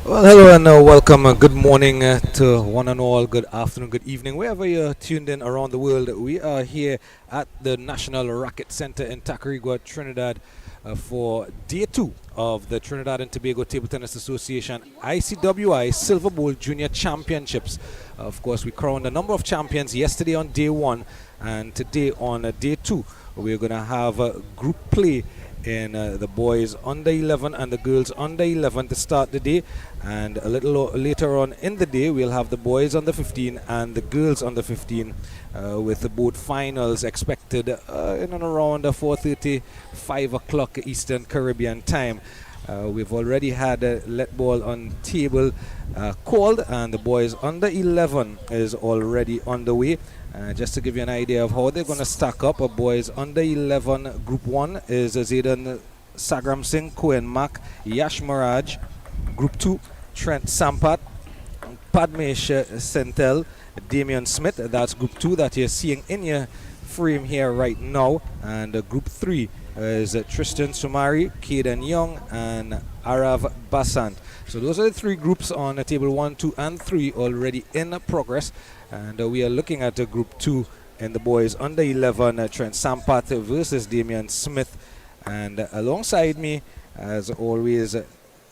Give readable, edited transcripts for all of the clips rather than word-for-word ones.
Well, hello and welcome. Good morning to one and all. Good afternoon, good evening, wherever you're tuned in around the world. We are here at the National Racket Center in Tttta Icwi, Trinidad, for day two of the Trinidad and Tobago Table Tennis Association ICWI Silver Bowl Junior Championships. Of course, we crowned a number of champions yesterday on day one, and today on day two, we're going to have a group play in the boys under 11 and the girls under 11 to start the day, and a little later on in the day we'll have the boys under 15 and the girls under 15 with the both finals expected in and around 4:30 5 o'clock Eastern Caribbean time. We've already had a let ball on table called, and the boys under 11 is already on the way. Just to give you an idea of how they're going to stack up, boys under 11 group 1 is Zayden Sagram Singh, Cohen Mack, Yash Maraj. Group 2, Trent Sampat, Padmesh Sentel, Damian Smith. That's group 2 that you're seeing in your frame here right now. And group 3 is Tristan Sumari, Caden Young, and Arav Basant. So those are the three groups on table 1, 2, and 3 already in progress. And we are looking at group 2 in the boys under 11, Trent Sampat versus Damian Smith. And alongside me, as always,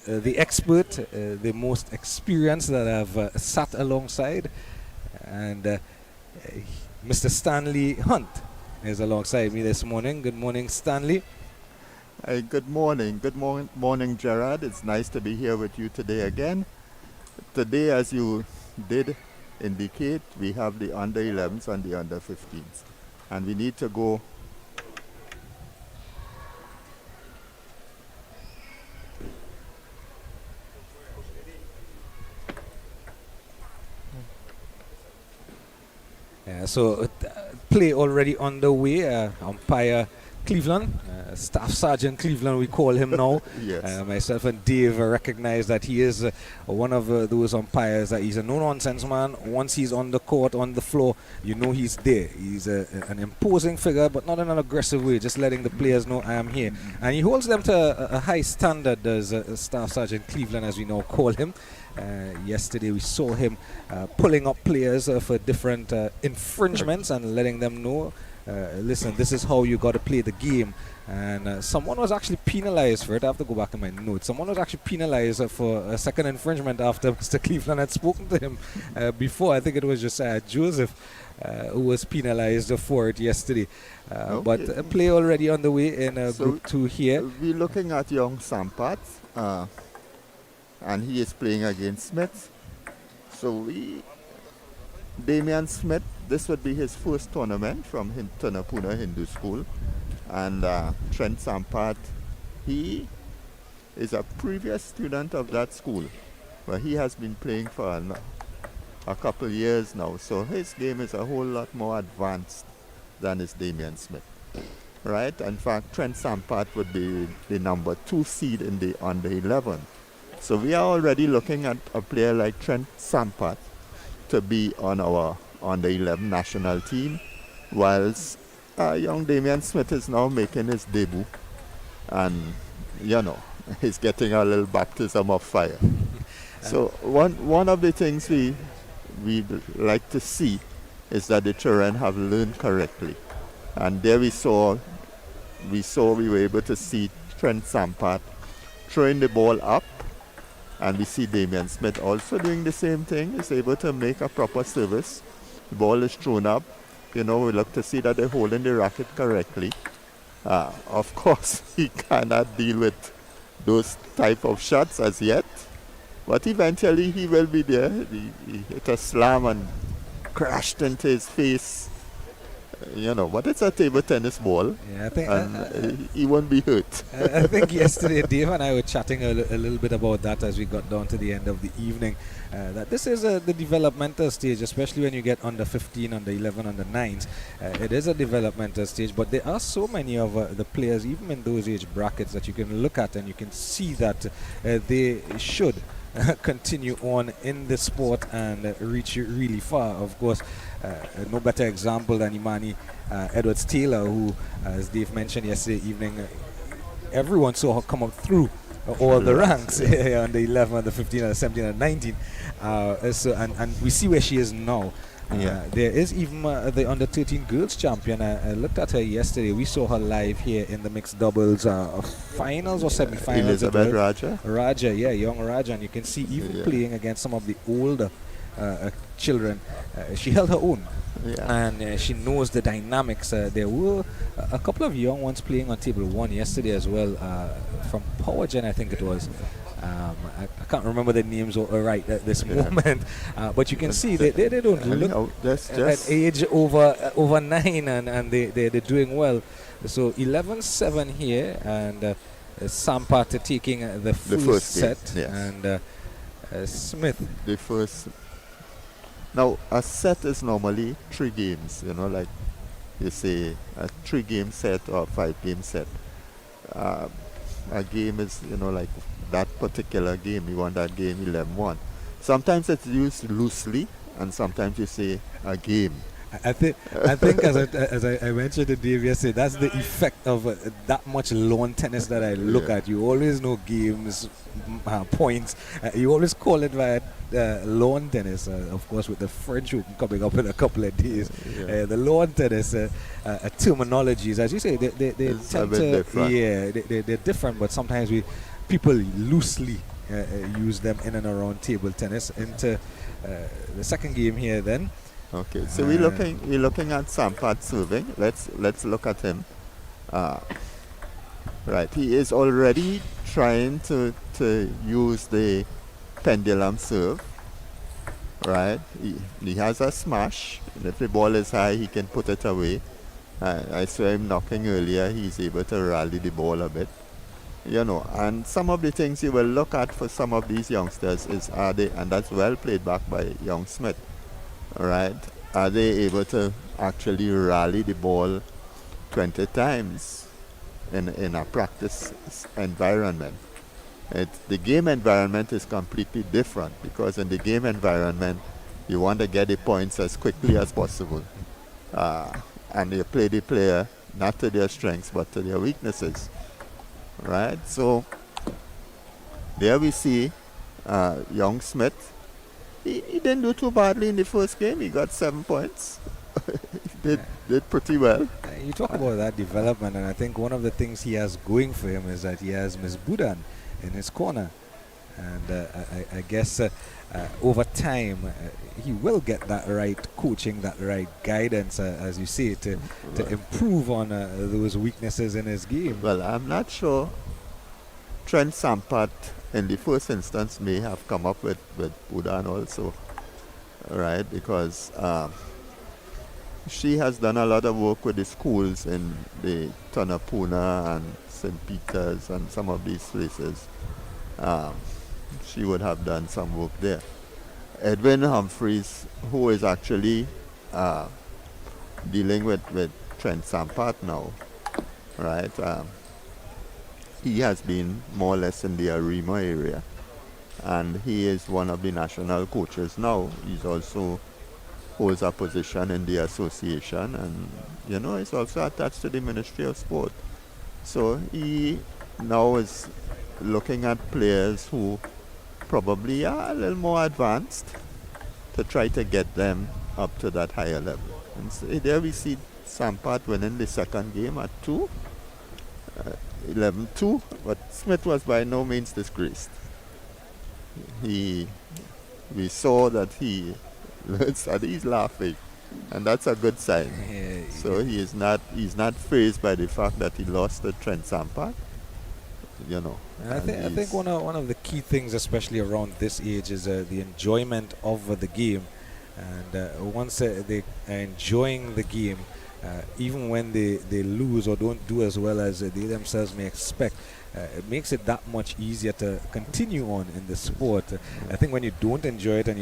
the expert, the most experienced that I've sat alongside, and Mr. Stanley Hunt is alongside me this morning. Good morning, Stanley. Good morning. Morning, Gerard. It's nice to be here with you today again. Today, as you did indicate, we have the under 11s and the under 15s. And we need to go so play already underway. Umpire Cleveland, Staff Sergeant Cleveland, we call him now. Yes. Myself and Dave recognize that he is one of those umpires that he's a no-nonsense man. Once he's on the court, on the floor, you know he's there. He's an imposing figure, but not in an aggressive way, just letting the players know I am here. And he holds them to a high standard, does Staff Sergeant Cleveland, as we now call him. Yesterday we saw him pulling up players for different infringements and letting them know, listen, this is how you got to play the game. And someone was actually penalized for it. I have to go back in my notes. Someone was actually penalized for a second infringement after Mr. Cleveland had spoken to him before. I think it was just Joseph who was penalized for it yesterday. Okay. But play already on the way in group 2 here. We're looking at young Sampat, and he is playing against Smith. So Damian Smith, this would be his first tournament from Tunapuna Hindu School. And Trent Sampat, he is a previous student of that school, where he has been playing for a couple years now. So his game is a whole lot more advanced than is Damian Smith. Right? In fact, Trent Sampat would be the number 2 seed in the under 11. So we are already looking at a player like Trent Sampat to be on our under 11 national team, whilst young Damian Smith is now making his debut, and he's getting a little baptism of fire. So one of the things we'd like to see is that the children have learned correctly, and there we were able to see Trent Sampat throwing the ball up, and we see Damian Smith also doing the same thing. He's able to make a proper service. The ball is thrown up. We look to see that they're holding the racket correctly. Of course, he cannot deal with those type of shots as yet, but eventually he will be there. He hit a slam and crashed into his face. But it's a table tennis ball, Yeah, I think, and he won't be hurt. I think yesterday Dave and I were chatting a little bit about that as we got down to the end of the evening. That this is the developmental stage, especially when you get under 15, under 11, under 9s. It is a developmental stage, but there are so many of the players, even in those age brackets, that you can look at and you can see that they should continue on in the sport and reach really far. Of course, no better example than Imani Edwards-Taylor, who, as Dave mentioned yesterday evening, everyone saw her come up through all the Ranks, ranks on the 11, the 15, and the 17, and 19. And we see where she is now. Yeah. There is even the under 13 girls champion. I looked at her yesterday. We saw her live here in the mixed doubles finals or semi-finals. Elizabeth Raja. Raja, yeah, young Raja, and you can see even playing against some of the older children, she held her own. Yeah. And she knows the dynamics. There were a couple of young ones playing on table one yesterday as well, from Power Gen, I think it was. I can't remember the names right at this moment, but you can see they don't look at age over 9, and they're doing well. So 11-7 here, and Sampat taking the first set, yes. and Smith. The first. Now, a set is normally 3 games, like you say, a 3-game set or a 5-game set. A game is, like that particular game, you want that game 11-1. Sometimes it's used loosely, and sometimes you say a game. I think as I mentioned to Dave yesterday, that's the effect of that much lawn tennis that I look at. You always know games, points. You always call it by lawn tennis. Of course, with the French Open coming up in a couple of days, the lawn tennis terminologies, as you say, they tend to different. They're different. But sometimes people loosely use them in and around table tennis. Into the second game here, then. Okay, so we're looking at Sampat serving. Let's look at him. Right, he is already trying to use the pendulum serve. Right, he has a smash. And if the ball is high, he can put it away. I saw him knocking earlier. He's able to rally the ball a bit. And some of the things you will look at for some of these youngsters is and that's well played back by young Smith. Right? Are they able to actually rally the ball 20 times in a practice environment? The game environment is completely different, because in the game environment, you want to get the points as quickly as possible. And you play the player not to their strengths but to their weaknesses. Right? So there we see young Smith. He didn't do too badly in the first game. He got 7 points. He did pretty well. You talk about that development, and I think one of the things he has going for him is that he has Miss Budan in his corner. And I guess over time, he will get that right coaching, that right guidance, as you say, to improve on those weaknesses in his game. Well, I'm not sure. Trent Sampat, in the first instance, may have come up with Budan also, right? Because she has done a lot of work with the schools in the Tanapuna and St. Peter's and some of these places. She would have done some work there. Edwin Humphreys, who is actually dealing with Trent Sampat now, right? He has been more or less in the Arima area, and he is one of the national coaches now. He's also holds a position in the association, and he's also attached to the Ministry of Sport. So he now is looking at players who probably are a little more advanced to try to get them up to that higher level. And so there we see Sampat winning the second game at 11-2, but Smith was by no means disgraced. We saw that he learns that he's laughing, and that's a good sign. So he's not fazed by the fact that he lost to Trent Sampat. I think one of the key things, especially around this age, is the enjoyment of the game. And once they are enjoying the game, even when they lose or don't do as well as they themselves may expect, it makes it that much easier to continue on in the sport. I think when you don't enjoy it and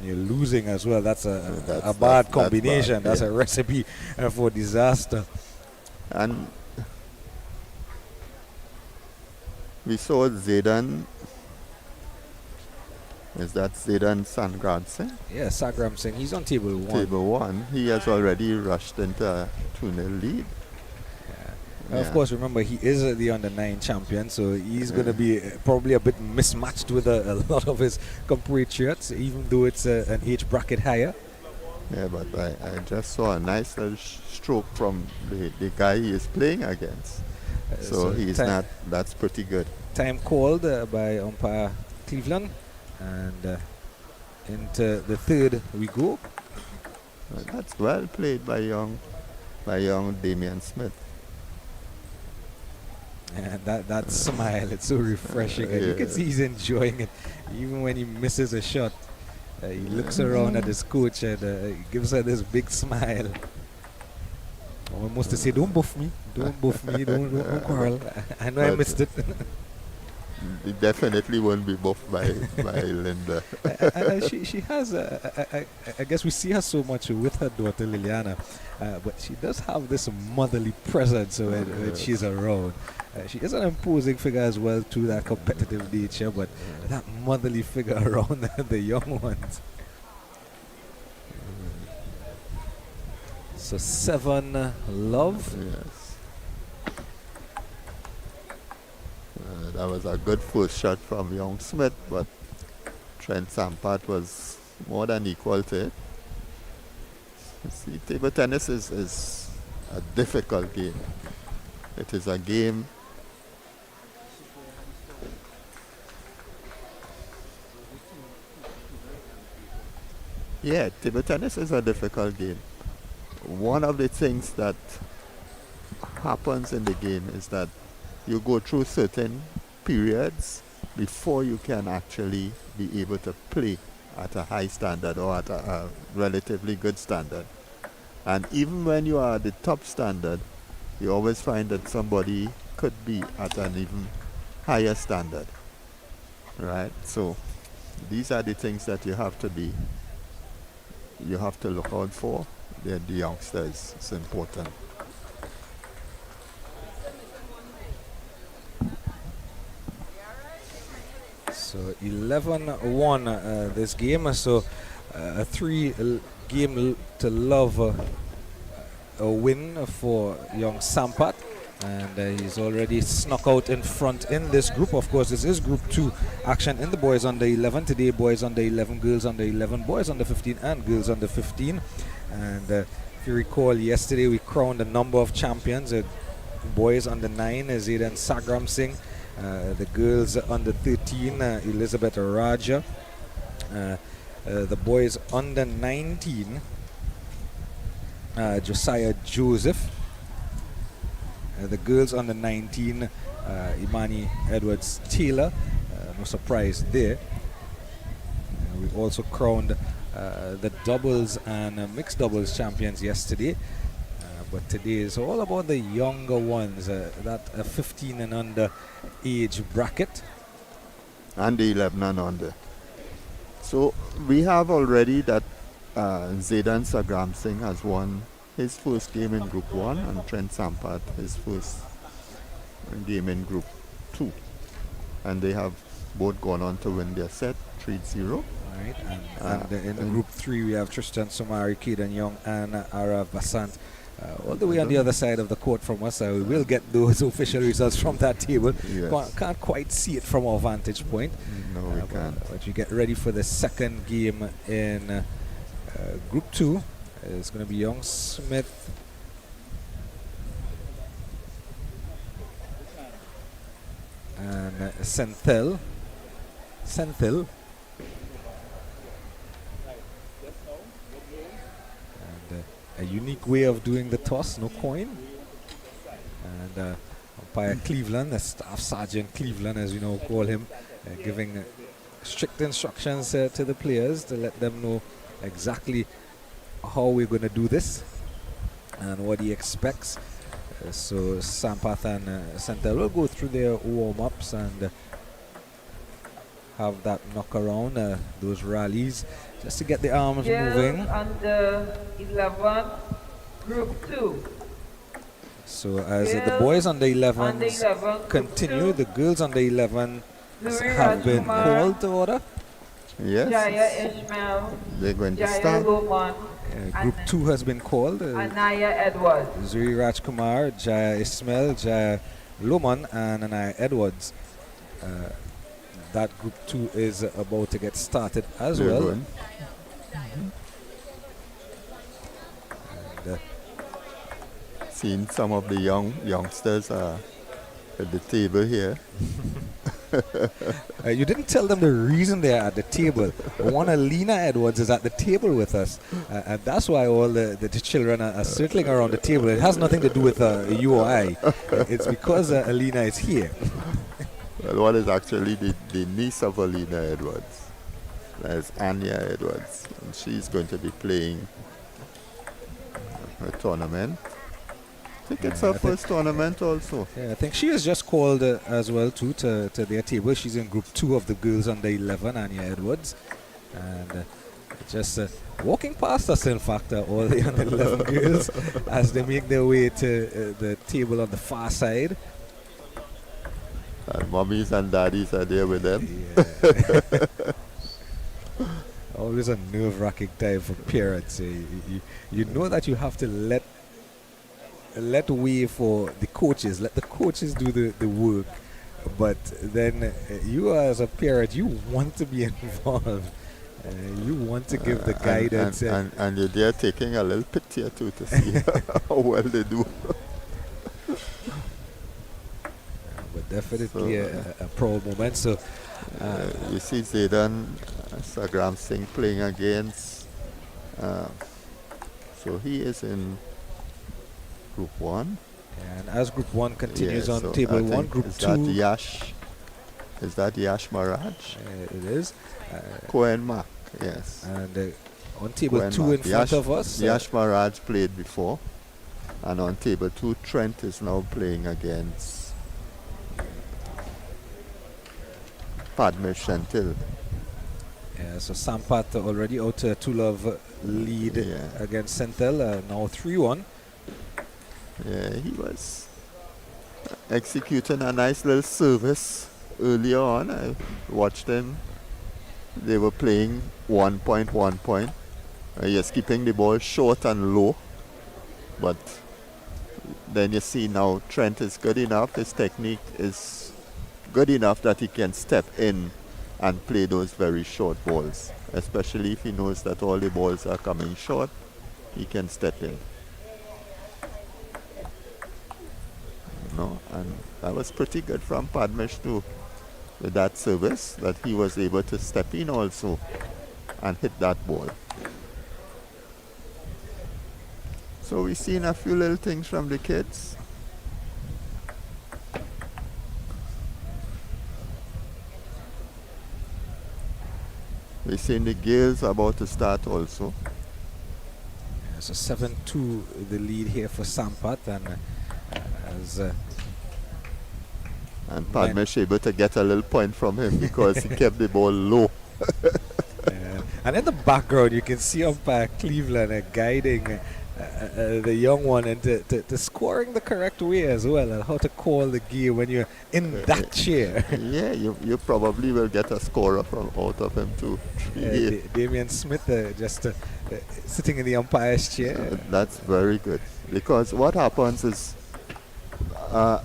you're losing as well, that's a bad combination. That's a recipe for disaster. And we saw Zaidan. Is that Zaidan Sangram Singh? Yeah, Sangram Singh. He's on table 1. Table 1. He has already rushed into a 2-0 lead. Of Yeah. course, remember he is the under-9 champion, so he's going to be probably a bit mismatched with a lot of his compatriots, even though it's an age bracket higher. Yeah, but I just saw a nice little stroke from the guy he is playing against. So he's not, that's pretty good. Time called by umpire Cleveland, and into the third we go. That's well played by young Damian Smith. And that smile, it's so refreshing. And you can see he's enjoying it, even when he misses a shot. He looks around at his coach and he gives her this big smile. Almost to say, don't buff me, don't don't quarrel. I know I missed it. He definitely won't be buffed by Linda. She has, I guess we see her so much with her daughter Liliana, but she does have this motherly presence when she's around. She is an imposing figure as well, to that competitive nature, but that motherly figure around the young ones. So 7 love. Yes. That was a good first shot from young Smith, but Trent Sampat was more than equal to it. See, table tennis is a difficult game. It is a game table tennis is a difficult game. One of the things that happens in the game is that you go through certain periods before you can actually be able to play at a high standard or at a relatively good standard. And even when you are at the top standard, you always find that somebody could be at an even higher standard. Right? So these are the things that you have to look out for. The youngsters. It's important. So 11-1 this game. So a 3-game to love a win for young Sampat. And he's already snuck out in front in this group. Of course, this is Group 2 action in the boys under 11. Today, boys under 11, girls under 11, boys under 15, and girls under 15. And if you recall, yesterday we crowned a number of champions. Boys under 9, Zaydan Sagram Singh. The girls under 13, Elizabeth Raja. The boys under 19, Josiah Joseph. The girls under 19, Imani Edwards Taylor. No surprise there. We also crowned the doubles and mixed doubles champions yesterday. But today is all about the younger ones, that 15 and under age bracket. And the 11 and under. So we have already that Zaydan Sagram Singh has won his first game in Group 1 and Trent Sampat his first game in Group 2. And they have both gone on to win their set 3-0. Right, and in Group 3 we have Tristan Somari, Kaden Young, and Ara Vasant. All the way on the other side of the court from us. We will get those official results from that table. Yes. Can't quite see it from our vantage point. No, we can't. But you get ready for the second game in Group 2. It's going to be Young Smith and Senthil. And a unique way of doing the toss, no coin. And umpire Cleveland, the staff sergeant Cleveland, as you know, call him, giving strict instructions to the players to let them know exactly how we're going to do this and what he expects. So Sampath and Senthil will go through their warm-ups and have that knock around, those rallies, just to get the arms moving. Under 11, Group 2. So as the boys under 11 continue, the girls under 11 have been called to order. Yes. Jaya Ishmael, They're going to Jaya start. Roman, Group 2 has been called. Anaya Edwards. Zuri Rajkumar, Jaya Ismail, Jaya Loman, and Anaya Edwards. That group 2 is about to get started as They're well. good. And, Seeing some of the youngsters at the table here. you didn't tell them the reason they're at the table. One Alina Edwards is at the table with us, and that's why all the children are circling around the table. It has nothing to do with you or I. It's because Alina is here. Well, one is actually the niece of Alina Edwards. That's Anya Edwards, and she's going to be playing a tournament. I think it's her first tournament also. Yeah, I think she is just called as well too to their table. She's in group 2 of the girls under 11, Anya Edwards, and just walking past us. In fact, all the under 11 girls as they make their way to the table on the far side. And mummies and daddies are there with them. Yeah. Always a nerve-wracking time for parents. You know that you have to let way for the coaches. Let the coaches do the work. But then you as a parent, you want to be involved. You want to give the guidance. And you're there taking a little picture too to see how well they do. But definitely a proud moment. So you see Zaydan Sagram Singh playing against. So he is in Group 1. And as Group 1 continues on so table I 1, think Group is 2. That Yash? Is that Yash Maraj? It is. Cohen Mac, yes. And on table Cohen 2 Mac. in front of us. Yash Maraj played before. And on table 2, Trent is now playing against Padma Shentil. Yeah, so Sampat already out to 2-love lead against Senthil, now 3-1. Yeah, he was executing a nice little service earlier on. I watched them. They were playing 1 point, 1 point. Yes, keeping the ball short and low. But then you see now Trent is good enough. His technique is good enough that he can step in and play those very short balls. Especially if he knows that all the balls are coming short, he can step in. And that was pretty good from Padmesh too, with that service, that he was able to step in also and hit that ball. So we've seen a few little things from the kids. We've seen the girls about to start also. Yeah, so 7-2 the lead here for Sampat, and as and Padmesh able to get a little point from him because he kept the ball low. And in the background you can see umpire Cleveland guiding the young one into to scoring the correct way as well, and how to call the game when you're in that chair. Yeah, you probably will get a scorer from out of him too. Damian Smith just sitting in the umpire's chair. That's very good, because what happens is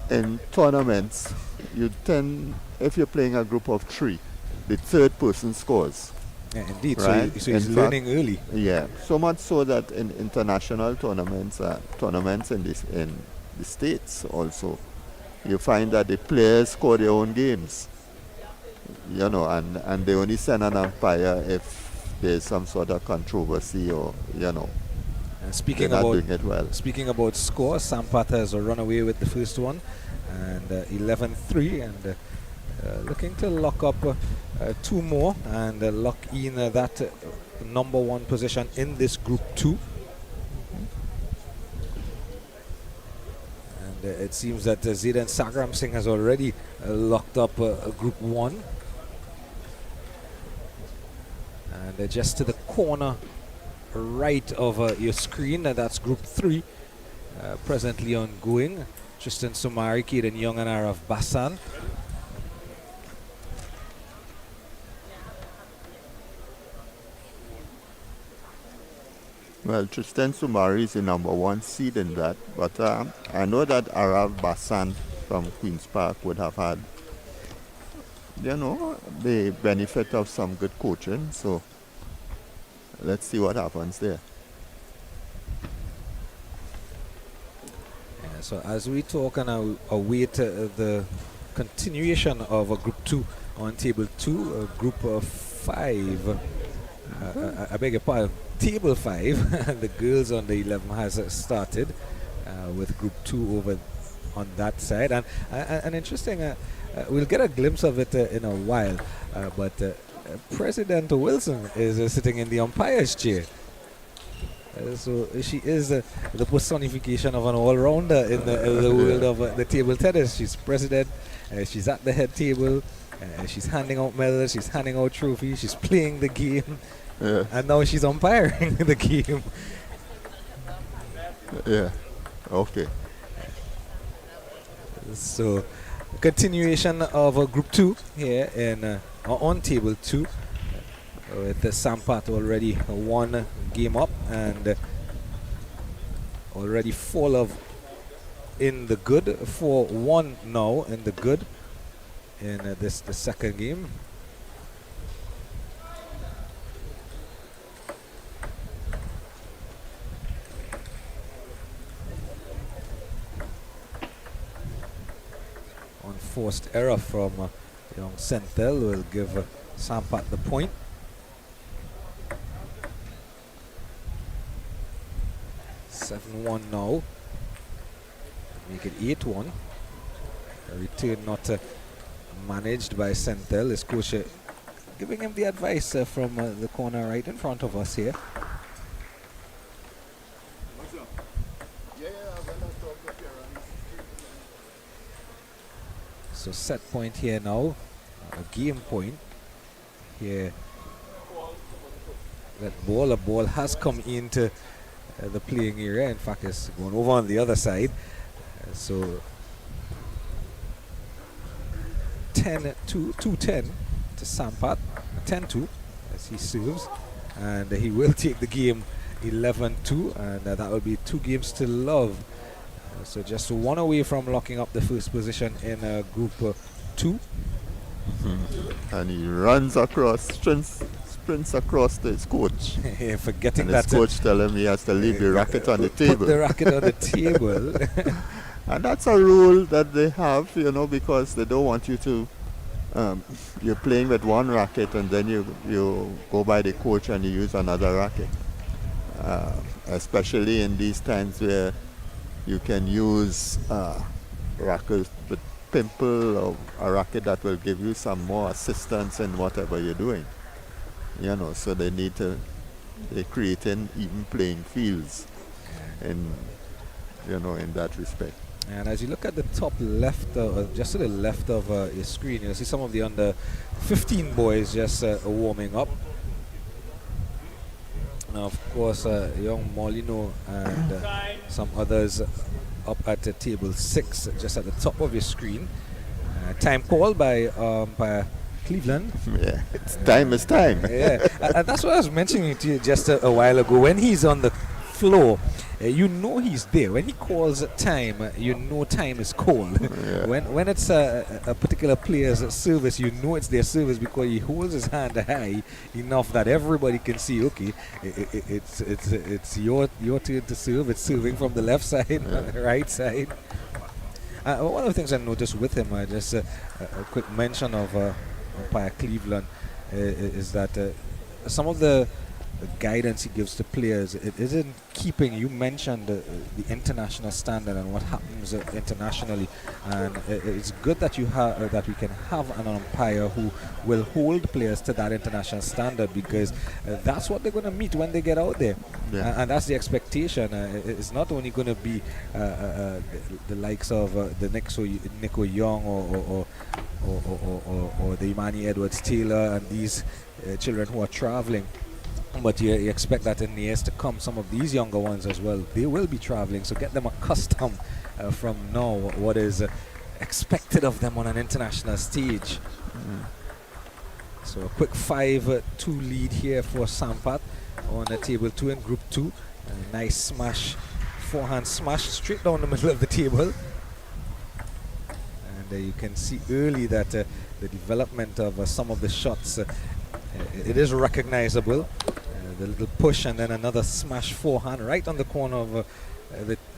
in tournaments, you tend, if you're playing a group of 3, the third person scores. Yeah, indeed. Right? So he's learning early. Yeah, so much so that in international tournaments, in the States also, you find that the players score their own games. And they only send an umpire if there's some sort of controversy or, And they're not doing it well. Speaking about score, Sampat has run away with the first one, and 11-3, and looking to lock up 2 more and lock in that number 1 position in this group 2. And it seems that Zaydan Sagram Singh has already locked up group 1. And just to the corner right of your screen, that's group 3, presently ongoing. Tristan Sumari, Kaden Young, and Araf Bassan. Well, Tristan Sumari is the number one seed in that, but I know that Arav Basan from Queen's Park would have had, the benefit of some good coaching. So let's see what happens there. Yeah, so as we talk and await the continuation of Group 2 on Table 2, Group 5, I beg your pardon, Table 5, the girls on the 11 has started with Group 2 over on that side. And interesting, we'll get a glimpse of it in a while, but President Wilson is sitting in the umpire's chair. So she is the personification of an all-rounder in the world of the table tennis. She's president, she's at the head table, she's handing out medals, she's handing out trophies, she's playing the game, and now she's umpiring the game. Yeah, okay. So, continuation of Group 2 here in on Table 2. With the Sampat already one game up and already full of in the good, 4-1 now in the good in the second game. Unforced error from young Senthil will give Sampat the point. 7-1 now. Make it 8-1. A return not managed by Senthil. His coach giving him the advice from the corner right in front of us here. So set point here now. A game point here. That ball, a ball has come into the playing area. In fact, it's going over on the other side. So 10-2, 2-10 to Sampat, 10-2 as he serves, and he will take the game 11-2, and that will be 2 games to love. So just one away from locking up the first position in Group 2. And he runs across, sprints across to his coach. Yeah, forgetting and that his coach tell him he has to leave the racket on the table. Put the racket on the table. And that's a rule that they have, because they don't want you to, you're playing with one racket and then you go by the coach and you use another racket. Especially in these times where you can use rackets with pimple or a racket that will give you some more assistance in whatever you're doing. So they're creating even playing fields in that respect. And as you look at the top left, just to the left of your screen, you'll see some of the under 15 boys just warming up. Now, of course, young Molino and some others up at table 6, just at the top of your screen. Time called by Cleveland. Yeah, time is time. Yeah, and that's what I was mentioning to you just a while ago. When he's on the floor, you know he's there. When he calls time, you know time is called. Yeah. When it's a particular player's service, you know it's their service because he holds his hand high enough that everybody can see. Okay, it's your turn to serve. It's serving from the left side, right side. One of the things I noticed with him, just a quick mention of umpire Cleveland, is that some of the guidance he gives to players, it isn't keeping. You mentioned the international standard and what happens internationally, and it's good that you have that we can have an umpire who will hold players to that international standard, because that's what they're going to meet when they get out there. And that's the expectation. It's not only going to be the likes of the Nico Young or the Imani Edwards Taylor and these children who are traveling. But you expect that in the years to come, some of these younger ones as well, they will be traveling. So get them accustomed from now what is expected of them on an international stage. So a quick 5-2 lead here for Sampat on table 2 in Group 2. A nice smash, forehand smash straight down the middle of the table. And you can see early that the development of some of the shots, it is recognizable. The little push and then another smash forehand right on the corner of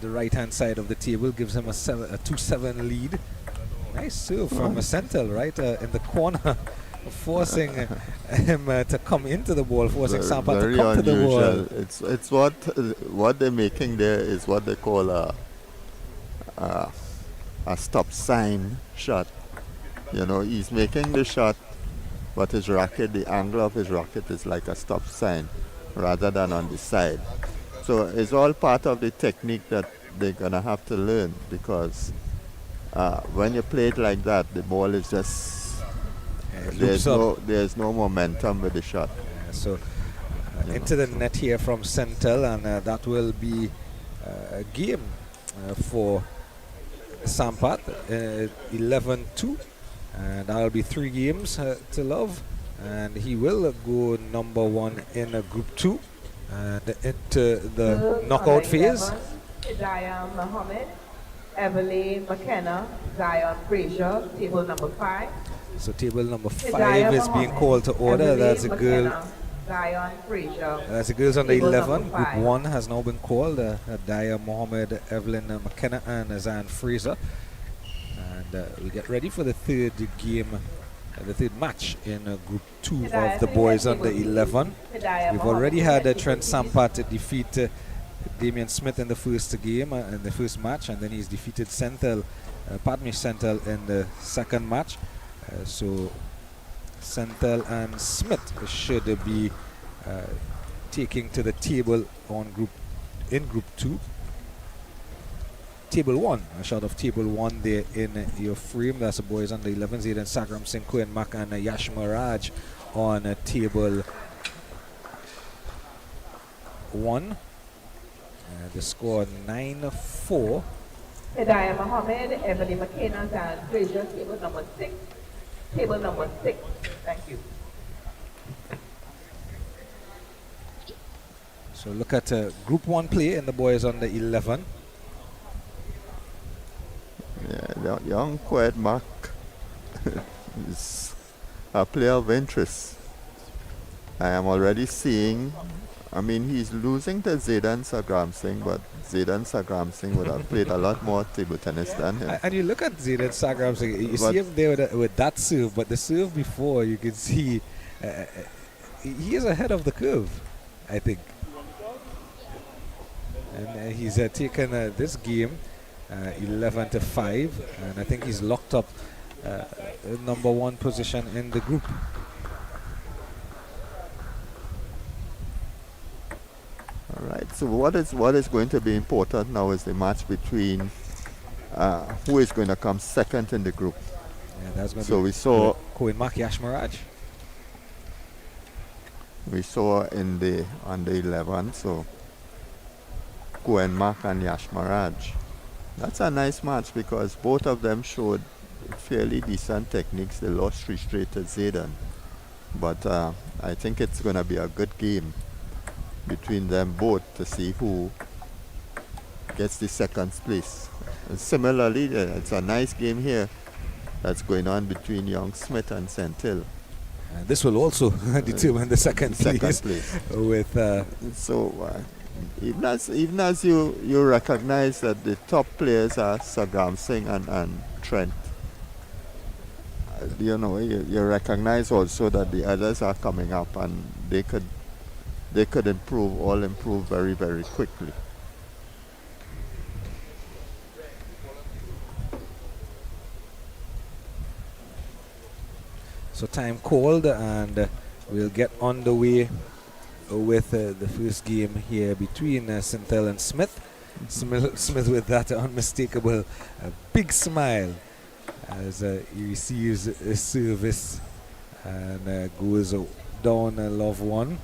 the right-hand side of the table gives him a 2-7 lead. Nice serve from Senthil right in the corner, forcing him to come into the ball, forcing Sampat to come to the ball. It's what they're making there is what they call a stop sign shot. You know, he's making the shot, but his racket, the angle of his racket is like a stop sign rather than on the side. So it's all part of the technique that they're gonna have to learn, because when you play it like that, the ball is just there's no momentum with the shot. So into the net here from Senthil, and that will be a game for Sampat, 11-2, and that'll be 3 games to love, and he will go number 1 in Group 2 and into the knockout phase. Hidayah Mohammed, Evelyn McKenna, Zion Frazier, table number 5. So table number 5 is being called to order. Evelyn That's a girl. McKenna, Zion Frazier. That's the girls on the Table 11. number Group 5. 1 has now been called. Hidayah Mohammed, Evelyn McKenna, and Zion Fraser. And we get ready for the third game, the third match in Group 2 of the boys under 11. We've already had Trent Sampat defeat Damian Smith in the first game, in the first match, and then he's defeated Senthil, Padmish Senthil in the second match. So Senthil and Smith should be taking to the table in Group 2. Table 1, a shot of table 1 there in your frame. That's the boys under 11, Zayden Sagram Singh, Koen Mak, and Yash Maraj on table 1. The score 9-4. Hidayah Mohammed, Evelyn McKenna, Zion Frazier, table number 6. Table number 6. Thank you. So look at Group 1 play in the boys under 11. Yeah, young Qued Mark is a player of interest. I am already seeing, I mean, he's losing to Zayden Sagram Singh, but Zayden Sagram Singh would have played a lot more table tennis than him. And you look at Zayden Sagram Singh, you see him there with that serve, but the serve before, you can see he is ahead of the curve, I think. And he's taken this game 11-5, and I think he's locked up number 1 position in the group. All right. So what is going to be important now is the match between who is going to come second in the group. Yeah, that's going so to we saw Koen Mak, Yash Maraj. We saw in the under 11. So Koen Mak and Yash Maraj. That's a nice match because both of them showed fairly decent techniques. They lost 3 straight to Zayden. But I think it's going to be a good game between them both to see who gets the second place. And similarly, it's a nice game here that's going on between Young Smith and Senthil. This will also determine the second place. With even as you recognize that the top players are Sagram Singh and Trent, you recognize also that the others are coming up and they could improve very, very quickly. So time called, and we'll get on the way with the first game here between Senthil and Smith. Smith with that unmistakable big smile as he receives a service and goes down love 1.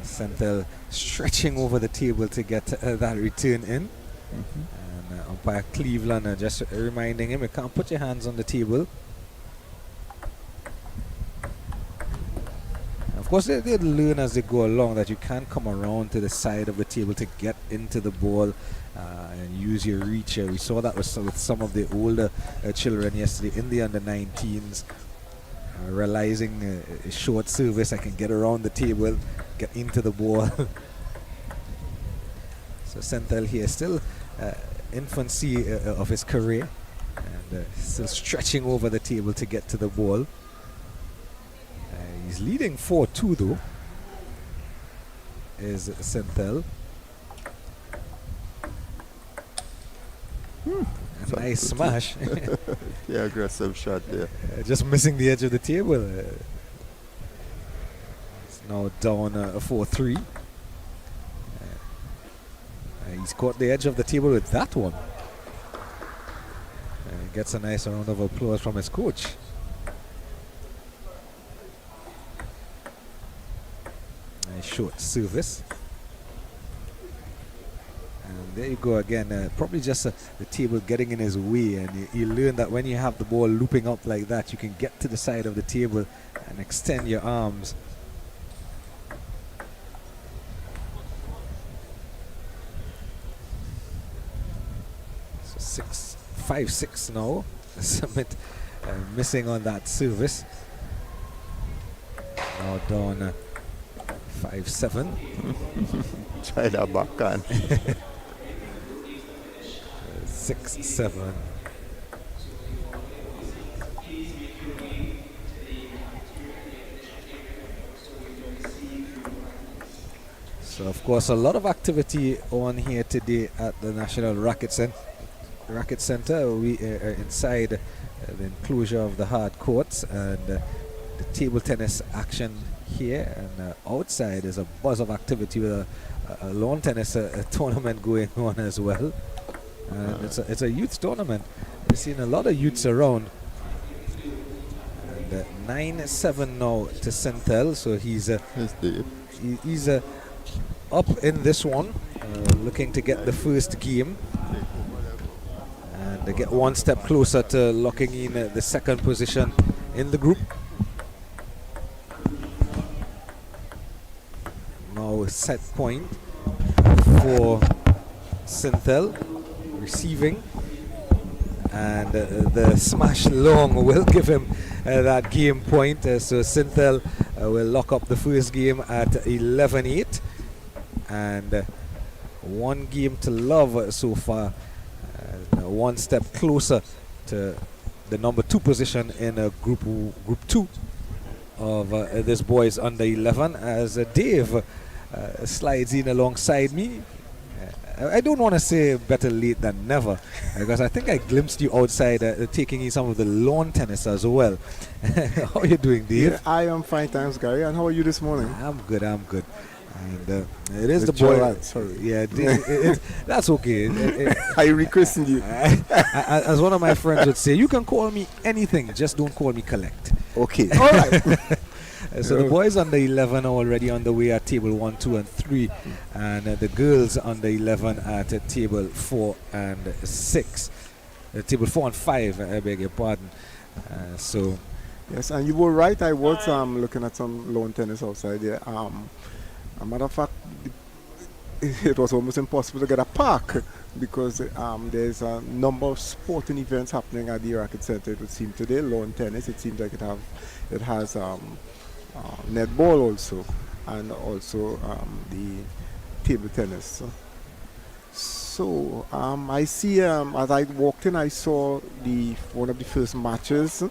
Senthil stretching over the table to get that return in. And umpire Cleveland just reminding him, you can't put your hands on the table. Of course, they learn as they go along that you can't come around to the side of the table to get into the ball and use your reach. We saw that with some of the older children yesterday in the under-19s, realizing a short service, I can get around the table, get into the ball. So Senthil here, still infancy of his career, and still stretching over the table to get to the ball. He's leading 4-2 though, is Senthil. A nice smash. Yeah, aggressive shot there. Just missing the edge of the table. It's now down 4-3. He's caught the edge of the table with that one. Gets a nice round of applause from his coach. Nice short service. And there you go again. Probably just the table getting in his way. And you learn that when you have the ball looping up like that, you can get to the side of the table and extend your arms. So 5-6 now. Summit missing on that service. Now down 5-7. Try that backhand. 6-7. So of course a lot of activity on here today at the National Racket Center. We are inside the enclosure of the hard courts, and the table tennis action here, and outside is a buzz of activity with a lawn tennis tournament going on as well. And it's a youth tournament. We've seen a lot of youths around. And 9-7 now to Senthil, so he's up in this one, looking to get the first game and get one step closer to locking in the second position in the group. Now set point for Senthil, receiving, and the smash long will give him that game point. So Senthil will lock up the first game at 11-8, and one game to love so far, one step closer to the number 2 position in group 2 of this boys under 11, as Dave slides in alongside me. I don't want to say better late than never, because I think I glimpsed you outside taking in some of the lawn tennis as well. How are you doing, Dave? Yeah, I am fine, thanks, Gary. And how are you this morning? I'm good. And it is the boy. Sorry. Yeah, that's okay. I rechristened you. As one of my friends would say, you can call me anything, just don't call me collect. Okay. All right. So the boys under 11 are already on the way at table 1, 2, and 3, and the girls under 11 at table 4 and 6. Table 4 and 5, I beg your pardon. So yes, and you were right. I was looking at some lawn tennis outside there. A matter of fact, it was almost impossible to get a park because there's a number of sporting events happening at the Racket Center. It would seem today, lawn tennis. It seems like it has netball also, and also the table tennis. So I see as I walked in, I saw one of the first matches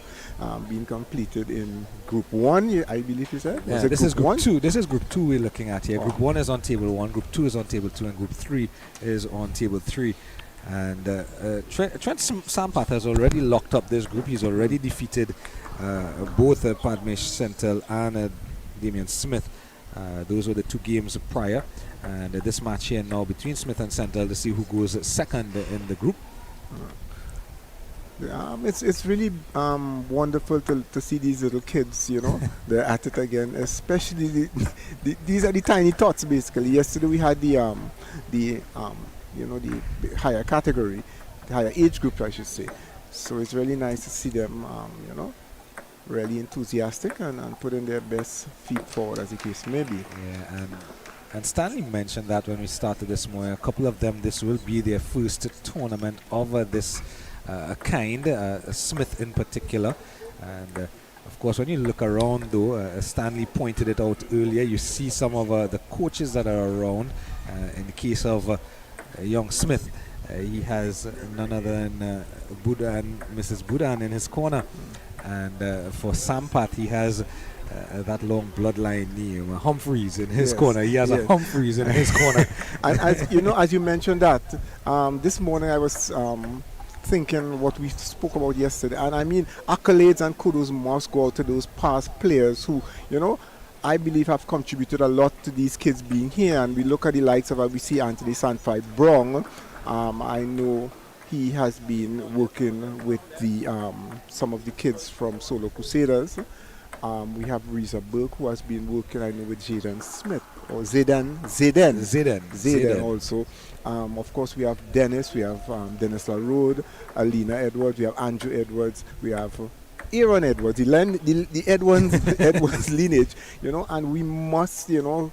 being completed in Group 1. I believe you said. Yeah, this is Group 2. This is Group 2 we're looking at here. Group 1 is on table 1. Group 2 is on table 2, and Group 3 is on table 3. And Trent Sampath has already locked up this group. He's already defeated both Padmesh Senthil and Damian Smith. Those were the 2 games prior. And this match here now between Smith and Senthil to see who goes second in the group. It's really wonderful to see these little kids, they're at it again. Especially these are the tiny tots basically. Yesterday we had the higher category, the higher age group, I should say. So it's really nice to see them, really enthusiastic and putting their best feet forward, as the case may be. Yeah, and Stanley mentioned that when we started this morning, a couple of them, this will be their first tournament of this kind, Smith in particular. And of course, when you look around, though, Stanley pointed it out earlier, you see some of the coaches that are around. In the case of young Smith, he has none other than Budan, Mrs. Budan in his corner. And for Sampat, he has that long bloodline name, Humphreys in his corner. He has a Humphreys in his corner. And as you know, as you mentioned that, this morning I was thinking what we spoke about yesterday, and I mean accolades and kudos must go out to those past players who, you know, I believe have contributed a lot to these kids being here. And we look at the likes of, we see Anthony Sanfai Brong. I know he has been working with the some of the kids from Solo Crusaders. We have Reza Burke, who has been working, I know, with Jaden Smith, or Zayden also. Of course, we have Dennis, we have Dennis LaRode, Alina Edwards, we have Andrew Edwards, we have Aaron Edwards, the Edwards lineage, you know, and we must, you know,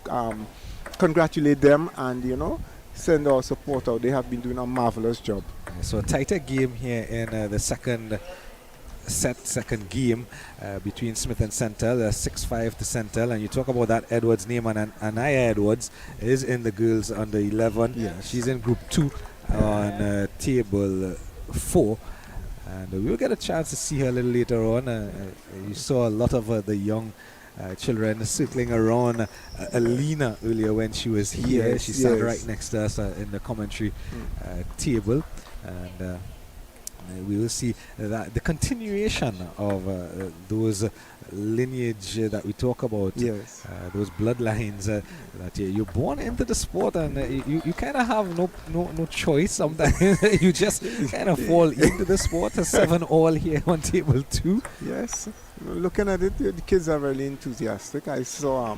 congratulate them and, you know, send our support out. They have been doing a marvelous job. So a tighter game here in the second game between Smith and Sentel, 6-5 to Sentel. And you talk about that Edwards name, and Anaya Edwards is in the girls under 11. Yes. She's in group 2 on table 4. And we'll get a chance to see her a little later on. You saw a lot of the young children circling around Alina earlier when she was here. Yes, she sat right next to us in the commentary table. And we will see that the continuation of those lineage that we talk about, those bloodlines that you're born into the sport, and you kind of have no choice sometimes. You just kind of fall into the sport. 7-all here on table 2. Yes, looking at it, the kids are really enthusiastic. I saw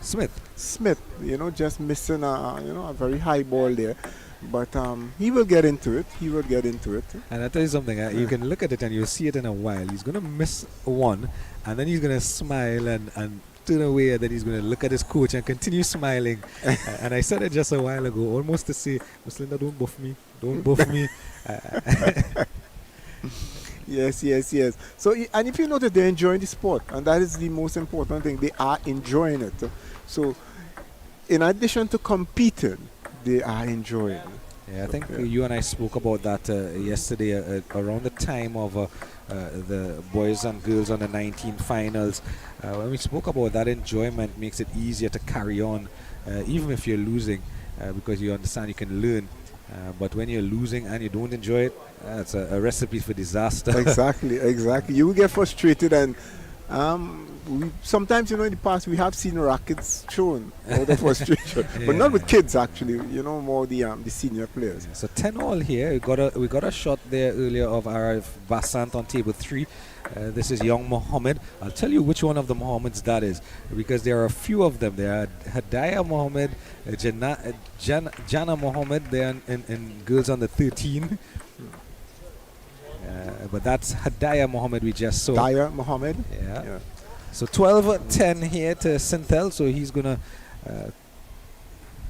Smith, you know, just missing a very high ball there. But he will get into it. And I tell you something, you can look at it and you'll see it in a while. He's going to miss one, and then he's going to smile and turn away, and then he's going to look at his coach and continue smiling. And I said it just a while ago, almost to say, Miss Linda, don't buff me. Yes. So, and if you notice, they're enjoying the sport, and that is the most important thing. They are enjoying it. So, in addition to competing, they are enjoying. Yeah, I think you and I spoke about that yesterday around the time of the boys and girls under 19 finals. When we spoke about that, enjoyment makes it easier to carry on, even if you're losing, because you understand you can learn. But when you're losing and you don't enjoy it, it's a recipe for disaster. Exactly. You will get frustrated, and sometimes, you know, in the past we have seen rackets thrown out of frustration, but not with kids actually. You know, more the senior players. So 10-all here. We got a shot there earlier of Arif Basant on table 3. This is young Mohammed. I'll tell you which one of the Mohammeds that is, because there are a few of them. There are Hadaya Mohammed, Jana Mohammed. They're in girls under 13. But that's Hadaya Mohammed we just saw. Hadaya Mohammed. Yeah. So 12-10 here to Sintel. So he's going to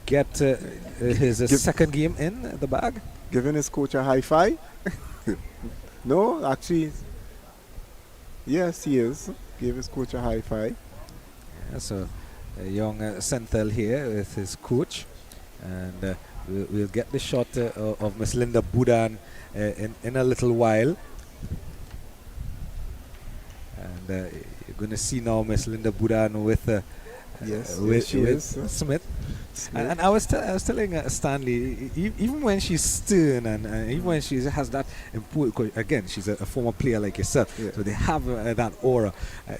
get his second game in the bag. Giving his coach a high five. No, actually, yes, he is. Give his coach a high five. Yeah, so a young Sintel here with his coach. And we'll get the shot of Miss Linda Budan in a little while. And you're going to see now Miss Linda Budan with Smith. And I was telling Stanley, even when she's stern and even when she has that important, again, she's a former player like yourself, so they have that aura.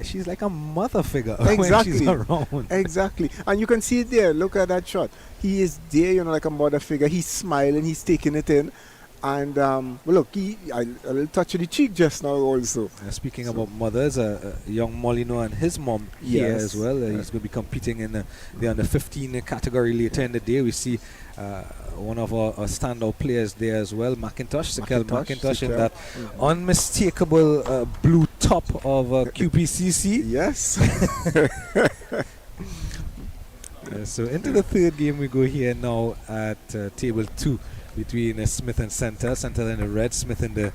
She's like a mother figure when she's around. Exactly. And you can see it there. Look at that shot. He is there, you know, like a mother figure. He's smiling. He's taking it in. And well, look, a little touch of the cheek just now also. Speaking So- about mothers, young Molino and his mom here Yes. as well. He's going to be competing in the under 15 category later in the day. We see one of our standout players there as well, Sikel McIntosh, in Sikel. that unmistakable blue top of QPCC. Yes. So into the third game we go here now at table 2 between Smith and Centel. Centel in the red, Smith in the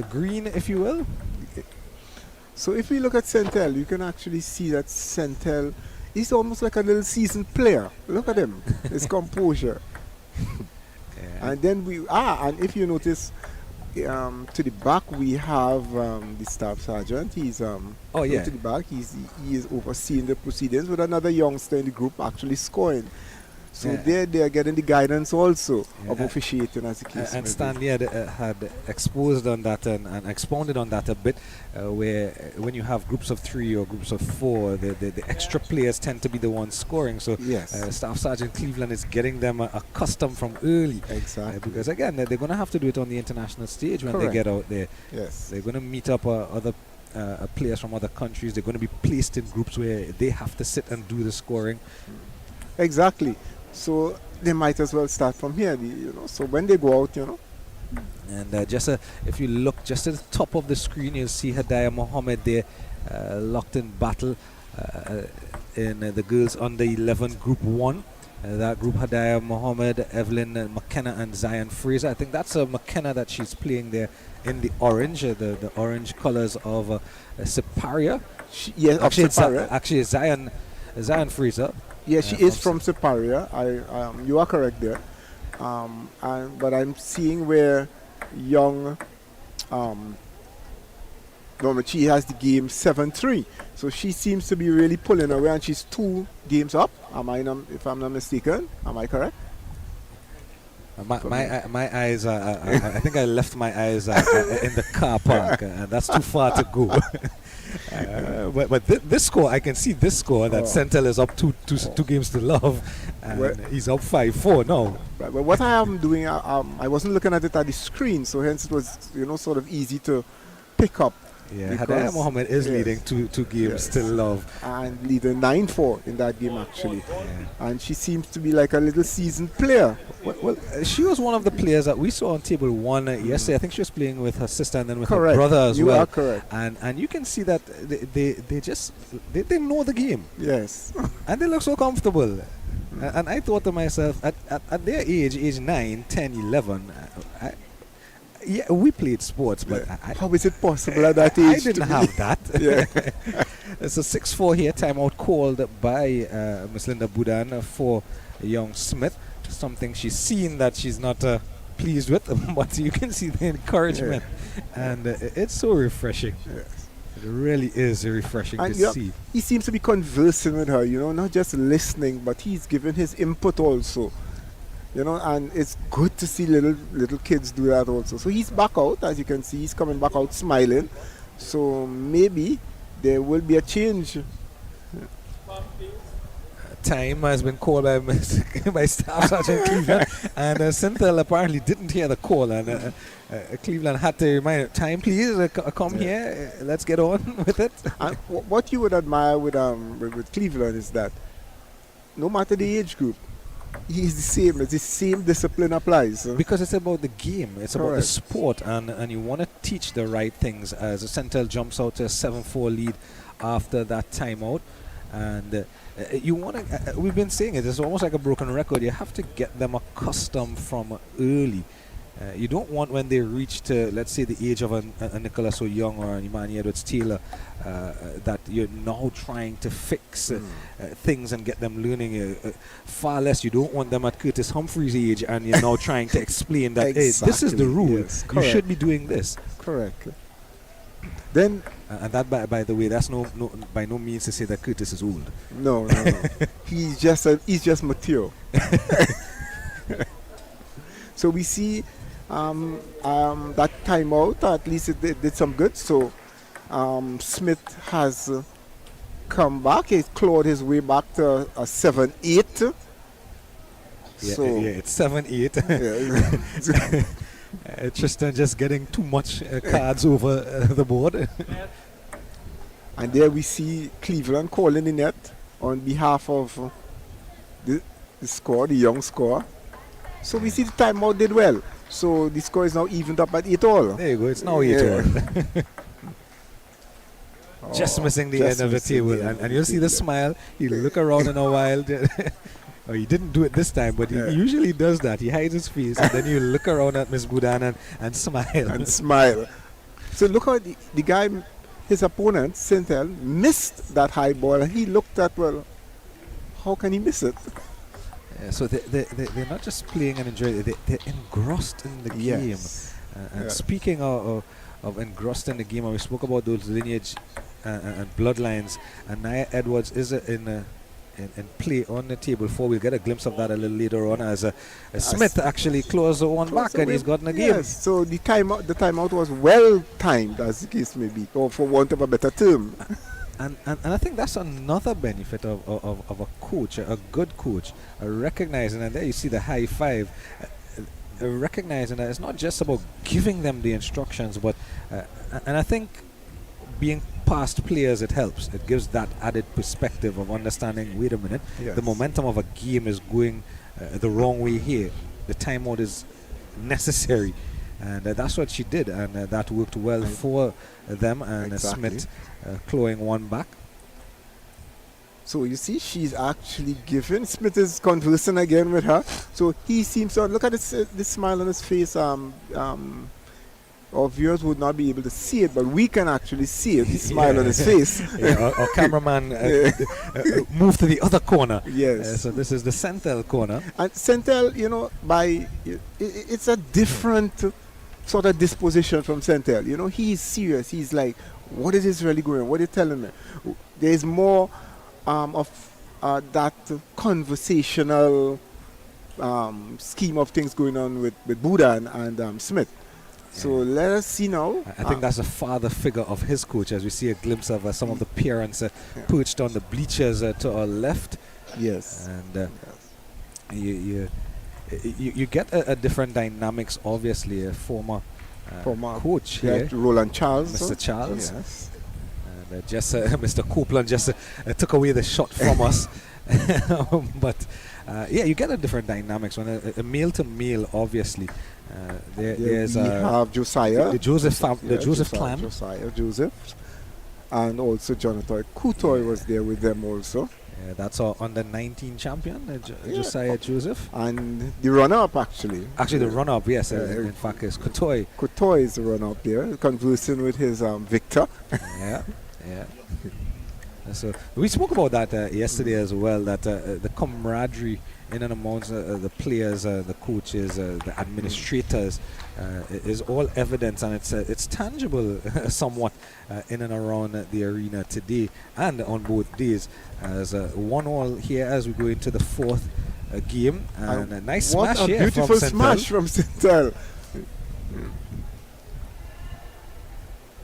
green, if you will. So if we look at Centel, you can actually see that Centel is almost like a little seasoned player. Look at him, his composure. Yeah. And then and if you notice, to the back we have the staff sergeant. He's Oh, yeah. to the back. He is overseeing the proceedings with another youngster in the group actually scoring. So Yeah. they are getting the guidance also of Yeah. officiating, as the case And may be. Stanley had exposed on that and expounded on that a bit, where when you have groups of 3 or groups of 4, the extra players tend to be the ones scoring. So Yes. Staff Sergeant Cleveland is getting them accustomed from early. Exactly. Because again, they're going to have to do it on the international stage when they Correct. get out there. Yes. They're going to meet up other players from other countries. They're going to be placed in groups where they have to sit and do the scoring. Exactly. So they might as well start from here, so when they go out, And if you look just at the top of the screen, you'll see Hadaya Mohammed there, locked in battle in the girls under 11 group 1. That group, Hadaya Mohammed, Evelyn McKenna and Zion Fraser. I think that's McKenna that she's playing there in the orange, the orange colors of Siparia. Yes, Actually, actually, Zion Fraser. yeah, she is from Siparia. You are correct there. But I'm seeing where young, she has the game 7-3. So she seems to be really pulling away, and she's 2 games up. If I'm not mistaken, am I correct? My eyes are. I think I left my eyes in the car park. That's too far to go. But this score, I can see this score that Centel is up two games to love, and Well- he's up 5-4 now. Right, but what I am doing, I wasn't looking at it at the screen, so hence it was sort of easy to pick up. Yeah, Because- Hadaya Mohammed is yes. leading two games Yes. to love. And leading 9-4 in that game actually. Yeah. And she seems to be like a little seasoned player. Well, she was one of the players that we saw on table 1 yesterday. I think she was playing with her sister and then with Correct. her brother as You well. are correct. And you can see that they know the game. Yes. And they look so comfortable. And I thought to myself, at their age 9, 10, 11, yeah, we played sports, but How is it possible at that age? I didn't have that. Yeah. It's a 6-4 here, timeout called by Miss Linda Budan for young Smith. Something she's seen that she's not pleased with, but you can see the encouragement. And it's so refreshing. Yes. It really is refreshing And to see. he seems to be conversing with her, not just listening, but he's giving his input also. And it's good to see little kids do that also. So he's back out, as you can see, he's coming back out smiling. So maybe there will be a change. Time has been called by Staff Sergeant Cleveland, and Cynthia apparently didn't hear the call, and Cleveland had to remind her, time please, come here, let's get on with it. And what you would admire with Cleveland is that no matter the age group, he's the same. The same discipline applies. Because it's about the game, it's about the Correct. sport, and you want to teach the right things. As Centel jumps out to a 7-4 lead after that timeout, and you want to. We've been saying it. It's almost like a broken record. You have to get them accustomed from early. You don't want when they reach to, let's say, the age of a Nicholas O'Young or an Imani Edwards-Taylor, that you're now trying to fix things and get them learning. Far less, you don't want them at Curtis Humphrey's age and you're now trying to explain that, hey, this is the Exactly, rule. yes, You should correct. be doing this. Correct. Then And that, by the way, that's by no means to say that Curtis is old. no. he's just mature. So we see that timeout, at least it did some good. So Smith has come back. He's clawed his way back to a 7-8. So it's 7-8. yeah. Tristan just getting too much cards over the board. And there we see Cleveland calling the net on behalf of the score, the young score. So we see the timeout did well. So the score is now evened up at 8 all. There you go. It's now 8 all. Just missing the end of the table. And you'll see the smile. He'll look around in a while. Oh, he didn't do it this time, but he usually does that. He hides his face, and then you look around at Miss Budan and smile. And smile. So look how the guy, his opponent, Sintel, missed that high ball. And he looked at, well, how can he miss it? So they're not just playing and enjoying it, they're engrossed in the game. Yes. And speaking of engrossed in the game, we spoke about those lineage and bloodlines, and Nia Edwards is in play on the table. We'll get a glimpse of that a little later on as Smith actually closed one back and he's gotten a game. Yes, so the timeout was well timed, as the case may be, or for want of a better term. And I think that's another benefit of a coach, a good coach, recognizing, and there you see the high five, recognizing that it's not just about giving them the instructions, but and I think being past players, it helps. It gives that added perspective of understanding, wait a minute, the momentum of a game is going the wrong way here. The timeout is necessary. And that's what she did, and that worked well for them. And Smith clawing one back. So you see, she's actually given. Smith is conversing again with her. So he seems to look at this smile on his face. Our viewers would not be able to see it, but we can actually see it. The smile on his face. Our cameraman moved to the other corner. Yes. So this is the Sentel corner. And Sentel, it's a different sort of disposition from Sentel. He's serious. He's like, what is this really going on? What are you telling me? There's more of that conversational scheme of things going on with Budan and Smith. So let us see now. I think that's a father figure of his coach, as we see a glimpse of some of the parents perched on the bleachers to our left. Yes. And you get a different dynamics, obviously. A former coach here, Roland Charles. Mr. Charles. Yes. And Mr. Copeland just took away the shot from us. But you get a different dynamics when a male to male, obviously. We have Josiah, the Joseph clan. Joseph, and also Jonathan Kutoy was there with them also. Yeah, that's our under 19 champion, Josiah Joseph. And the runner-up actually. Actually, the runner-up, yes, in fact, is Kutoy. Kutoy is the runner-up there, conversing with his Victor. Yeah. So we spoke about that yesterday as well, that the camaraderie in and amongst the players, the coaches, the administrators is all evidence, and it's tangible somewhat in and around the arena today and on both days. As 1-1 here as we go into the fourth game, and a nice smash here. What a beautiful smash from Sintel.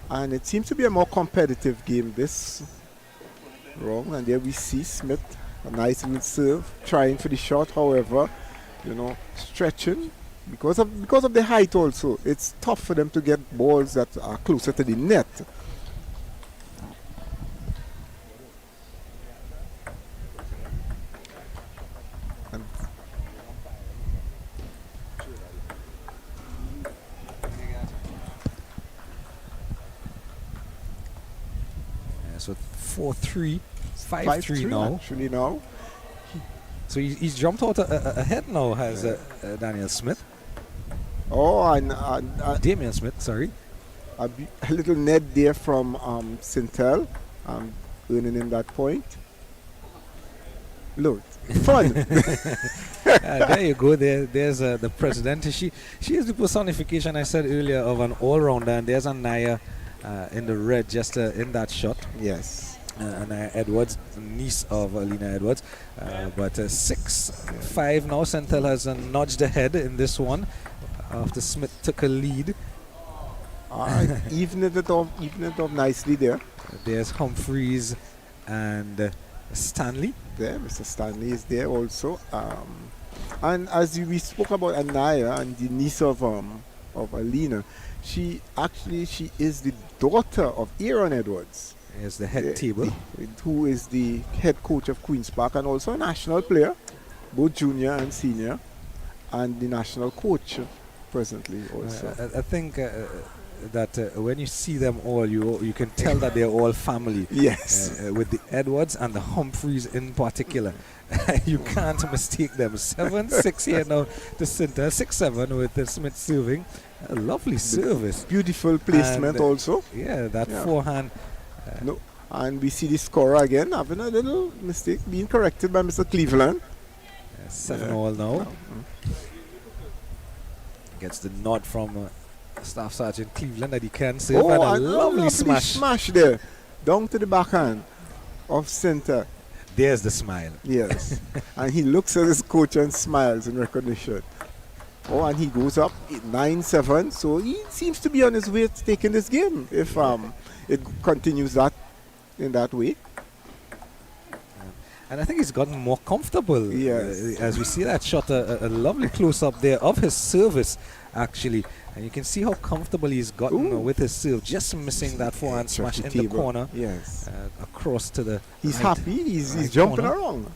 And it seems to be a more competitive game this round. And there we see Smith, a nice little serve, trying for the shot. However, stretching because of the height. Also, it's tough for them to get balls that are closer to the net. So 4-3, 5-3 now. Actually now. So he's jumped out ahead now, has Daniel Smith. Oh, and Damian Smith, sorry. A little net there from Sintel, earning him that point. Look, fun. There you go. There's the president. She is the personification, I said earlier, of an all-rounder, and there's Anaya in the red, just in that shot. Yes. Anaya Edwards, niece of Alina Edwards. But 6-5 now. Sentel has nudged ahead in this one after Smith took a lead. Even it up nicely there. There's Humphreys and Stanley. There, Mr. Stanley is there also. And as we spoke about Anaya and the niece of Alina, she is the daughter of Aaron Edwards, Is the head table. who is the head coach of Queen's Park and also a national player, both junior and senior, and the national coach presently also. I think that when you see them all, you can tell that they're all family. Yes. With the Edwards and the Humphreys in particular. You can't mistake them. 7-6 here now to center. 6-7 with Smith serving. A lovely service. Beautiful placement And, also. Yeah, that forehand. No. And we see the scorer again having a little mistake being corrected by Mr. Cleveland. 7-all now. Gets the nod from Staff Sergeant Cleveland that he can serve. Oh, And a and lovely smash. there. Down to the backhand of center. There's the smile. Yes. And he looks at his coach and smiles in recognition. Oh, and he goes up 9-7. So he seems to be on his way to taking this game if it continues that in that way. And I think he's gotten more comfortable. Yes. As we see that shot, a lovely close-up there of his service, actually. And you can see how comfortable he's gotten with his serve, just missing that forehand smash in the corner. Yes. Across to the He's right, happy. He's right jumping corner. around.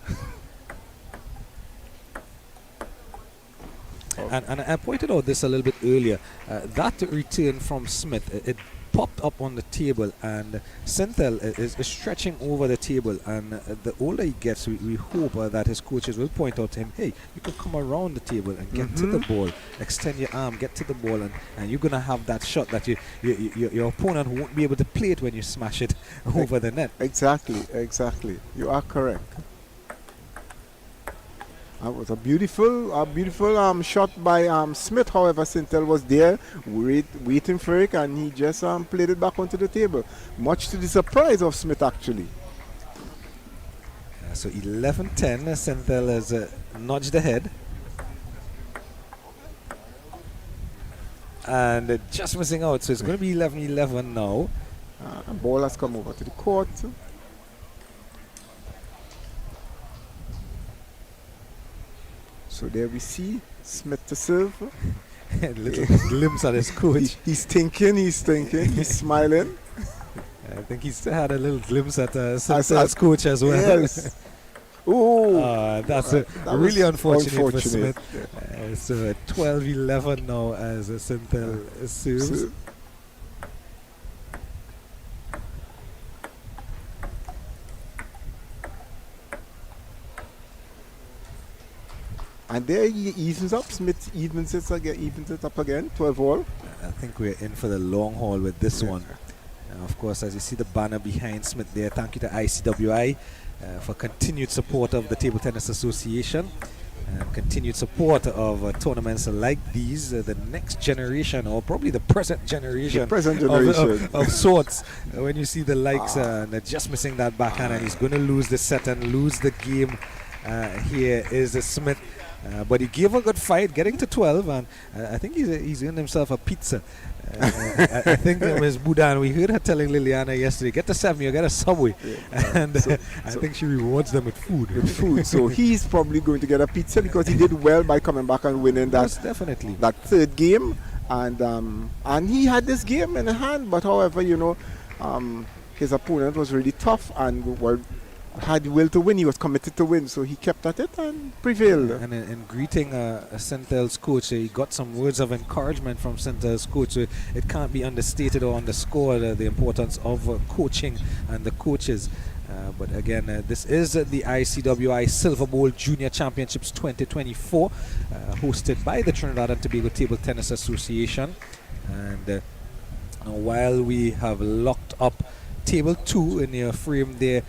And I pointed out this a little bit earlier. That return from Smith, it popped up on the table, and Senthil is stretching over the table. And the older he gets, we hope that his coaches will point out to him, hey, you can come around the table and get to the ball, extend your arm, get to the ball, and you're going to have that shot that your opponent won't be able to play it when you smash it over the net. Exactly. You are correct. That was a beautiful shot by Smith. However, Sintel was there waiting for it, and he just played it back onto the table, much to the surprise of Smith, actually. So 11-10, Sintel has nudged ahead. And just missing out, so it's going to be 11-11 now. Ball has come over to the court. So there we see Smith to serve. A little glimpse at his coach. He's thinking, he's smiling. I think he's had a little glimpse at Sintel's coach as well. Yes. Oh, that's really unfortunate for Smith. Yeah. So 12-11 now as Sintel serves. And there he evens up. Smith evens it up again. 12-all. I think we're in for the long haul with this one. Of course, as you see the banner behind Smith there, thank you to ICWI for continued support of the Table Tennis Association and continued support of tournaments like these, the next generation, or probably the present generation, of sorts. When you see the likes, and just missing that backhand, and he's going to lose the set and lose the game. Here is Smith. But he gave a good fight, getting to 12, and I think he's earned himself a pizza. I think Ms. Budan, we heard her telling Liliana yesterday, get the 7, you get a Subway. And I think she rewards them with food. So he's probably going to get a pizza because he did well by coming back and winning that, definitely. That third game. And he had this game in hand, but however, his opponent was really tough and had the will to win. He was committed to win, so he kept at it and prevailed. And in greeting Sentel's coach, he got some words of encouragement from Sentel's coach. So it can't be understated or underscored the importance of coaching and the coaches. But again, this is the ICWI Silver Bowl Junior Championships 2024, hosted by the Trinidad and Tobago Table Tennis Association. And while we have locked up Table 2 in your frame there,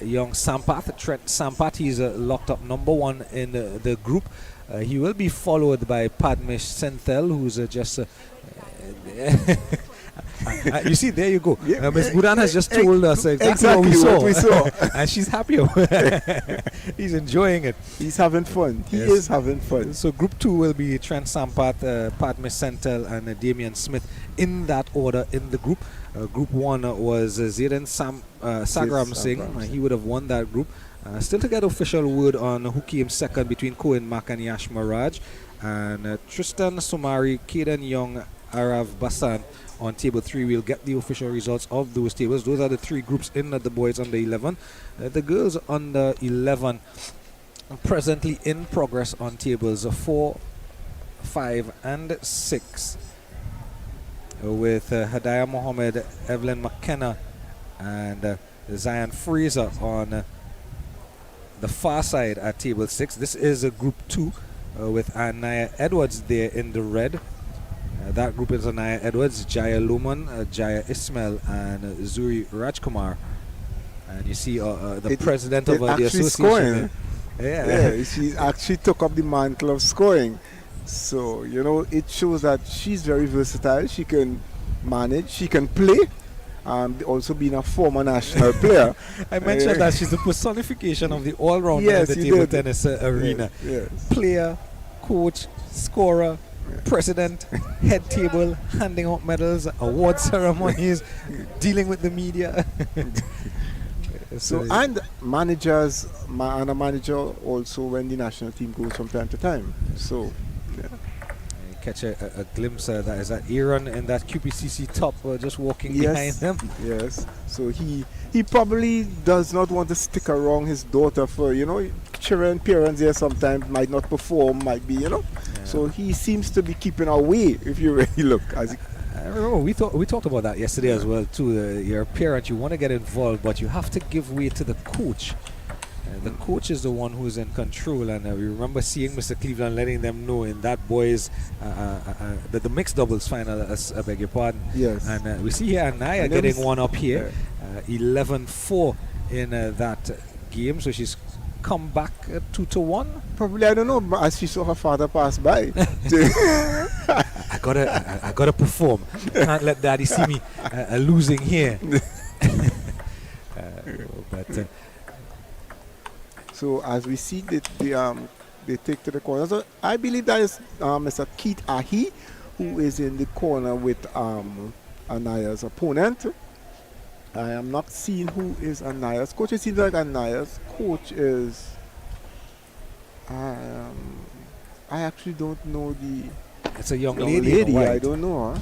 young Sampath, Trent Sampath, he's locked up number 1 in the group. He will be followed by Padmesh Senthil, who's just you see, there you go. Ms. Budan has just told us exactly what we saw. And she's happy. He's enjoying it. He's having fun. He is having fun. So group 2 will be Trent Sampath, Padmesh Senthil, and Damian Smith in that order in the group. Group 1 was Zaidan Sagram Singh. He would have won that group. Still to get official word on who came second between Cohen Mack and Yash Maraj. And Tristan Somari, Kaden Young, Arav Basan on table 3. We'll get the official results of those tables. Those are the 3 groups in the boys under 11. The girls under 11 presently in progress on tables 4, 5, and 6. With Hadaya Mohammed, Evelyn McKenna, and Zion Fraser on the far side at table 6. This is a group 2 with Anaya Edwards there in the red. That group is Anaya Edwards, Jaya Luman, Jaya Ismail, and Zuri Rajkumar. And you see the president of the association. Yeah, she actually took up the mantle of scoring. So, you know, it shows that she's very versatile. She can manage, she can play, also being a former national player. I mentioned that she's the personification of the all-rounder in the table tennis arena. Yes. Player, coach, scorer, president, head table, handing out medals, award ceremonies, dealing with the media. So, and managers, and a manager also when the national team goes from time to time. So, yeah. You catch a glimpse that is that Aaron in that QPCC top just walking behind them. Yes. So he probably does not want to stick around his daughter for, you know, children, parents there sometimes might not perform, might be, you know. Yeah. So he seems to be keeping away if you really look. I remember we talked about that yesterday as well too. You're a parent, you want to get involved, but you have to give way to the coach. The coach is the one who's in control, and we remember seeing Mr. Cleveland letting them know in that boys the mixed doubles final. I beg your pardon. Yes. And we see here Anaya getting one up here, 11-4 in that game. So she's come back 2-1. Probably, I don't know, as she saw her father pass by. I gotta perform. Can't let daddy see me losing here. But so as we see that they take to the corner. So I believe that is Mr. Tttta Icwi, who is in the corner with Anaya's opponent. I am not seeing who is Anaya's coach. It seems like Anaya's coach is. I actually don't know the. It's a young lady. I don't know. Huh?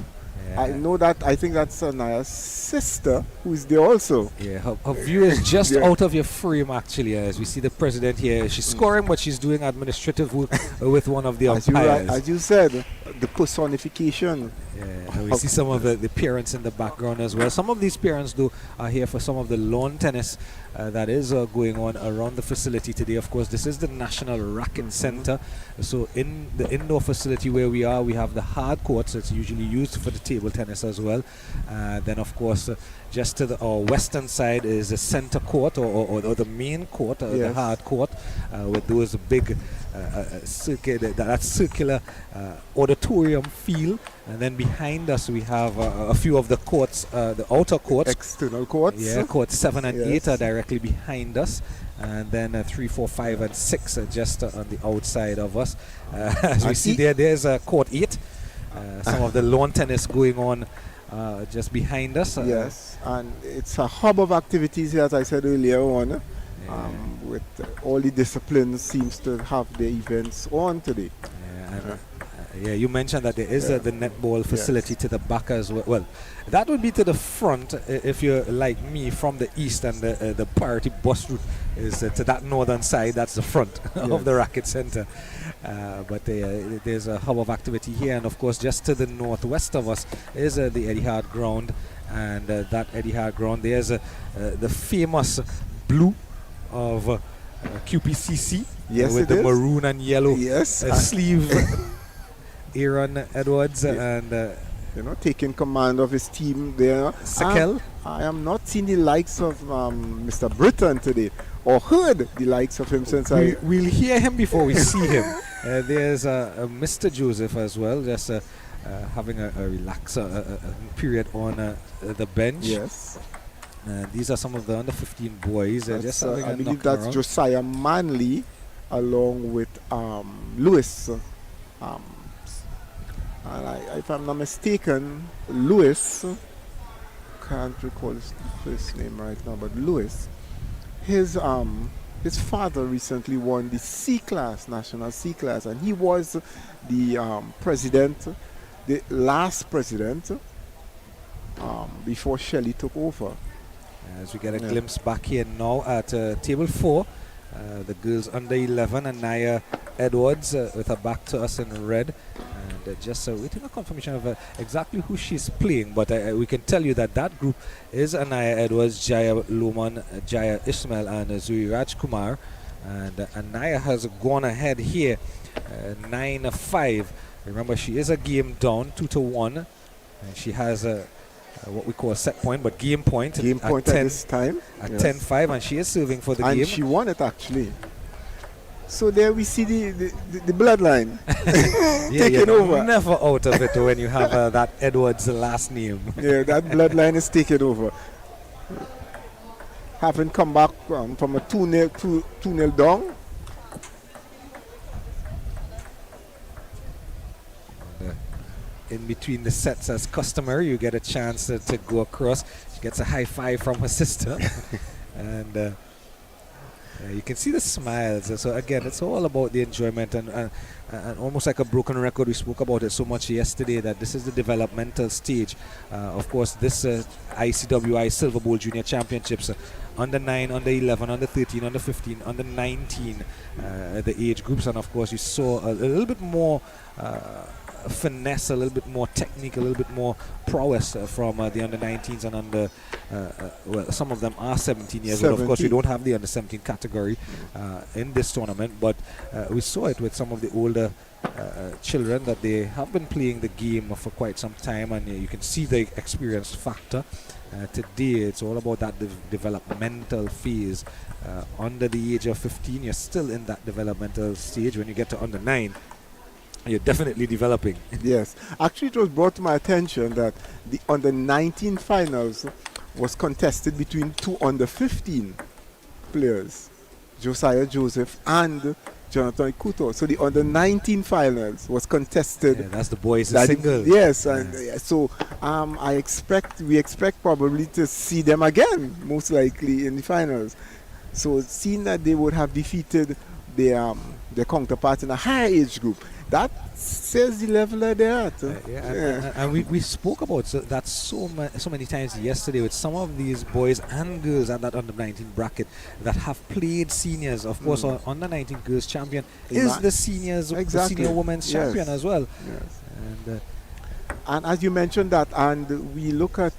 Yeah. I know that. I think that's Anaya's sister who is there also. Yeah, her view is just out of your frame actually. As we see the president here, she's scoring, but she's doing administrative work with one of the umpires. As you said, the personification. Yeah, and we see some of the parents in the background as well. Some of these parents are here for some of the lawn tennis that is going on around the facility today. Of course, this is the National Racket Center. So in the indoor facility where we are, we have the hard courts. It's usually used for the table tennis as well. Then of course, just to the western side is the center court or the main court, the hard court, with those big circular auditorium feel. And then behind us we have a few of the courts, the outer courts. External courts. Yeah, courts 7 and 8 are directly behind us. And then 3, 4, 5, and 6 are just on the outside of us. As we see there's court 8. Some of the lawn tennis going on just behind us. Yes, and it's a hub of activities here, as I said earlier on. With all the disciplines seems to have the events on today. Yeah, you mentioned that there is the netball facility to the back as well. Well, that would be to the front if you're like me from the east, and the priority bus route is to that northern side. That's the front of the racket center. But there's a hub of activity here, and of course just to the northwest of us is the Etihad ground, and that Etihad ground there's the famous blue of QPCC with the maroon and yellow sleeve. Aaron Edwards and taking command of his team there. Sakel. I am not seeing the likes of Mr. Britton today, or heard the likes of him since we'll hear him before we see him. There's Mr. Joseph as well, just having a relax period on the bench. Yes. These are some of the under 15 boys. Just I believe that's around. Josiah Manley along with Lewis. And if I'm not mistaken, Lewis, can't recall his first name right now, but Lewis, his his father recently won the C class, national C class, and he was the president, the last president before Shelley took over. As we get a glimpse back here now at table 4, the girls under 11, Anaya Edwards with her back to us in red, and just waiting a confirmation of exactly who she's playing, but we can tell you that that group is Anaya Edwards, Jaya Loman, Jaya Ismail, and Zuri Rajkumar, and Anaya has gone ahead here 9-5. Remember, she is a game down, 2-1, and she has what we call a set point, but game point. Game point at this time. At 10-5, and she is serving for the game. And she won it, actually. So there we see the bloodline taking over. Never out of it when you have that Edwards last name. Yeah, that bloodline is taking over. Having come back from a 2-0 down. In between the sets, as customary, you get a chance to go across. She gets a high five from her sister. And you can see the smiles. So again, it's all about the enjoyment, and almost like a broken record. We spoke about it so much yesterday that this is the developmental stage. Of course, this ICWI Silver Bowl Junior Championships, under 9, under 11, under 13, under 15, under 19, the age groups. And of course, you saw a little bit more finesse, a little bit more technique, a little bit more prowess from the under 19s and under well, some of them are 17 years old. Of course, we don't have the under 17 category in this tournament, but we saw it with some of the older children that they have been playing the game for quite some time, and you can see the experience factor. Today it's all about that developmental phase. Under the age of 15, you're still in that developmental stage. When you get to under 9, you're definitely developing. Yes. Actually, it was brought to my attention that the under 19 finals was contested between 2 under 15 players, Josiah Joseph and Jonathan Ikuto. So the under 19 finals was contested. Yeah, that's the boys single. Yes, and so we expect probably to see them again, most likely in the finals. So seeing that they would have defeated their counterparts in a higher age group, that says the level that they're at. And we spoke about that so many times yesterday with some of these boys and girls at that under 19 bracket that have played seniors. Of course, our under 19 girls champion is the seniors, the senior women's champion as well. Yes. And as you mentioned that, and we look at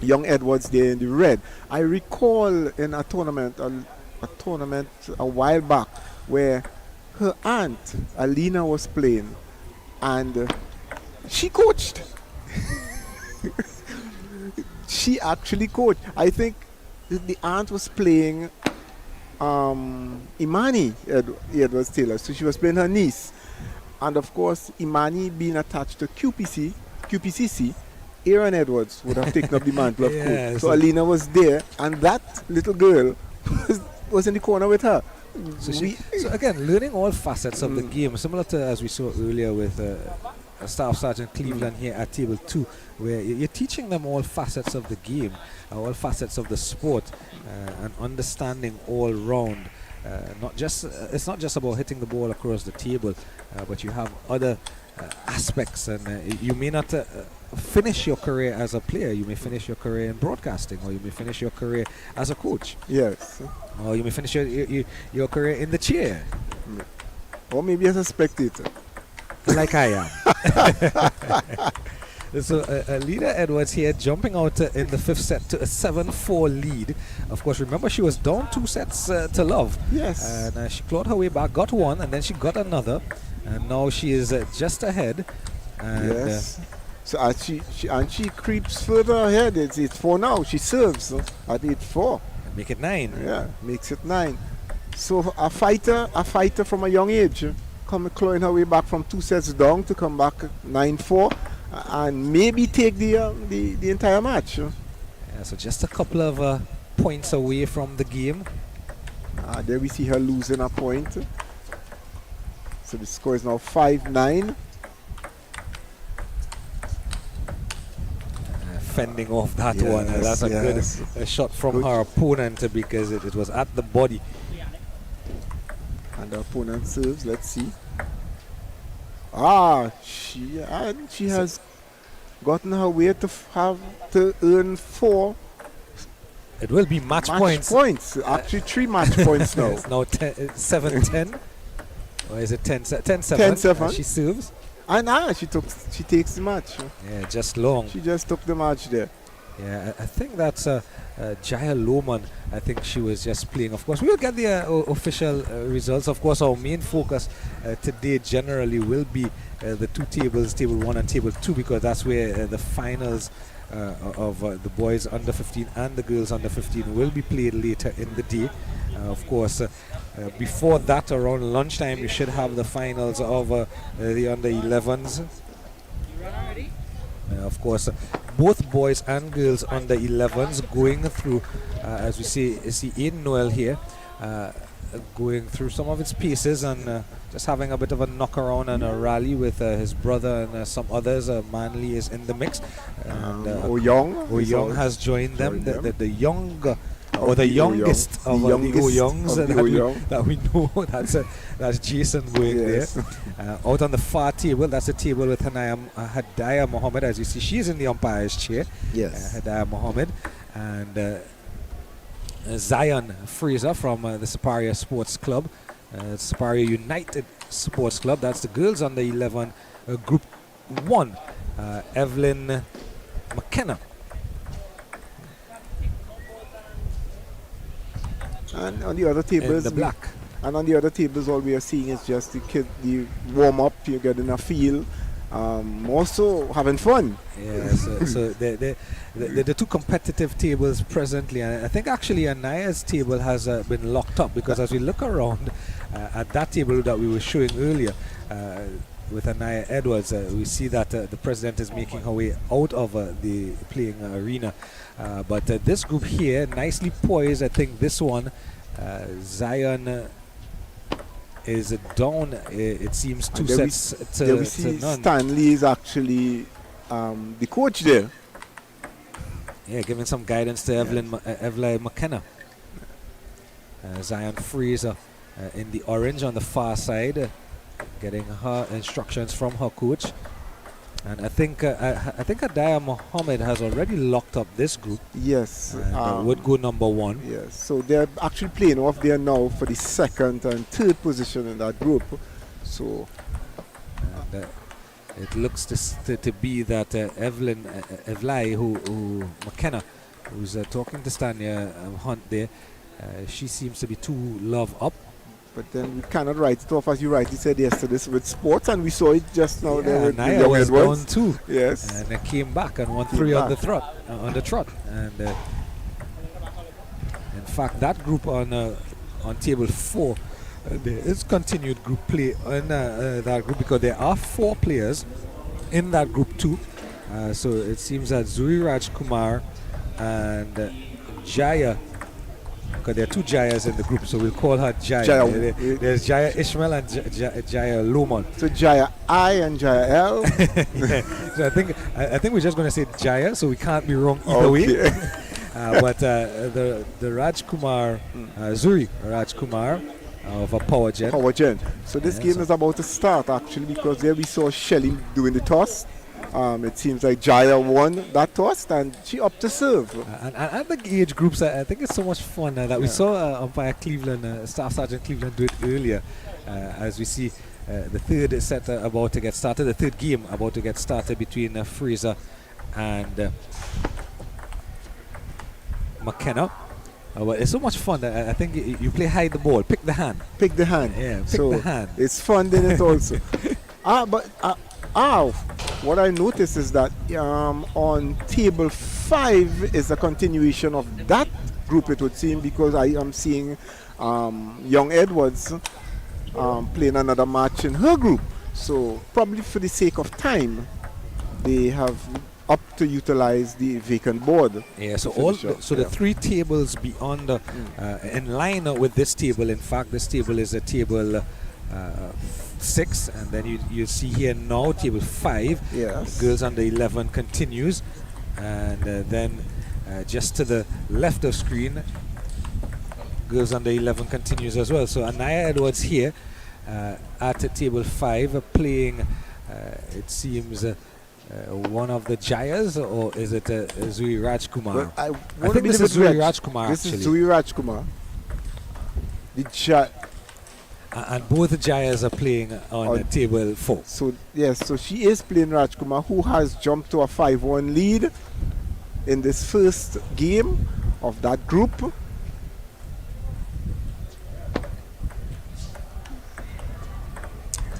young Edwards there in the red. I recall in a tournament a while back where her aunt Alina was playing, and she coached. She actually coached. I think the aunt was playing Imani Edwards Taylor, so she was playing her niece, and of course Imani being attached to QPCC, Aaron Edwards would have taken up the mantle of coach. So Alina was there, and that little girl was in the corner with her. So again, learning all facets of the game, similar to as we saw earlier with Staff Sergeant Cleveland here at table 2, where you're teaching them all facets of the game, all facets of the sport, and understanding all round. It's not just about hitting the ball across the table, but you have other aspects, and you may not finish your career as a player. You may finish your career in broadcasting, or you may finish your career as a coach. Yes. Or you may finish your career in the chair. Or maybe as a spectator. Like I am. So Lena Edwards here jumping out in the 5th set to a 7-4 lead. Of course, remember she was down 2 sets to love. Yes. And she clawed her way back, got one, and then she got another. And now she is just ahead. And yes. So she creeps further ahead. It's 4 now. She serves at 8-4. Make it 9. Yeah, makes it 9. So a fighter from a young age, clawing her way back from 2 sets down to come back 9-4, and maybe take the entire match. Yeah, so just a couple of points away from the game. There we see her losing a point. So the score is now 5-9. fending off that Yes, one. That's a yes. good shot from Good. her opponent because it was at the body. And the opponent serves. Let's see. Ah, she has gotten her way to have to earn 4 It will be match points. Actually, 3 match points now. It's now 7-10. Or is it 10-7? 10-7. She serves. And she takes the match. Yeah, just long. She just took the match there. Yeah, I think that's Jaya Lohman. I think she was just playing. Of course, we will get the official results. Of course, our main focus today generally will be the 2 tables, table 1 and table 2, because that's where the finals of the boys under 15 and the girls under 15 will be played later in the day. Of course, before that, around lunchtime, you should have the finals of the under 11s. Of course, both boys and girls under 11s going through, as we see Aiden Noel here, going through some of its paces and just having a bit of a knock around and a rally with his brother and some others. Manley is in the mix. And Oyong has joined them. The young, or the youngest of the Oyongs that we know. That's Jason going there. Out on the far table, that's a table with Hadaya Mohammed. As you see, she's in the umpire's chair. Yes. Hadaya Mohammed. And Zion Fraser from the Siparia Sports Club, Siparia United Sports Club. That's the girls under 11 group 1. Evelyn McKenna. And on the other tables, the black. And on the other tables, all we are seeing is just the warm up. You're getting a feel. Also having fun. Yeah, so the 2 competitive tables presently, and I think actually Anaya's table has been locked up, because as we look around at that table that we were showing earlier with Anaya Edwards, we see that the president is making her way out of the playing arena. But this group here, nicely poised. I think this one, Zion is down, it seems, 2 sets to none. Stanley is actually the coach there. Yeah, giving some guidance to Evelyn McKenna. Zion Fraser in the orange on the far side, getting her instructions from her coach. And I think Hadaya Mohammed has already locked up this group. Yes. Would go number 1. Yes. So they're actually playing off there now for the 2nd and 3rd position in that group. So and, it looks to be that Evelyn McKenna, who's talking to Stania Hunt there, she seems to be 2 love up. But then we cannot write it off, as you rightly said yesterday, with sports, and we saw it just now. Yeah, Naya was down 2. Yes. And then came back and won 3 on the trot. And in fact, that group on table 4, there is continued group play in that group, because there are 4 players in that group too. So it seems that Zuri Raj Kumar and Jaya, because there are 2 Jayas in the group, so we'll call her Jaya. There's Jaya Ishmael and Jaya Lohman. So Jaya I and Jaya L. Yeah. So I think we're just going to say Jaya, so we can't be wrong either way. But the Raj Kumar, Zuri Raj Kumar of a Power Gen. So this game is about to start, actually, because there we saw Shelly doing the toss. It seems like Jaya won that toss and she upped to serve. And at the age groups, I think it's so much fun that we saw umpire Cleveland, Staff Sergeant Cleveland, do it earlier. As we see the 3rd set about to get started, the 3rd game about to get started between Fraser and McKenna. Well, it's so much fun that I think you play hide the ball, pick the hand. Pick the hand. Yeah, pick the hand. It's fun in it also. What I noticed is that on table 5 is a continuation of that group, it would seem, because I am seeing Young Edwards playing another match in her group. So probably for the sake of time, they have up to utilize the vacant board. Yeah, so the 3 tables beyond, in line with this table. In fact, this table is a table 6, and then you see here now table 5. Yes. Girls under 11 continues, And then just to the left of screen, girls under 11 continues as well. So Anaya Edwards here at table 5 playing, it seems, one of the Jayas, or is it Zui Rajkumar? Well, I think this is Zui Rajkumar. This actually. is Zui Rajkumar. And both the Jayas are playing on table 4. So yes, so she is playing Rajkumar, who has jumped to a 5-1 lead in this first game of that group.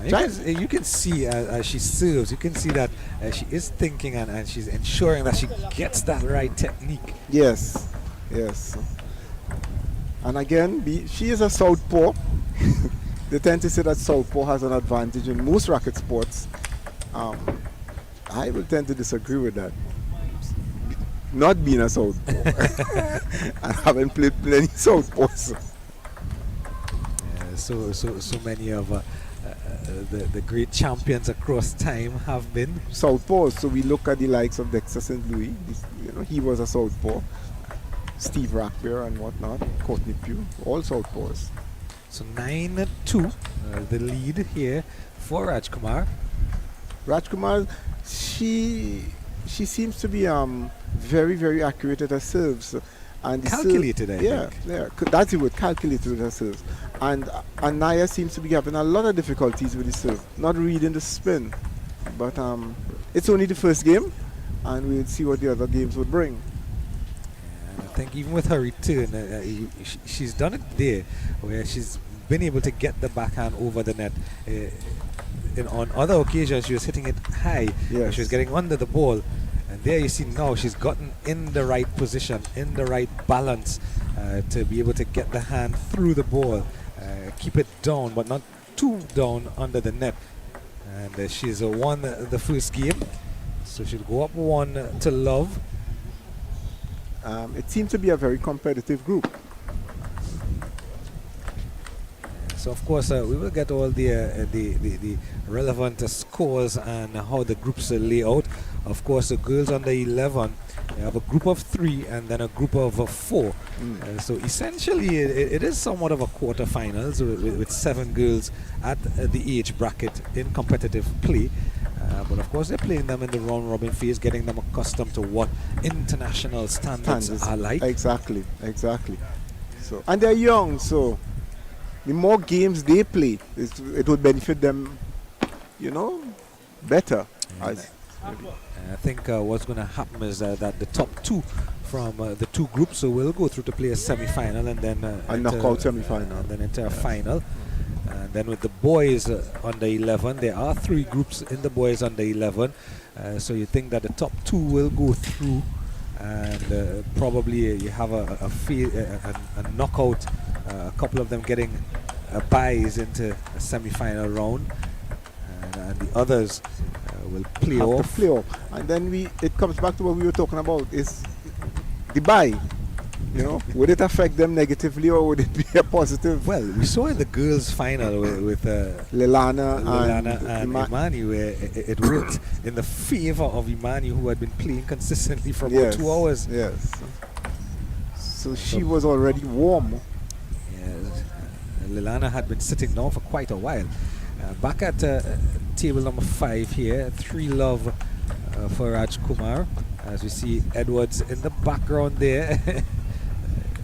You can see as she serves, you can see that she is thinking and she's ensuring that she gets that right technique. Yes, yes. And again, she is a southpaw. They tend to say that southpaw has an advantage in most racket sports. I will tend to disagree with that. Not being a southpaw. I haven't played plenty southpaws. So many of the great champions across time have been southpaws. So we look at the likes of Dexter St. Louis. He was a southpaw. Steve Rackbear and whatnot. Courtney Pugh, all southpaws. So 9-2, the lead here for Rajkumar. Rajkumar, she seems to be very, very accurate at her serves. And calculated, I think. Yeah, that's the word, calculated with her serves. And Anaya seems to be having a lot of difficulties with the serve, not reading the spin. But it's only the first game, and we'll see what the other games would bring. I think even with her return, she's done it there, where she's been able to get the backhand over the net. On other occasions, she was hitting it high. Yes. She was getting under the ball. And there you see now she's gotten in the right position, in the right balance to be able to get the hand through the ball, keep it down, but not too down under the net. And she's won the first game, so she'll go up 1-0. It seems to be a very competitive group. So of course we will get all the relevant scores and how the groups lay out. Of course, the girls under 11, you have a group of 3 and then a group of 4. So essentially, it is somewhat of a quarterfinals with 7 girls at the age bracket in competitive play. But of course, they're playing them in the round robin phase, getting them accustomed to what international standards are like. Exactly. So, and they're young, so the more games they play, it will benefit them, better. I think what's going to happen is that the top 2 from the 2 groups will go through to play a semi-final and then a knockout semi-final, and then enter a final. And then with the boys under 11, there are 3 groups in the boys under 11. So you think that the top 2 will go through, and probably you have a knockout, a couple of them getting buys into a semi-final round, and the others will play off. And then it comes back to what we were talking about, is the buy. Would it affect them negatively or would it be a positive? Well, we saw in the girls' final with Lilana and Imani, where it worked in the favor of Imani, who had been playing consistently for about 2 hours. Yes. So she was already warm. Yes. Lilana had been sitting down for quite a while. Back at table number 5 here, 3-0 for Rajkumar. As we see Edwards in the background there.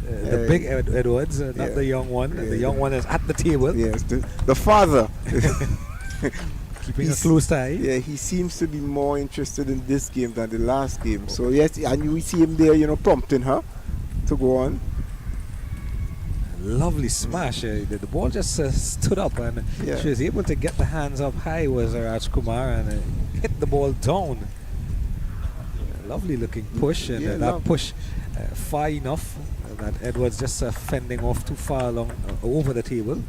The big Edwards, not the young one. The young one is at the table. Yes, the father. Keeping a close eye. Yeah, he seems to be more interested in this game than the last game. So yes, and we see him there, prompting her to go on. Lovely smash. The ball just stood up, and she was able to get the hands up high, was Rajkumar, and hit the ball down. Lovely looking push, and that push far enough that Edwards just fending off too far along over the table.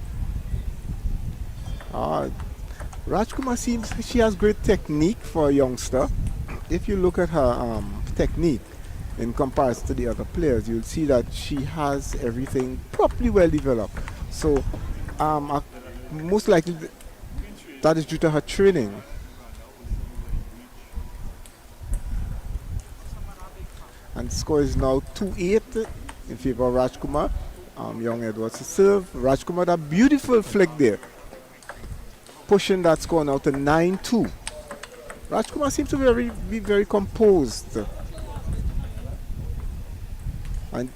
Rajkumar seems she has great technique for a youngster. If you look at her technique in comparison to the other players, you'll see that she has everything properly well developed. So most likely that is due to her training. And the score is now 2-8 in favor of Rajkumar. Young Edwards to serve. Rajkumar, that beautiful flick there, pushing that score now to 9-2. Rajkumar seems to be very composed. And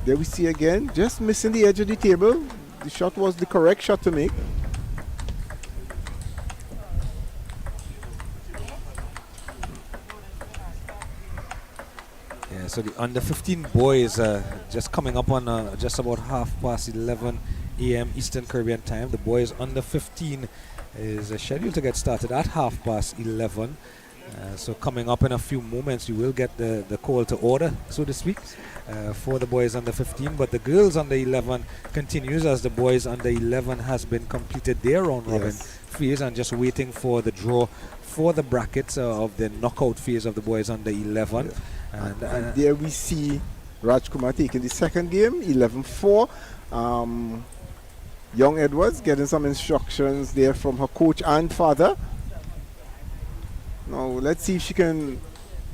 there we see again, just missing the edge of the table. The shot was the correct shot to make. Yeah, so the under 15 boys just coming up on just about 11:30 a.m. Eastern Caribbean time. The boys under 15 is scheduled to get started at 11:30. So coming up in a few moments, you will get the call to order, so to speak, for the boys under 15. But the girls under 11 continues, as the boys under 11 has been completed their round robin phase and just waiting for the draw for the brackets of the knockout phase of the boys under 11. And there we see Rajkumar taking the second game, 11-4. Young Edwards getting some instructions there from her coach and father. Now let's see if she can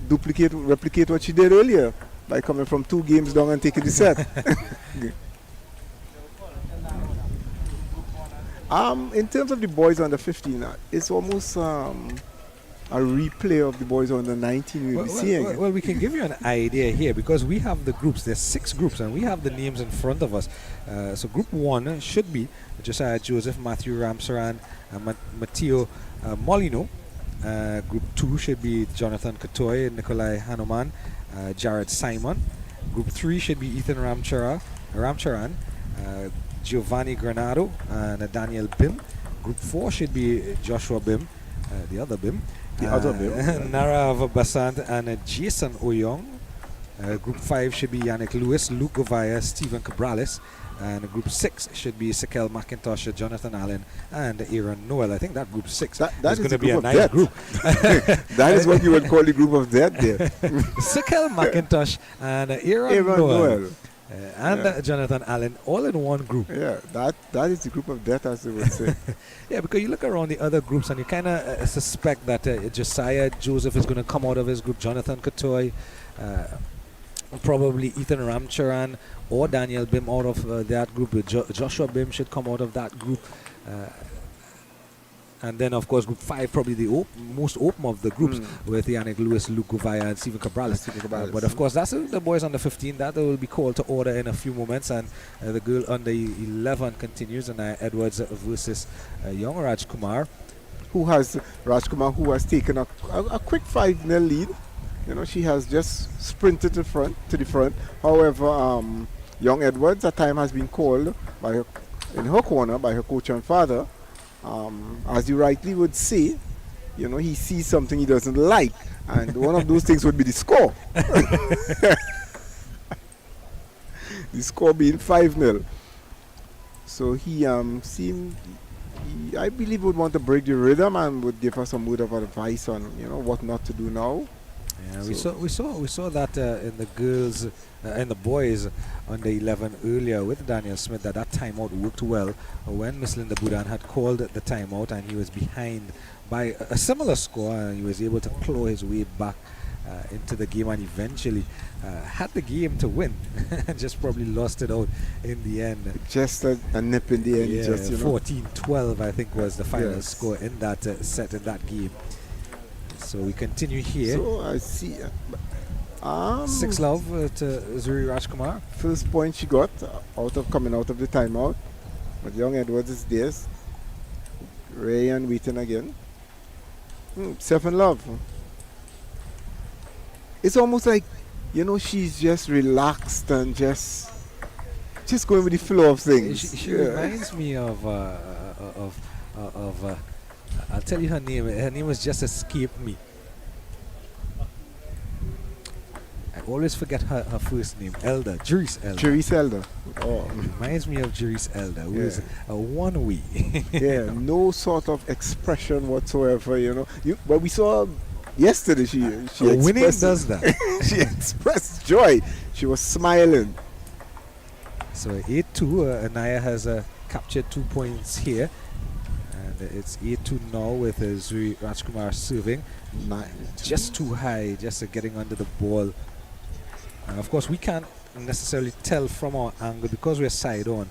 replicate what she did earlier by coming from 2 games down and taking the set. In terms of the boys under 15, it's almost a replay of the boys under 19 we'll be seeing. Well, we can give you an idea here because we have the groups. There's 6 groups and we have the names in front of us. So group 1 should be Josiah Joseph, Matthew Ramsaran, Matteo Molino. Group 2 should be Jonathan Katoy, Nikolai Hanuman, Jared Simon. Group 3 should be Ethan Ramcharan, Giovanni Granado, and Daniel Bim. Group 4 should be Joshua Bim, the other Bim. Narav Basant and Jason Oyong. Group 5 should be Yannick Lewis, Luke Govaya, Stephen Cabrales. And group 6 should be Sekel McIntosh, Jonathan Allen, and Aaron Noel. I think that group 6 is going to be a nice group. That is what you would call the group of death there. Sekel McIntosh and Aaron Noel. And Jonathan Allen, all in one group. Yeah, that is the group of death, as they would say. Yeah, because you look around the other groups and you kind of suspect that Josiah Joseph is going to come out of his group, Jonathan Katoy, probably Ethan Ramcharan or Daniel Bim out of that group. Joshua Bim should come out of that group. And then, of course, Group 5, probably the most open of the groups, with Yannick Lewis, Luke Govaya, and Stephen Cabrales. But, of course, that's the boys under 15. That will be called to order in a few moments. And the girl under 11 continues. And Edwards versus young Rajkumar. Rajkumar, who has taken a quick 5-0 lead. You know, she has just sprinted to the front. However, young Edwards, at time has been called in her corner by her coach and father. As you rightly would say, you know, he sees something he doesn't like, and one of those things would be the score. The score being 5-0. So he I believe would want to break the rhythm and would give us some word of advice on, you know, what not to do now. Yeah, so we saw that in the girls and the boys under 11 earlier with Daniel Smith, that timeout worked well when Miss Linda Budan had called the timeout and he was behind by a similar score, and he was able to claw his way back into the game and eventually had the game to win and just probably lost it out in the end. Just a nip in the end. Yeah, just, you know. 14-12 I think was the final score in that set, in that game. So we continue here. So I see 6-love to Zuri Rajkumar. First point she got coming out of the timeout. But young Edwards is there. Rayan waiting again. 7-love. It's almost like, you know, she's just relaxed and just going with the flow of things. She reminds me of I'll tell you her name. Her name has just escaped me. I always forget her first name. Elder. Jerice Elder. Jerice Elder. Oh. Reminds me of Jerice Elder, who is a one-way. Yeah, no sort of expression whatsoever, you know. But we saw yesterday she winning does that. She expressed joy. She was smiling. So 8-2. Anaya has captured 2 points here. It's 8-2 now with Zuri Rajkumar serving. Just too high, just getting under the ball And of course, we can't necessarily tell from our angle because we're side on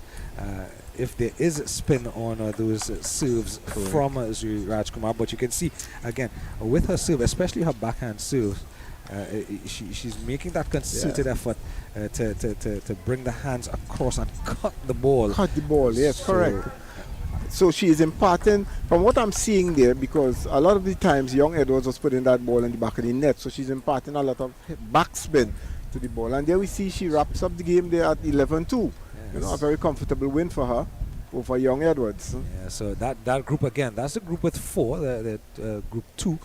if there is spin on those serves from Zuri Rajkumar. But you can see again with her serve, especially her backhand serve, she's making that concerted effort to bring the hands across and cut the ball. Cut the ball, yes, So, correct. So she is imparting, from what I'm seeing there, because a lot of the times young Edwards was putting that ball in the back of the net, so she's imparting a lot of backspin to the ball. And there we see she wraps up the game there at 11-2. You know, a yes. very comfortable win for her over young Edwards. Yeah, so that group again, that's the group with four, the group two.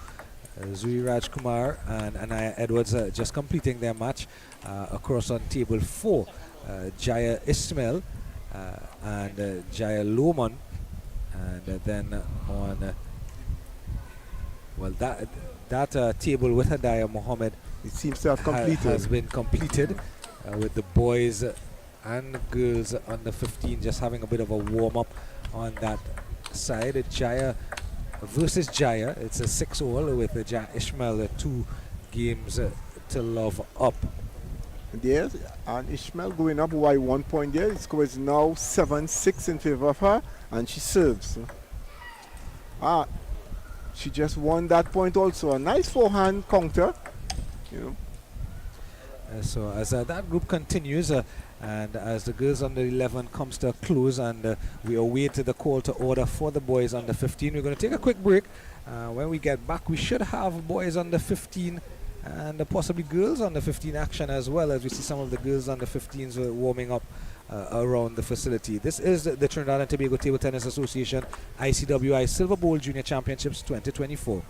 Zuri Rajkumar and Anaya Edwards just completing their match across on table 4. Jaya Ismail and Jaya Lohman, and then on well that table with Hadaya Mohammed It seems to have completed. has been completed with the boys and the girls under 15 just having a bit of a warm up on that side. Jaya versus Jaya. It's a 6-all with Jaya Ishmael 2 games to love up. Yes, and Ishmael going up by 1 point there. The score is now 7-6 in favor of her, and she serves. She just won that point also. A nice forehand counter. You know. So as that group continues, and as the girls under 11 comes to a close, and we await the call to order for the boys under 15, we're going to take a quick break. When we get back, we should have boys under 15 and possibly girls under 15 action as well, as we see some of the girls under 15s warming up around the facility. This is the Trinidad and Tobago Table Tennis Association ICWI Silver Bowl Junior Championships 2024.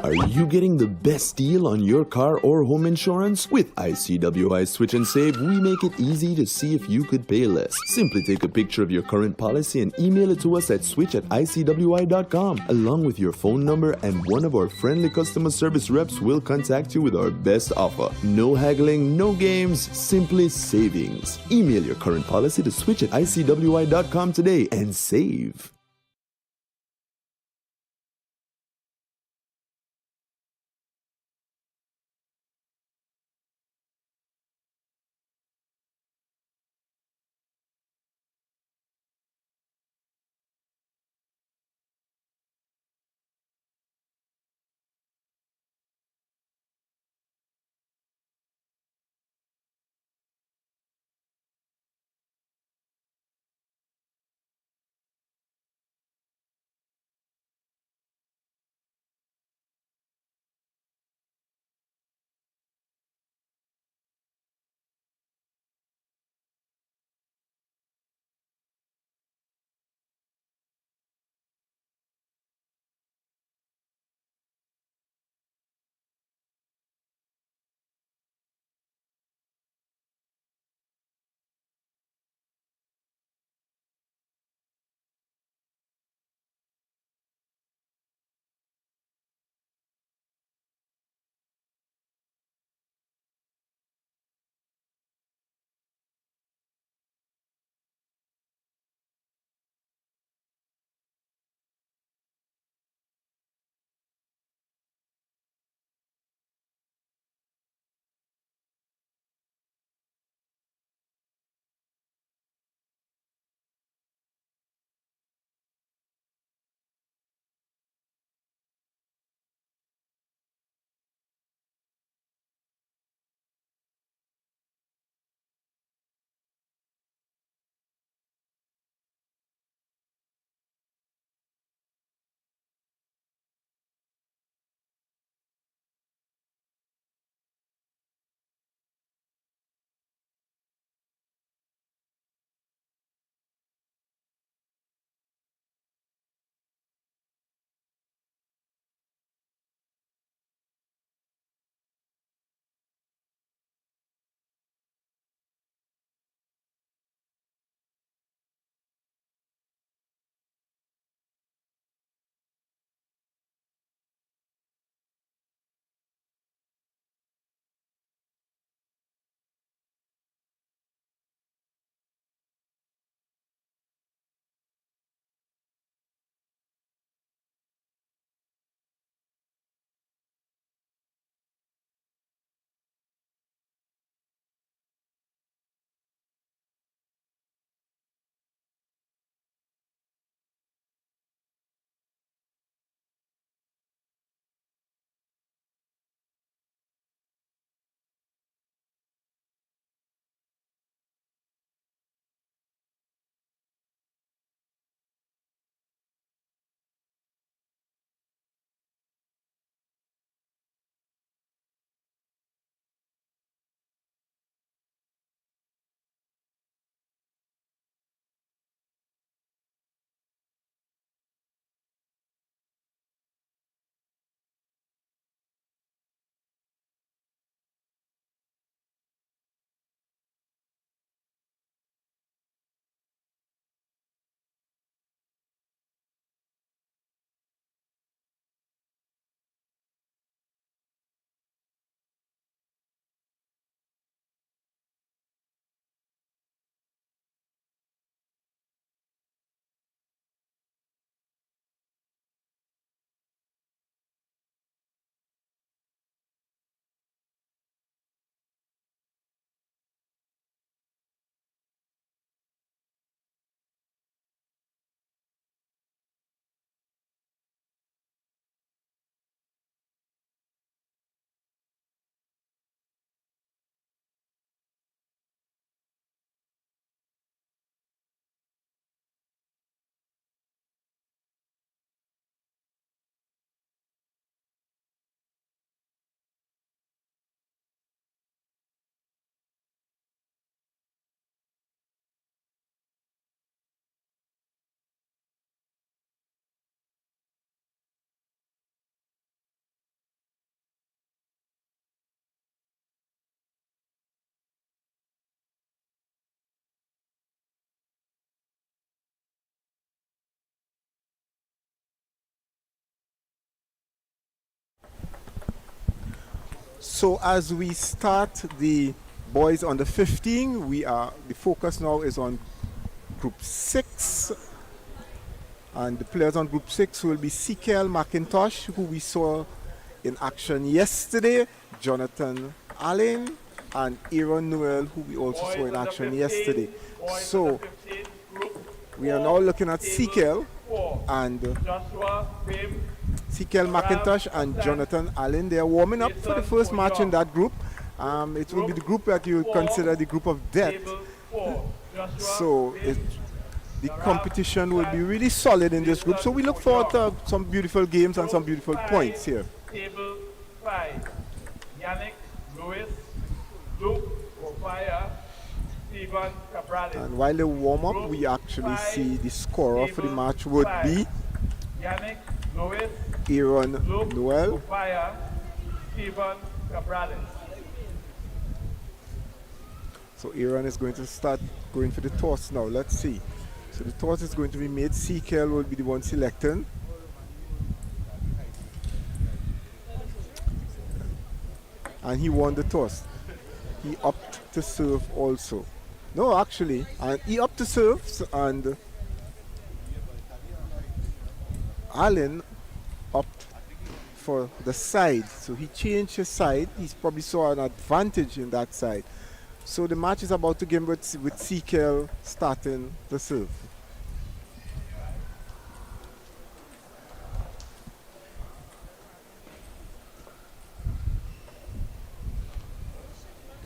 Are you getting the best deal on your car or home insurance? With ICWI Switch and Save, we make it easy to see if you could pay less. Simply take a picture of your current policy and email it to us at switch@icwi.com, along with your phone number, and one of our friendly customer service reps will contact you with our best offer. No haggling, no games, simply savings. Email your current policy to switch@icwi.com today and save. So as we start the boys under 15, the focus now is on group 6. And the players on group 6 will be Sekel McIntosh, who we saw in action yesterday, Jonathan Allen, and Aaron Noel, who we also saw in action yesterday. So we are now looking at Sekel and Sekel McIntosh and Jonathan Allen. They are warming up for the first match in that group. It will be the group that you would consider the group of death. So the competition will be really solid in this group. So we look forward to some beautiful games and some beautiful points here. Table 5, Yannick Lewis, Luke Ofaya, Stephen Cabrales. And while they warm up, we actually see the scorer for the match would be Yannick Lewis, Aaron Luke Noel. Ofaya, Stephen Cabrales. So Aaron is going to start going for the toss now. Let's see. So the toss is going to be made. Sekel will be the one selecting. And he won the toss. He opted to serve also. No, actually, and he opted to serve, and Allen opted for the side. So he changed his side. He probably saw an advantage in that side. So the match is about to begin with Sekel starting the serve.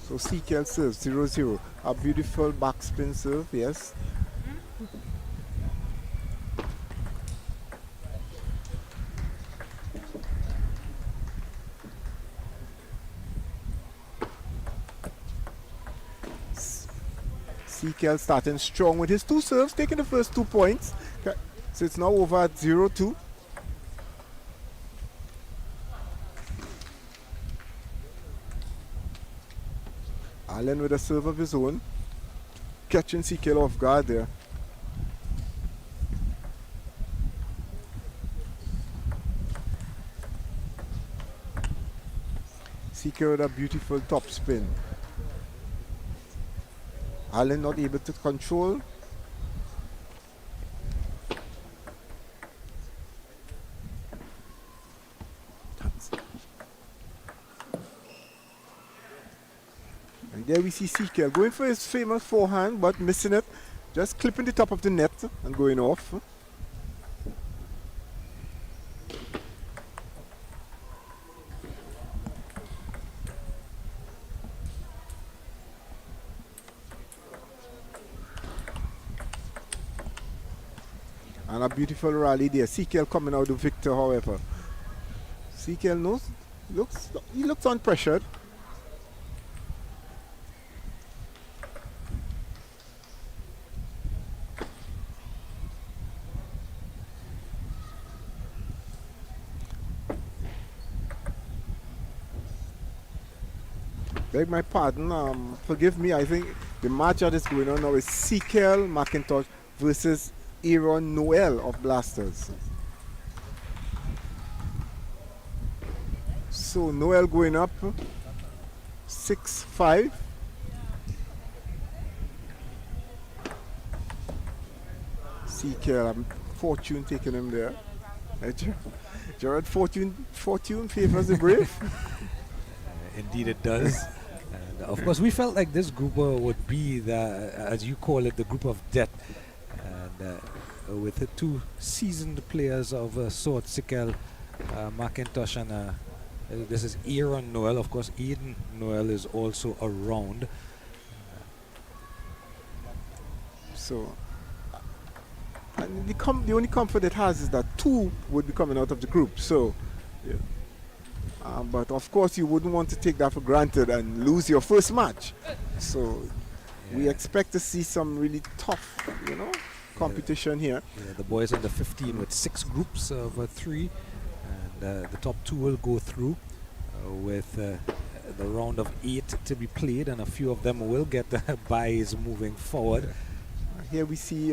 So Sekel serves 0-0. A beautiful backspin serve, yes. Sekel starting strong with his 2 serves, taking the first 2 points. So it's now over at 0-2. Allen with a serve of his own, catching Sekel off guard there. Sekel with a beautiful top spin. Allen not able to control. And there we see Sekel going for his famous forehand, but missing it. Just clipping the top of the net and going off. And a beautiful rally there. Sekel coming out the victor, however. Sekel he looks unpressured. Beg my pardon, forgive me, I think the match that is going on now is Sekel McIntosh versus Aaron Noel of Blasters. So Noel going up 6-5. Sekel, Fortune taking him there. Gerard, Fortune favors the brave. Indeed it does. And of course we felt like this group would be the, as you call it, the group of death. And with the 2 seasoned players of sort, Sekel McIntosh, and this is Aaron Noel. Of course Aiden Noel is also around. So and the only comfort it has is that 2 would be coming out of the group. So yeah. But of course you wouldn't want to take that for granted and lose your first match. So we expect to see some really tough, competition here. Yeah, the boys under 15 with 6 groups of 3, and the top 2 will go through with the round of 8 to be played, and a few of them will get buys moving forward. Here we see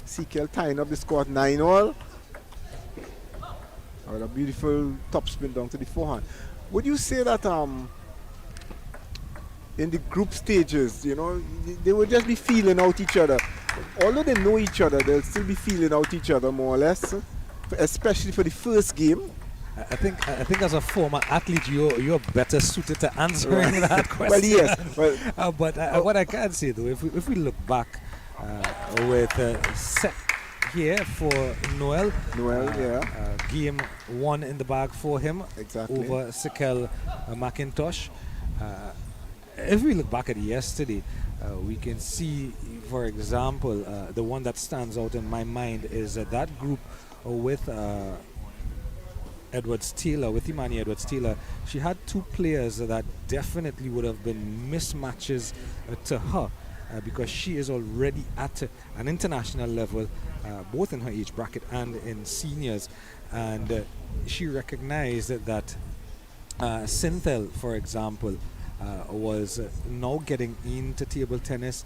Sekel tying up the score at 9-all. A beautiful top spin down to the forehand. would you say that in the group stages, they will just be feeling out each other? Although they know each other, they'll still be feeling out each other more or less, especially for the first game. I think as a former athlete, you're better suited to answering that question. Well, yes. Well, But what I can say though, if we look back with set here for Noel, game 1 in the bag for him Exactly. over Sikel McIntosh. If we look back at yesterday, we can see, for example, the one that stands out in my mind is that group with Edwards Taylor, with Imani Edwards Taylor. She had two players that definitely would have been mismatches to her because she is already at an international level, both in her age bracket and in seniors. And she recognized that Synthel, for example, was now getting into table tennis.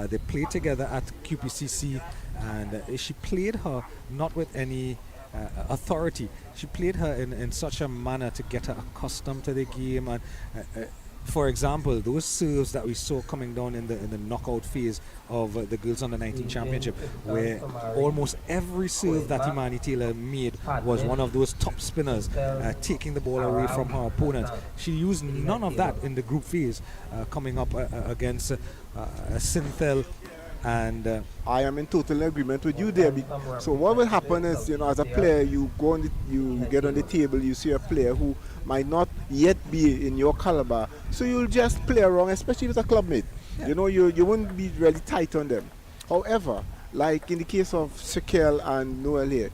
They played together at QPCC, and she played her not with any authority. She played her in such a manner to get her accustomed to the game. And for example, those serves that we saw coming down in the knockout phase of the Girls Under 19 Championship, where almost every serve that Imani Taylor made was one of those top spinners taking the ball away from her opponent. She used none of that in the group phase coming up against Synthel. And I am in total agreement with you there. So what will happen is, as a player, you get on the table, you see a player who might not yet be in your caliber, so you'll just play around, especially with a clubmate. Yeah. You wouldn't be really tight on them. However, like in the case of Sikel and Noel here,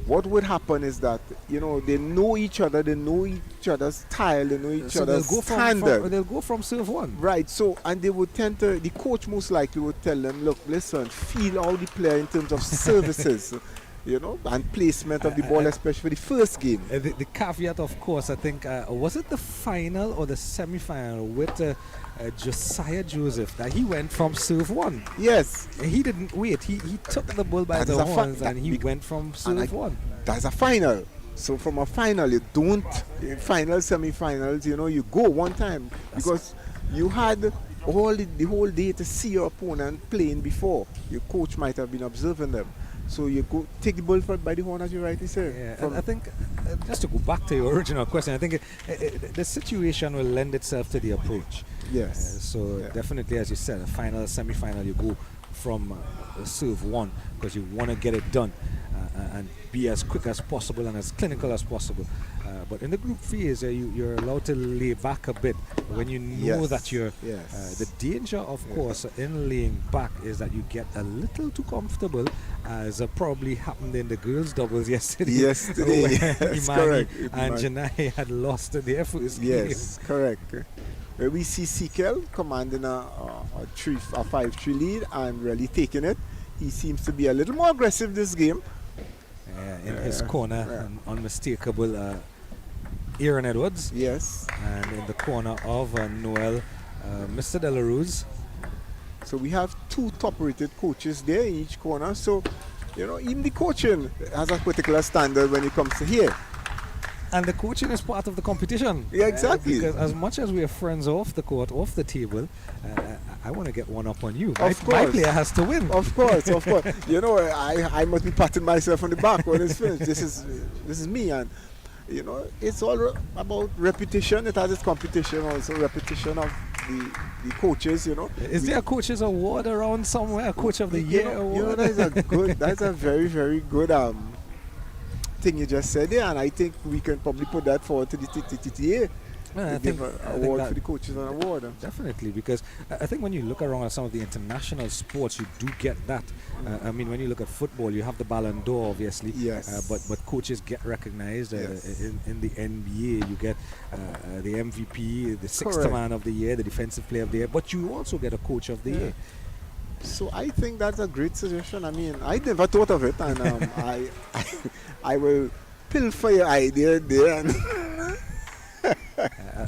what would happen is that they know each other, they know each other's style, they know each other's standard. They'll go from serve one. Right, so, and they would tend to, the coach most likely would tell them, look, listen, feel all the player in terms of services, and placement of the ball, especially for the first game. The caveat, of course, I think, was it the final or the semi-final with Josiah Joseph that he went from serve one? Yes. He didn't wait. He took the bull by the horns and he went from serve one. That's a final. So from a final, you don't, final, semi-finals, you go one time. Because you had the whole day to see your opponent playing before. Your coach might have been observing them. So you go take the bull by the horn, as you rightly said. Yeah, and I think, just to go back to your original question, I think the situation will lend itself to the approach. Yes. Definitely, as you said, a final, semi-final, you go from serve one because you want to get it done and be as quick as possible and as clinical as possible. But in the group phase, you're allowed to lay back a bit when you know that you're. Yes. The danger, of course, in laying back is that you get a little too comfortable, as probably happened in the girls' doubles yesterday. Yes, Imani correct. and Janai had lost their first game. Yes, correct. Where we see Sikel commanding a 5-3 lead and really taking it. He seems to be a little more aggressive this game. In his corner, an unmistakable Aaron Edwards. Yes. And in the corner of Noel, Mr. De La Ruz. So we have two top-rated coaches there in each corner. So, even the coaching has a particular standard when it comes to here. And the coaching is part of the competition. Yeah, exactly. Because as much as we are friends off the court, off the table, I want to get one up on you. Of course. My player has to win. Of course. I must be patting myself on the back when it's finished. This is me, and it's all about repetition. It has its competition also, repetition of the coaches. Is there a coaches award around somewhere? A coach of the year award? That's a very, very good thing you just said there, and I think we can probably put that forward to the Tttta. I think award for the coaches an award. Definitely, because I think when you look around at some of the international sports, you do get that. I mean, when you look at football, you have the Ballon d'Or, obviously. Yes. But coaches get recognized. Yes. In the NBA, you get the MVP, the sixth Correct. man of the year, the defensive player of the year. But you also get a coach of the year. So I think that's a great suggestion. I mean, I never thought of it, and I will pilfer your idea there.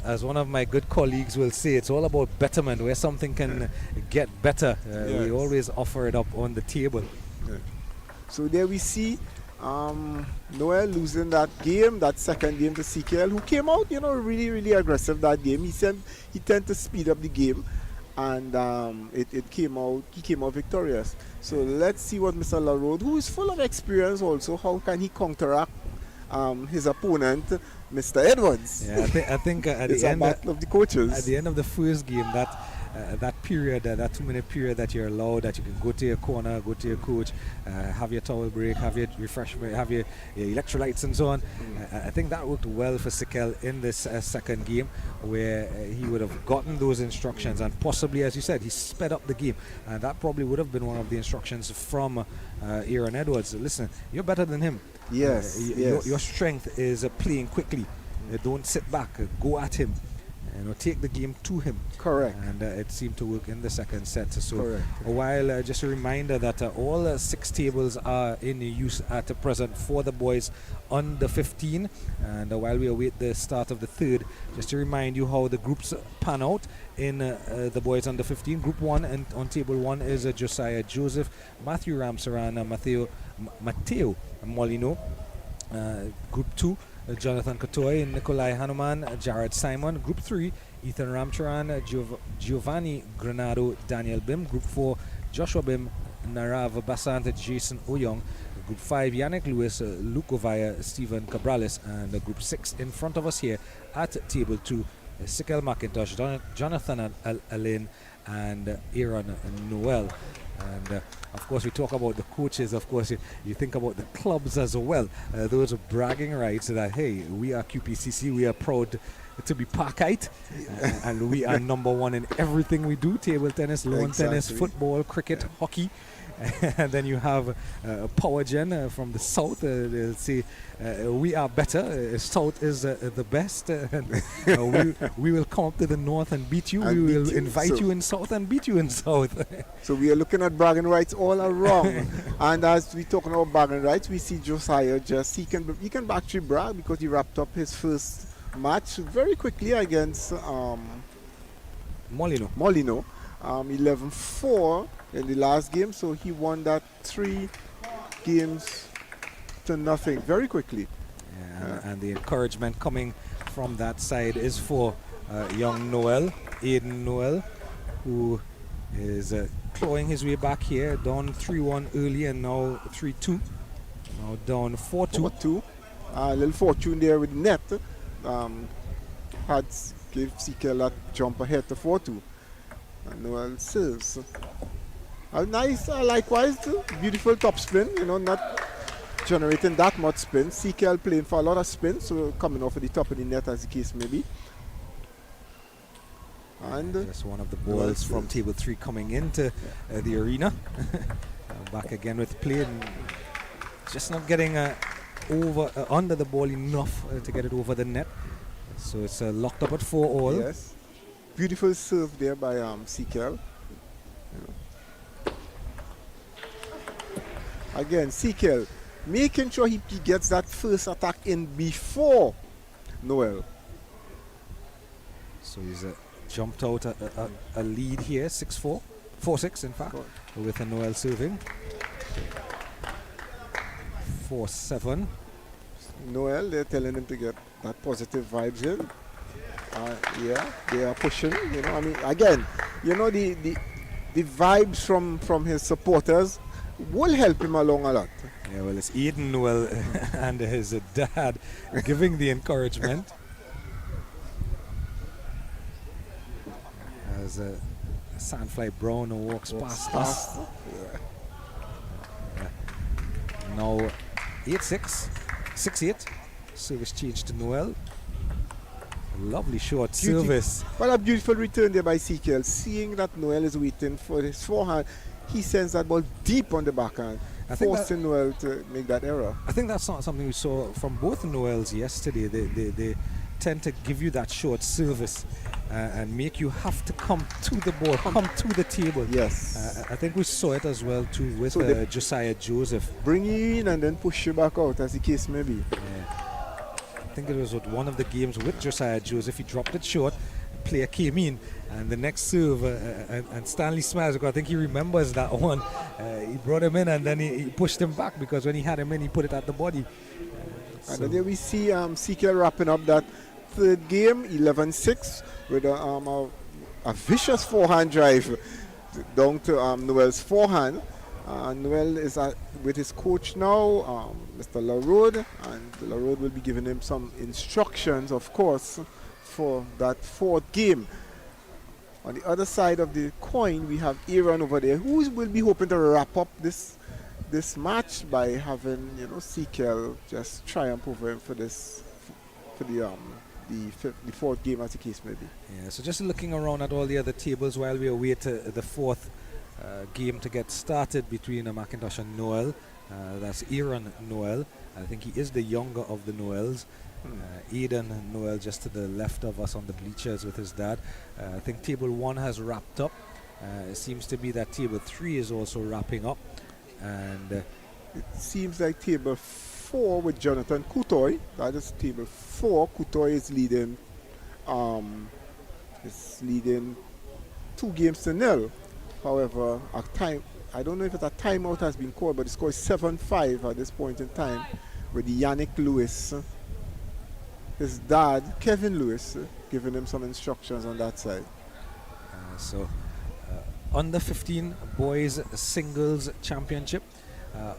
As one of my good colleagues will say, it's all about betterment. Where something can get better, we always offer it up on the table. So there we see Noel losing that game, that second game to CKL, who came out, really, really aggressive that game. He tended to speed up the game, and he came out victorious. So let's see what Mr. LaRode, who is full of experience also, how can he counteract his opponent, Mr. Edwards. Yeah, I think at it's the a end battle of the coaches. at the end of the first game, that period, that 2-minute period that you're allowed, that you can go to your corner, go to your coach, have your towel break, have your refreshment, have your electrolytes and so on. I think that worked well for Sikel in this second game, where he would have gotten those instructions, and possibly, as you said, he sped up the game, and that probably would have been one of the instructions from Aaron Edwards. Listen, you're better than him. Yes, Your strength is playing quickly. Don't sit back. Go at him. Take the game to him. Correct. And it seemed to work in the second set. So Correct. while just a reminder that all 6 tables are in use at the present for the boys under 15, and while we await the start of the third, just to remind you how the groups pan out in the boys under 15. Group 1 and on table 1 is Josiah Joseph, Matthew Ramsaran, Mateo Molino. Group 2, Jonathan Kotoy, Nikolai Hanuman, Jared Simon. Group 3, Ethan Ramcharan, Giovanni Granado, Daniel Bim. Group 4, Joshua Bim, Narav Basant, Jason Oyong. Group 5, Yannick Lewis, Luke Ovaya, Stephen Cabrales. And Group 6 in front of us here at table 2, Sikel McIntosh, Jonathan Alain, and Aaron Noel. And of course, we talk about the coaches. Of course, you think about the clubs as well. Those are bragging rights that, hey, we are QPCC. We are proud to be Parkite, and we are number 1 in everything we do: table tennis, lawn tennis, football, cricket, hockey. And then you have Power Gen from the south. They'll say we are better. South is the best. And we will come up to the north and beat you. We will invite you in south and beat you in south. So we are looking at bragging rights all around. And as we talking about bragging rights, we see Josiah he can actually brag because he wrapped up his first match very quickly against Molino. 11-4 in the last game, so he won that 3 games to nothing very quickly. Yeah, and the encouragement coming from that side is for young Aiden Noel, who is clawing his way back here, down 3-1 early and now 3-2. Now down 4-2. 4-2. A little fortune there with net. Gave CKL that jump ahead to 4-2. And Noel serves. Nice, likewise, beautiful top spin, not generating that much spin. CKL playing for a lot of spin, so coming off at the top of the net as the case may be. And just one of the balls from table 3 coming into the arena. Back again with play, and just not getting under the ball enough to get it over the net. So it's locked up at 4-all. Yes. Beautiful serve there by CKL. Again, CKL making sure he gets that first attack in before Noel. So he's jumped out a lead here, 6-4, 4-6 in fact, with a Noel serving. 4-7. Noel, they're telling him to get that positive vibes in. Yeah, they are pushing. Again, the vibes from his supporters will help him along a lot. Yeah, well, it's Aiden Noel and his dad giving the encouragement. As Sandfly Brown walks past us. Now 8-6, 6-8. Service change to Noel. Lovely short service. What a beautiful return there by CKL. Seeing that Noel is waiting for his forehand, he sends that ball deep on the backhand, forcing Noel to make that error. I think that's not something we saw from both Noels yesterday. They tend to give you that short service and make you have to come to the ball, come to the table. Yes. I think we saw it as well too with Josiah Joseph. Bring you in and then push you back out, as the case may be. Yeah. I think it was one of the games with Josiah Joseph. He dropped it short, player came in, and the next serve, and Stanley smiles because I think he remembers that one. He brought him in, and then he pushed him back because when he had him in, he put it at the body. And then there we see CKL wrapping up that third game, 11-6, with a vicious forehand drive down to Noel's forehand. Noel is with his coach now, Mr. LaRode, and LaRode will be giving him some instructions, of course, for that fourth game. On the other side of the coin, we have Aaron over there, who will be hoping to wrap up this match by having CKL just triumph over him for the fourth game, as the case may be. Yeah, so just looking around at all the other tables while we await the fourth game to get started between McIntosh and Noel. That's Aaron Noel. I think he is the younger of the Noels. Aiden Noel just to the left of us on the bleachers with his dad. I think table 1 has wrapped up. It seems to be that table 3 is also wrapping up. And it seems like table 4 with Jonathan Kutoy. That is table 4. Kutoy is leading 2-0. However, I don't know if a timeout has been called, but the score is 7-5 at this point in time, with Yannick Lewis, his dad, Kevin Lewis, giving him some instructions on that side. Under 15 boys singles championship.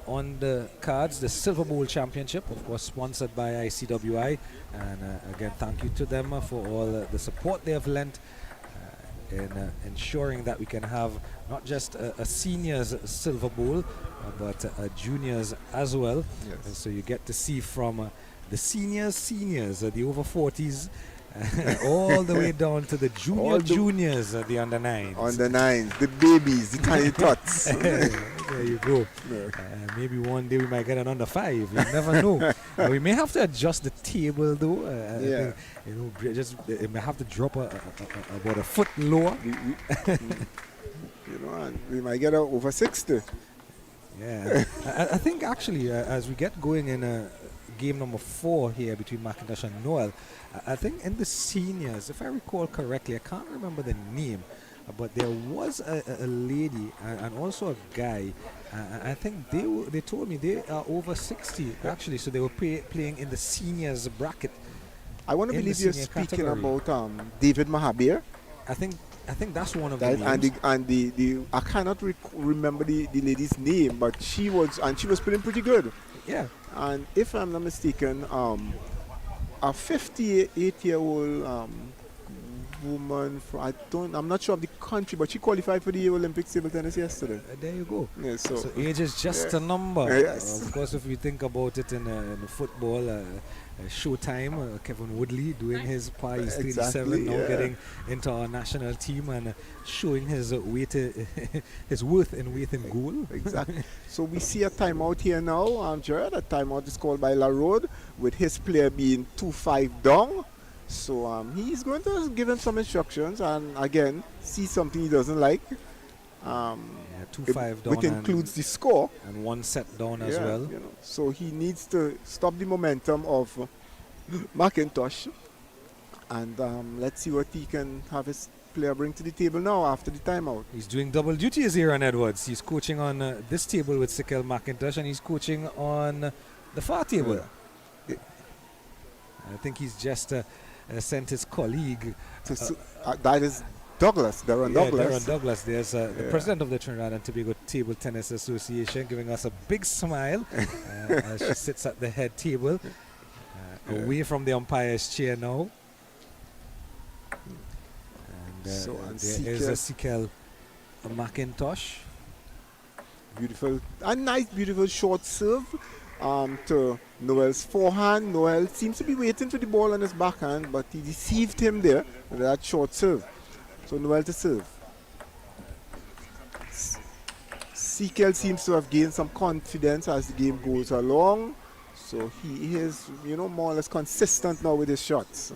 On the cards, the Silver Bowl Championship, of course sponsored by ICWI, and again thank you to them for all the support they have lent in ensuring that we can have not just a seniors Silver Bowl, but a juniors as well. Yes. And so you get to see from the seniors, the over 40s, all the way down to the juniors, the under 9s. Under 9s, the babies, the tiny tots. There you go. Yeah. Maybe one day we might get an under 5. You never know. We may have to adjust the table though. Yeah. I think, it may have to drop about a foot lower. And we might get over 60. Yeah. I think actually as we get going in game number 4 here between McIntosh and Noel, I think in the seniors, if I recall correctly, I can't remember the name, but there was a lady and also a guy. I think they told me they are over 60 actually, so they were playing in the seniors bracket. I want to believe you're speaking about David Mahabir. I think that's one of the names. And the I cannot remember the lady's name, but she was playing pretty good. Yeah. And if I'm not mistaken, a 58-year-old woman I'm not sure of the country, but she qualified for the Olympic table tennis yesterday. There you go. Yeah, so age is just a number. Yes. Of course, if we think about it in football, Showtime, Kevin Woodley doing his part. He's 37 now, getting into our national team and showing his his worth in weight in goal. Exactly. So we see a timeout here now, Jared. A timeout is called by LaRode, with his player being 2-5 down. So he's going to give him some instructions, and again see something he doesn't like. 2-5 down, which includes the score and 1 set down as well. So he needs to stop the momentum of McIntosh, and let's see what he can have his player bring to the table now after the timeout. He's doing double duty as Aaron Edwards. He's coaching on this table with Sikel McIntosh, and he's coaching on the far table. Yeah. I think he's just sent his colleague. That is Douglas, Darren Douglas. Darren Douglas. There's the president of the Trinidad and Tobago Table Tennis Association giving us a big smile as she sits at the head table, away from the umpire's chair now. And there is a Sikel McIntosh. Beautiful short serve to Noel's forehand. Noel seems to be waiting for the ball on his backhand, but he deceived him there with that short serve. So Noel to serve. Sikel seems to have gained some confidence as the game goes along. So he is, more or less consistent now with his shots.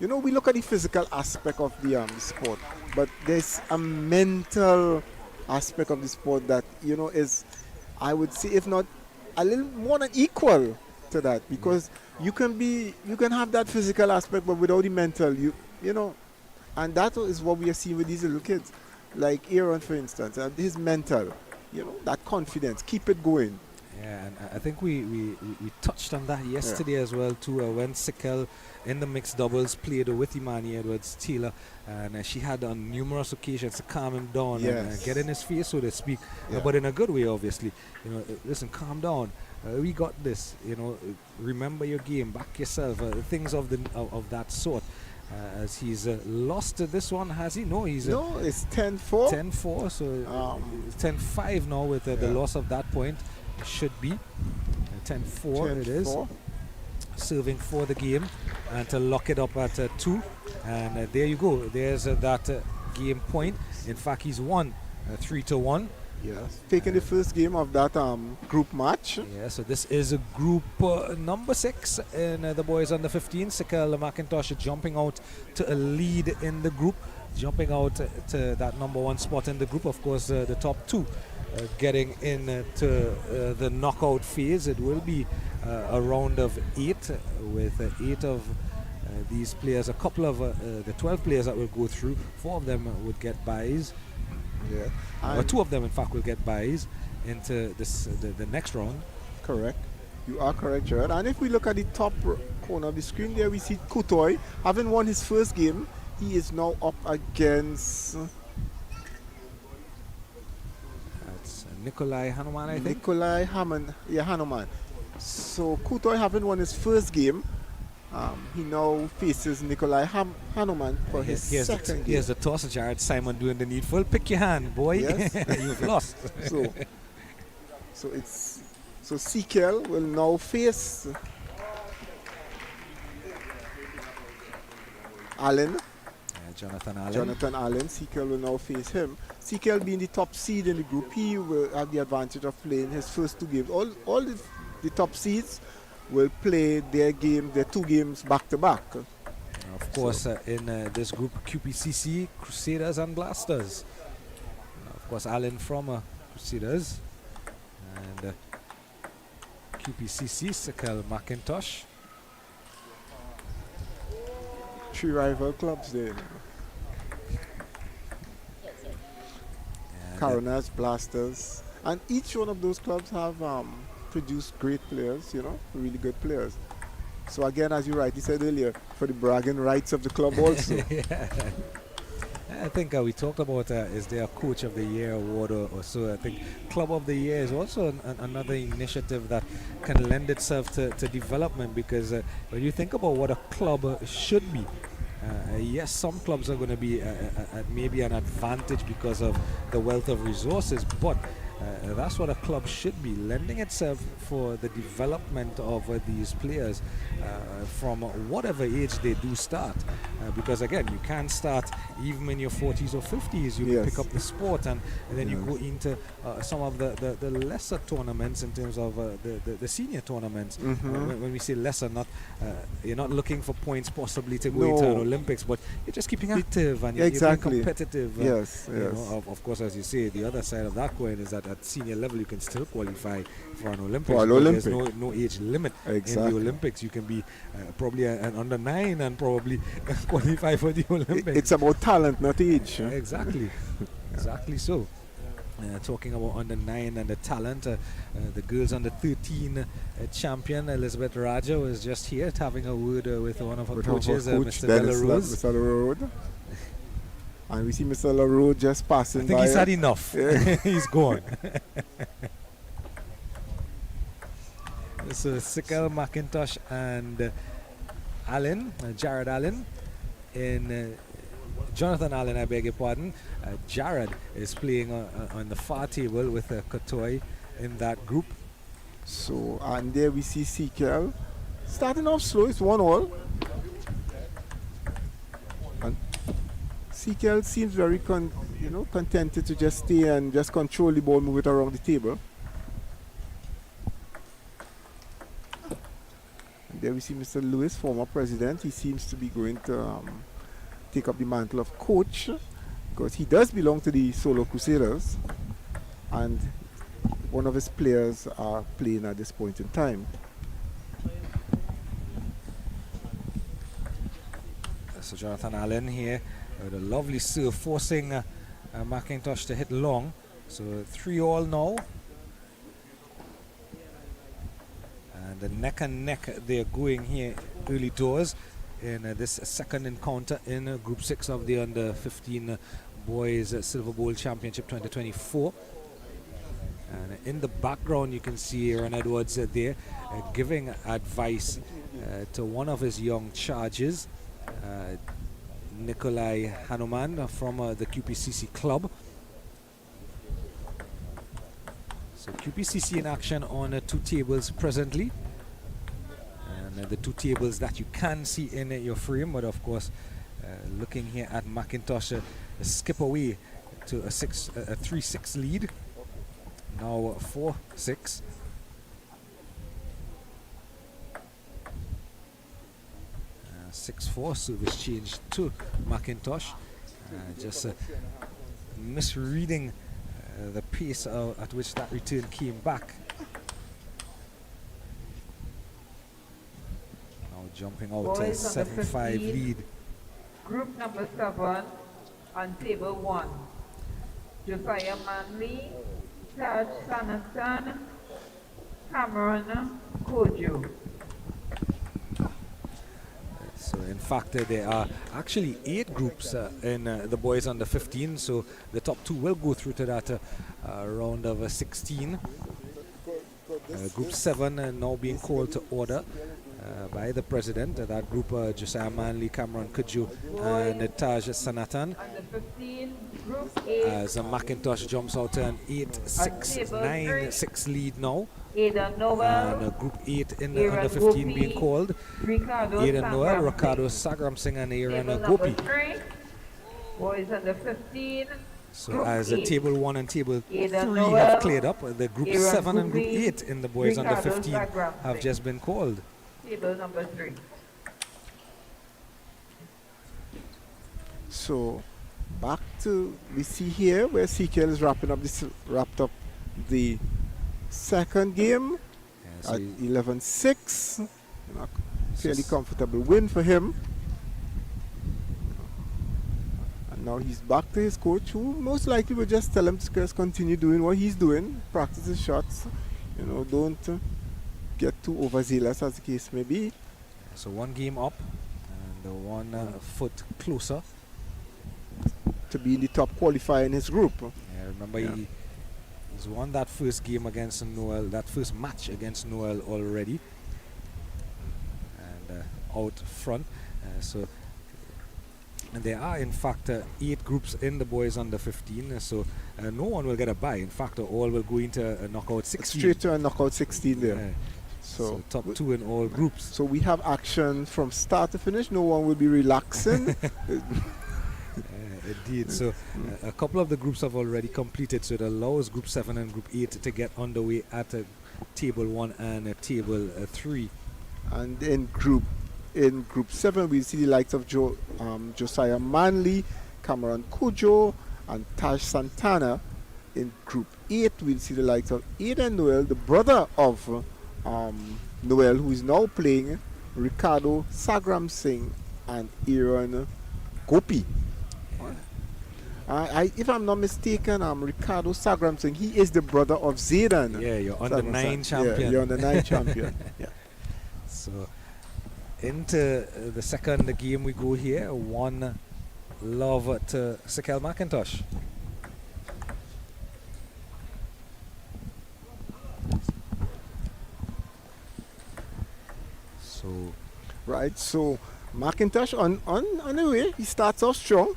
We look at the physical aspect of the sport, but there's a mental aspect of the sport that, is, I would say, if not a little more than equal to that, because you can have that physical aspect, but without the mental, you know, and that is what we are seeing with these little kids, like Aaron, for instance, and his mental, that confidence, keep it going. Yeah, and I think we touched on that yesterday as well too. When Sikel in the mixed doubles played with Imani Edwards Taylor, and she had on numerous occasions to calm him down and get in his face, so to speak, but in a good way, obviously. Listen, calm down. We got this. Remember your game, back yourself. Things of that sort. As he's lost this one, has he? No, it's 10-4. 10-4, so 10-5 now with the loss of that point. Should be 10-4 it is, serving for the game and to lock it up at 2, and there you go, there's that game point. In fact, he's won 3-1. Yes, taking the first game of that group match. Yeah, so this is a group number 6 in the boys under 15. Sikel McIntosh jumping out to a lead in the group, jumping out to that number 1 spot in the group. Of course, the top 2 getting into the knockout phase. It will be a round of 8 with 8 of these players. A couple of the 12 players that will go through, 4 of them would get byes. Yeah, or 2 of them in fact will get byes into this the next round. Correct. You are correct, Jared. And if we look at the top corner of the screen there, we see Kutoy having won his first game. He is now up against Nikolai Hanuman, I think. Nikolai Hanuman. So Kutoy having won his first game, he now faces Nikolai Hanuman for his second game. Here's the toss, Jared. Simon doing the needful. Pick your hand, boy. Yes. You've lost. So Sikel will now face Allen. Jonathan Allen. Sikel will now face him. Sikel being the top seed in the group, he will have the advantage of playing his first 2 games. All the top seeds will play their 2 games back to back. Of course, in this group, QPCC, Crusaders and Blasters. Of course, Allen from Crusaders, and QPCC, Sikel McIntosh. 3 rival clubs there. Coroners, Blasters, and each one of those clubs have produced great players, really good players. So again, as you rightly said earlier, for the bragging rights of the club also. I think we talked about is there a Coach of the Year award or so. I think Club of the Year is also another initiative that can lend itself to development, because when you think about what a club should be, yes, some clubs are going to be at maybe an advantage because of the wealth of resources, but that's what a club should be, lending itself for the development of these players from whatever age they do start, because again, you can't start even in your 40s or 50s. You pick up the sport and then you go into some of the lesser tournaments in terms of the senior tournaments. When we say lesser, you're not looking for points possibly to go into an Olympics, but you're just keeping active and you're being competitive. Yes. Of course, as you say, the other side of that coin is that at senior level you can still qualify for an Olympics. There's no age limit in the Olympics. You can be probably an under 9 and probably qualify for the Olympics. It's about talent, not age. Exactly. Exactly so. Talking about under 9 and the talent, the girls under 13 champion Elizabeth Raja was just here having a word with one of her coaches, Mr. Delarose. And we see Mr. LaRue just passing by. I think he's had enough. He's gone. So Sikel McIntosh and Jared Allen in Jonathan Allen, I beg your pardon. Jared is playing on the far table with Kutoy in that group. So, and there we see Sikel starting off slow. It's 1-1. And Sikel seems very contented to just stay and just control the ball, move it around the table. And there we see Mr. Lewis, former president. He seems to be going to take up the mantle of coach, because he does belong to the Solo Crusaders, and one of his players are playing at this point in time. So Jonathan Allen here with a lovely serve, forcing McIntosh to hit long. So 3-all now. And the neck and neck they're going here early doors in this second encounter in Group 6 of the Under-15 Boys Silver Bowl Championship 2024. And in the background you can see Aaron Edwards there giving advice to one of his young charges, Nikolai Hanuman from the QPCC club. So QPCC in action on 2 tables presently, and the 2 tables that you can see in your frame, but of course looking here at McIntosh skip away to a 3-6 lead, now 4-6. Uh, 6-4 service change to McIntosh, just misreading the pace at which that return came back. Now jumping out to a 7-5 lead. Group number 7 on table 1. Josiah Manley, Taj Sanatan, Cameron Kojo. So in fact there are actually 8 groups in the boys under 15, so the top 2 will go through to that round of 16. Group 7 now being called to order by the president. That group Josiah Manley, Cameron Kudju and Taj Sanatan. Under 15, group 8. As McIntosh jumps out to an 8-6, 9-6 lead now. Aidan Noel, And Group 8 in the under 15 being called. Ricardo Aidan Noel, Sangram Ricardo Sagram Singh and Aaron Table Gopi. number 3, boys under 15. So Group as 8. Table 1 and Table 3 Aidan have Noel, cleared up, the Group Aaron 7 and Group Gopi, 8 in the boys under Ricardo 15 Sagram have Singh. just been called. Table number 3. So back to, we see here where CKL is wrapped up the second game Yeah, so at he- 11-6. Fairly s- comfortable win for him. And now he's back to his coach, who most likely will just tell him to just continue doing what he's doing, practice his shots, don't get too overzealous as the case may be. So 1 game up and 1 foot closer. To be in the top qualifier in his group. Yeah, remember Yeah. he's won that first game against Noel, that first match against Noel already, and out front. And there are in fact 8 groups in the boys under 15, so no one will get a bye. In fact, all will go into a knockout 16. Straight to a knockout 16 there. Yeah. So, top 2 in all groups. so we have action from start to finish. No one will be relaxing. Indeed. So a couple of the groups have already completed, so it allows Group 7 and Group 8 to get underway at Table 1 and Table 3. And in group 7, we see the likes of Josiah Manley, Cameron Kujo, and Taj Santana. In group 8, we'll see the likes of Aidan Noel, the brother of Noel, who is now playing, Ricardo Sagram Singh, and Aaron Gopi. If I'm not mistaken, Ricardo Sagram Singh, he is the brother of Zaydan. Yeah, you're under 9 champion. Yeah, you're under 9 champion. Yeah. So into the second game we go here. 1 love to Sikel McIntosh. So Right, so McIntosh on the way, he starts off strong.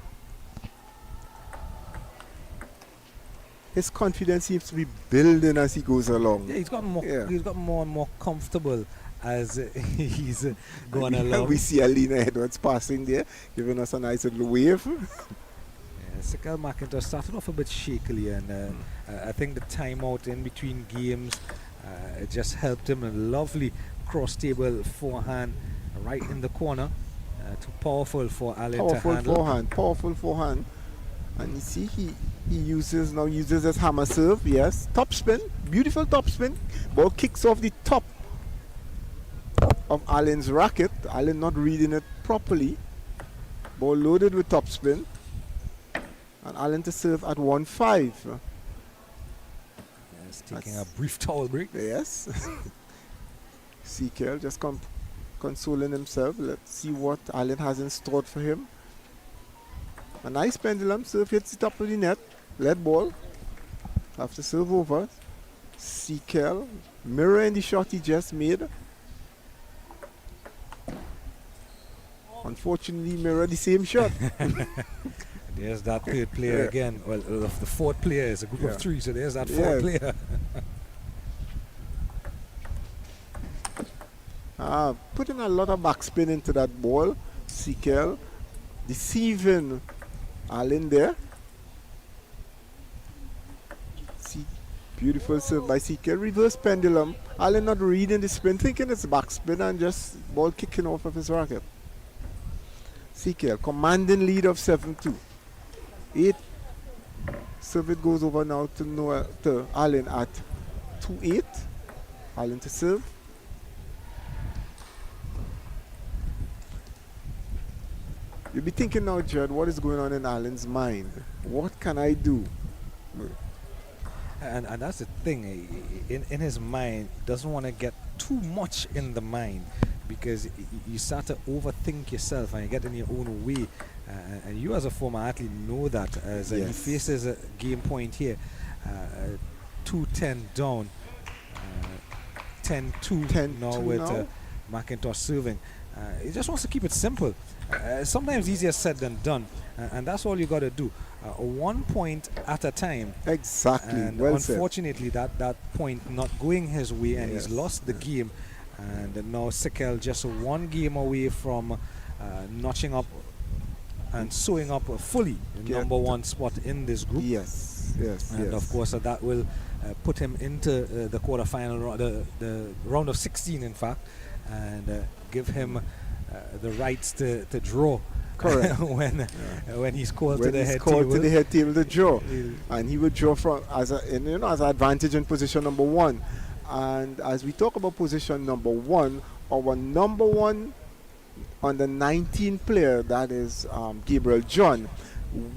His confidence seems to be building as he goes along. yeah, he's got more. Yeah. He's got more and more comfortable as he's going along. We see Alina Edwards passing there, giving us a nice little wave. Yeah, Sikel McIntosh started off a bit shakily, and I think the timeout in between games it just helped him. A lovely cross-table forehand right in the corner. Too powerful for Allen to handle. Powerful forehand. And you see he uses his hammer serve, yes. Top spin, beautiful top spin. Ball kicks off the top of Allen's racket. Allen not reading it properly. Ball loaded with topspin. And Allen to serve at 1-5. Yes, taking a brief towel break. Yes. Sekel just consoling himself. Let's see what Allen has in store for him. A nice pendulum serve hits the top of the net. Lead ball. Have to serve over. Sekel mirroring the shot he just made. Unfortunately, mirror the same shot. There's that third player again. Well, the fourth player is a group of three, so there's that fourth player. Putting a lot of backspin into that ball. Sekel deceiving Allen there. Beautiful serve by Sekel. Reverse pendulum. Allen not reading the spin, thinking it's backspin and just ball kicking off of his racket. Sekel commanding lead of 7-2. 8. Serve it goes over now to Allen at 2-8. Allen to serve. You'll be thinking now, Judd, what is going on in Allen's mind? What can I do? And that's the thing. In his mind, he doesn't want to get too much in the mind, because you start to overthink yourself and you get in your own way. And you as a former athlete know that as he faces a game point here, 2-10 down, 10-2 now with McIntosh serving. He just wants to keep it simple. Sometimes easier said than done, and that's all you got to do. 1 point at a time. Exactly. And well unfortunately, that point not going his way, and he's lost the game. And now Sekel just 1 game away from notching up and sewing up fully the number 1 spot in this group. Yes. And of course, that will put him into the quarterfinal, the round of 16, in fact, and give him the rights to draw. Correct. when he's called to the head called table. to the head table to draw, and he would draw from as an advantage in position number 1. And as we talk about position number 1, our number 1 on the 19 player, that is Gabriel John,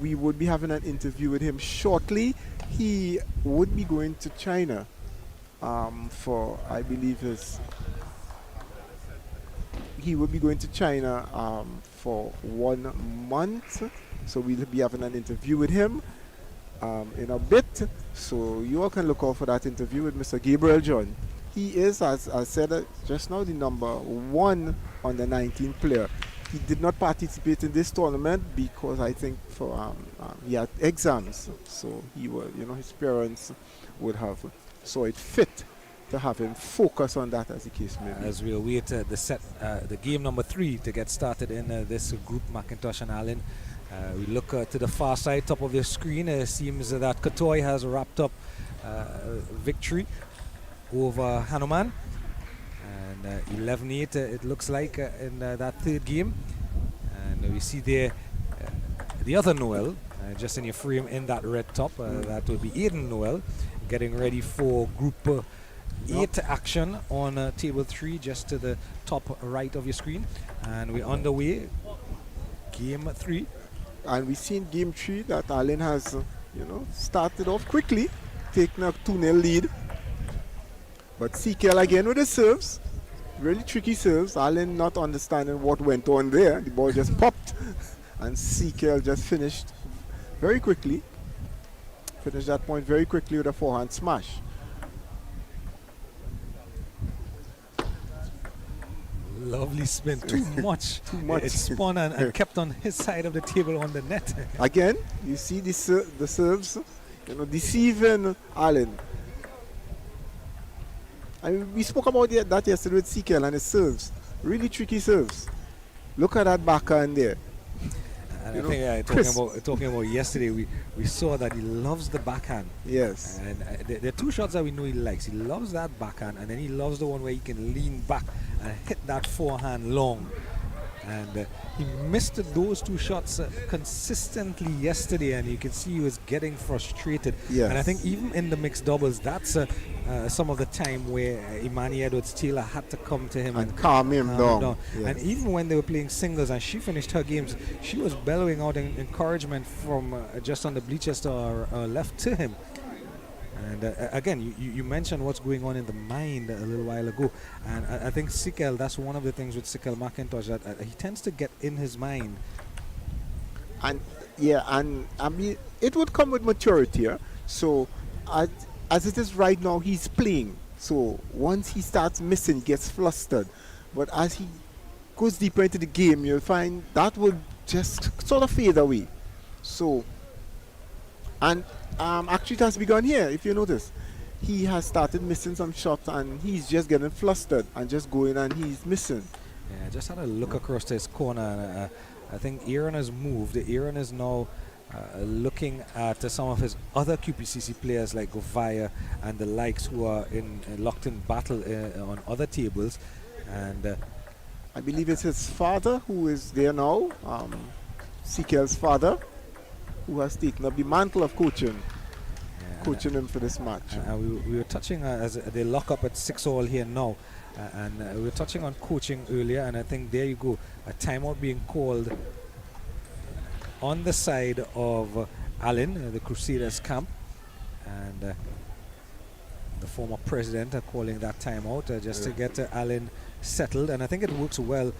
we would be having an interview with him shortly. He would be going to China for, I believe, he will be going to China for 1 month, so we'll be having an interview with him in a bit. So you all can look out for that interview with Mr. Gabriel John. He is, as I said just now, the number 1 on the 19 player. He did not participate in this tournament because I think for he had exams, so he will, his parents would have saw it fit to have him focus on that, as the case may be. As we'll wait the game number 3 to get started in this group, McIntosh and Allen. We look to the far side, top of the screen. It seems that Kotoy has wrapped up victory over Hanuman. And 11-8 it looks like in that third game. And we see there the other Noel, just in your frame in that red top. That will be Aiden Noel, getting ready for group 8 action on table 3, just to the top right of your screen. And we're underway, game 3. And we've seen game 3 that Allen has started off quickly, taking a 2-0 lead. But Sekel again with the serves, really tricky serves. Allen not understanding what went on there. The ball just popped, and Sekel just finished very quickly. Finished that point very quickly with a forehand smash. Lovely spin, too much. Too much. It spun and kept on his side of the table on the net. Again, you see the serves, deceiving Allen. I mean, we spoke about that yesterday with Sekel and his serves. Really tricky serves. Look at that backhand there. And I think talking about yesterday, we saw that he loves the backhand. Yes. And there are 2 shots that we know he likes. He loves that backhand, and then he loves the one where he can lean back and hit that forehand long. And he missed those two shots consistently yesterday, and you can see he was getting frustrated. Yes. And I think even in the mixed doubles, that's some of the time where Imani Edwards Taylor had to come to him And calm him down. Yes. And even when they were playing singles and she finished her games, she was bellowing out encouragement from just on the bleachers to our left to him. And again, you mentioned what's going on in the mind a little while ago. And I think Sikel, that's one of the things with Sikel McIntosh, that he tends to get in his mind. And yeah, and I mean, it would come with maturity. Yeah? So as it is right now, he's playing. So once he starts missing, he gets flustered. But as he goes deeper into the game, you'll find that would just sort of fade away. So, and actually it has begun here, if you notice. He has started missing some shots and he's just getting flustered and just going and he's missing. Yeah, I just had a look across to his corner. And, I think Aaron has moved. Aaron is now looking at some of his other QPCC players like Govaya and the likes who are locked in battle on other tables. And I believe it's his father who is there now, Sikel's father, who has taken up the mantle of coaching him for this match. We were touching as they lock up at 6-all here now, and we were touching on coaching earlier, and I think there you go, a timeout being called on the side of Allen, the Crusaders camp, and the former president calling that timeout just to get Allen settled. And I think it works well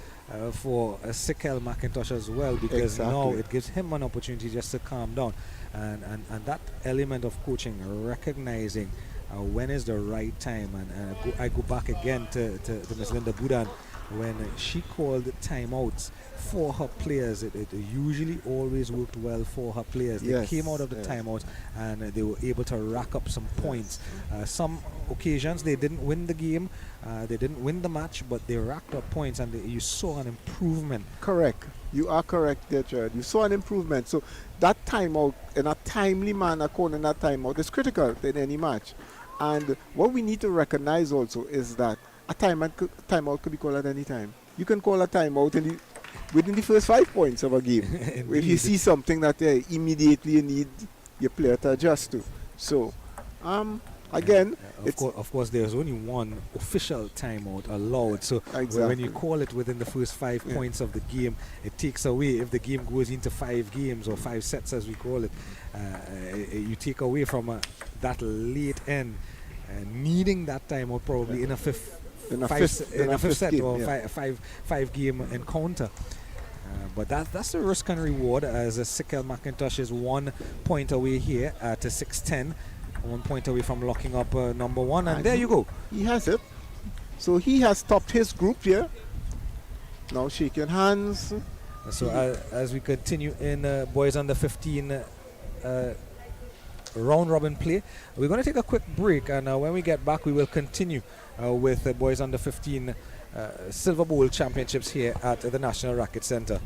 for Sikel McIntosh as well, because now it gives him an opportunity just to calm down, and that element of coaching, recognizing when is the right time. And I go back again to Ms. Linda Budan. When she called timeouts for her players, it usually always worked well for her players. They came out of the timeout and they were able to rack up some points. Some occasions they didn't win the game, they didn't win the match, but they racked up points, and you saw an improvement. Correct. You are correct there, Jared. You saw an improvement. So that timeout, in a timely manner, calling that timeout is critical in any match. And what we need to recognize also is that a timeout could be called at any time. You can call a timeout within the first 5 points of a game. If you see something that immediately you need your player to adjust to. So, again, of course, there's only one official timeout allowed. So when you call it within the first 5 points of the game, it takes away, if the game goes into 5 games or 5 sets as we call it, you take away from that late end, needing that timeout probably in a fifth set or five game encounter. But that's the risk and reward, as Sikel McIntosh is 1 point away here at 6-10. 1 point away from locking up number 1, and there you go. He has it. So he has topped his group here. Now shaking hands. So as we continue in boys under 15 round robin play, we're going to take a quick break, and when we get back we will continue with boys under 15 Silver Bowl championships here at the National Racquet Center.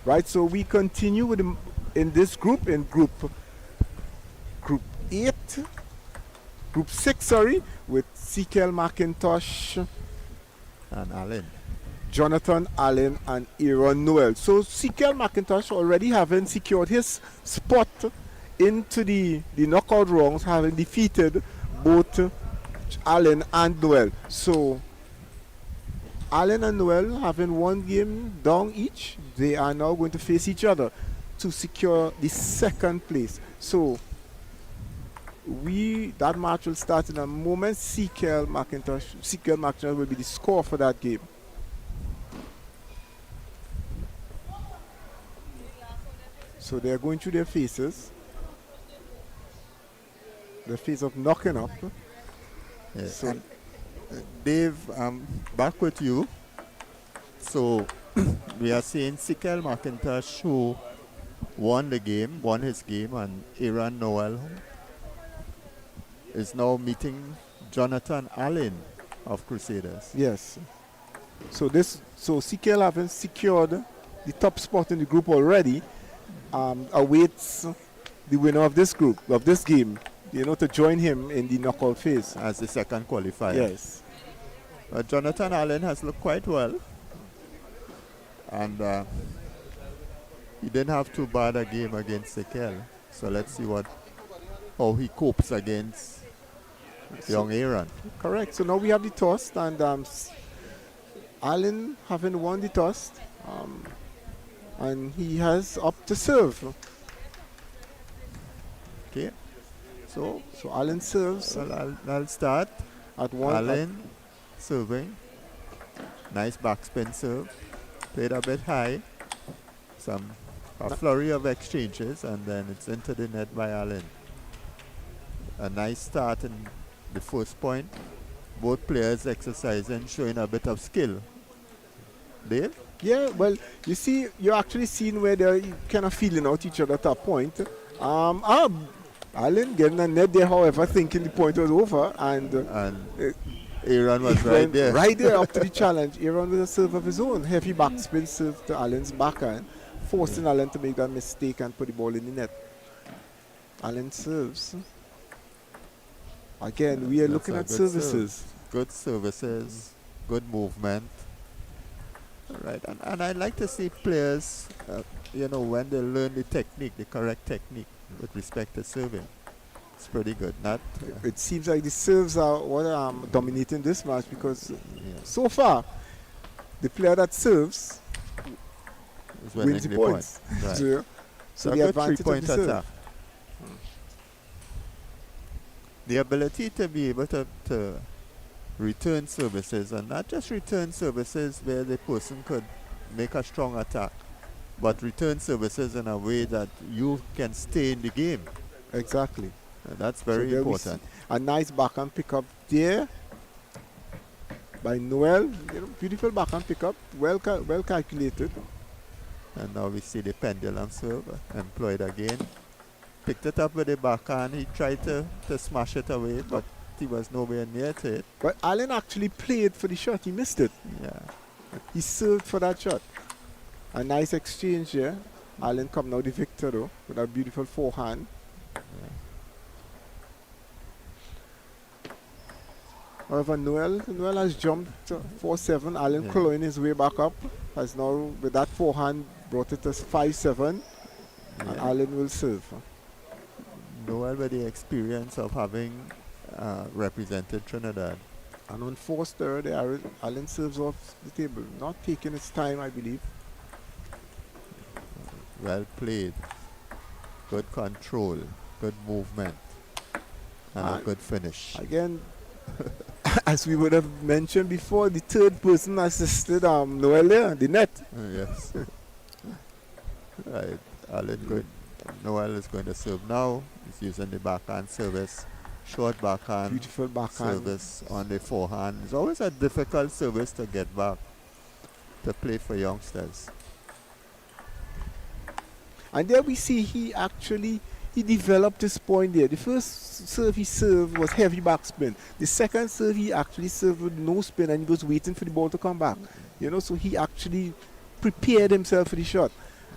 Right, so we continue with in this group, in group 8, group 6, sorry, with Sekel McIntosh, And Allen. Jonathan Allen, and Aaron Noel. So Sekel McIntosh already having secured his spot into the knockout rounds, having defeated both Allen and Noel. So Allen and Noel having one game down each, they are now going to face each other to secure the second place. So that match will start in a moment. Sekel McIntosh will be the score for that game. So they're going through their phases. The phase of knocking up. Yeah. So Dave, back with you. So we are seeing Sekel McIntosh, who won his game, and Aaron Noel is now meeting Jonathan Allen of Crusaders. yes. So Sekel having secured the top spot in the group already, awaits the winner of this group, of this game, to join him in the knockout phase. As the second qualifier. Yes. Jonathan Allen has looked quite well. And he didn't have too bad a game against Sekel. So let's see how he copes against young Aaron. Correct. So now we have the toss, and Allen having won the toss, and he has up to serve. Okay. So Allen serves I'll start. at one. Allen serving. Nice backspin serve. Played a bit high. A flurry of exchanges, and then it's into the net by Allen. A nice start in the first point. Both players exercising, showing a bit of skill. Dave? Yeah, well, you see, you're actually seeing where they're kind of feeling out each other at that point. Allen getting a net there, however, thinking the point was over, and Aaron was he right went there. right there up to the challenge. Aaron with a serve of his own, heavy backspin serve to Allen's backhand, forcing Allen to make that mistake and put the ball in the net. Allen serves. Again, we are That's looking a at good services. Good services, good movement. Right, and I like to see players, when they learn the technique, the correct technique with respect to serving. It's pretty good. It seems like the serves are what dominating this match, because Yeah. so far, the player that serves It's wins the winning points. Right. So a the good advantage of three-point the serve. attack. The ability to be able to return services, and not just return services where the person could make a strong attack, but return services in a way that you can stay in the game. Exactly. And that's So very there we important. see a nice backhand pickup there by Noel. Beautiful backhand pickup, well calculated. And now we see the pendulum serve employed again. Picked it up with the backhand. He tried to smash it away, but he was nowhere near to it. But Allen actually played for the shot. He missed it. Yeah. He served for that shot. A nice exchange here. Allen come now the victor though, with a beautiful forehand. However, Noel has jumped 4-7. Allen clawing his way back up. Has now, with that forehand, brought it to 5-7. And Allen will serve. Noel with the experience of having represented Trinidad. And on forced error, Allen serves off the table. Not taking his time, I believe. Well played. Good control. Good movement. And a good finish. Again, as we would have mentioned before, the third person assisted Noel there, the net. Yes. Right. Allen good. Noel is going to serve now. He's using the backhand service. Short backhand. Beautiful backhand. Service on the forehand. It's always a difficult service to get back, to play for youngsters. And there we see he developed his point there. The first serve he served was heavy backspin. The second serve he actually served with no spin, and he was waiting for the ball to come back. So he actually prepared himself for the shot.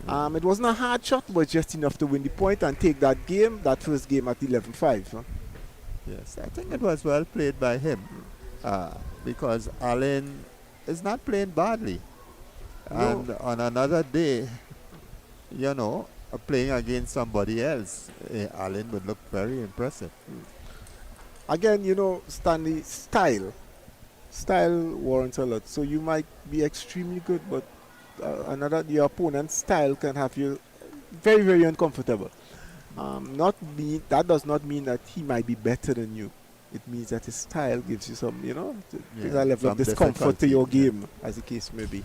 It wasn't a hard shot, but just enough to win the point and take that game, that first game at 11-5. Huh? Yes, I think it was well played by him because Allen is not playing badly. And on another day, playing against somebody else, Allen would look very impressive. Again, Stanley, style warrants a lot. So you might be extremely good, but your opponent's style can have you very, very uncomfortable. That does not mean that he might be better than you. It means that his style gives you some, a level of discomfort to your game, as the case may be.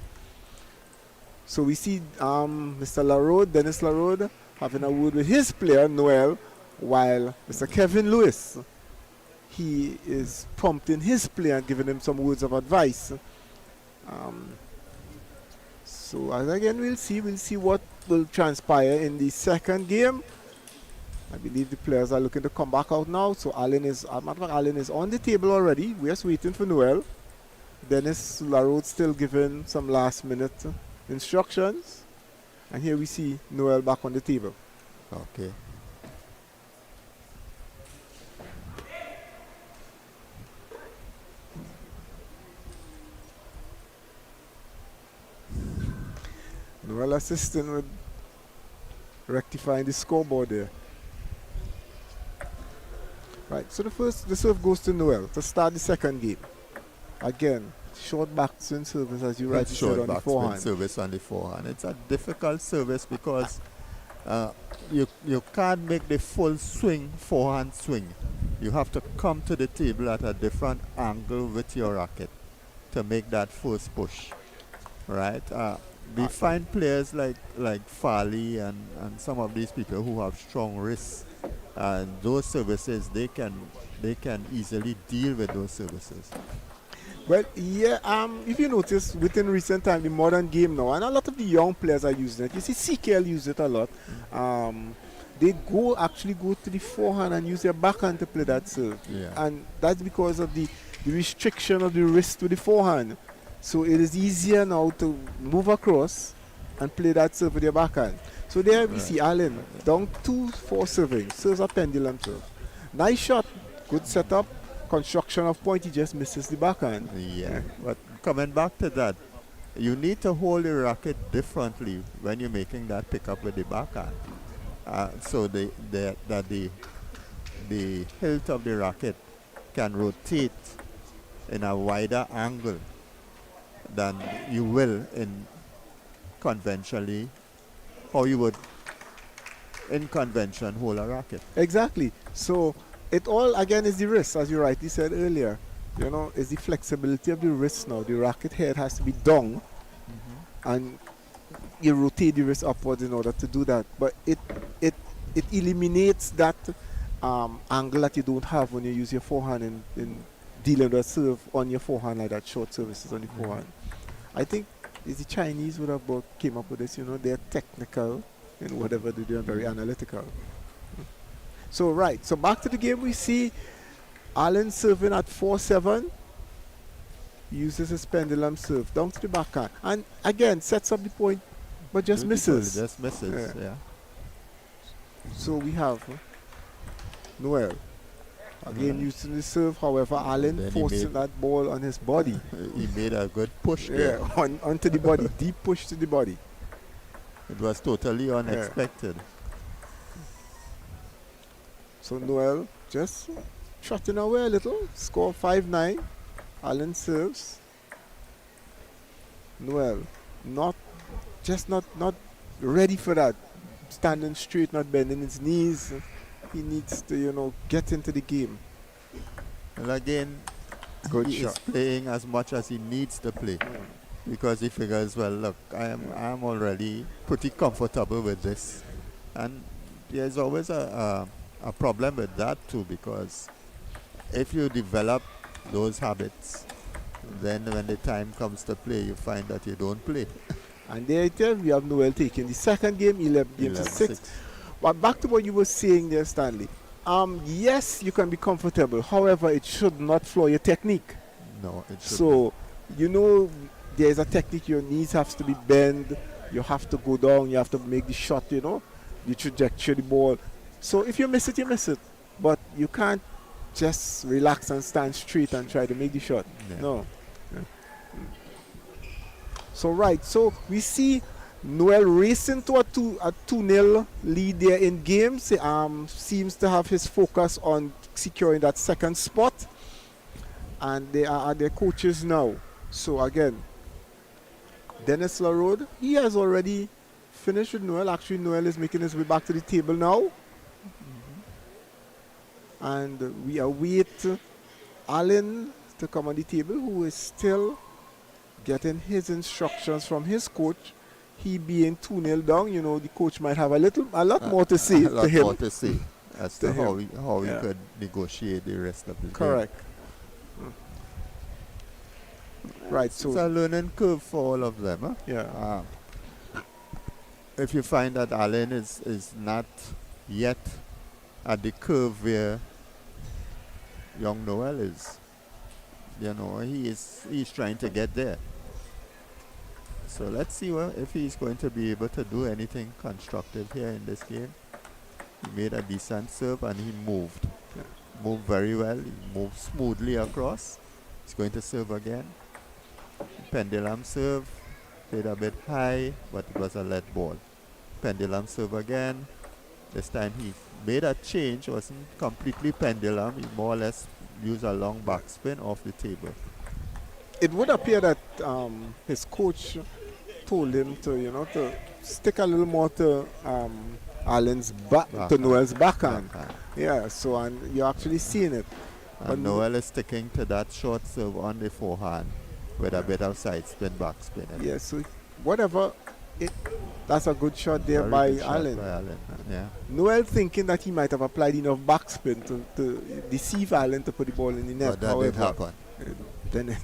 So we see Mr. Dennis Larode, having a word with his player, Noel, while Mr. Kevin Lewis, he is prompting his player and giving him some words of advice. So as again, we'll see what will transpire in the second game. I believe the players are looking to come back out now. So Allen is on the table already. We're just waiting for Noel. Dennis Larode still giving some last minute instructions. And here we see Noel back on the table. Okay. Noel assisting with rectifying the scoreboard there. Right, so the serve goes to Noel to start the second game. Again, short backswing service, as you rightly said, on the forehand. Service on the forehand. It's a difficult service because you can't make the full swing, forehand swing. You have to come to the table at a different angle with your racket to make that first push, right? We find players like Farley and some of these people who have strong wrists, and those services they can easily deal with those services. Well, yeah, if you notice, within recent time, the modern game now, and a lot of the young players are using it. You see CKL use it a lot. They actually go to the forehand and use their backhand to play that serve. Yeah. And that's because of the restriction of the wrist with the forehand. So it is easier now to move across and play that serve with your backhand. So there we see Allen, down 2-4 serving, serves a pendulum serve. Nice shot, good setup, construction of point, he just misses the backhand. Yeah, but coming back to that, you need to hold the racket differently when you're making that pickup with the backhand. So the hilt of the racket can rotate in a wider angle than you will in conventionally, or you would in convention hold a racket. Exactly. So it all again is the wrist, as you rightly said earlier. It's the flexibility of the wrist now. The racket head has to be down, and you rotate the wrist upwards in order to do that. But it eliminates that angle that you don't have when you use your forehand in dealing with a serve on your forehand, like that short services on the forehand. I think the Chinese would have came up with this. They're technical in whatever they do and very analytical. So back to the game, we see Allen serving at 4-7. Uses his pendulum serve down to the backhand, and again sets up the point, but just misses. Just misses. Yeah. So we have Noel again using the serve. However, Allen forcing that ball on his body. He made a good push there. Onto the body, deep push to the body. It was totally unexpected. So Noel just trotting away a little. Score 5-9. Allen serves. Noel not ready for that. Standing straight, not bending his knees. He needs to, get into the game. And again, good he shot. is playing as much as he needs to play. Because he figures, well, look, I'm already pretty comfortable with this. And there's always a problem with that too, because if you develop those habits, then when the time comes to play, you find that you don't play. And there we have Noel taking the second game, 11-6. But back to what you were saying there, Stanley. Yes, you can be comfortable. However, it should not floor your technique. No, it should So, there's a technique, your knees have to be bent, you have to go down, you have to make the shot, you know, the trajectory of the ball. So if you miss it, you miss it. But you can't just relax and stand straight and try to make the shot. Yeah. No. Yeah. So right, so we see Noel racing to a 2-0 lead there in games. Seems to have his focus on securing that second spot. And they are their coaches now. So again, Dennis LaRode, he has already finished with Noel. Actually, Noel is making his way back to the table now. And we await Allen to come on the table, who is still getting his instructions from his coach. He being 2-0 down, you know, the coach might have a lot more to say a lot to him. more to say as to how he Yeah. could negotiate the rest of the game. Correct. Right, so It's a learning curve for all of them. Huh? yeah. If you find that Allen is not yet at the curve where young Noel is, you know, he's trying to get there. So let's see if he's going to be able to do anything constructive here in this game. He made a decent serve and he moved. Moved very well. He moved smoothly across. He's going to serve again. Pendulum serve. Played a bit high, but it was a let ball. Pendulum serve again. This time he made a change. It wasn't completely pendulum. He more or less used a long backspin off the table. It would appear that his coach told him to stick a little more to Allen's back, to Noel's backhand. Yeah, so and you're actually seeing it. And Noel is sticking to that short serve on the forehand with a bit of side spin, backspin. Yeah, so whatever, that's a good shot there Very by good shot Allen. by Allen. Yeah. Noel thinking that he might have applied enough backspin to deceive Allen to put the ball in the net. But that didn't happen. Then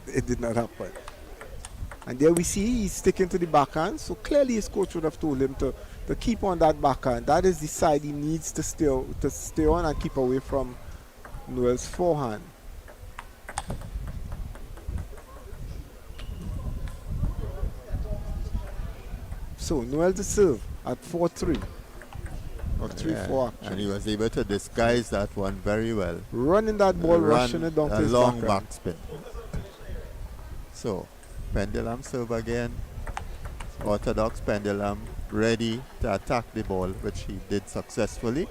it did not happen. And there we see he's sticking to the backhand. So clearly his coach would have told him to keep on that backhand. That is the side he needs to stay on and keep away from Noel's forehand. So Noel to serve at 4-3. Or 3-4 actually. And he was able to disguise that one very well. Running that ball, rushing it down to a his long backhand. backspin. So, pendulum serve again. Orthodox pendulum ready to attack the ball, which he did successfully.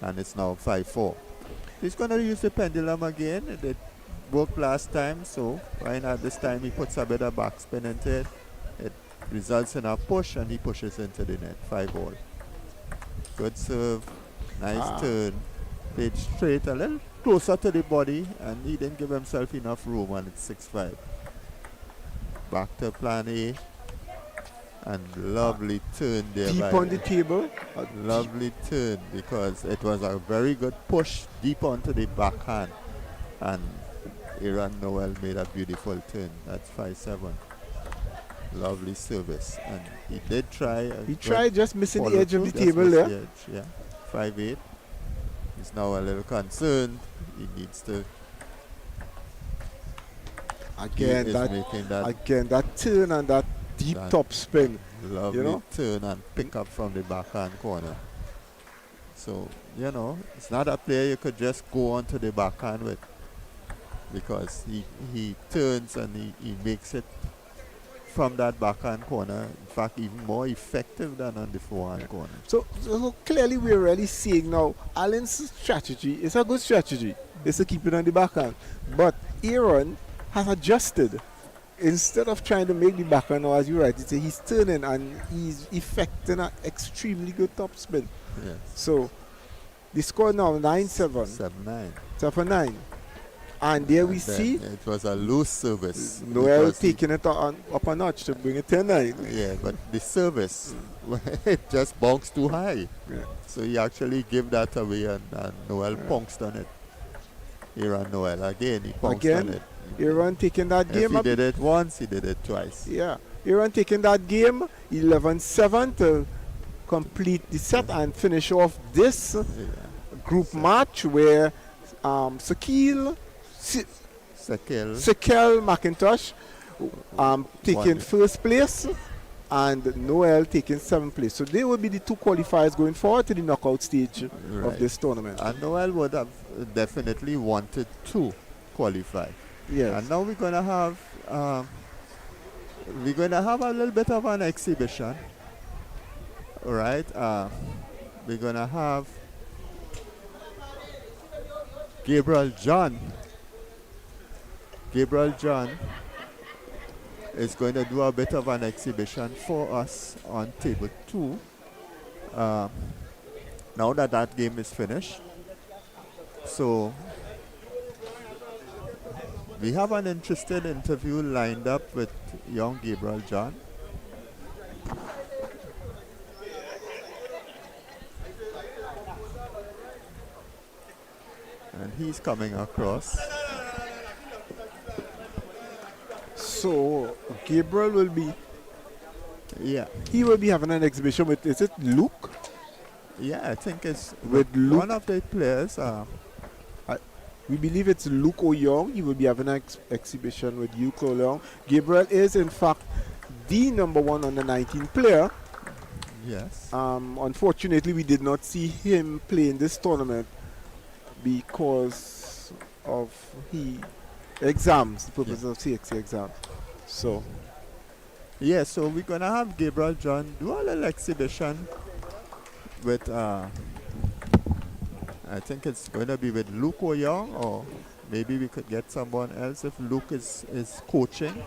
And it's now 5-4. He's going to use the pendulum again. It worked last time, so why not this time he puts a bit of backspin into it. It results in a push, and he pushes into the net. 5-all. Good serve. Nice turn. Played straight, a little closer to the body, and he didn't give himself enough room, and it's 6-5. Back to plan A. And lovely turn there. Deep on the table. Lovely turn, because it was a very good push deep onto the backhand. And Aaron Noel made a beautiful turn. That's 5-7. Lovely service. And he did try. He tried just missing the follow edge of the through, table just there. missed the edge, yeah. 5-8. He's now a little concerned. He needs to. Again, he is making that turn and that deep that top spin. lovely You know? turn and pick up from the backhand corner. So, you know, it's not a player you could just go onto the backhand with, because he turns and he makes it from that backhand corner, in fact, even more effective than on the forehand corner. So clearly we're really seeing now Allen's strategy is a good strategy. Is to keep it on the backhand. But Aaron has adjusted. Instead of trying to make the backhand, or as you rightly say, he's turning and he's effecting an extremely good top spin. Yes. So the score now 9-7. 7-9. 7-9. And there we And then see it was a loose service. Noel because he- taking it up a notch to bring it 10-9. Yeah, but the service, it just bounced too high. Yeah. So he actually gave that away, and Noel pounced on it. Aaron Noel again, he pounced on it. Aaron taking that If game he up. did it once, he did it twice. Yeah, Aaron taking that game 11-7 to complete the set and finish off this group match where Sekel Sekel McIntosh taking first place and Noel taking 7th place. So they will be the two qualifiers going forward to the knockout stage of this tournament. And Noel would have definitely wanted to qualify. Yes. And now we're gonna have a little bit of an exhibition. All right. We're gonna have Gabriel John. Gabriel John is going to do a bit of an exhibition for us on table 2. Now that game is finished. So we have an interesting interview lined up with young Gabriel John. And he's coming across. So Gabriel will be, he will be having an exhibition with, is it Luke? Yeah, I think it's With Luke. one of the players. We believe it's Luke O'Young. He will be having an exhibition with Luke O'Young. Gabriel is in fact the number 1 under 19 player. Yes. Unfortunately, we did not see him play in this tournament because of exams, the purpose of CXC exams. So so we're gonna have Gabriel John do a little exhibition with I think it's going to be with Luke O'Young, or maybe we could get someone else if Luke is coaching.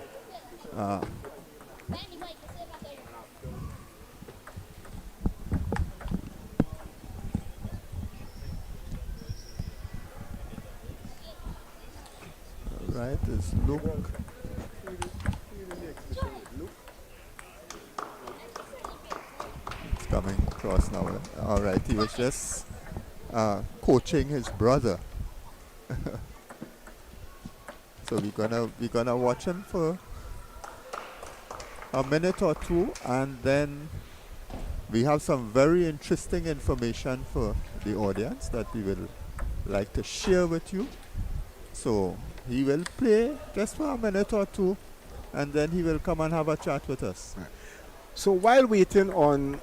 Right, it's Luke. It's coming across now. All right, he was just coaching his brother. So we're gonna watch him for a minute or two, and then we have some very interesting information for the audience that we will like to share with you. So he will play just for a minute or two, and then he will come and have a chat with us. So while waiting on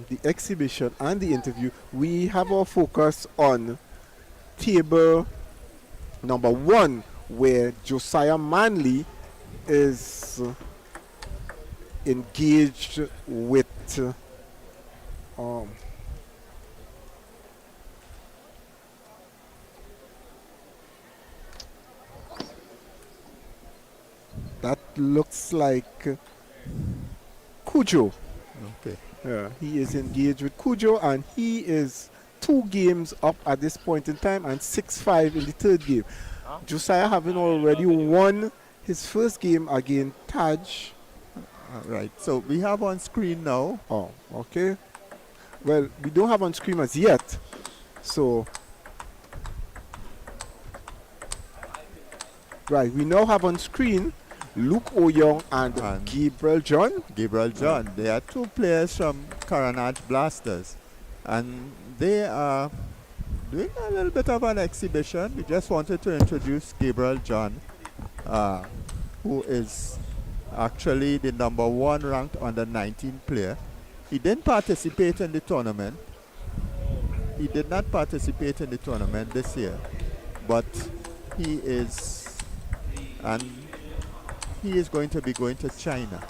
the exhibition and the interview, we have our focus on table number 1, where Josiah Manley is engaged with that looks like Cujo. Okay. Yeah, he is engaged with Cujo, and he is 2 games up at this point in time and 6-5 in the 3rd game. Josiah having already won his first game against Taj. Right, so we have on screen now. Oh, okay. Well, we don't have on screen as yet. So, right, we now have on screen Luke O'Young and Gabriel John. Gabriel John. They are 2 players from Coronach Blasters, and they are doing a little bit of an exhibition. We just wanted to introduce Gabriel John, who is actually the number 1 ranked under 19 player. He didn't participate in the tournament. He did not participate in the tournament this year, but he is going to be going to China,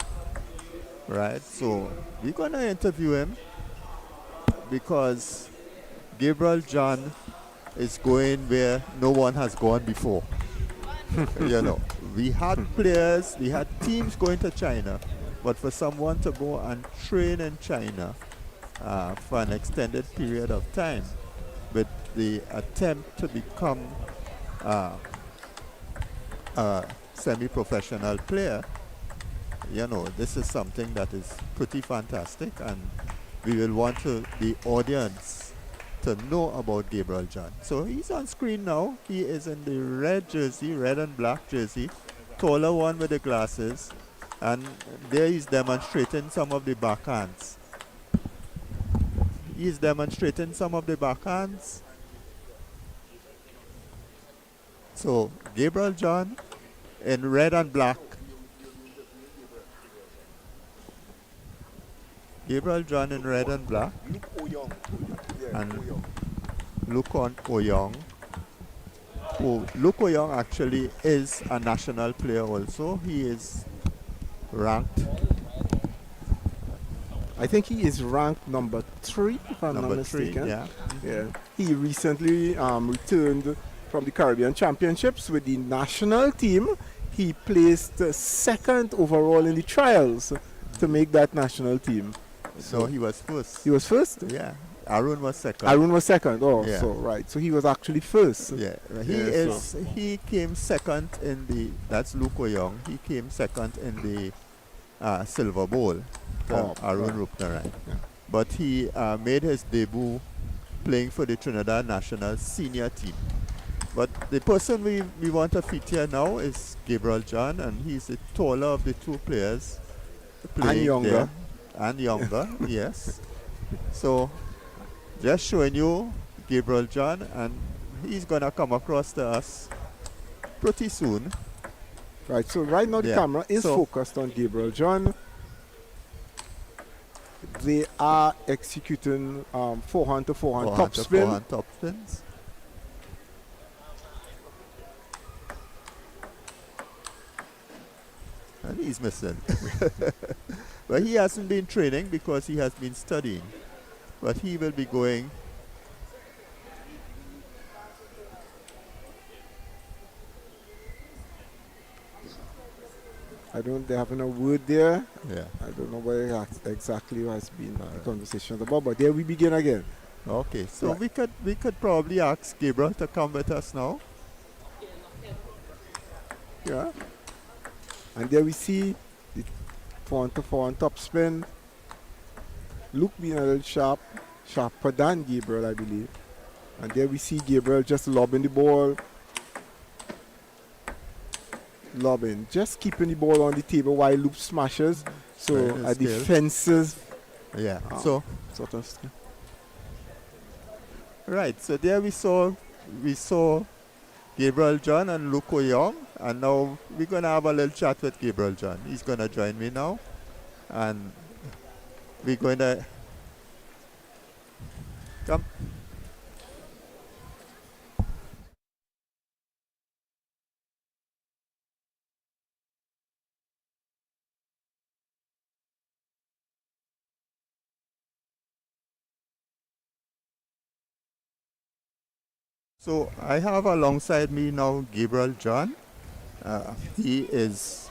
right? So we're going to interview him because Gabriel John is going where no one has gone before. You know, we had players, we had teams going to China, but for someone to go and train in China for an extended period of time with the attempt to become a semi-professional player, you know, this is something that is pretty fantastic, and we will want the audience to know about Gabriel John. So he's on screen now. He is in the red jersey, red and black jersey, taller one with the glasses, and there he's demonstrating some of the backhands. He's demonstrating some of the backhands. So Gabriel John in red and black. Gabriel John in red and black. Luke Oyong. Yeah, And Oyong. Luke Oyong. Oh, Luke Oyong actually is a national player also. He is ranked I think he is ranked number 3, if I'm not number 3. mistaken. Yeah. Yeah. He recently returned from the Caribbean Championships with the national team. He placed second overall in the trials to make that national team. So he was first. He was first? Yeah. Arun was second. Arun was second. Oh, Yeah. so right. So he was actually first. Yeah. He came second in the, that's Luke Oyong. He came second in the Silver Bowl. Arun Rupnaran. Yeah. But he made his debut playing for the Trinidad national senior team. But the person we want to feature now is Gabriel John, and he's the taller of the two players. And younger. There. And younger, yes. So, just showing you Gabriel John, and he's going to come across to us pretty soon. Right, so right now the Yeah. camera is So- focused on Gabriel John. They are executing forehand to forehand top spin. Forehand top spins. And he's missing. But he hasn't been training because he has been studying. But he will be going. They haven't a word there. Yeah. I don't know what exactly has been the conversation about, but there we begin again. Okay. So Right. we could probably ask Gabriel to come with us now. Yeah. And there we see the forehand to forehand top spin. Luke being a little sharper than Gabriel, I believe. And there we see Gabriel just lobbing the ball. Lobbing, just keeping the ball on the table while Luke smashes. So Right, a skill. defensive Yeah. Ah. So sort of skill. right. So there we saw Gabriel John and Luke Oyong, and now we're gonna have a little chat with Gabriel John. He's gonna join me now, and we're going to come. So I have alongside me now Gabriel John. He is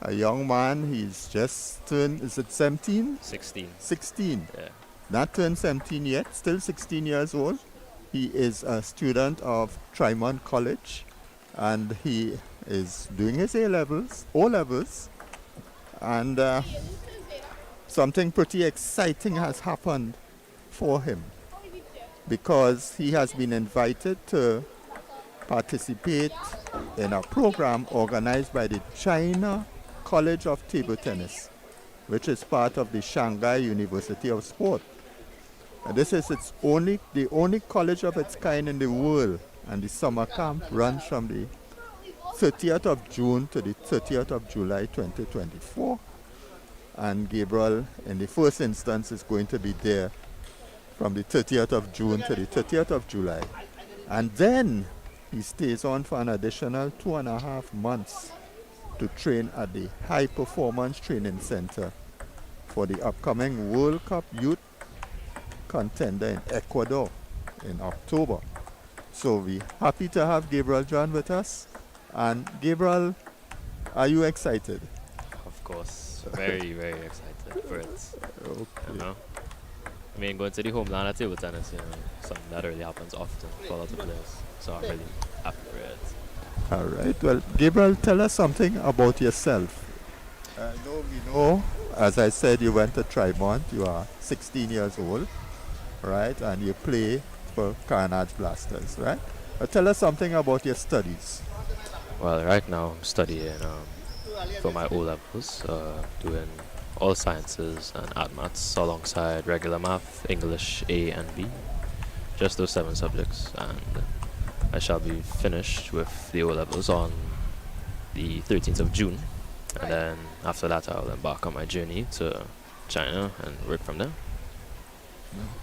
a young man. He's just turned, is it 17? 16. 16. Yeah. Not turned 17 yet, still 16 years old. He is a student of Tremont College, and he is doing his O-levels, and something pretty exciting has happened for him, because he has been invited to participate in a program organized by the China College of Table Tennis, which is part of the Shanghai University of Sport. And this is the only college of its kind in the world, and the summer camp runs from the 30th of June to the 30th of July 2024. And Gabriel, in the first instance, is going to be there from the 30th of June to the 30th of July. And then he stays on for an additional 2.5 months to train at the High Performance Training Center for the upcoming World Cup Youth Contender in Ecuador in October. So we're happy to have Gabriel John with us. And Gabriel, are you excited? Of course. Very, very excited for it. Okay. You know? I mean, going to the homeland at table tennis, you know, something that really happens often for a lot of players. So I'm really happy for it. All right. Well, Gabriel, tell us something about yourself. We know, as I said, you went to Tremont. You are 16 years old, right? And you play for Carnage Blasters, right? Tell us something about your studies. Well, right now I'm studying for my O-levels, doing all sciences and art maths alongside regular math, English A and B. Just those 7 subjects, and I shall be finished with the O-levels on the 13th of June. And then after that I'll embark on my journey to China and work from there.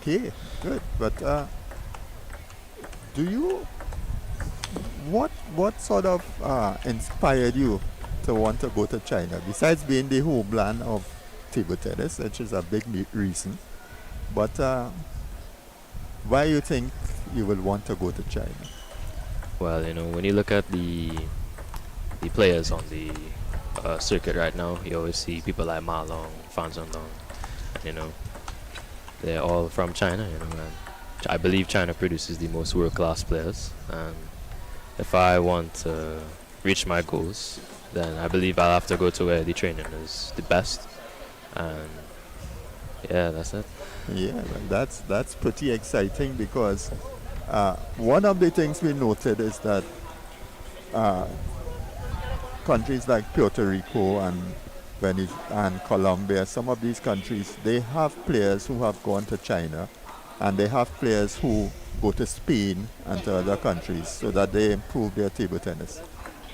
Okay, good. But do you what sort of inspired you to want to go to China besides being the homeland of table tennis, which is a big reason? But why you think you will want to go to China? Well, when you look at the players on the circuit right now, you always see people like Ma Long, Fan Zhendong, they're all from China, and I believe China produces the most world-class players, and if I want to reach my goals, then I believe I'll have to go to where the training is the best, and yeah, that's it. Yeah, well, that's pretty exciting because one of the things we noted is that countries like Puerto Rico and and Colombia, some of these countries, they have players who have gone to China, and they have players who go to Spain and to other countries so that they improve their table tennis.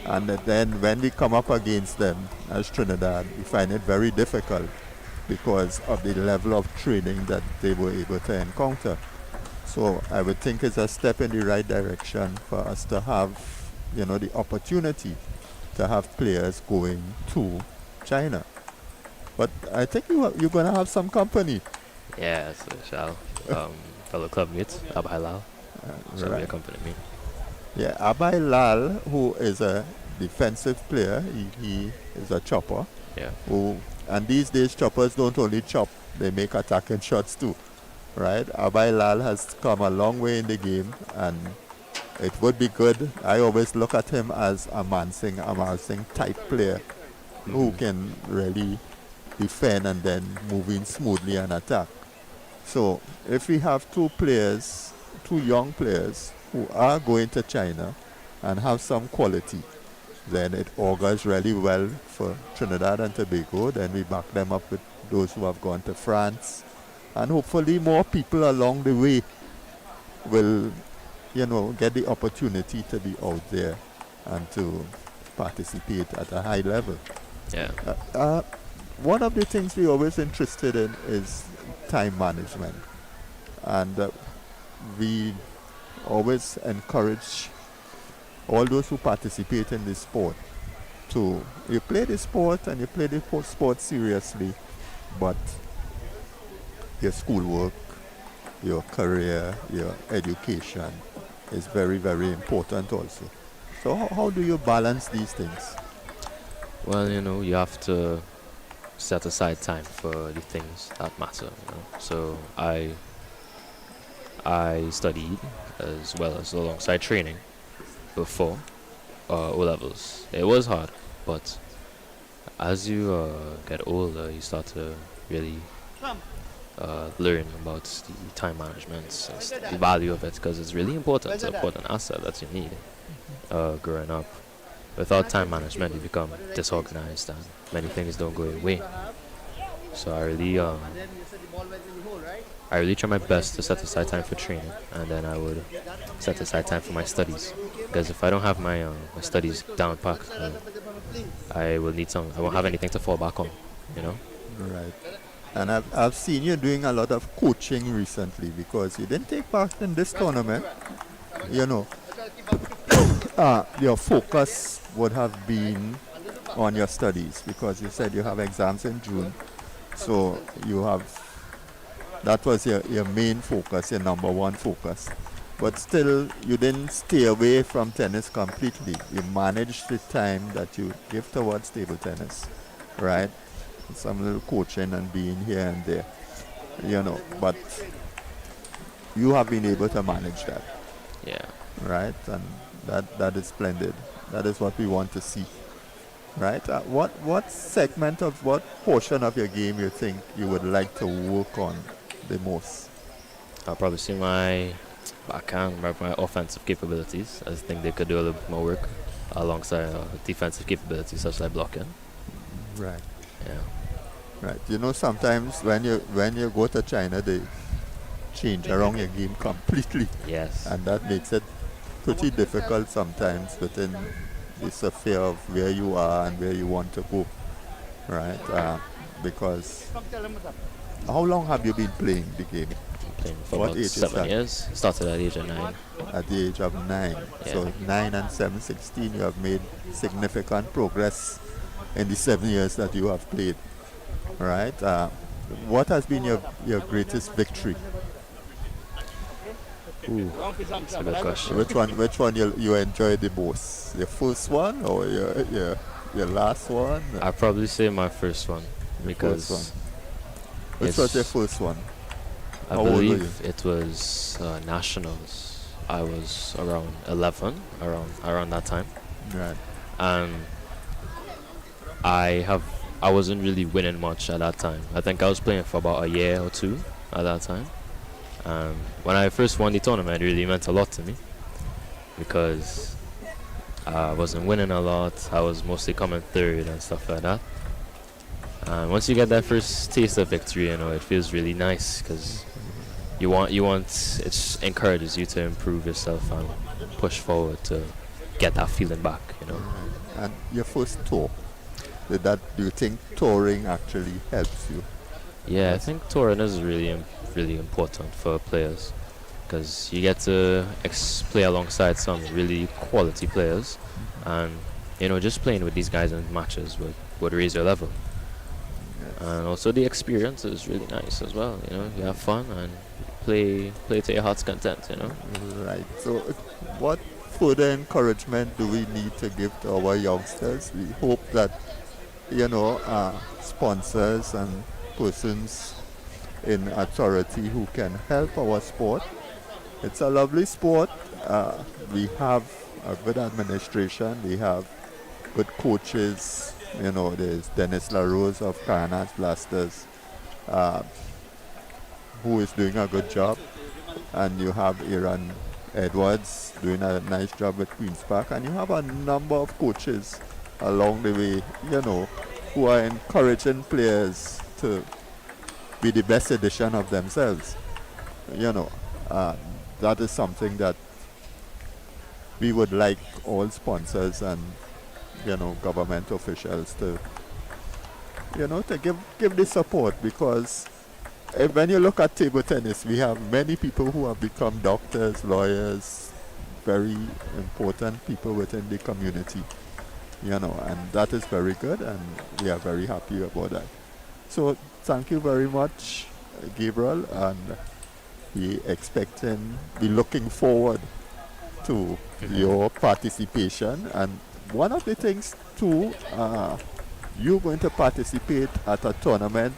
And then when we come up against them as Trinidad, we find it very difficult because of the level of training that they were able to encounter. So I would think it's a step in the right direction for us to have, the opportunity to have players going to China. But I think you're going to have some company. Yeah, so shall fellow club mates, Abai Lal, so right. be accompany me. Yeah, Abai Lal, who is a defensive player, he is a chopper. Yeah. And these days choppers don't only chop, they make attacking shots too. Right? Abai Lal has come a long way in the game, and it would be good. I always look at him as a Amansing type player who can really defend and then move in smoothly and attack. So if we have two young players who are going to China and have some quality, then it augurs really well for Trinidad and Tobago. Then we back them up with those who have gone to France, and hopefully more people along the way will, get the opportunity to be out there and to participate at a high level. Yeah. One of the things we're always interested in is time management, and we always encourage all those who participate in this sport to, you play the sport and you play the sport seriously, but your schoolwork, your career, your education is very, very important also. So how do you balance these things? Well, you have to set aside time for the things that matter. So I studied as well as alongside training before O levels. It was hard, but as you get older, you start to really learn about the time management and the value of it, because it's really important. It's an important asset that you need growing up. Without time management, you become disorganized and many things don't go your way. So I really try my best to set aside time for training, and then I would set aside time for my studies. Because if I don't have my studies down packed, I won't have anything to fall back on, Right. And I've seen you doing a lot of coaching recently because you didn't take part in this tournament. Your focus would have been on your studies because you said you have exams in June. So that was your main focus, your number one focus. But still, you didn't stay away from tennis completely. You managed the time that you give towards table tennis, right? Some little coaching and being here and there, but you have been able to manage that. Yeah. Right? And that is splendid. That is what we want to see. Right? What segment of what portion of your game you think you would like to work on the most? I'll probably see my backhand, my offensive capabilities. I think they could do a little bit more work alongside defensive capabilities such as blocking. Right. Yeah. Right. Sometimes when you go to China, they change around your game completely. Yes. And that makes it pretty difficult sometimes within the sphere of where you are and where you want to go. Right. because how long have you been playing the game? Playing for What about age is 7 years. Started at the age of 9. At the age of 9. Yeah. So 9 and 7, 16, you have made significant progress in the 7 years that you have played. Right? What has been your greatest victory? Ooh, that's a good question. Which one you enjoy the most? Your first one or your last one? I'd probably say my first one Your because first one. Which was your first one? I How old were believe it was nationals. I was around 11, around that time, Right. and I wasn't really winning much at that time. I think I was playing for about a year or two at that time. When I first won the tournament, it really meant a lot to me because I wasn't winning a lot. I was mostly coming third and stuff like that. And once you get that first taste of victory, it feels really nice because you want it just encourages you to improve yourself and push forward to get that feeling back. And your first tour, do you think touring actually helps you? Yeah, I think touring is really important for players because you get to play alongside some really quality players, and just playing with these guys in matches would raise your level. And also the experience is really nice as well. You have fun and play to your heart's content. Right. So, what further encouragement do we need to give to our youngsters? We hope that sponsors and persons in authority who can help our sport. It's a lovely sport. We have a good administration. We have good coaches. There's Dennis LaRose of Carnage Blasters, who is doing a good job. And you have Aaron Edwards doing a nice job with Queen's Park. And you have a number of coaches along the way, who are encouraging players to be the best edition of themselves. That is something that we would like all sponsors and government officials to give the support, because when you look at table tennis, we have many people who have become doctors, lawyers, very important people within the community, and that is very good, and we are very happy about that. So thank you very much, Gabriel, and we looking forward to your participation. And one of the things too, you're going to participate at a tournament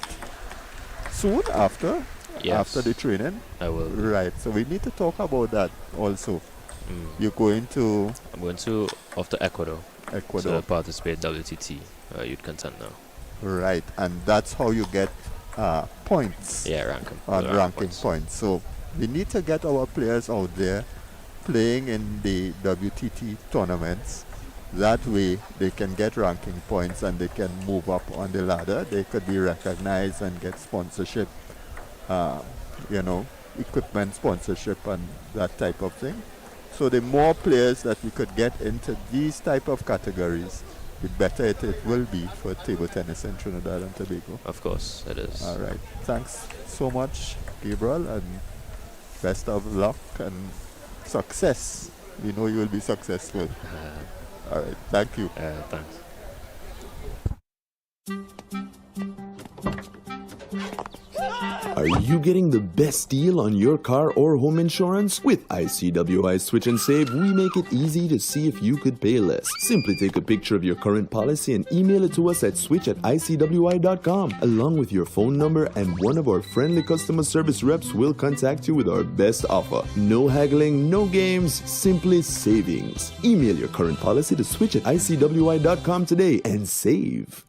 soon after the training. I will. Right. So we need to talk about that also. You're going to? I'm going to off to Ecuador. To participate WTT Youth Contender. Right, and that's how you get points. Yeah, ranking points. So we need to get our players out there playing in the WTT tournaments. That way they can get ranking points and they can move up on the ladder. They could be recognized and get sponsorship, equipment sponsorship and that type of thing. So the more players that we could get into these type of categories, the better it will be for table tennis in Trinidad and Tobago. Of course, it is. All right. Thanks so much, Gabriel, and best of luck and success. We know you will be successful. All right. Thank you. Thanks. Are you getting the best deal on your car or home insurance? With ICWI Switch and Save, we make it easy to see if you could pay less. Simply take a picture of your current policy and email it to us at switch@icwi.com, along with your phone number, and one of our friendly customer service reps will contact you with our best offer. No haggling, no games, simply savings. Email your current policy to switch@icwi.com today and save.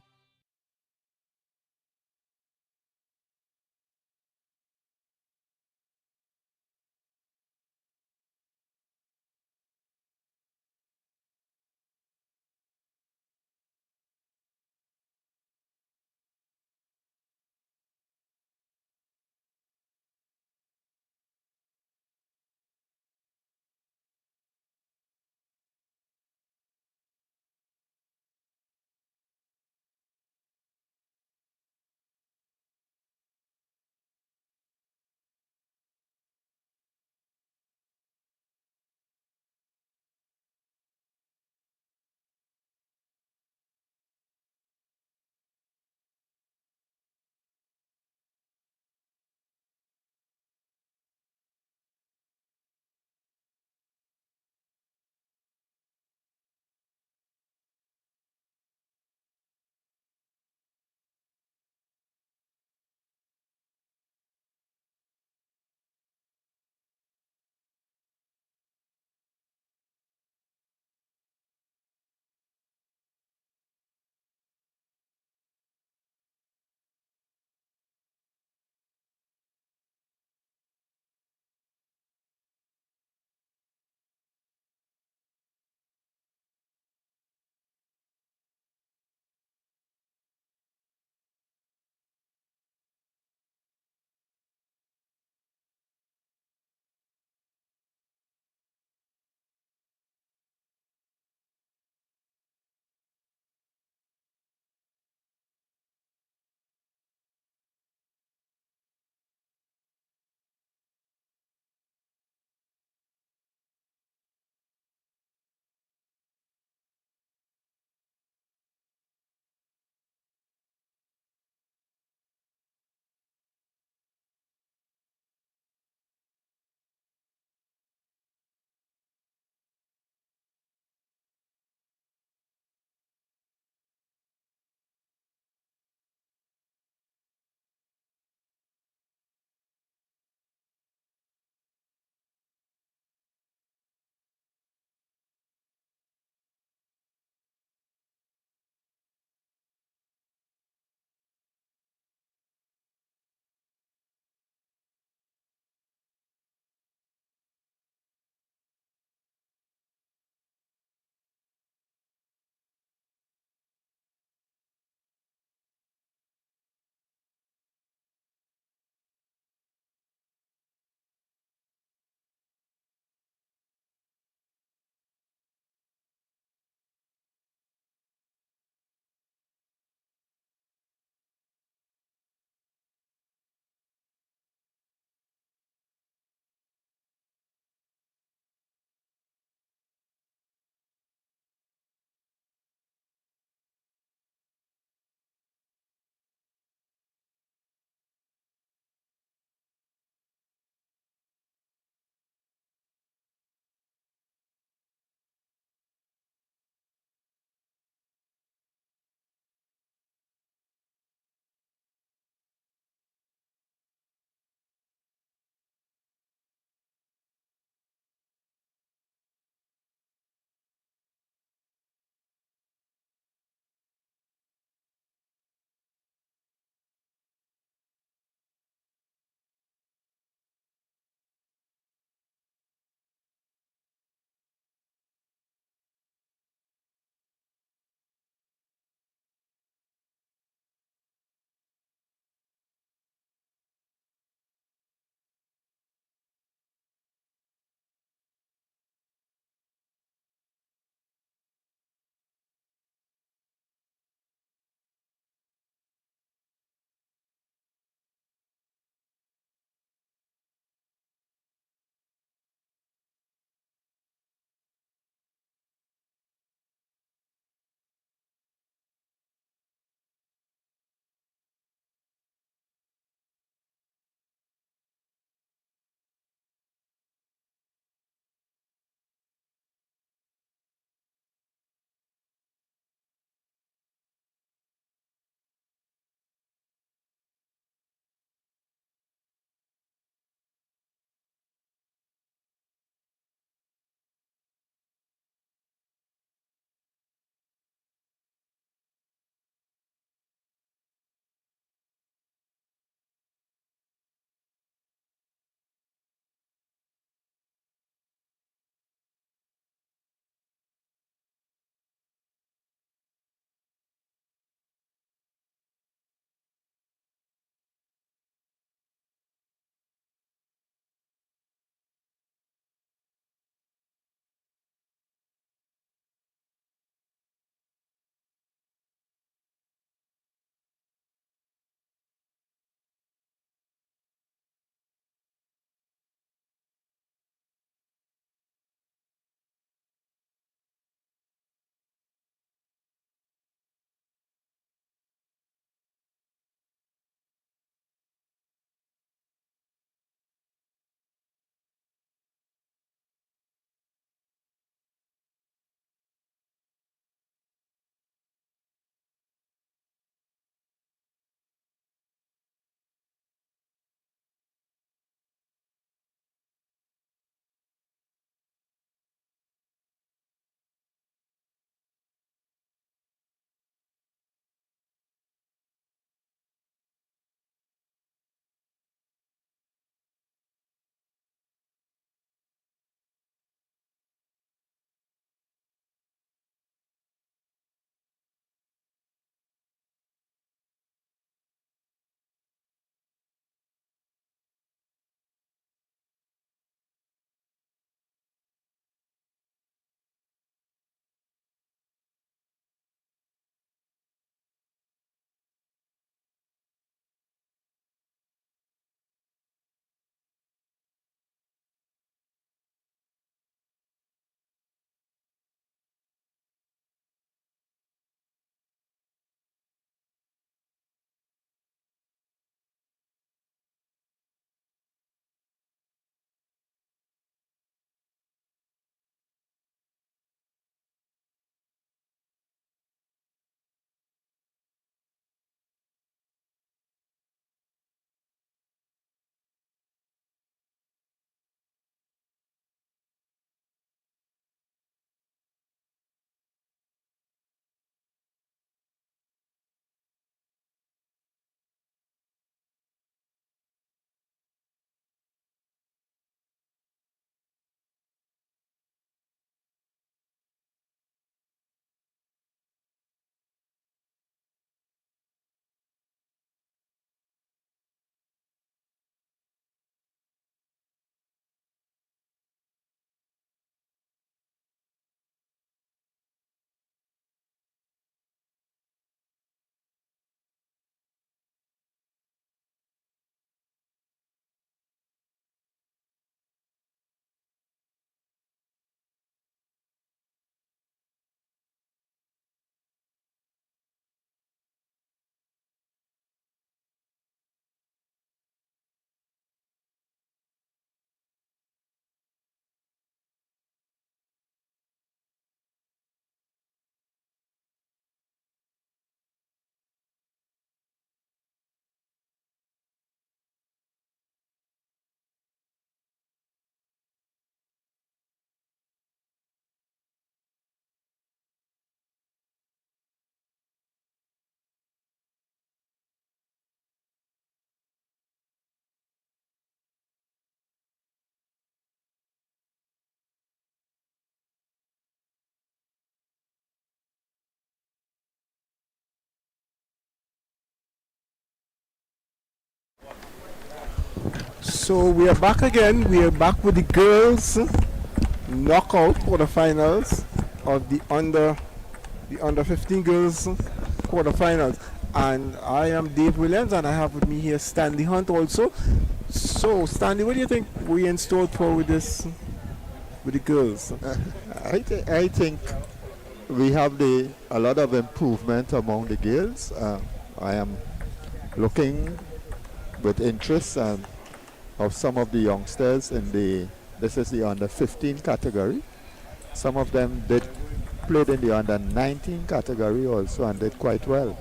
So we are back again. We are back with the girls knockout quarterfinals of the under 15 girls quarterfinals. And I am Dave Williams, and I have with me here Stanley Hunt also. So Stanley, what do you think we in store for with the girls? I think we have a lot of improvement among the girls. I am looking with interest of some of the youngsters this is the under 15 category. Some of them played in the under 19 category also and did quite well.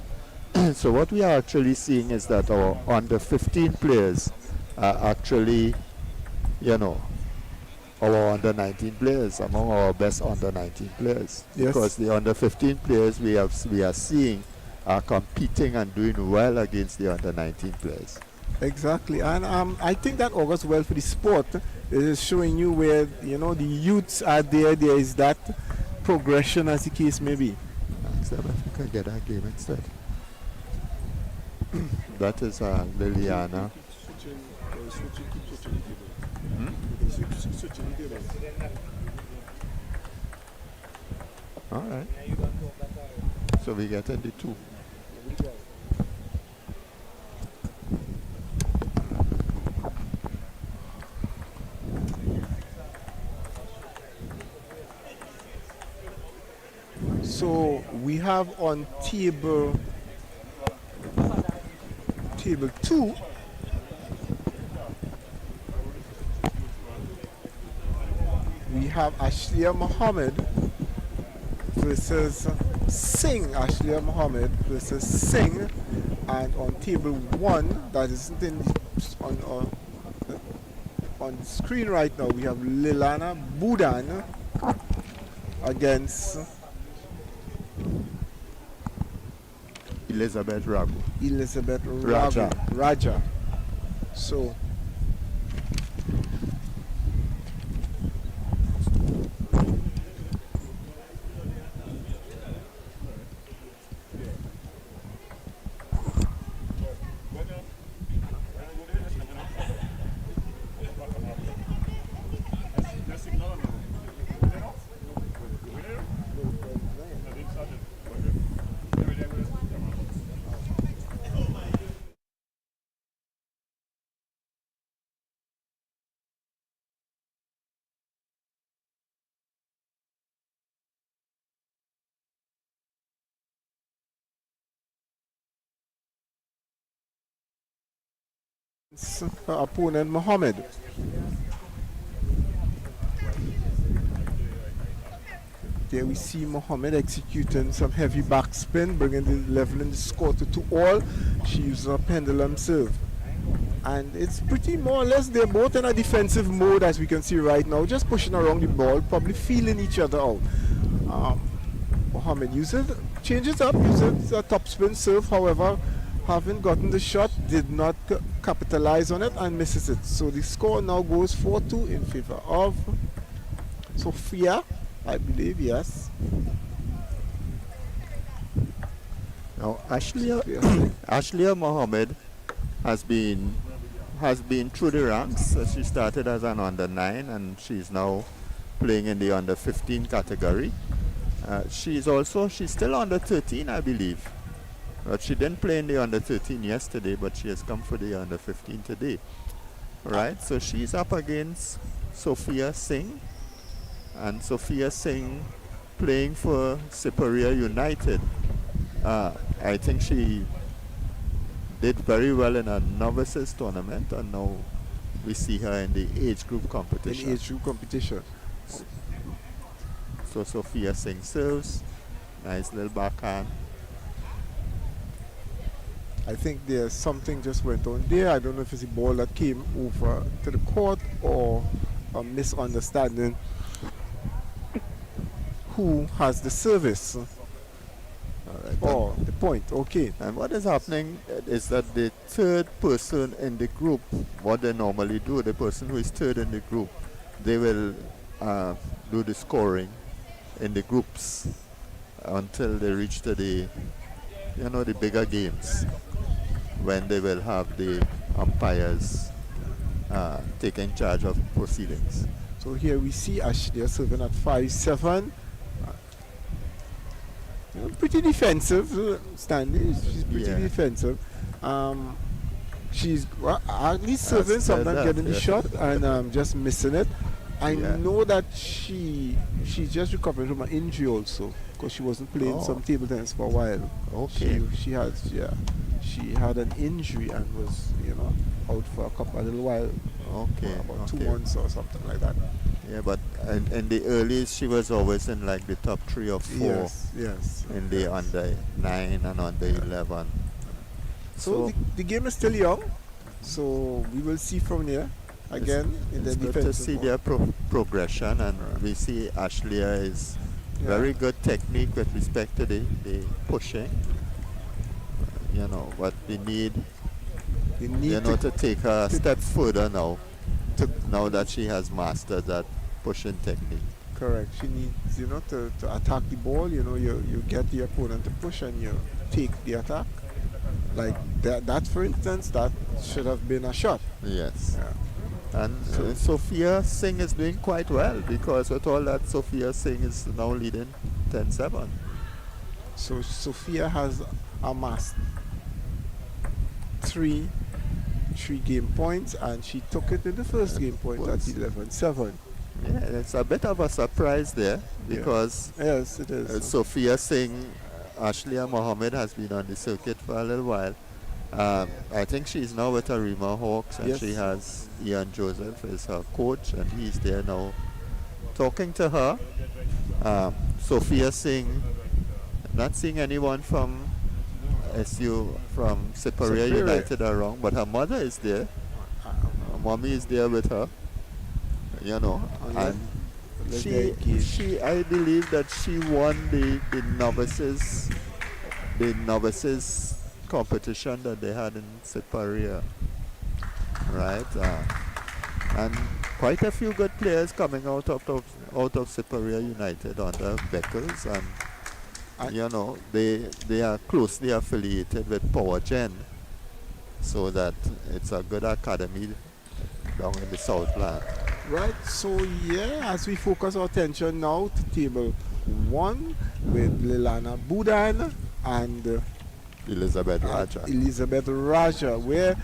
So what we are actually seeing is that our under 15 players are actually, our under 19 players, among our best under 19 players. Yes. Because the under 15 players we are seeing are competing and doing well against the under 19 players. Exactly, and I think that augurs well for the sport. It is showing you where the youths are there. There is that progression, as the case may be. So if we could get that game instead. That is Liliana. All right. So we get in the two. So we have on table 2. We have Ashlia Mohammed versus Singh. Ashlia Mohammed versus Singh, and on table 1, that isn't on the screen right now, we have Lilana Budan against Elizabeth Raja. So her opponent Mohammed. There we see Mohammed executing some heavy backspin, leveling the score to 2-all. She uses a pendulum serve. And it's pretty more or less, they're both in a defensive mode, as we can see right now, just pushing around the ball, probably feeling each other out. Mohammed changes up, uses a topspin serve, however, having gotten the shot, did not capitalize on it and misses it. So the score now goes 4-2 in favor of Sophia, I believe, yes. Now Ashlia Mohammed has been through the ranks. She started as an under 9 and she's now playing in the under 15 category. She's still under 13, I believe. But she didn't play in the under 13 yesterday, but she has come for the under 15 today. Right, so she's up against Sophia Singh, and Sophia Singh playing for Superior United. I think she did very well in a novices tournament, and now we see her in the age group competition. So Sophia Singh serves, nice little backhand. I think there's something just went on there. I don't know if it's a ball that came over to the court or a misunderstanding. Who has the service? The point, okay. And what is happening is that the third person in the group, what they normally do, the person who is third in the group, they will do the scoring in the groups until they reach to the bigger games, when they will have the umpires taking charge of proceedings. So here we see Ashley serving at 5-7. Pretty defensive, Stanley. She's pretty Yeah. defensive. She's at least serving, That's sometimes enough, getting the yeah. shot and just missing it. I Yeah. know that she's just recovering from an injury also, because she wasn't playing Oh. some table tennis for a while. Okay. She had an injury and was out for a little while, Okay. about 2 okay. months or something like that. Yeah, but in the earliest, she was always in like the top 3 or 4 Yes. in the under 9 and under 11. So the game is still young, so we will see from there again in the It's good to defensive see form. their progression, and we see Ashleigh is very good technique with respect to the pushing. But we need They need to take her a step further now. Now that she has mastered that pushing technique. correct. She needs to attack the ball. You get the opponent to push and you take the attack. Like that for instance, that should have been a shot. Yes. Yeah. And Sophia Singh is doing quite well, because with all that, Sophia Singh is now leading 10-7. So Sophia has amassed three game points, and she took it in the first game point at 11-7. Yeah, it's a bit of a surprise there, because Yes, it is. Sophia Singh, Ashleigh Mohammed has been on the circuit for a little while. I think she's now with Arima Hawks, and Yes. she has Ian Joseph as her coach, and he's there now talking to her. Sophia Singh, not seeing anyone from from Siparia Siparia. United around, but her mother is there. Her mommy is there with her. And she I believe that she won the novices competition that they had in Siparia, right? And quite a few good players coming out of Siparia United under Beckles, and they are closely affiliated with Power Gen, so that it's a good academy down in the Southland. Right, so as we focus our attention now to table 1 with Lilana Budan and Elizabeth Raja. Elizabeth Raja, where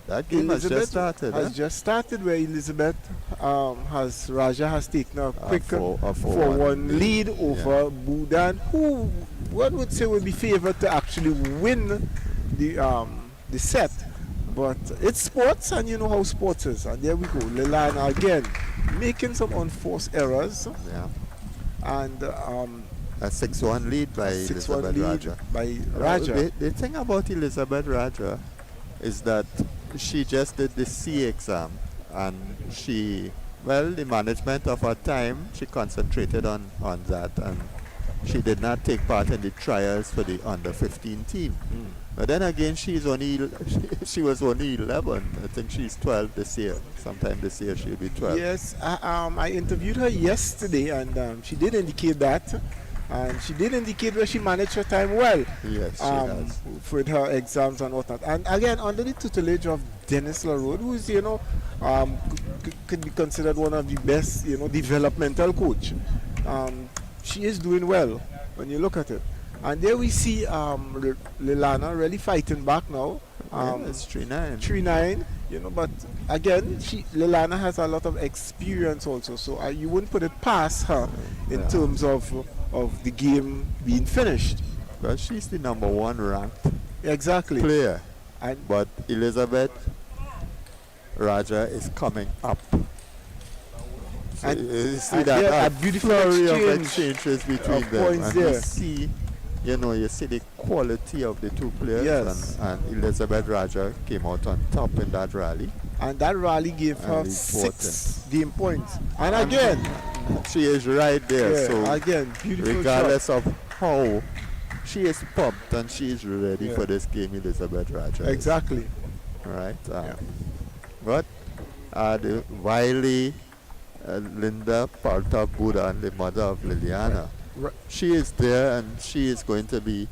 That game has Elizabeth just started. has just started, where Elizabeth Raja has taken a quick 4-1 lead over Budan, who one would say would be favored to actually win the set. But it's sports, and you know how sports is. And there we go, Lilana again making some unforced errors, Yeah. and A 6-1 lead by 6-1 Elizabeth lead Raja. by Raja. The thing about Elizabeth Raja is that she just did the C exam, and the management of her time, she concentrated on that, and she did not take part in the trials for the under 15 team. But then again, she was only 11. I think she's 12 this year. Sometime this year she'll be 12. Yes, I interviewed her yesterday, and she did indicate that. And she did indicate where she managed her time well. Yes, she has. With her exams and whatnot. And again, under the tutelage of Dennis LaRode, who is, could be considered one of the best, developmental coach. She is doing well when you look at it. And there we see Lilana really fighting back now. It's 3-9. 3-9, but again, Lilana has a lot of experience also, so you wouldn't put it past her in terms of the game being finished. Well, she's the number 1 ranked Exactly. player. And But Elizabeth Raja is coming up. So And- you see and that there a beautiful flurry of exchange exchanges between of them. points And there. you see the quality of the two players. Yes. And Elizabeth Raja came out on top in that rally. and that rally gave her And 6 game points. And again, She is right there. So again, beautiful regardless shot. of how she is pumped and she is ready Yeah. for this game, Elizabeth Raja. is. Exactly. Right. But the wily Linda Parta Budan, the mother of Liliana, Right. she is there, and she is going to be,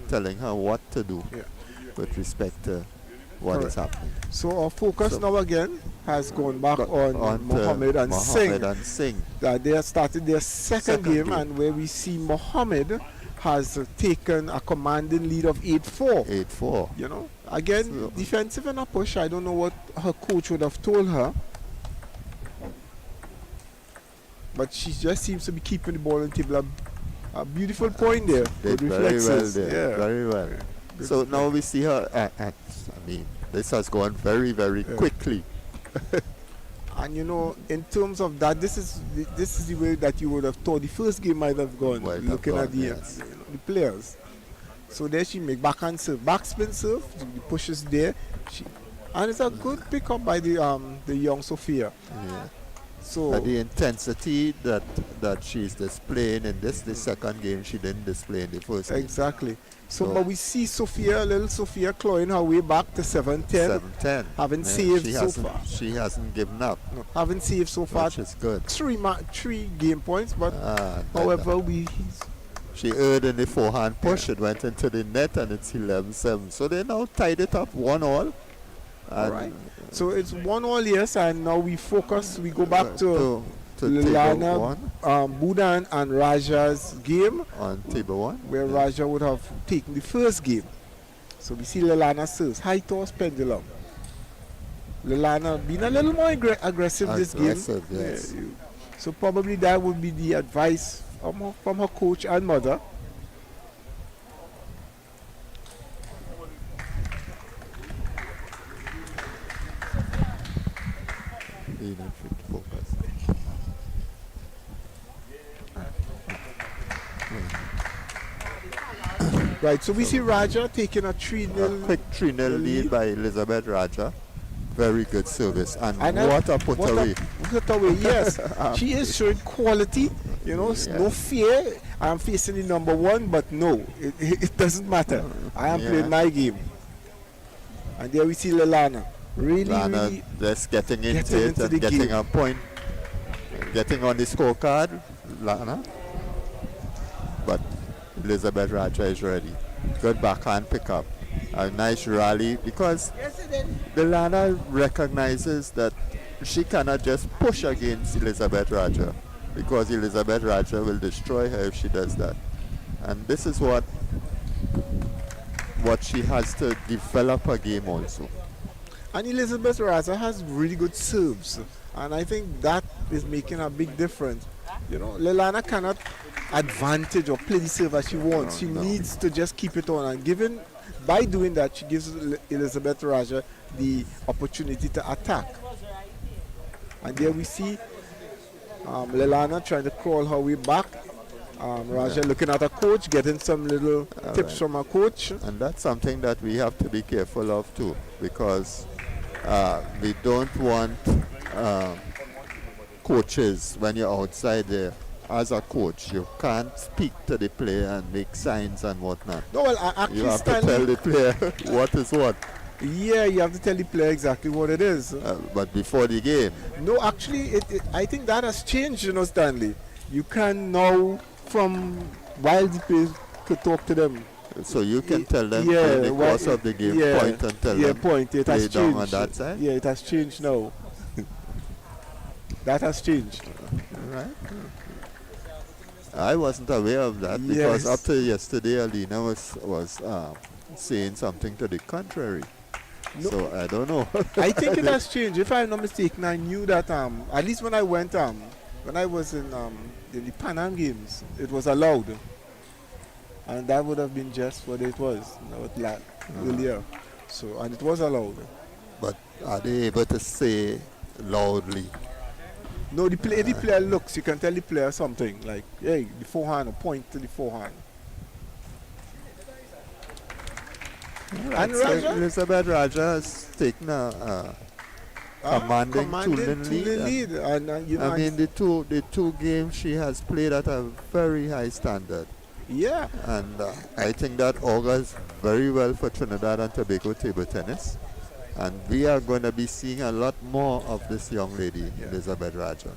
telling her what to do Yeah. with respect to what is Correct. happening. So our focus So- now again has gone back But on to Mohammed and Mohammed Singh. and Singh. They have started their second game, game. and where we see Mohammed has taken a commanding lead of 8-4. 8-4. You know, again, So- defensive and a push. I don't know what her coach would have told her, but she just seems to be keeping the ball on the table. A beautiful point there. Did Good very well reflexes. there. Yeah. Very well. Good So reflex. now we see her I mean, this has gone very, very Yeah. quickly. And you know, in terms of that, this is the way that you would have thought the first game might have gone. Might have looking gone, at the yes. the players. So there she make backhand serve, backspin serve. The pushes there. And it's a good pickup by the young Sophia. Yeah. So And the intensity that she's displaying in the second game, she didn't display in the first game. exactly. So, So- but we see little Sophia clawing her way back to 7-10. 7-10. Haven't saved she so hasn't, far. She hasn't given up, No, haven't saved so far. which is good. Three game points, but And however she erred in the forehand push. It went into the net, and it's 11-7. So they now tied it up 1-all. all right. So it's 1-all, yes, and now we focus. We go back to table Lilana, one Budan and Raja's game, on table one. where Yeah. Raja would have taken the first game. So we see Lilana serves high toss pendulum. Lilana being a little more aggressive this game. Aggressive, yes. Yeah, so probably that would be the advice from her coach and mother. Being in fit focus. Right, so we see Raja taking a 3-0. A quick 3-0 lead by Elizabeth Raja. Very good service. And And what a put away. Put away, yes. She is showing quality, you know, no Yes. fear. I'm facing the number one, but no, it doesn't matter. I am Yeah. playing my game. And there we see Lilana. Really, Lana really. just getting getting into it into and the getting game. a point. Getting on the scorecard. Lana. But Elizabeth Raja is ready. Good backhand pickup. A nice rally because the Lana recognizes that she cannot just push against Elizabeth Raja because Elizabeth Raja will destroy her if she does that. And this is what she has to develop her game also. And Elizabeth Raza has really good serves. And I think that is making a big difference. You know, Lilana cannot advantage or play the serve as she wants. She No. needs to just keep it on. And by doing that, she gives Elizabeth Raja the opportunity to attack. And there we see Lilana trying to crawl her way back. Raja looking at her coach, getting some little tips from her coach. And that's something that we have to be careful of too, because we don't want coaches, when you're outside there, as a coach, you can't speak to the player and make signs and whatnot. No, well, You actually, have to tell the player what is what. yeah, you have to tell the player exactly what it is. But before the game, No, actually, I think that has changed, you know, Stanley. You can now, from while the players could talk to them. so you can tell them Yeah, in the well, course of the game, yeah, point and tell yeah, them, point. It play has down changed. on that side. Yeah, it has changed now. That has changed. Right? I wasn't aware of that because Yes. up to yesterday, Alina was saying something to the contrary. No. So I don't know. I think it has changed. If I'm not mistaken, I knew that at least when I went when I was in the Pan Am Games, it was allowed, and that would have been just what it was, you know, earlier. So and it was allowed. But are they able to say loudly? No, the player looks. You can tell the player something like, "Hey, the forehand," or point to the forehand. And So Raja? Elizabeth Raja has taken a commanding 2-0 lead. And you know, I mean, the two games she has played at a very high standard. yeah. And I think that augurs very well for Trinidad and Tobago table tennis. And we are going to be seeing a lot more of this young lady, Elizabeth Raja.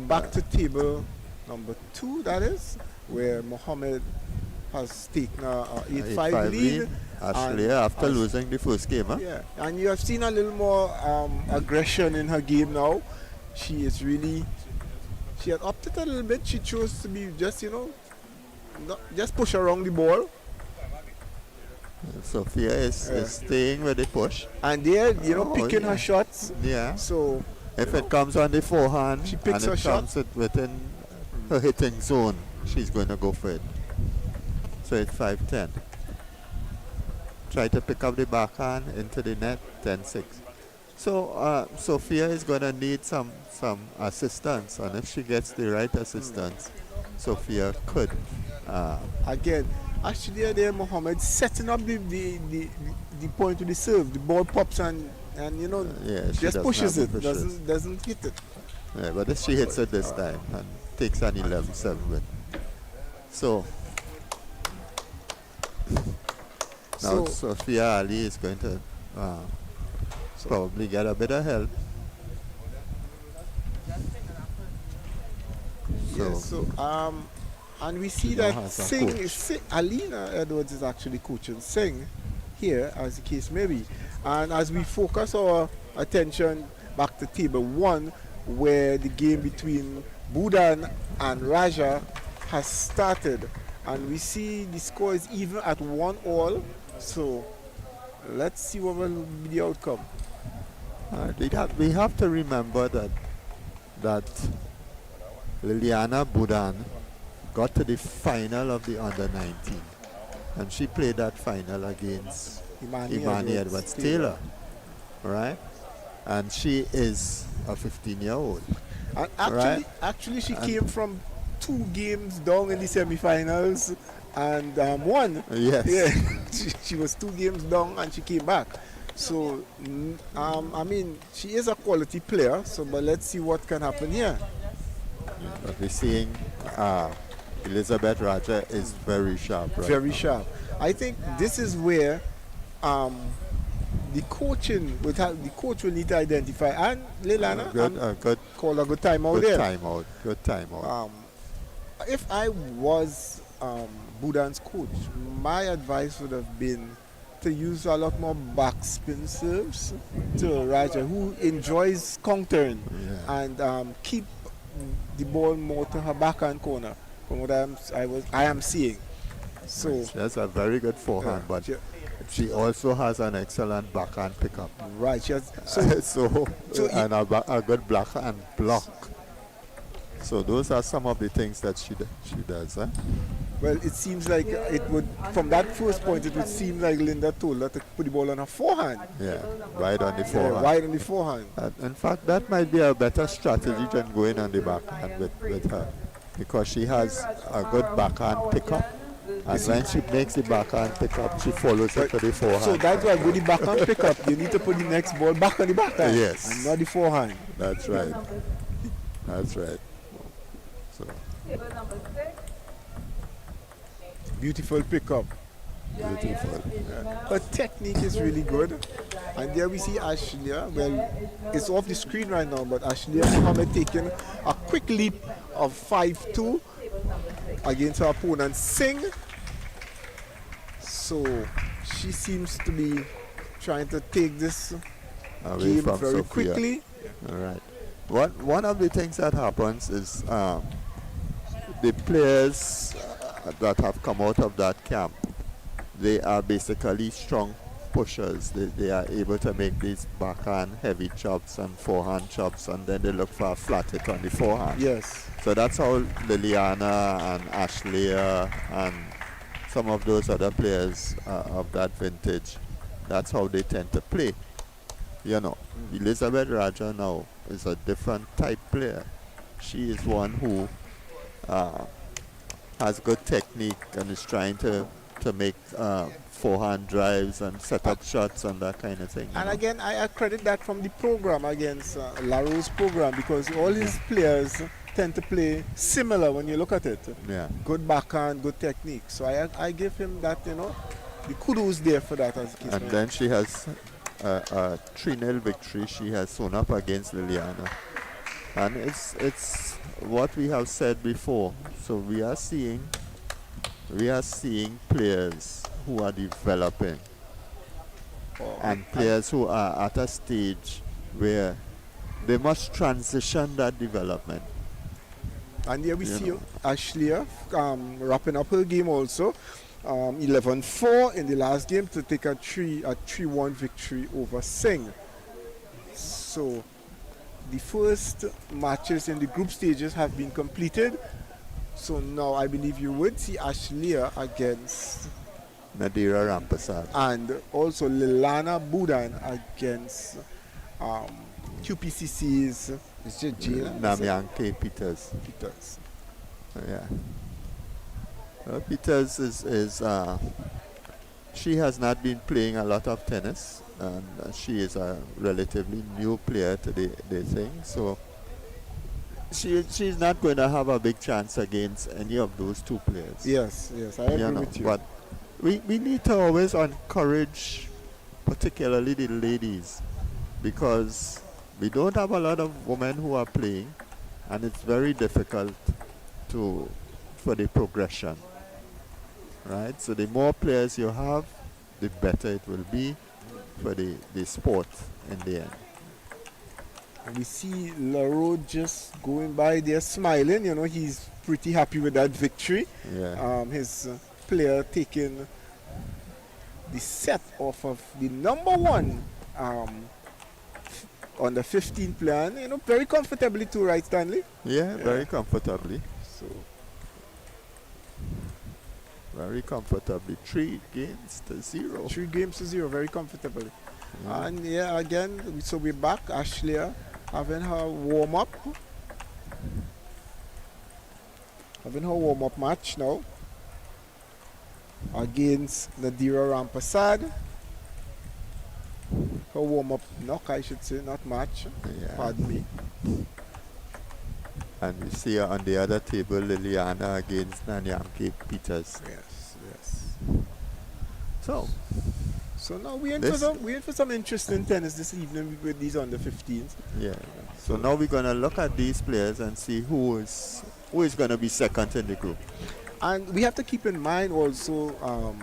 Back to table number 2, that is, where Mohammed has taken a 8-5 8-5 lead. Ashley and after as- losing the first game, huh? Yeah, and you have seen a little more aggression in her game now. She is really, she had opted a little bit. She chose to be just, just push around the ball. Sophia is staying with the push. And there, Oh, picking yeah. her shots. Yeah. So If it comes on the forehand She picks and her it shot. comes within her hitting zone, she's going to go for it. So it's 5-10. Try to pick up the backhand into the net, 10-6. So Sophia is going to need some assistance, and if she gets the right assistance, Sophia could. again, actually there Mohammed setting up the point to the serve. The ball pops and Yeah, she just doesn't pushes have it. the pushes. Doesn't hit it. Yeah, but if she hits it this time and takes an 11-7 win. So now So Sophia Ali is going to probably get a bit of help. And we see She now that has a coach. Alina Edwards is actually coaching Singh here, as the case may be. And as we focus our attention back to table 1, where the game between Budan and Raja has started, and we see the score is even at 1-1. So let's see what will be the outcome. We have to remember that Liliana Budan got to the final of the under-19, and she played that final against Imani Edwards Taylor, right? And she is a 15-year-old. And Right. actually, she came from 2 games down in the semi-finals and won. Yes. Yeah, she was 2 games down and she came back. So, I mean, she is a quality player. So, but let's see what can happen here. But we're seeing Elizabeth Raja is very sharp, right? Very sharp. I think this is where the coach will need to identify. And Leilana, Good call a good timeout there. Good timeout. If I was Budan's coach, my advice would have been to use a lot more backspin serves to Raja, who enjoys countering, and keep the ball more to her backhand corner, from what I am seeing. So She has a very good forehand, but she also has an excellent backhand pickup. right, she has, And a good backhand block. So those are some of the things that she does. Huh? well, it seems like it would, from that first point, it would seem like Linda told her to put the ball on her forehand. Yeah, right on the Yeah, forehand. wide on the forehand. In fact, that might be a better strategy than going on the backhand with her, because she has a good backhand pickup, and when she makes the backhand pickup, she follows it to the forehand. So that's why with the backhand pickup, you need to put the next ball back on the backhand. Yes. And not the forehand. That's right. That's right. So Table number 6. Beautiful pickup. beautiful. Her technique is really good. And there we see Ashlia. Well, it's off the screen right now, but Ashlia Mohammed taking a quick leap of 5-2 against her opponent Singh. So she seems to be trying to take this Away game from very Sophia. quickly. All right. One of the things that happens is the players that have come out of that camp, they are basically strong pushers. They are able to make these backhand heavy chops and forehand chops, and then they look for a flat hit on the forehand. Yes. So that's how Liliana and Ashley and some of those other players of that vintage, that's how they tend to play. You know, Elizabeth Raja now is a different type player. She is one who has good technique and is trying to make forehand drives and set up shots and that kind of thing. you And know. again, I credit that from the program against Laro's program, because all his players tend to play similar when you look at it. Yeah. Good backhand, good technique. So I give him that, the kudos there for that as a case. And then she has a 3-0 victory she has sewn up against Liliana. And it's what we have said before. So we are seeing we are seeing players who are developing and players who are at a stage where they must transition that development. And here we You see know. Ashlia wrapping up her game also. 11-4 in the last game to take a 3-1 victory over Singh. So the first matches in the group stages have been completed. So now I believe you would see Ashlia against Nadira Rampasad. and also Lilana Budan against QPCC's is it Jane Namyanke Peters. Peters. Yeah. Peters is she has not been playing a lot of tennis, and she is a relatively new player to the thing. So she's not going to have a big chance against any of those two players. Yes, I agree with you. But we need to always encourage, particularly the ladies, because we don't have a lot of women who are playing, and it's very difficult for the progression. Right? So the more players you have, the better it will be for the sport in the end. And we see Laro just going by there smiling. You know, he's pretty happy with that victory. Yeah. His player taking the set off of the number one on the 15 player. And, you know, very comfortably too, right, Stanley? Yeah, very comfortably. So Very comfortably. 3 games to 0. 3 games to 0, very comfortably. Yeah. And yeah, again, so we're back. Ashlia having her warm up. Having her warm up match now against Nadira Rampasad. Her warm up knock, I should say, not match. Yeah. Pardon me. And we see her on the other table, Liliana against Nanyamke Peters. Yes. So now we're in for some interesting tennis this evening with these under 15s. Yeah. So now we're gonna look at these players and see who is gonna be second in the group. And we have to keep in mind also,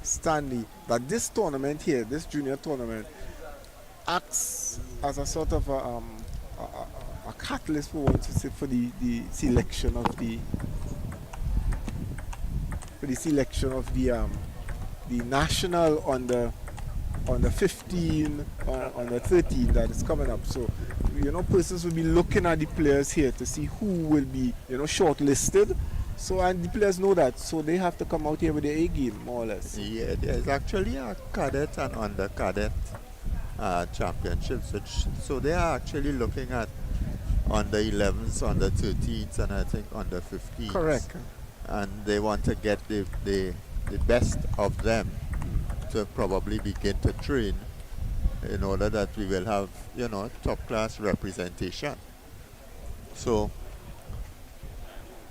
Stanley, that this tournament here, this junior tournament, acts as a sort of a catalyst for the selection of the national under 15 under 13 that is coming up. So, you know, persons will be looking at the players here to see who will be, you know, shortlisted. So, and the players know that, so they have to come out here with their A game, more or less. Yeah, there's actually a cadet and under cadet championships, so they are actually looking at under 11s, under 13s, and I think under 15s. Correct. And they want to get the best of them to probably begin to train in order that we will have, you know, top class representation. So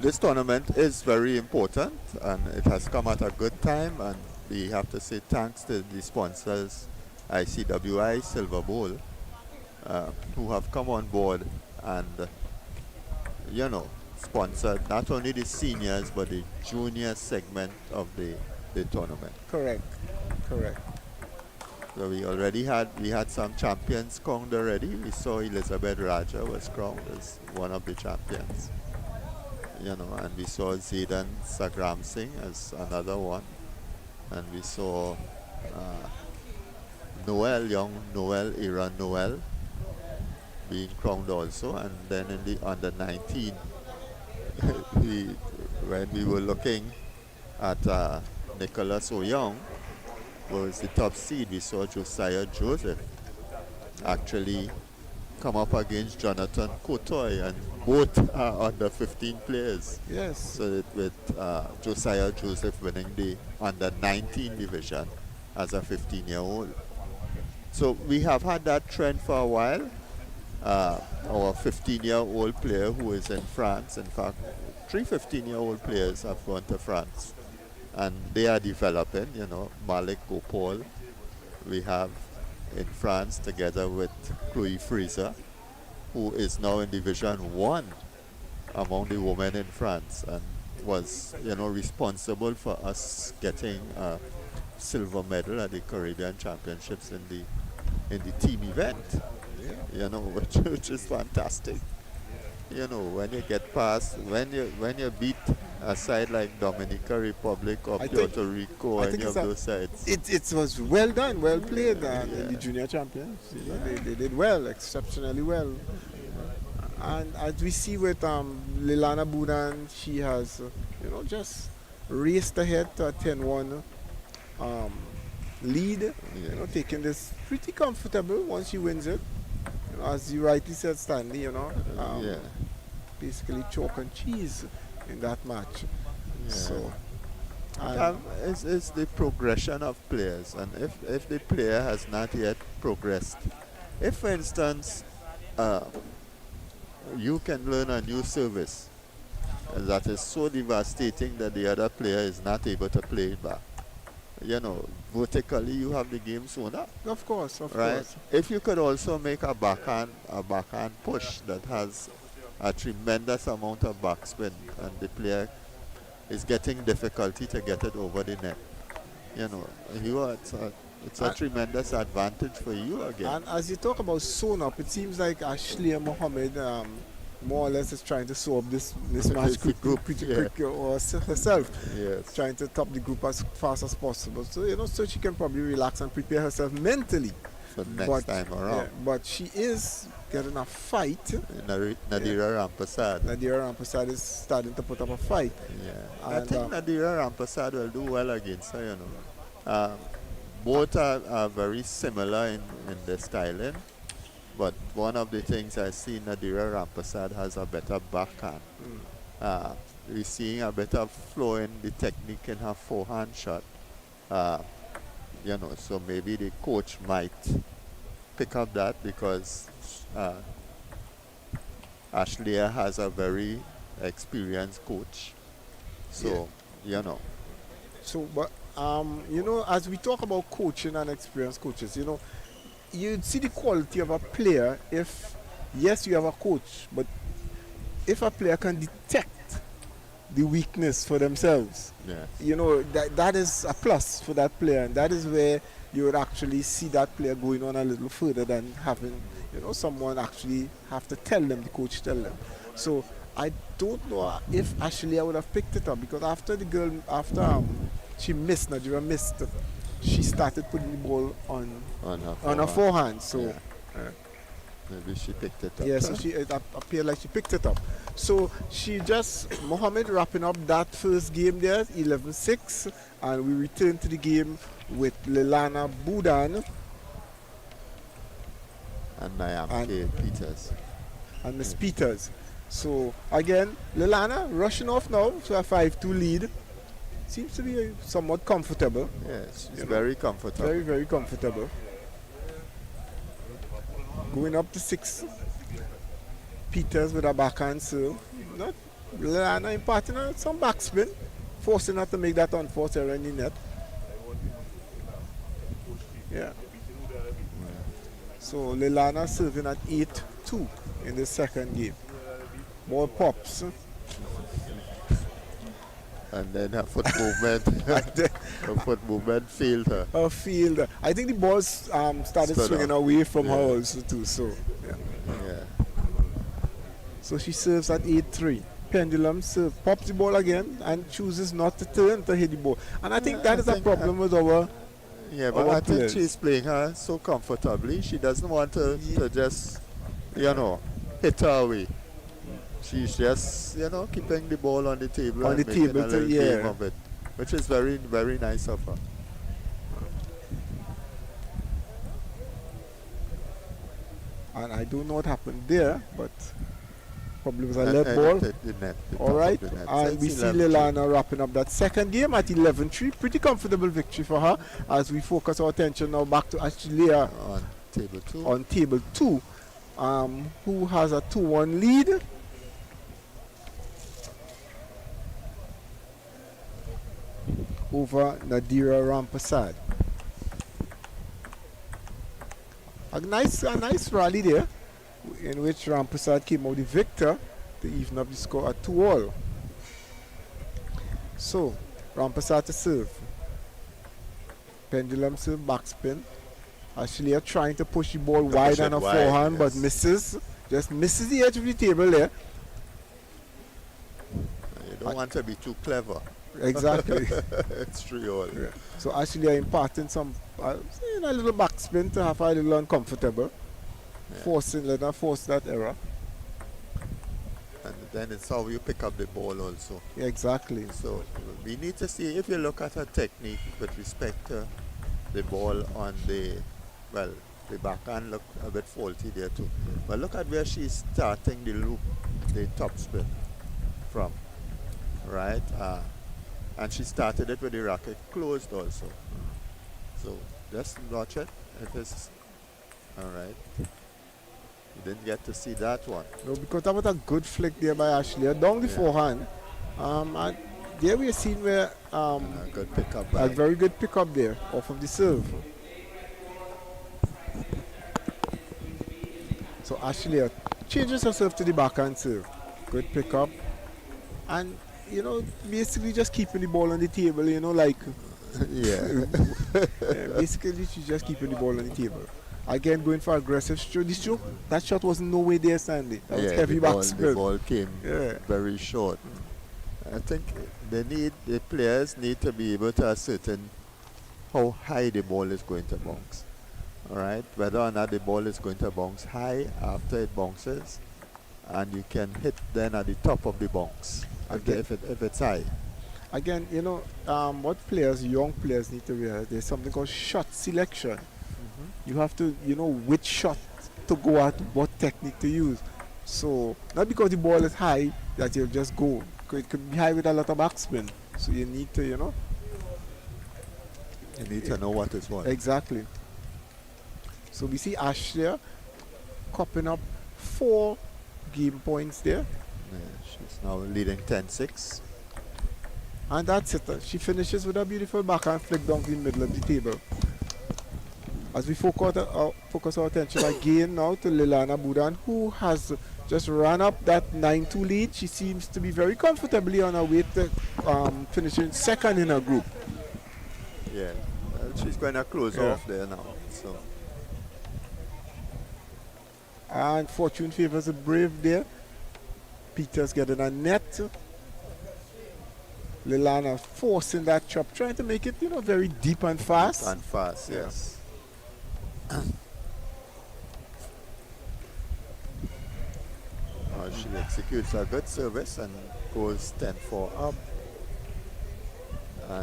this tournament is very important, and it has come at a good time, and we have to say thanks to the sponsors, ICWI, Silver Bowl, who have come on board and, you know, sponsored not only the seniors but the junior segment of the tournament. Correct. So we had some champions crowned already. We saw Elizabeth Raja was crowned as one of the champions. You know, and we saw Zaidan Sagram Singh as another one. And we saw young Noel, Ira Noel being crowned also. And then in the under 19, when we were looking at Nicholas Oyong, was the top seed, we saw Josiah Joseph actually come up against Jonathan Kotoy, and both are under 15 players. Yes. So with Josiah Joseph winning the under 19 division as a 15-year-old. So we have had that trend for a while. Our 15-year-old player who is in France, in fact, 3 15-year-old players have gone to France. And they are developing, you know, Malik Gopal we have in France together with Chloe Fraser, who is now in Division 1 among the women in France. And was, responsible for us getting a silver medal at the Caribbean Championships in the team event. Which is fantastic. When you get past, when you beat a side like Dominica Republic or I think- Puerto Rico or I any think of those sides. it was well done, well played, and Yeah. the junior champions. They did well, exceptionally well. And as we see with Lilana Budan, she has, just raced ahead to a 10-1 lead, Yeah. taking this pretty comfortable once she wins it. As you rightly said, Stanley, Yeah. basically chalk and cheese in that match. Yeah. So, and It's the progression of players, and if the player has not yet progressed, if for instance you can learn a new service that is so devastating that the other player is not able to play it back, vertically you have the game sewn up, of course, right? If you could also make a backhand push that has a tremendous amount of backspin, and the player is getting difficulty to get it over the net, it's a tremendous advantage for you again. And as you talk about sewn up, it seems like Ashley Mohammed more or less is trying to sew up this match The group, pretty yeah. quick herself, Yes. trying to top the group as fast as possible. So so she can probably relax and prepare herself mentally. For next time around. Yeah, but she is getting a fight. Nadira Rampasad. Nadira Rampasad is starting to put up a fight. Yeah. I And, think Nadira Rampasad will do well against her, Both are very similar in their styling, but one of the things I see, Nadira Rampasad has a better backhand. We're seeing a better flow in the technique in her forehand shot. So maybe the coach might pick up that, because Ashleigh has a very experienced coach. So, So, but as we talk about coaching and experienced coaches, you'd see the quality of a player if, yes, you have a coach, but if a player can detect the weakness for themselves, yeah. that is a plus for that player, and that is where you would actually see that player going on a little further than having, someone actually have to tell them, the coach tell them. So I don't know if Ashley would have picked it up, because after she missed, Nigeria missed, she started putting the ball on her forehand. So Yeah. Maybe she picked it up. yeah, so it appeared like she picked it up. So she Mohammed wrapping up that first game there, 11-6, and we return to the game with Lilana Budan And I am Kay Peters. and Miss Peters. So again, Lilana rushing off now to a 5-2 lead. Seems to be somewhat comfortable. Yes, she's very comfortable. Very, very comfortable. Going up to 6. Peters with a backhand serve. Not Lilana imparting her some backspin, forcing her to make that unforced error in the net. Yeah. So Lilana serving at 8-2 in the second game. Ball pops. And then her foot movement, failed her. Her field. I think the balls started Stood swinging up. away from her Yeah. also too. So yeah. Yeah. So she serves at 8-3. Pendulum pops the ball again and chooses not to turn to hit the ball. And I think that is a problem with our. Yeah, but Our I think players. she's playing her so comfortably. She doesn't want to just, hit her away. She's just, keeping the ball on the table On and the making table a little to- yeah. game of it, which is very, very nice of her. And I don't know what happened there, but probably was a And- net and ball. the net, the All top of right, the net. and Since we see 11-3. Lilana wrapping up that second game at 11-3. Pretty comfortable victory for her as we focus our attention now back to Ashleigh On table 2. on table 2, who has a 2-1 lead. Over Nadira Rampasad. A nice rally there, in which Rampasad came out the victor to even up the score at 2-all. So, Rampasar to serve. Pendulum serve, backspin. Actually, are trying to push the ball wide push on it a wide, forehand, but yes. misses. Just misses the edge of the table there. You don't want to be too clever. Exactly. It's 3-all. Yeah. So actually, I'm imparting some, a little backspin to have a little uncomfortable, let her force that error. And then it's how you pick up the ball also. Yeah, exactly. So we need to see, if you look at her technique with respect to the ball on the backhand look a bit faulty there too. But look at where she's starting the loop, the top spin from, right? And she started it with the racket closed also. So just watch it. If it's all right. You didn't get to see that one. No, because that was a good flick there by Ashley. Down the forehand. And there we are seeing where A good pickup a by very good pickup there off of the serve. So Ashley changes herself to the backhand serve. Good pickup. And, basically just keeping the ball on the table, like. yeah. Basically, she's just keeping the ball on the table. Again, going for aggressive stroke. This stroke, that shot wasn't no way there, Sandy. That was heavy the backspin. ball came very short. I think the players need to be able to ascertain how high the ball is going to bounce. All right, whether or not the ball is going to bounce high after it bounces, and you can hit then at the top of the bounce if it's high. Again, what young players need to realize, there's something called shot selection. You have to, which shot to go at, what technique to use. So, not because the ball is high that you'll just go. It could be high with a lot of backspin. So you need to, You need to know what is what. Exactly. So we see Ashley copping up 4 game points there. Yeah, she's now leading 10-6. And that's it. She finishes with a beautiful backhand flick down the middle of the table. As we focus our attention again now to Lilana Budan, who has just ran up that 9-2 lead. She seems to be very comfortably on her way to finishing second in her group. Yeah, she's going to close off there now. So. And fortune favors a brave there. Peters getting a net. Lilana forcing that chop, trying to make it, very deep and fast. Deep and fast, yes. She executes a good service and goes 10-4 up.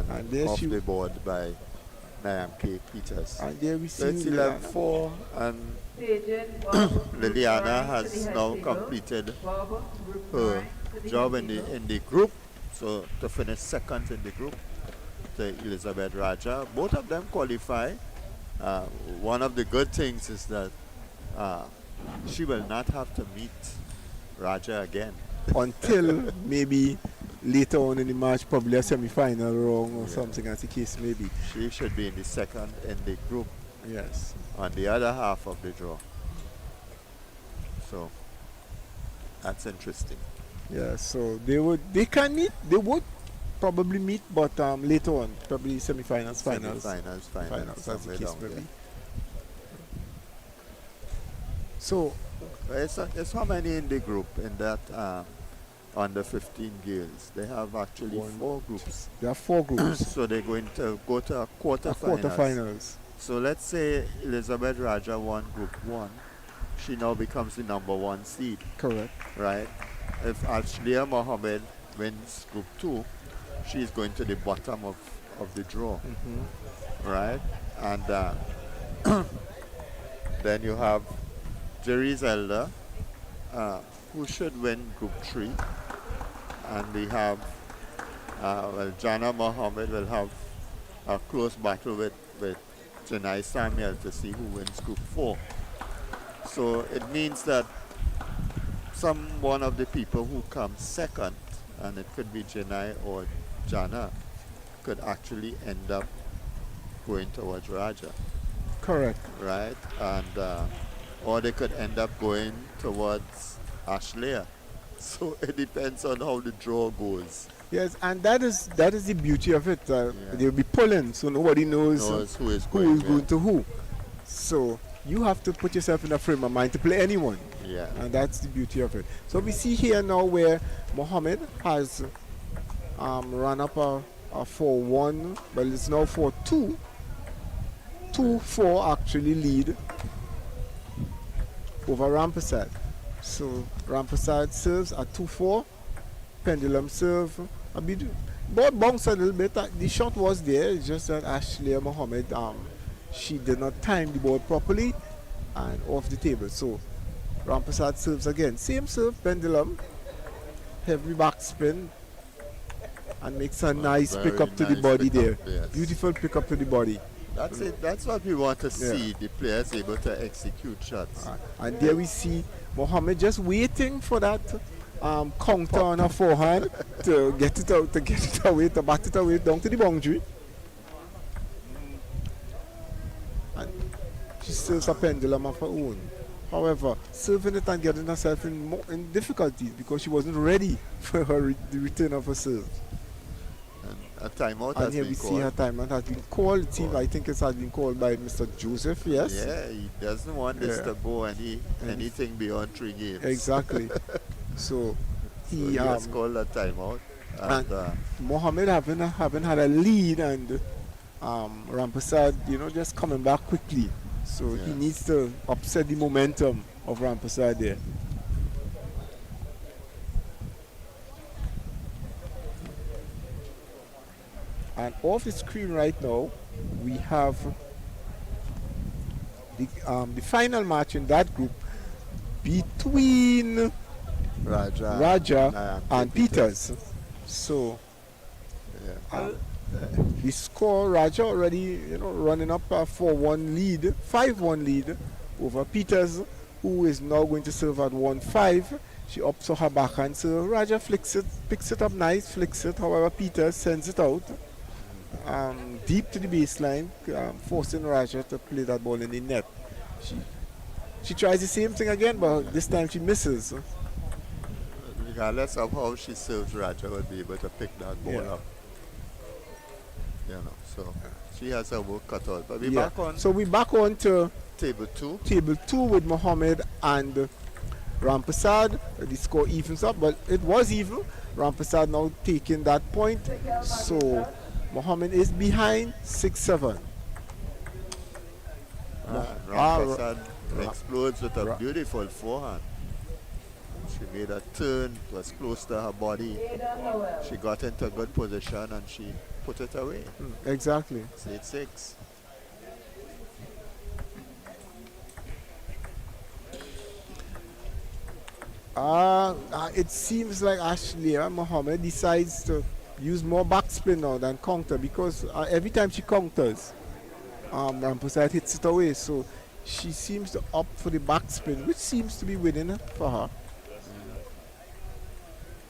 And there off the board by Niam K. Peters. And there we see It's 11-4, and Liliana has now completed her job in the group. So to finish second in the group to Elizabeth Raja. Both of them qualify. One of the good things is that she will not have to meet Raja again. Until maybe later on in the match, probably a semi-final round or something as the case may be. She should be in the second in the group. Yes. On the other half of the draw. So that's interesting. Yeah, so they would probably meet, but later on, probably semi-finals, finals as the case may be. So it's how many in the group in that under 15 girls? They have actually 4 groups. There are 4 groups. So they're going to go to a quarterfinals. So let's say Elizabeth Raja won group 1. She now becomes the number 1 seed. Correct. Right? If Ashleah Mohammed wins group 2, she's going to the bottom of the draw. Right? And then you have Jerry Zelda, who should win group 3. And we have Jana Mohammed will have a close battle with Janai Samuel to see who wins group 4. So it means that one of the people who comes second, and it could be Janai or Jana, could actually end up going towards Raja. Correct. Right? And or they could end up going towards Ashleah. So it depends on how the draw goes. Yes, and that is the beauty of it. Yeah. They'll be pulling, so nobody knows Knows who is who going is going where. to who. So you have to put yourself in a frame of mind to play anyone, Yeah. and that's the beauty of it. So we see here now where Mohammed has run up a 4-1, but it's now 4-2. 2-4 actually lead over Rampersad. So Rampersad serves at 2-4. Pendulum serve a bit, both bounce a little bit. The shot was there, it's just that Ashley Mohammed she did not time the ball properly and off the table. So Rampersad serves again. Same serve, pendulum, heavy backspin, and makes a nice very pick up to the nice body there. pickup, yes. Beautiful pick up to the body. That's it. That's what we want to see. The players able to execute shots. And there we see Mohammed just waiting for that counter on her forehand to get it out, to get it away, to bat it away down to the boundary. And she serves a pendulum of her own. However, serving it and getting herself in difficulties because she wasn't ready for the return of her serve. A timeout And has here been we see called. her timeout has been called. It seems, I think it has been called by Mr. Joseph, yes? Yeah, he doesn't want this to go anything beyond 3 games. Exactly. So So he he has called a timeout. And, Mohammed having had a lead, and Rampersad, just coming back quickly. So he Yes. needs to upset the momentum of Rampersad there. And off the screen right now, we have the final match in that group between Raja and Peters. So Yeah. the score, Raja already running up a 4-1 lead, 5-1 lead over Peters, who is now going to serve at 1-5. She ups her backhand, so Raja flicks it, picks it up nice, flicks it. However, Peters sends it out deep to the baseline, forcing Raja to play that ball in the net. She tries the same thing again, but this time she misses. Regardless of how she serves, Raja will be able to pick that ball Yeah. up. So she has her work cut out. But we're Yeah. back on So we're back on to table 2. table 2 with Mohammed and Rampersad. The score evens up, but it was even. Rampersad now taking that point. So Mohammed is behind 6-7. Rampersad explodes with a beautiful forehand. She made a turn, it was close to her body. She got into a good position and she put it away. Exactly. It's 8-6. It seems like Ashley Mohammed decides to use more backspin now than counter, because every time she counters, Rampersad hits it away. So she seems to opt for the backspin, which seems to be winning for her.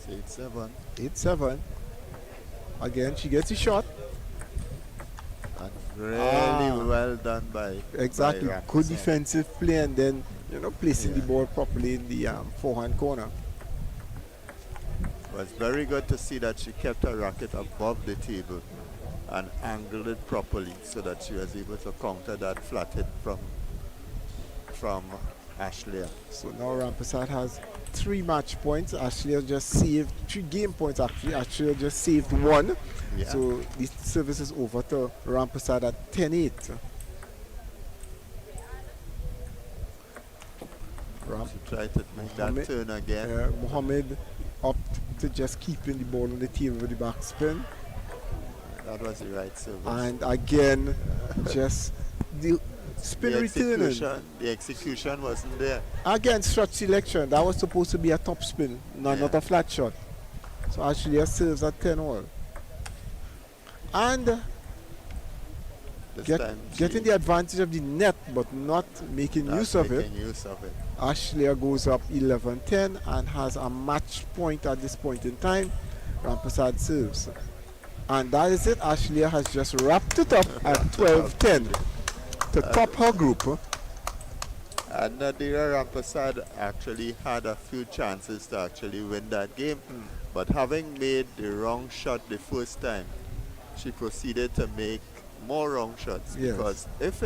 It's 8-7. 8-7. Again, she gets a shot. And really well done by Exactly. by Good Rampersad. defensive play, and then placing the ball properly in the forehand corner. It was very good to see that she kept her racket above the table and angled it properly so that she was able to counter that flat hit from Ashley. So now Rampersad has 3 match points. Ashley has just saved 3 game points actually. Ashley has just saved 1. Yeah. So the service is over to Rampersad at 10-8. She tried to make that Mohammed- turn again. Mohammed opted to just keeping the ball on the table with the backspin. That was the right service. And again, just the spin returning. The execution wasn't there. Again, shot selection. That was supposed to be a top spin, not a flat shot. So actually, it serves at 10-all. And This time getting the advantage of the net, but not making use of it. Ashley goes up 11-10 and has a match point at this point in time. Rampersad serves. And that is it. Ashley has just wrapped it up at 12-10 to top her group. And Nadira Rampersad actually had a few chances to actually win that game. But having made the wrong shot the first time, she proceeded to make more wrong shots. Yes. Because if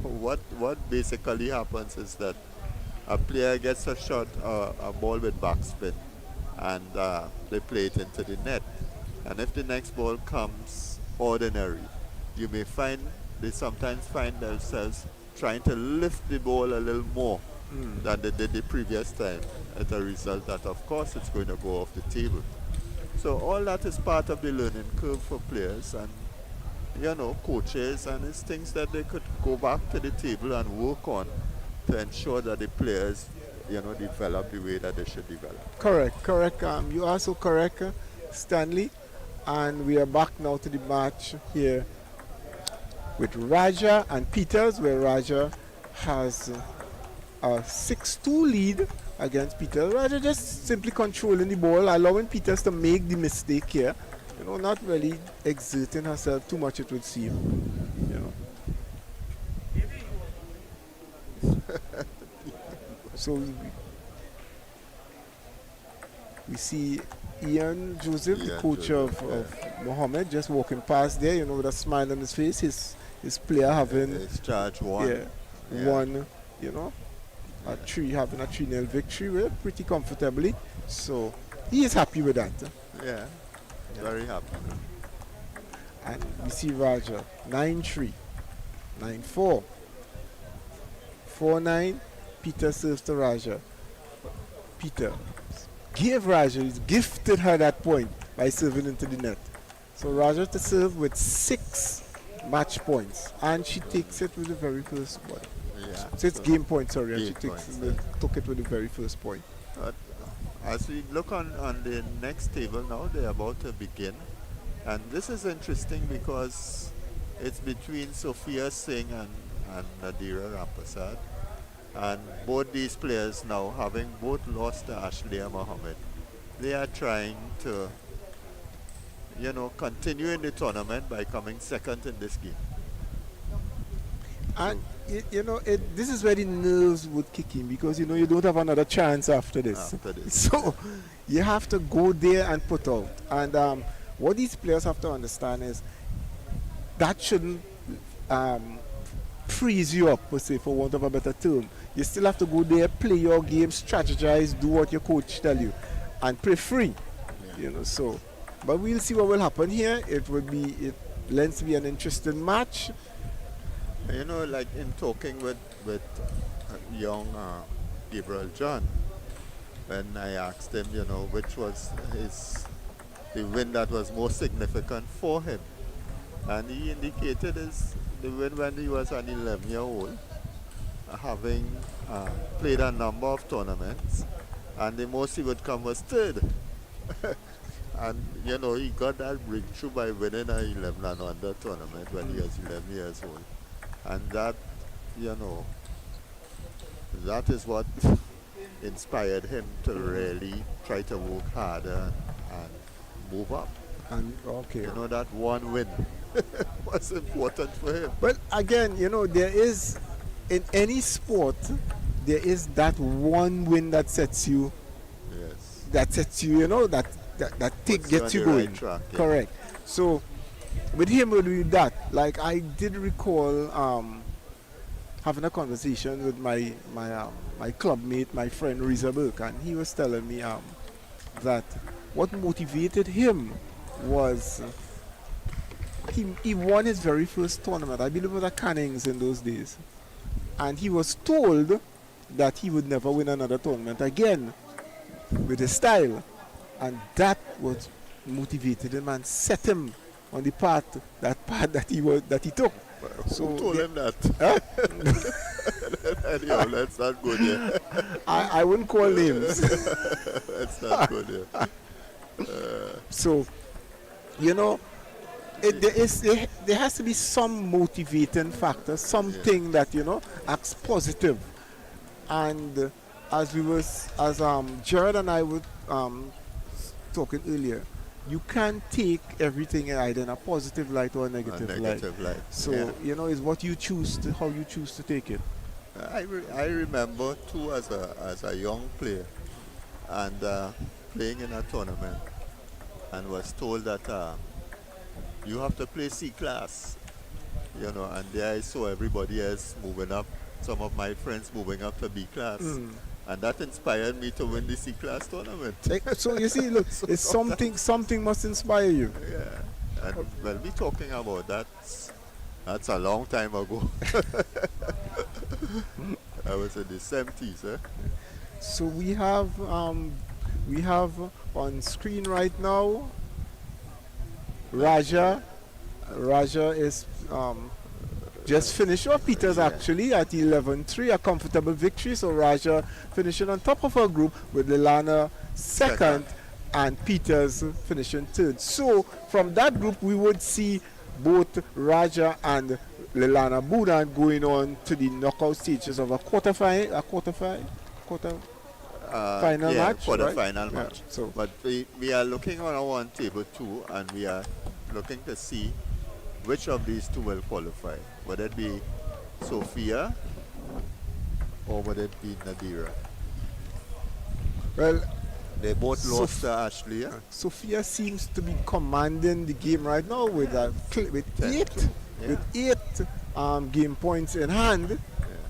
what basically happens is that a player gets a shot, a ball with backspin, and they play it into the net. And if the next ball comes ordinary, you may find they sometimes find themselves trying to lift the ball a little more than they did the previous time. As a result that, of course, it's going to go off the table. So all that is part of the learning curve for players and, coaches, and it's things that they could go back to the table and work on to ensure that the players, develop the way that they should develop. Correct. You are so correct, Stanley. And we are back now to the match here with Raja and Peters, where Raja has a 6-2 lead against Peters. Raja just simply controlling the ball, allowing Peters to make the mistake here. Not really exerting herself too much, it would seem. So we see Ian Joseph, the coach of Mohammed, just walking past there, with a smile on his face. His player having it's charge one. One, having a 3-0 victory pretty comfortably. So he is happy with that. Yeah, very happy. And we see Raja 9-3, 9-4, 4-9. Peter serves to Raja. Peter gave Raja, he's gifted her that point by serving into the net. So Raja to serve with 6 match points, and she takes it with the very first point. Yeah. So it's game point, sorry, and she Game points, took it with the very first point. As we look on the next table now, they're about to begin. And this is interesting because it's between Sophia Singh and Nadira Rampasad. And both these players now, having both lost to Ashleigh Mohammed, they are trying to, continue in the tournament by coming second in this game. And this is where the nerves would kick in, because you don't have another chance after this. So you have to go there and put out. And what these players have to understand is that shouldn't freeze you up, per se, for want of a better term. You still have to go there, play your game, strategize, do what your coach tell you, and play free. So, but we'll see what will happen here. It lends to be an interesting match. Like in talking with young Gabriel John, when I asked him, which was the win that was most significant for him, and he indicated the win when he was an 11-year-old, having played a number of tournaments, and the most he would come was third. And he got that breakthrough by winning an 11 and under tournament when he was 11 years old. And that, that is what inspired him to really try to work harder and move up. And okay, that one win was important for him. Well, again, there is, in any sport, there is that one win that sets you. Yes. That sets you, gets you going. Right track, yeah. Correct. So with him, with that, like I did recall having a conversation with my club mate, my friend Reza Burke, and he was telling me that what motivated him was he won his very first tournament. I believe it was at Cannings in those days, and he was told that he would never win another tournament again with his style, and that was motivated him and set him on the path that he took. So who told him that? Anyhow, let's not go there. I wouldn't call names. Let's not go there. So, there has to be some motivating factor, something that acts positive. And as Jared and I were talking earlier, you can't take everything either in a positive light or a negative light. So it's what you choose to, how you choose to take it. I remember too as a young player, and playing in a tournament and was told that you have to play C class, and there I saw everybody else moving up, some of my friends moving up to B class. And that inspired me to win the C class tournament. So you see, look, So it's something must inspire you. Yeah. And well, we talking about that. That's a long time ago. I was in the 70s, eh? So we have on screen right now Raja. Raja is just finished off Peters actually at 11-3, a comfortable victory. So Raja finishing on top of her group with Lilana second and Peters finishing third. So from that group we would see both Raja and Lilana Budan going on to the knockout stages of a final match. Quarter-final Right? match. Yeah, so But we are looking on our table too, and we are looking to see which of these two will qualify. Would it be Sophia or would it be Nadira? well, They both lost to Ashley. Sophia seems to be commanding the game right now with eight game points in hand.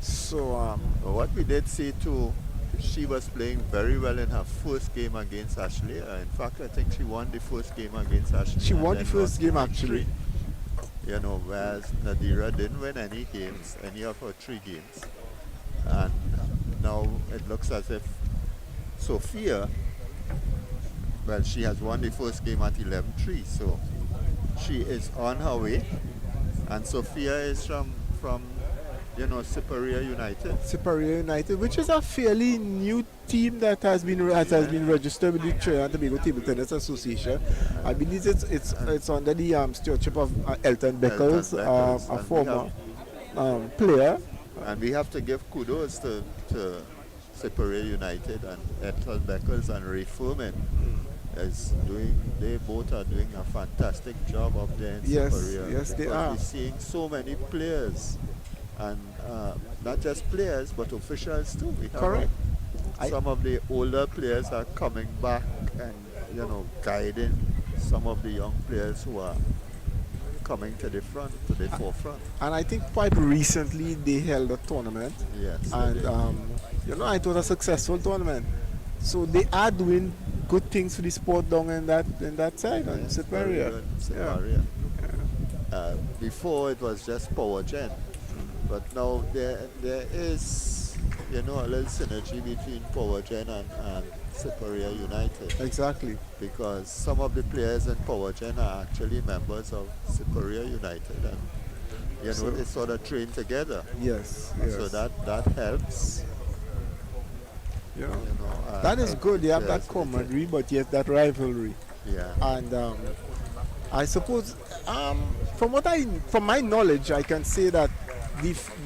So But what we did see too, she was playing very well in her first game against Ashley. In fact, I think she won the first game against Ashley. she and won the then first lost game the actually. three. Whereas Nadira didn't win any games, any of her 3 games. And now it looks as if Sophia, well, she has won the first game at 11-3, so she is on her way. And Sophia is from Superior United. Superior United, which is a fairly new team that has been registered with the Trinidad and Tobago Table Tennis Association. I believe it's under the stewardship of Elton Beckles, a former player. And we have to give kudos to Superior United and Elton Beckles and Ray Furman. They both are doing a fantastic job up there in Superior. Yes, they because are. we're seeing so many players, and not just players but officials too. We have Correct. Some of the older players are coming back and guiding some of the young players who are coming to the forefront. And I think quite recently they held a tournament. Yes. And it was a successful tournament. So they are doing good things for the sport down in that side on Superior. Superior. Before it was just Power Gen, but now there is a little synergy between Power Gen and Superior United. Exactly. Because some of the players in Power Gen are actually members of Superior United, and they sort of train together. Yes. So that helps. That is good. You have that camaraderie, but yet that rivalry. Yeah. And I suppose, from my knowledge, I can say that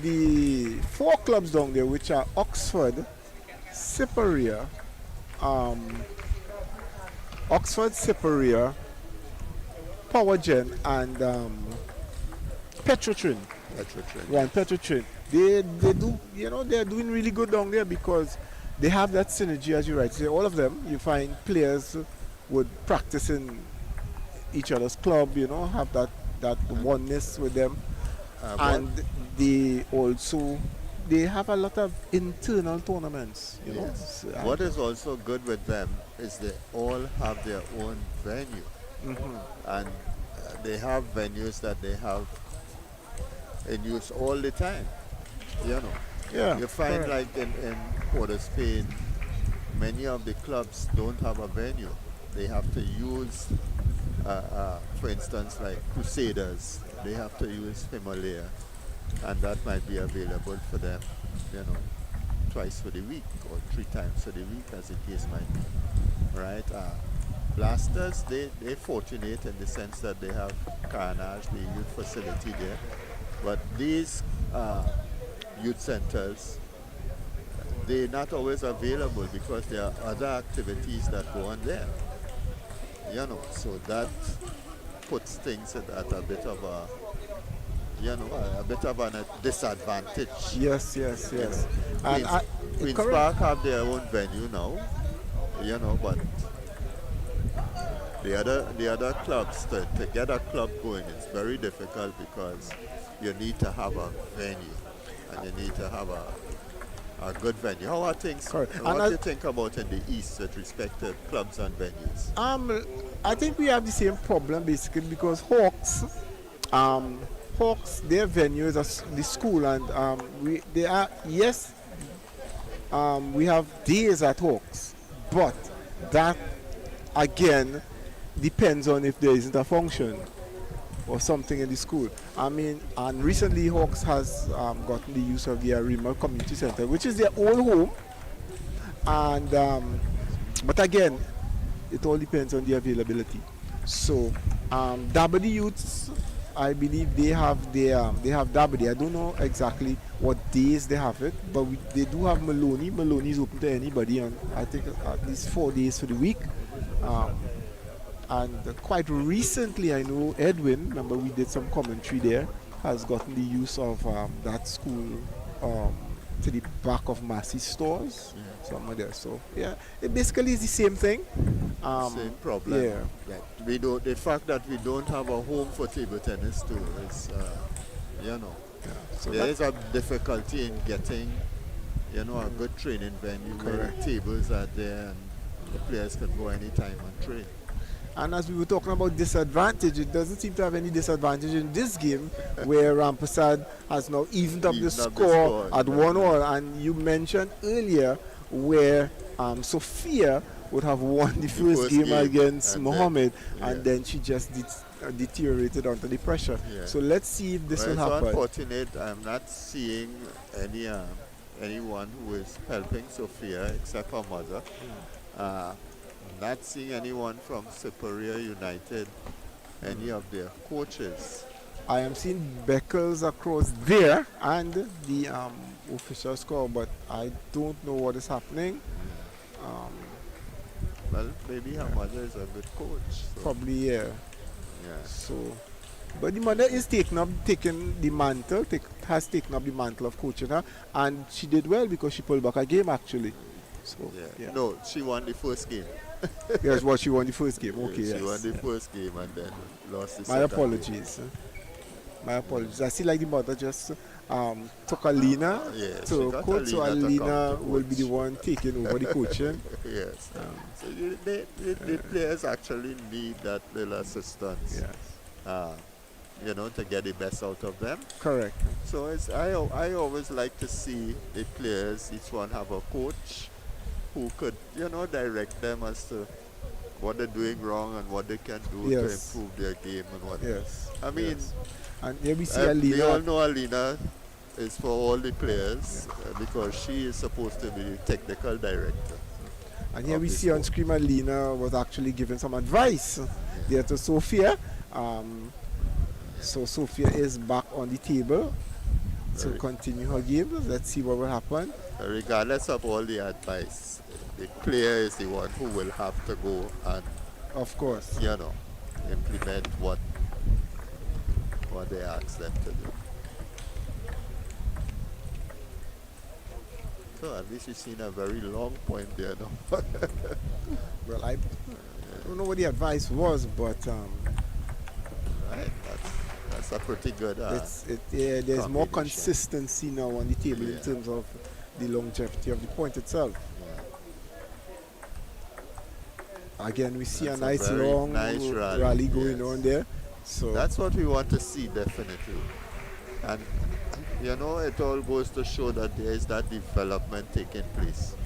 the 4 clubs down there, which are Oxford, Superior, Power Gen, and Petrotrin. Petrotrin. They do, they're doing really good down there because they have that synergy, as you say. All of them, you find players would practice in each other's club, have that oneness with them. And they have a lot of internal tournaments, Yes. What is also good with them is they all have their own venue. And they have venues that they have in use all the time. Yeah, you find correct. like in Port of Spain, many of the clubs don't have a venue. They have to use, for instance, like Crusaders. They have to use Himalaya, and that might be available for them, twice for the week or 3 times for the week, as the case might be. Right? Blasters, they're fortunate in the sense that they have Carnage, the youth facility there. But these youth centers, they're not always available because there are other activities that go on there. So that puts things at a bit of a disadvantage. Yes. And Queen's Park have their own venue now, but the other clubs to get a club going is very difficult because you need to have a venue and you need to have a good venue. How are things? Correct. What And do you think about in the East with respect to clubs and venues? I think we have the same problem basically because um, Hawks, their venue is the school, and they are yes, we have days at Hawks, but that again depends on if there isn't a function or something in the school. I mean, and recently Hawks has gotten the use of the Arima Community Center, which is their old home, and but again, it all depends on the availability. So, Dabadi Youths, I believe they have Dabadi. I don't know exactly what days they have it, but they do have Maloney. Maloney is open to anybody, and I think at least 4 days for the week. And quite recently, I know Edwin, remember we did some commentary there, has gotten the use of that school to the back of Massey stores, somewhere there. So yeah, it basically is the same thing. Same problem. Yeah. That we don't. The fact that we don't have a home for table tennis too is, So there is a difficulty in getting, a good training venue where the tables are there and the players can go anytime and train. And as we were talking about disadvantage, it doesn't seem to have any disadvantage in this game where Rampasad has now evened up the score at 1-1. And you mentioned earlier where Sophia would have won the first game against Mohammed, and then she just deteriorated under the pressure. Yeah. So let's see if this will It's happen. unfortunate. I'm not seeing anyone who is helping Sophia except her mother. Not seeing anyone from Superior United, any of their coaches. I am seeing Beckles across there and the official score, but I don't know what is happening. Well, maybe her mother is a good coach. So. Probably, yeah. Yeah. So, but the mother is taking the mantle, has taken up the mantle of coaching her, and she did well because she pulled back a game actually. So, yeah. No, she won the first game. Yes, what she won the first game. Okay, She yes. won the first game and then lost the My second apologies. My apologies. I see like the mother just took Alina to coach, so Alina will be the one taking over the coaching. Yes. So the players actually need that little assistance. Yes. To get the best out of them. Correct. So I always like to see the players, each one have a coach who could, direct them as to what they're doing wrong and what they can do to improve their game and what. Yes. I mean, and here we see we Alina. all know Alina is for all the players because she is supposed to be the technical director. And here we see on screen Alina was actually giving some advice there to Sophia. So Sophia is back on the table to continue her game. Let's see what will happen. Regardless of all the advice, the player is the one who will have to go and, of course, implement what they ask them to do. So at least you've seen a very long point there, no? Well, I don't know what the advice was, but right, that's a pretty good. There's more consistency now on the table in terms of the longevity of the point itself. Again, we see a nice long rally going on there. So that's what we want to see, definitely. And it all goes to show that there is that development taking place.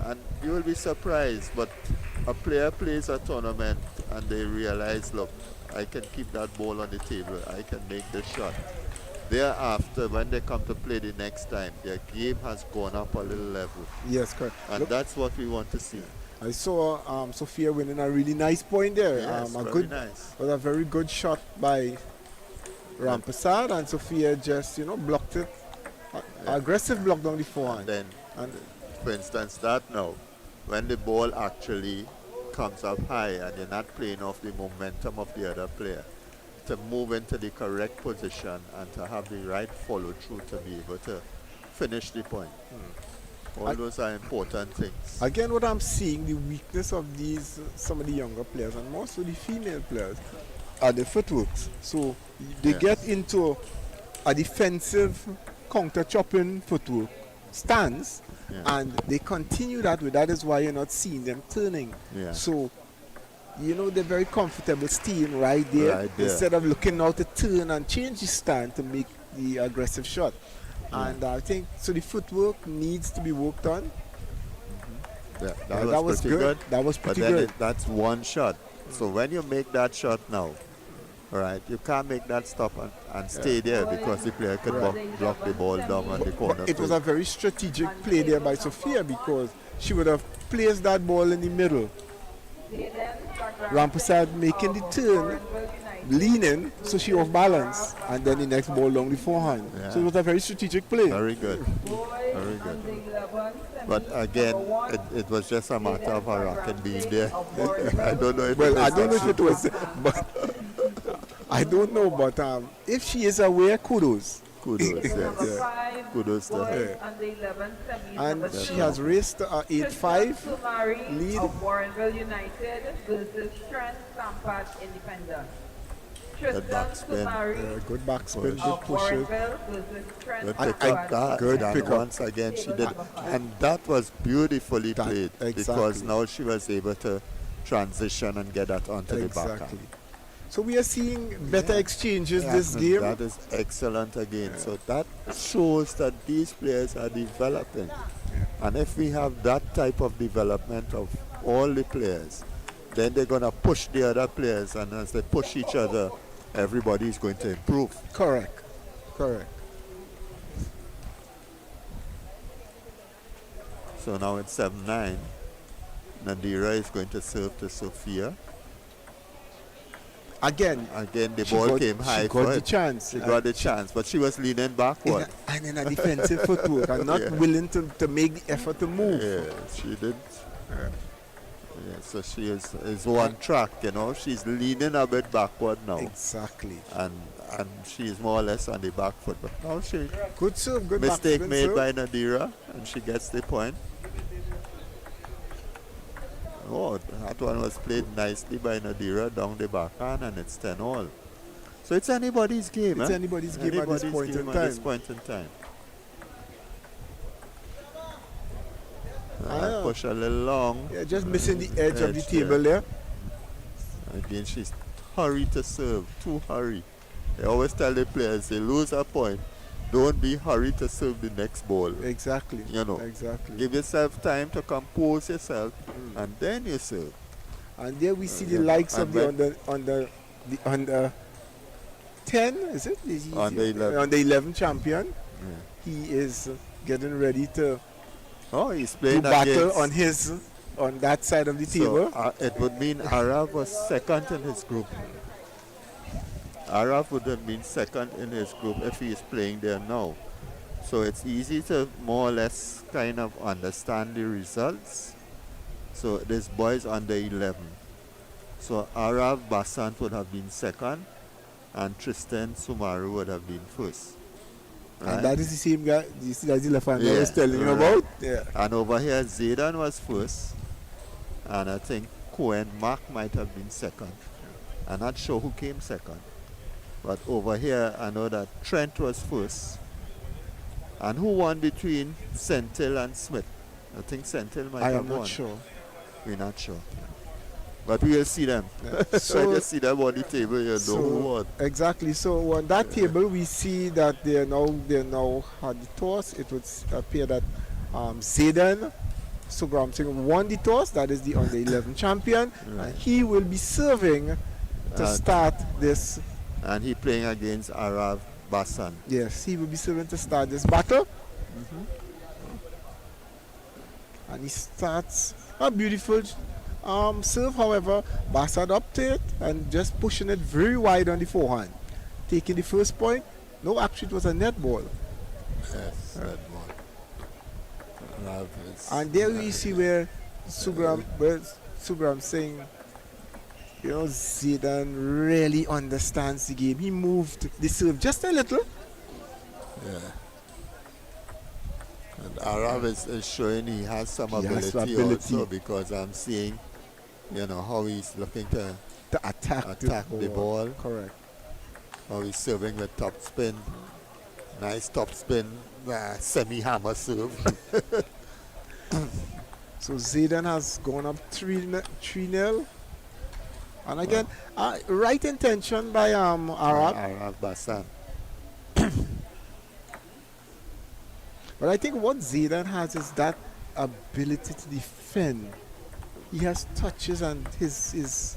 And you will be surprised, but a player plays a tournament and they realize, look, I can keep that ball on the table, I can make the shot. Thereafter, when they come to play the next time, their game has gone up a little level. Yes, correct. And that's what we want to see. I saw Sophia winning a really nice point there. Yes, very nice. Was a very good shot by Rampasad, and Sophia just blocked it. Aggressive block down the forehand. And for instance, that now, when the ball actually comes up high and you're not playing off the momentum of the other player, to move into the correct position and to have the right follow through to be able to finish the point. All those are important things. Again, what I'm seeing, the weakness of these some of the younger players and more so the female players are the footworks. So they Yes. get into a defensive counter chopping footwork stance, Yeah. and they continue that way. That is why you're not seeing them turning. Yeah. So they're very comfortable staying right there, Right there. instead of looking out to turn and change the stand to make the aggressive shot. And I think so the footwork needs to be worked on. Yeah, That that was pretty good. That was But pretty then good. that's one shot. So when you make that shot now, all right, you can't make that stop and stay there because the player could block the ball down on the corner. It was a very strategic play there by Sophia, because she would have placed that ball in the middle. Rampersad making the turn, leaning, so she off balance, and then the next ball down the forehand. Yeah. So it was a very strategic play. Very good. Very good. But again, it was just a matter of her racket being there. I don't know if Well, it I is don't know if it actually- was, but I don't know. But if she is aware, kudos. Kudos, yes. Kudos to her. And she has raced 8-5 lead. of Warrenville United versus Trent Sampat Independent. Tristan backspin. Sumari Good backspin, good of push it. Warrenville versus Trent Good I- pick Sampat. up that. Good And pick up. once again she did. And that was beautifully played because exactly. now she was able to transition and get that onto the Exactly. backhand. So we are seeing better exchanges this and game. That is excellent again. So that shows that these players are developing. And if we have that type of development of all the players, then they're going to push the other players. And as they push each other, everybody is going to improve. Correct. So now it's 7-9. Nadira is going to serve to Sophia. Again, The she ball got- came high she for got the it. chance. She got the chance, but she was leaning backward. In a defensive footwork and not Yeah. willing to make the effort to move. Yeah, she did. Yeah, so she is on track, She's leaning a bit backward now. Exactly. And she is more or less on the back foot. But now she Good serve, good mistake backspin made serve. by Nadira, and she gets the point. Oh, that one was played nicely by Nadira down the backhand, and it's 10-all. So it's anybody's game. It's eh? anybody's game at this point in game time. At this point in time. Ah. Push a little long. Yeah, just missing the edge of the Edge table there. Again, she's hurry to serve, too hurry. They always tell the players, they lose a point, don't be hurried to serve the next ball. Exactly. Exactly. Give yourself time to compose yourself, and then you serve. And there we see the yeah. likes of And the under 10, is it? Under 11. Under 11 champion. Yeah. He is getting ready to Oh, he's do playing battle against. on that side of the table. So, it would mean Arab was second in his group. Arab would have been second in his group if he is playing there now. So it's easy to more or less kind of understand the results. So this boy is under 11. So Arab Basant would have been second, and Tristan Sumaru would have been first. Right? And that is the same guy, that's the left hand I Yeah, was telling you right. about. Yeah. And over here, Zaydan was first, and I think Cohen Mark might have been second. I'm not sure who came second. But over here, I know that Trent was first. And who won between Sentil and Smith? I think Sentil might I have am won. not sure. We're not sure. But we will see them. Yeah. So I just see them on the table, you know who won. Exactly. So on that table, we see that they now had the toss. It would appear that Zaydan Sugram Singh won the toss. That is the under 11 champion, Right. and he will be serving to start this. And he playing against Arav Basan. Yes, he will be serving to start this battle. And he starts a beautiful serve. However, Bassad up to it and just pushing it very wide on the forehand, taking the first point. No, actually, it was a net ball. Yes, that one. Arav is And there we see where Sugram saying, Zaydan really understands the game. He moved the serve just a little. Yeah. And Arab is showing he has some He has ability, ability. also, because I'm seeing, how he's looking to attack the ball. Correct. How he's serving with top spin. Nice top spin, semi-hammer serve. So Zayden has gone up 3-0. And again, right intention by Arab. Arab Bassan. But I think what Zayden has is that ability to defend. He has touches, and his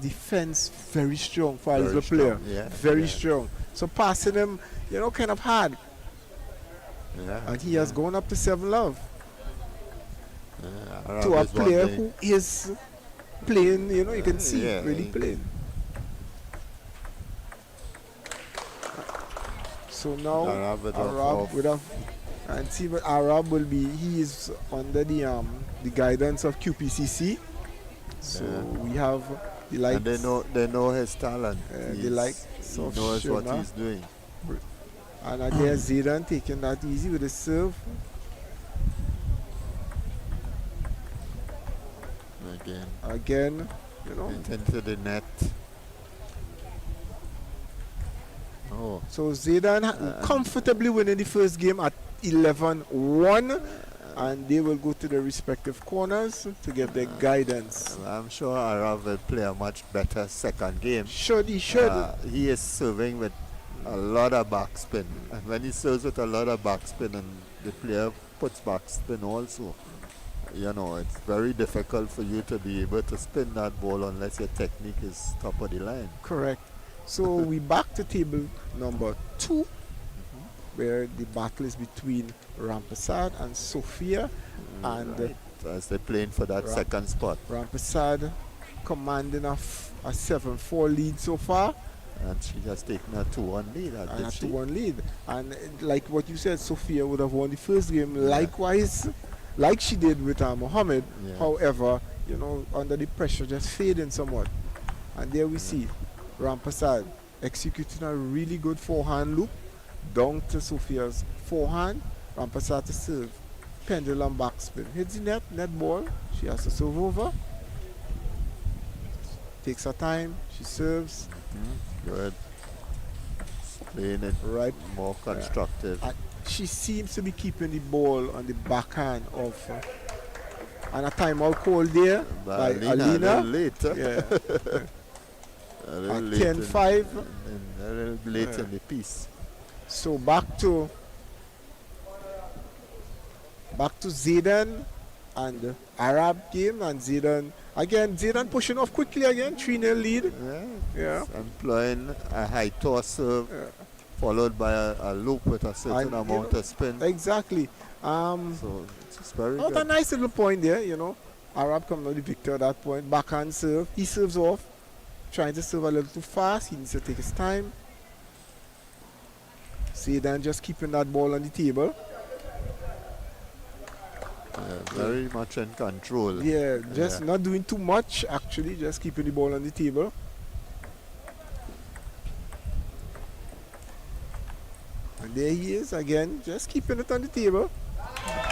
defense very strong for a Very little player. strong, yeah, Very yeah. strong. So passing him, kind of hard. Yeah, And he has gone up to 7-love Arab to a is one player day- who is playing, you can see, Yeah, really he- playing. So now Arab with a Arab would have, and see, but Arab will be, he is under the guidance of QPCC. So we have the likes. and they know his talent. The likes He of knows what Shona. he's doing. And there's Zayden taking that easy with the serve. Again, Into the net. Oh, So Zayden comfortably winning the first game at 11-1, and they will go to their respective corners to get their guidance. I'm sure Arab will play a much better second game. Should. He is serving with a lot of backspin, and when he serves with a lot of backspin and the player puts backspin also, it's very difficult for you to be able to spin that ball unless your technique is top of the line. Correct. So we back to table number 2, where the battle is between Rampasad and Sofia, and Right. As they're playing for that second spot, Rampasad commanding a 7-4 lead so far, and she has taken a 2-1 lead. and a Did she? 2-1 lead. And like what you said, Sofia would have won the first game, likewise, like she did with Mohammed. Yeah. However, under the pressure, just fading somewhat. And there we see Rampasad executing a really good forehand loop down to Sofia's forehand. Rampasad to serve, pendulum backspin, hits the net ball. She has to serve over. Takes her time. She serves. Good. Playing it Right. more constructive. She seems to be keeping the ball on the backhand of. And a timeout called there by A little Alina. late. Yeah. A little At late 10-5. a little late in the piece. So back to Zayden and Arab game, and Zayden pushing off quickly again, 3-0 lead. Yeah. Employing a high toss serve, followed by a loop with a certain And, amount of spin. Exactly. So it's very A good. nice little point there, Arab coming out the victor at that point. Backhand serve. He serves off, trying to serve a little too fast. He needs to take his time. Zayden just keeping that ball on the table. Very much in control. Yeah, just Yeah. not doing too much actually, just keeping the ball on the table. And there he is again, just keeping it on the table.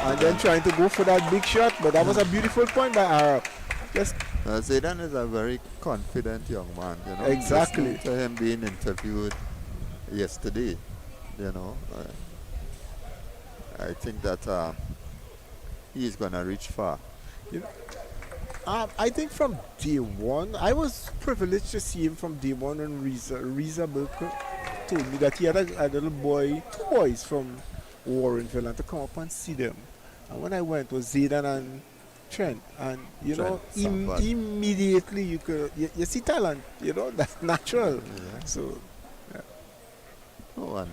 And then trying to go for that big shot, but that was a beautiful point by Arab. Just Zayden is a very confident young man. Exactly. Listening to him being interviewed yesterday, I think that he's gonna reach far. I think from day one, I was privileged to see him from day one when Reza Burke told me that he had a little boy, 2 boys from Warrenville, and to come up and see them. And when I went, was Zayden and Trent, and Sampat. immediately you see talent, that's natural. Yeah. So Oh, and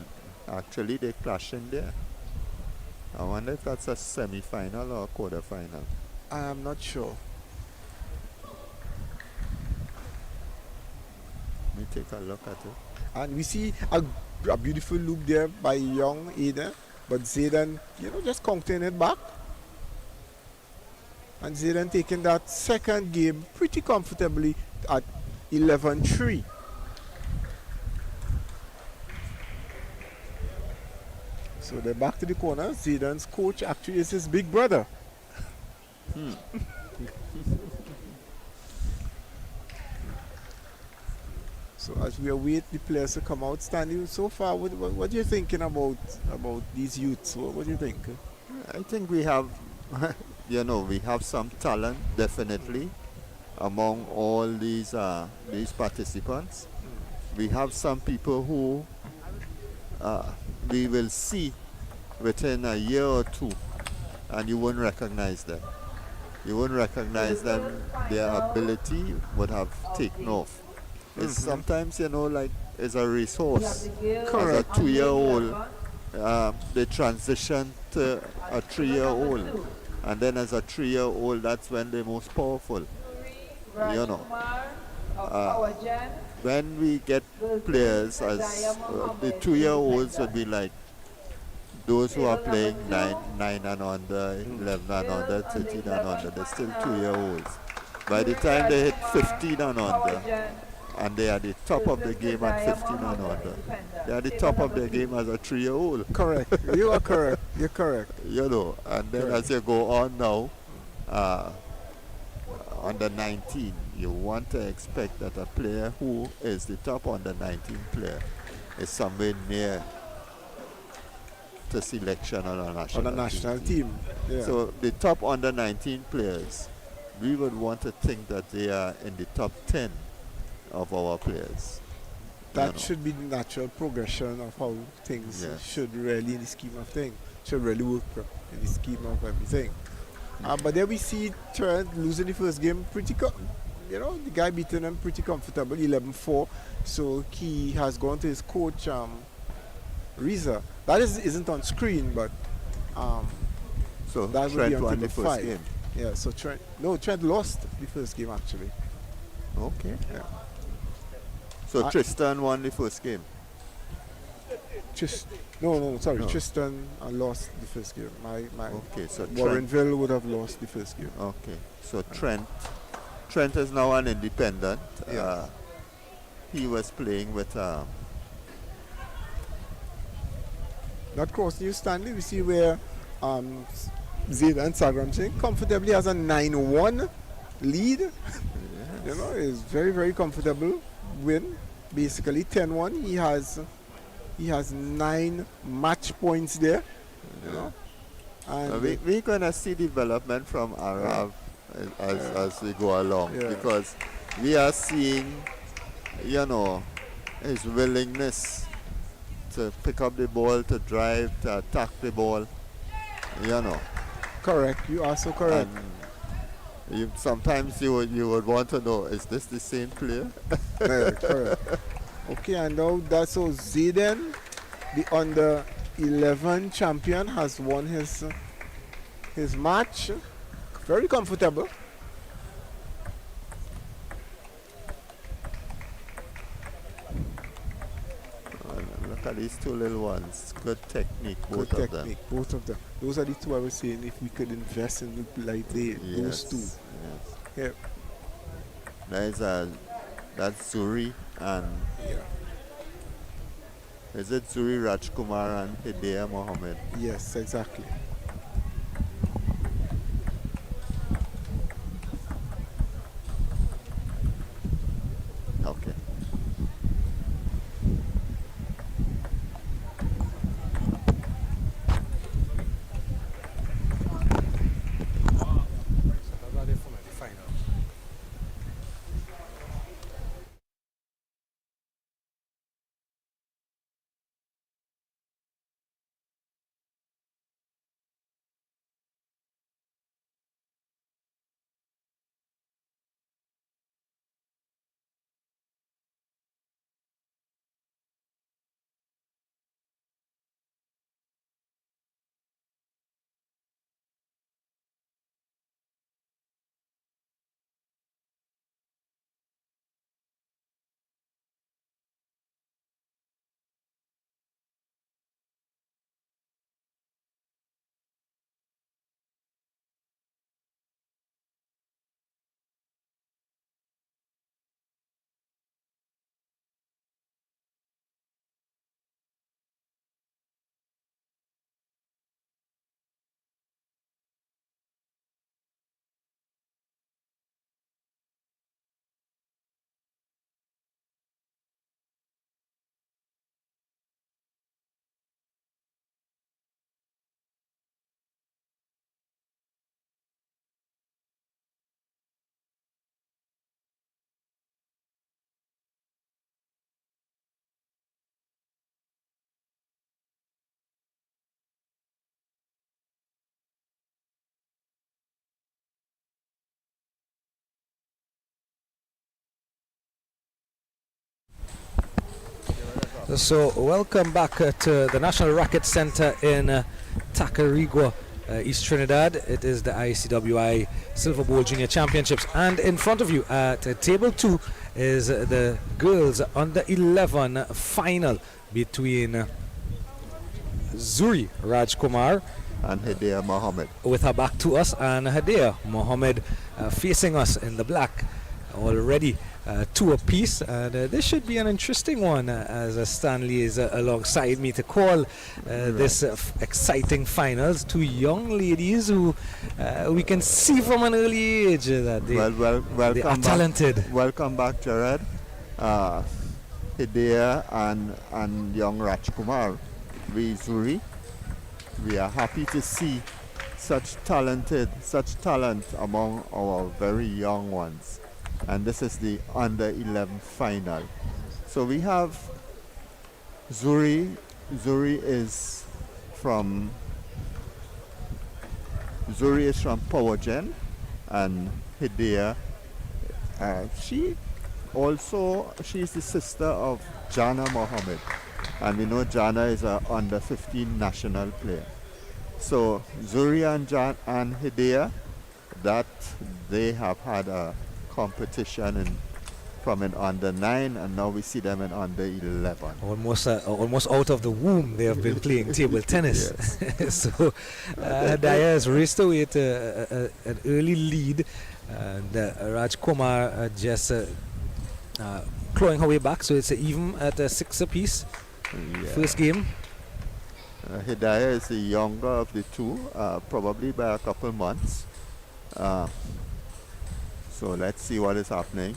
actually they clash in there. I wonder if that's a semi-final or a quarter-final. I'm not sure. Let me take a look at it. And we see a beautiful loop there by young Ada, but Zayden, just countering it back. And Zayden taking that second game pretty comfortably at 11-3. So they're back to the corner. Zidane's coach actually is his big brother. So as we await the players to come out, Stanley, so far, what are you thinking about these youths? What do you think? I think we have, we have some talent definitely among all these participants. We have some people who we will see within a year or two, and you won't recognize them. You won't recognize them. Their ability would have taken off. It's sometimes, like it's a racehorse. As a 2-year-old, they transition to a 3-year-old, and then as a 3-year-old, that's when they're most powerful. When we get players as the 2-year-olds would be like those who are playing 9 and under, 11 and under, 13 and under, they're still 2-year-olds. By the time they hit 15 and under, and they are the top of the game at 15 and under, they are the top of their game as a 3-year-old. Correct. You are correct. You're correct. And then as you go on now, under 19, you want to expect that a player who is the top under 19 player is somewhere near to selection on a national team. Yeah. So the top under 19 players, we would want to think that they are in the top 10 of our players. That should be the natural progression of how things should really, in the scheme of things, should really work in the scheme of everything. But there we see Trent losing the first game pretty the guy beating him pretty comfortable, 11-4. So he has gone to his coach, Reza. That isn't on screen, but so that would Trent be on won the table first 5. game. Yeah, so Trent lost the first game actually. Okay. Yeah. So Tristan won the first game. Sorry. Tristan lost the first game. Okay, so Warrenville would have lost the first game. Okay, so Trent is now an independent. Yeah. He was playing with not crossing you, Stanley. We see where Zidane Sagram Singh comfortably has a 9-1 lead. Yes. Is very, very comfortable win. Basically 10-1. He has 9 match points there. And we're gonna see development from Arab as we go along, because we are seeing his willingness to pick up the ball, to drive, to attack the ball. Correct. You are so correct. And sometimes you would want to know, is this the same player? Correct. Okay, and now that's so Zidane, the under 11 champion, has won his match. Very comfortable. Look at these two little ones. Good technique, both of them. Both of them. Those are the two I was saying if we could invest in like those two. Yes. Yeah. That's Zuri and is it Zuri Rajkumar and Hidayah Mohammed? Yes, exactly. Okay. So welcome back to the National Racket Center in Tacarigua, East Trinidad. It is the ICWI Silver Bowl Junior Championships, and in front of you at table 2 is the girls under 11 final between Zuri Rajkumar And Hidayah Mohammed. with her back to us, and Hidayah Mohammed facing us in the black. Already 2 apiece, and this should be an interesting one as Stanley is alongside me to call this exciting finals. 2 young ladies who we can see from an early age that they, welcome they are back. talented. Welcome back, Jared. Hidayah and young Rajkumar, Zuri. We are happy to see such talent among our very young ones. And this is the under 11 final. So we have Zuri. Zuri is from PowerGen, and Hidayah. She's the sister of Jana Mohammed, and we know Jana is a under 15 national player. So Zuri and Hidayah, that they have had a competition from an under 9, and now we see them in under 11. Almost out of the womb they have been playing table tennis. So Hidayah has raced away to an early lead, and Rajkumar just clawing her way back, so it's even at 6 apiece. First game. Hidayah is the younger of the 2, probably by a couple months. So let's see what is happening.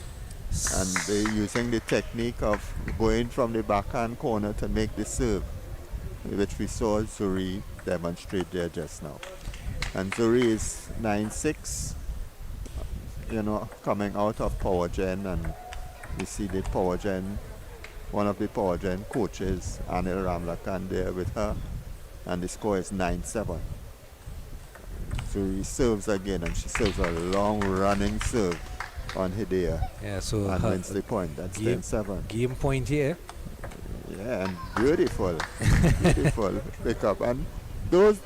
And they're using the technique of going from the backhand corner to make the serve, which we saw Zuri demonstrate there just now. And Zuri is 9'6", coming out of PowerGen, and we see the PowerGen, one of the PowerGen coaches, Anil Ramlakan, there with her, and the score is 9-7. Zuri serves again, and she serves a long running serve on Hidayah. Yeah, so and wins the point. That's 10-7. Game point here. Yeah, and beautiful pick up. And both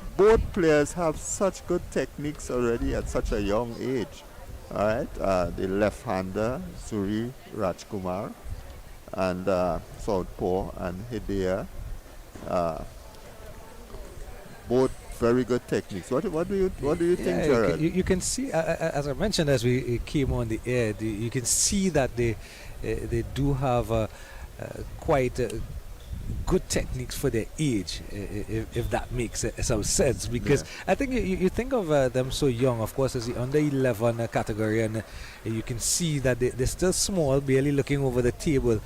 players have such good techniques already at such a young age. All right, the left-hander Zuri Rajkumar, and southpaw and Hidayah. Both very good techniques. What do you think, Jared? You can see, as I mentioned as we came on the air, you can see that they do have quite good techniques for their age, if that makes some sense. Because I think you think of them so young, of course, as the under 11 category, and you can see that they're still small, barely looking over the table,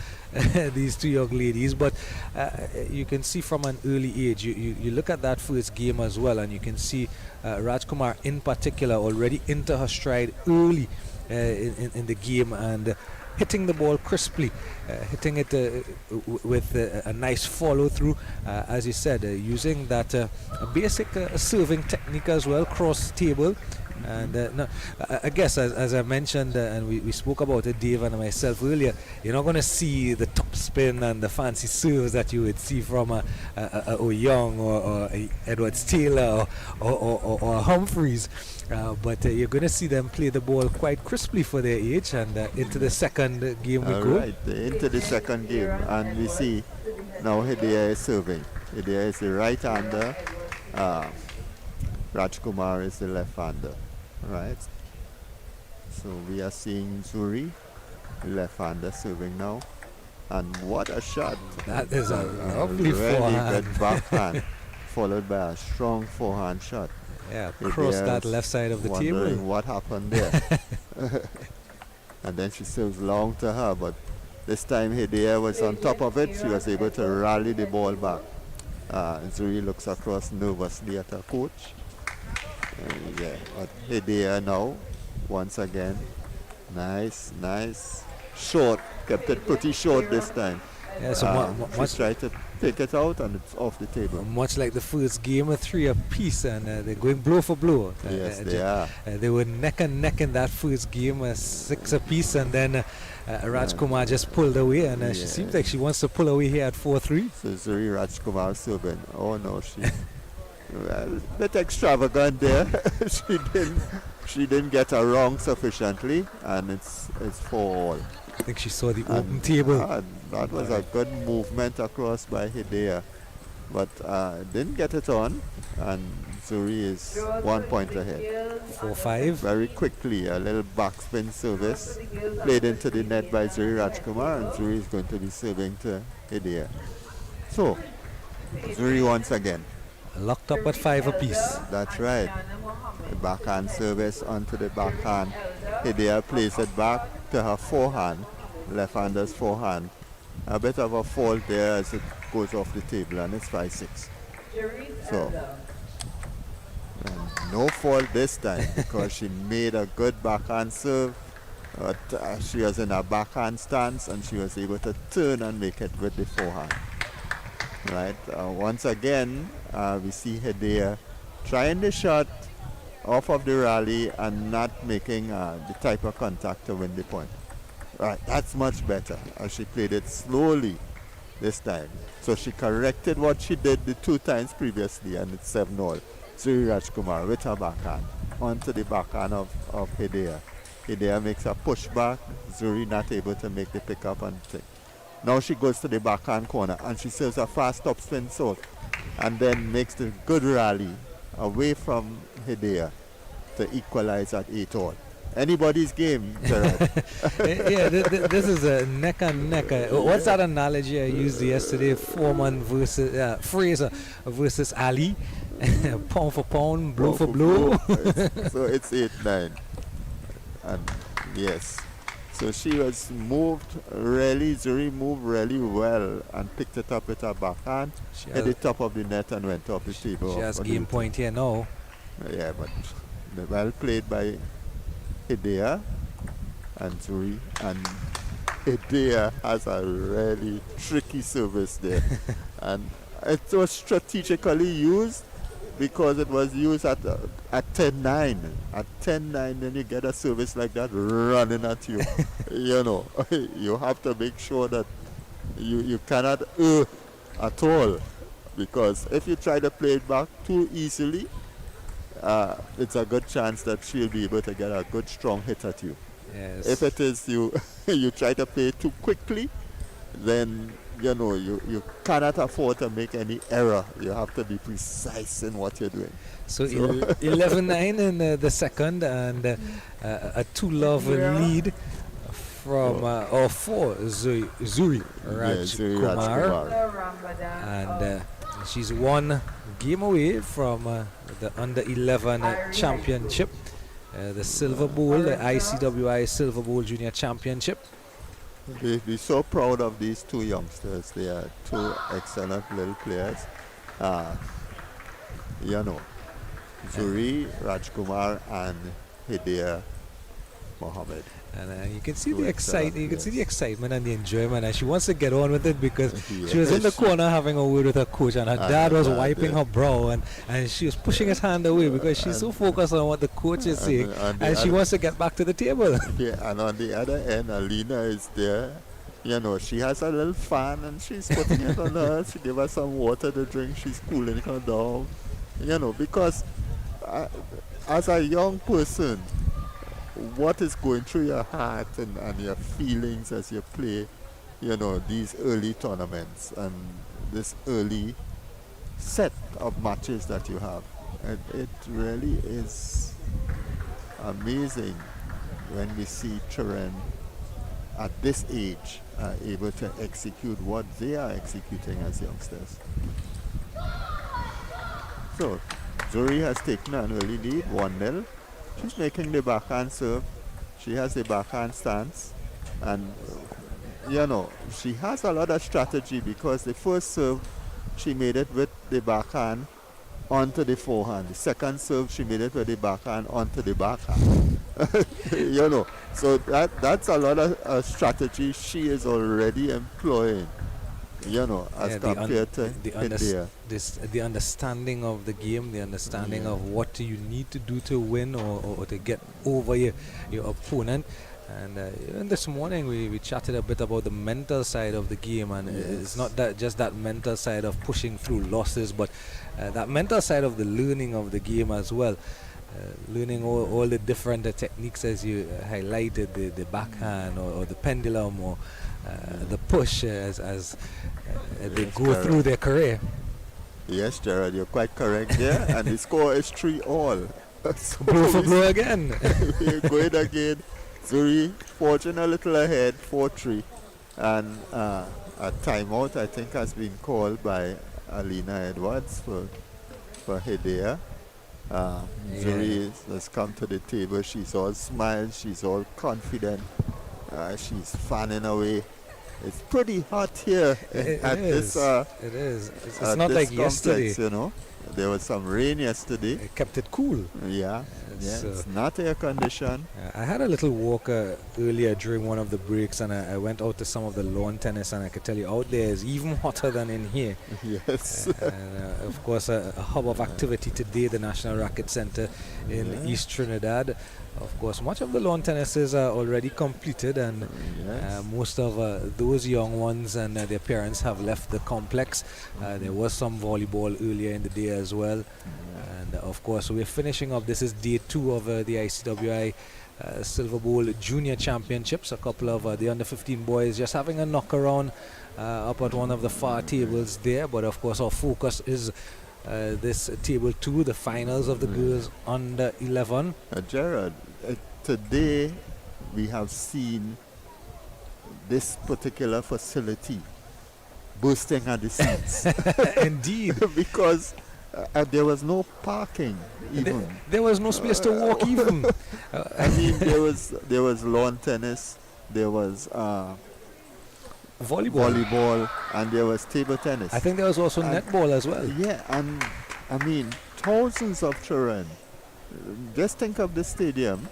these 2 young ladies. But you can see from an early age, you look at that first game as well, and you can see Rajkumar in particular already into her stride early in the game, and hitting the ball crisply, hitting it with a nice follow through, as you said, using that basic serving technique as well, cross table. And no, I guess as I mentioned, and we spoke about it, Dave and myself earlier, you're not going to see the top spin and the fancy serves that you would see from a Young or a Edwards Taylor or Humphreys. But you're going to see them play the ball quite crisply for their age, and into the second game we go. Right, into the second game, and we see now Hidayah is serving. Hidayah is the right-hander, Rajkumar is the left-hander, right? So we are seeing Zuri, the left-hander, serving now, and what a shot! That is a lovely really forehand. good backhand, followed by a strong forehand shot. Yeah, across that left side of the table. Wondering what happened there. And then she serves long to her, but this time Hidayah was on top of it. She was able to rally the ball back. Zuri looks across nervously at her coach. But Hidayah now, once again, nice, short, kept it pretty short this time. Yeah, so she tried to take it out, and it's off the table. Much like the first game, a 3 apiece, and they're going blow for blow. Yes, they are. They were neck and neck in that first game, 6 apiece, and then Rajkumar just pulled away, and she seems like she wants to pull away here at 4-3. So Zuri Rajkumar serving. Oh no, she well, bit extravagant there. she didn't get her wrong sufficiently, and it's 4-all. I think she saw the open table. That was a good movement across by Hidea, but didn't get it on, and Zuri is 1 point ahead. 4-5. Very quickly, a little backspin service played into the net by Zuri Rajkumar, and Zuri is going to be serving to Hidea. So, Zuri once again. Locked up at 5 apiece. That's right. The backhand service onto the backhand. Hidea plays it back to her forehand, left-hander's forehand. A bit of a fault there as it goes off the table, and it's 5-6. So, and no fault this time because she made a good backhand serve. But she was in a backhand stance, and she was able to turn and make it with the forehand. Right. Once again, we see Hidea trying the shot off of the rally and not making the type of contact to win the point. Right, that's much better as she played it slowly this time. So she corrected what she did the 2 times previously, and it's 7-all. Zuri Rajkumar with her backhand onto the backhand of Hidea. Hidea makes a pushback. Zuri not able to make the pickup and thing. Now she goes to the backhand corner and she serves a fast topspin serve and then makes the good rally away from Hidea to equalize at 8-all. Anybody's game, Gerard. Yeah, this is a neck and neck. What's that analogy I used yesterday? Foreman versus Fraser versus Ali. Pound for pound, blow for blow. So it's 8-9. And yes. So she was Zuri moved really well and picked it up with her backhand, hit the top of the net and went off the table. She has game point here now. Yeah, but well played by Hidea and Zuri, and Hidea has a really tricky service there. And it was strategically used because it was used at 10-9. At 10-9, then you get a service like that running at you. You know, you have to make sure that you cannot at all, because if you try to play it back too easily, it's a good chance that she'll be able to get a good strong hit at you. Yes. If it is you try to play too quickly, then you cannot afford to make any error. You have to be precise in what you're doing. So 11-9 in the second, and a 2-love lead from for Zuri Rajkumar. And she's 1 game away from the under-11 championship, the Silver Bowl, the ICWI Silver Bowl Junior Championship. We're so proud of these 2 youngsters. They are 2 excellent little players. Zuri Rajkumar and Hidea Mohammed. And you can see the excitement. You can see the excitement and the enjoyment, and she wants to get on with it because she was in the corner having a word with her coach, and her dad was wiping her brow, and she was pushing his hand away because she's so focused on what the coach is saying, and she wants to get back to the table. Yeah, and on the other end, Alina is there. She has a little fan, and she's putting it on her. She gave her some water to drink. She's cooling her down. Because as a young person, what is going through your heart and your feelings as you play, these early tournaments and this early set of matches that you have. And it really is amazing when we see children at this age able to execute what they are executing as youngsters. So, Zuri has taken an early lead, 1-0. She's making the backhand serve. She has the backhand stance. And, she has a lot of strategy because the first serve, she made it with the backhand onto the forehand. The second serve, she made it with the backhand onto the backhand. So that's a lot of strategy she is already employing. As compared to India. The understanding of the game, the understanding of what you need to do to win or to get over your opponent. And even this morning we chatted a bit about the mental side of the game, and it's not that just that mental side of pushing through losses, but that mental side of the learning of the game as well. Learning all the different techniques as you highlighted, the backhand or the pendulum or the push as they go correct. through their career. Yes, Gerard, you're quite correct there. And the score is 3-all. So Blow for we- blow again. we're going again. Zuri forging a little ahead, 4-3. And a timeout, I think, has been called by Alina Edwards for Hedea. Zuri has come to the table. She's all smiles. She's all confident. She's fanning away. It's pretty hot here at this. It is. It's at not this like yesterday. complex, you know. There was some rain yesterday. It kept it cool. Yeah, It's, it's not air conditioned. I had a little walk earlier during one of the breaks, and I went out to some of the lawn tennis, and I could tell you out there is even hotter than in here. Yes. And of course, a hub of activity today, the National Racket Center in East Trinidad. Of course, much of the lawn tennises are already completed, and most of those young ones and their parents have left the complex. There was some volleyball earlier in the day as well. And of course, we're finishing up. This is day 2 of the ICWI Silver Bowl Junior Championships. A couple of the under 15 boys just having a knock around up at one of the far tables there. But of course, our focus is this table 2, the finals of the girls under 11. Gerard, today we have seen this particular facility bursting at the seams. Indeed. Because there was no parking even. There was no space to walk even. I mean, there was lawn tennis, there was volleyball, and there was table tennis. I think there was also netball as well. Yeah, and I mean, thousands of children. Just think of the stadium,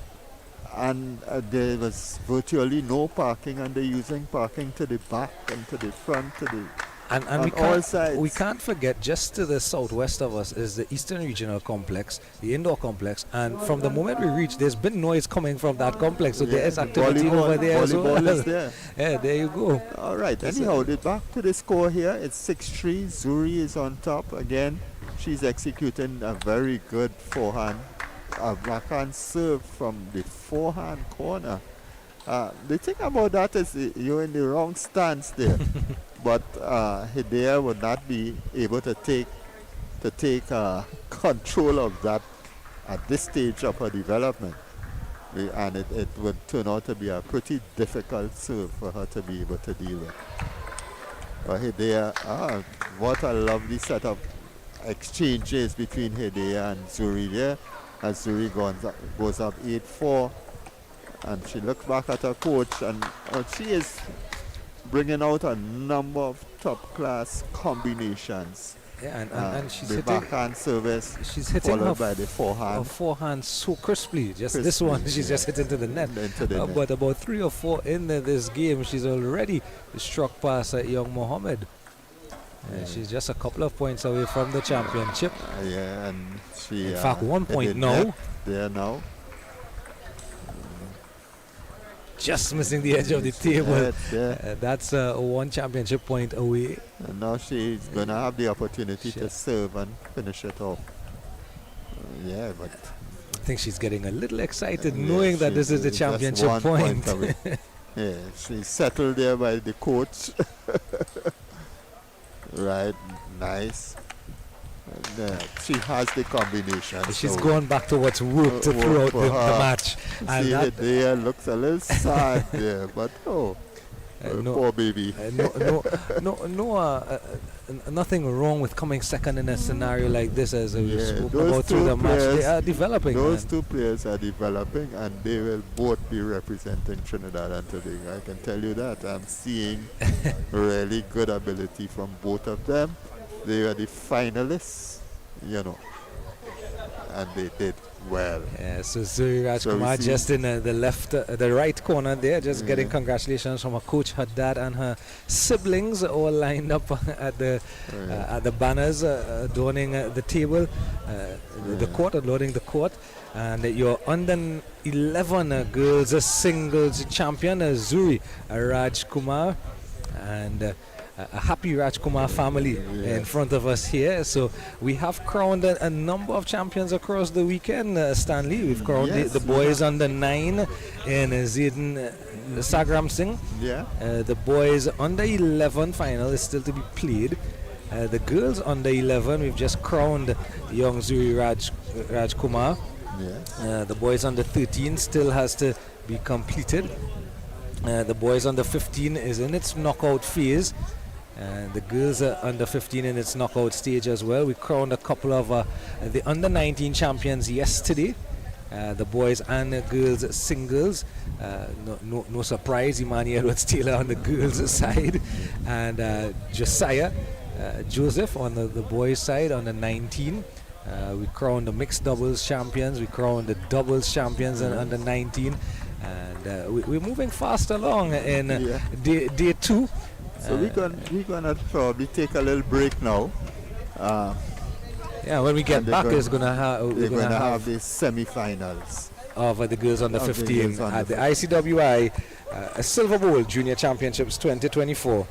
and there was virtually no parking, and they're using parking to the back and to the front, to the And on all sides. we can't forget, just to the southwest of us is the Eastern Regional Complex, the indoor complex, and from the moment we reach, there's been noise coming from that complex, so there is activity over there as well. Volleyball is there. Yeah, there you go. All right. Anyhow, back to the score here. It's 6-3. Zuri is on top again. She's executing a very good forehand, a backhand serve from the forehand corner. The thing about that is you're in the wrong stance there. But Hedea would not be able to take control of that at this stage of her development. And it would turn out to be a pretty difficult serve for her to be able to deal with. Hedea, what a lovely set of exchanges between Hedea and Zuri there. As Zuri goes up 8-4, and she looks back at her coach, and she is bringing out a number of top-class combinations. Yeah, and she's the hitting. backhand service, She's hitting followed her by the forehand. her forehand so crisply. Just this Crisply, one, she's just hitting to the net. Into the net. But about 3 or 4 in this game, she's already struck past young Mohammed. She's just a couple of points away from the championship. Yeah, and she. In fact, 1 point in the now. net there now. Just missing the edge of the table. There. That's 1 championship point away. And now she's going to have the opportunity to serve and finish it off. Yeah, but I think she's getting a little excited yeah, knowing that this is the just championship 1 point. away. Yeah, she's settled there by the coach. Right, nice. And, she has the combination. She's so going back to what's worked throughout for the her. match. And See that, it there, looks a little sad there, but no, poor baby. nothing wrong with coming second in a scenario like this, as we Yeah, spoke those about through two the match. They players- are developing. Those man. 2 players are developing, and they will both be representing Trinidad and Tobago. I can tell you that. I'm seeing really good ability from both of them. They are the finalists, and they did well. Yeah, so Zuri So we Rajkumar see- just in the left, the right corner there, just getting Yeah. congratulations from her coach, her dad, and her siblings, all lined up at the banners, adorning the table, the court, adorning the court. And your under 11 girls singles champion, Zuri Rajkumar, and a happy Rajkumar family in front of us here. So we have crowned a number of champions across the weekend, Stanley. We've crowned Yes, the we boys have. under 9 in Zayden Sagram Singh. Yeah. The boys under 11 final is still to be played. The girls under 11, we've just crowned young Zuri Rajkumar. Yeah. The boys under 13 still has to be completed. The boys under 15 is in its knockout phase. The girls are under 15 in its knockout stage as well. We crowned a couple of the under 19 champions yesterday. The boys and the girls singles. No surprise, Imani Edwards Taylor on the girls' side, and Josiah Joseph on the boys' side on the 19. We crowned the mixed doubles champions. We crowned the doubles champions under 19. And we're moving fast along in day 2. So we're gonna probably take a little break now. Yeah, when we get And back, they're we're gonna have the semi-finals of the girls under of the 15 girls under at the 15. ICWI Silver Bowl Junior Championships 2024.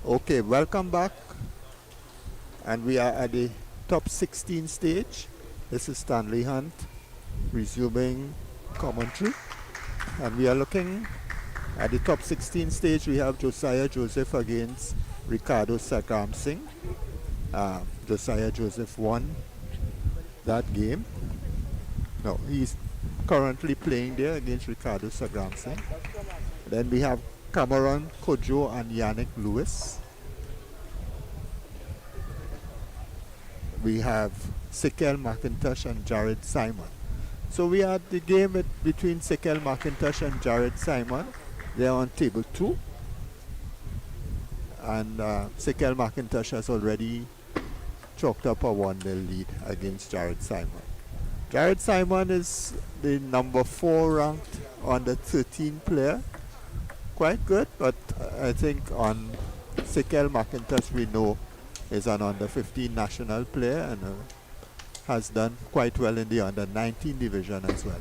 Okay, welcome back. And we are at the top 16 stage. This is Stanley Hunt resuming commentary. And we are looking at the top 16 stage. We have Josiah Joseph against Ricardo Sagram Singh. Josiah Joseph won that game. No, he's currently playing there against Ricardo Sagram Singh. Then we have Cameron Kojo and Yannick Lewis. We have Sekel McIntosh and Jared Simon. So we are at the game between Sekel McIntosh and Jared Simon. They're on table 2. And Sekel McIntosh has already chalked up a 1-0 lead against Jared Simon. Jared Simon is the number 4 ranked under 13 player. Quite good, but I think on Sekel McIntosh we know is an under 15 national player and has done quite well in the under 19 division as well.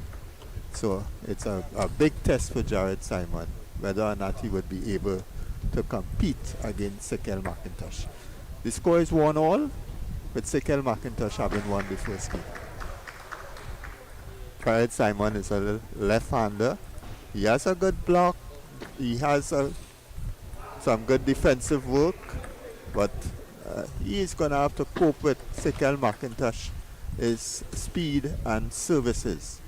So it's a big test for Jared Simon, whether or not he would be able to compete against Sekel McIntosh. The score is 1-1, with Sekel McIntosh having won the first game. Jared Simon is a left-hander. He has a good block. He has some good defensive work, but he is going to have to cope with Sekel McIntosh, his speed and services.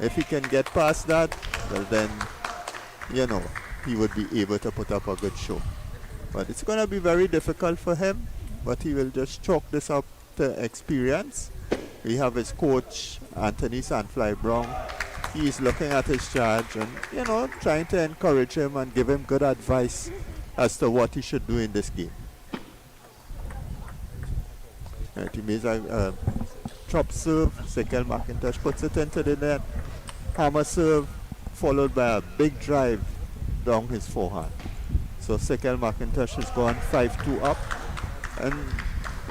If he can get past that, well then, you know, he would be able to put up a good show. But it's going to be very difficult for him, but he will just chalk this up to experience. We have his coach, Anthony Sandfly Brown. He is looking at his charge and, you know, trying to encourage him and give him good advice as to what he should do in this game. Right, he makes a chop serve. Sekel McIntosh puts it into the net. Hammer serve followed by a big drive down his forehand. So Sekel McIntosh has gone 5-2 up and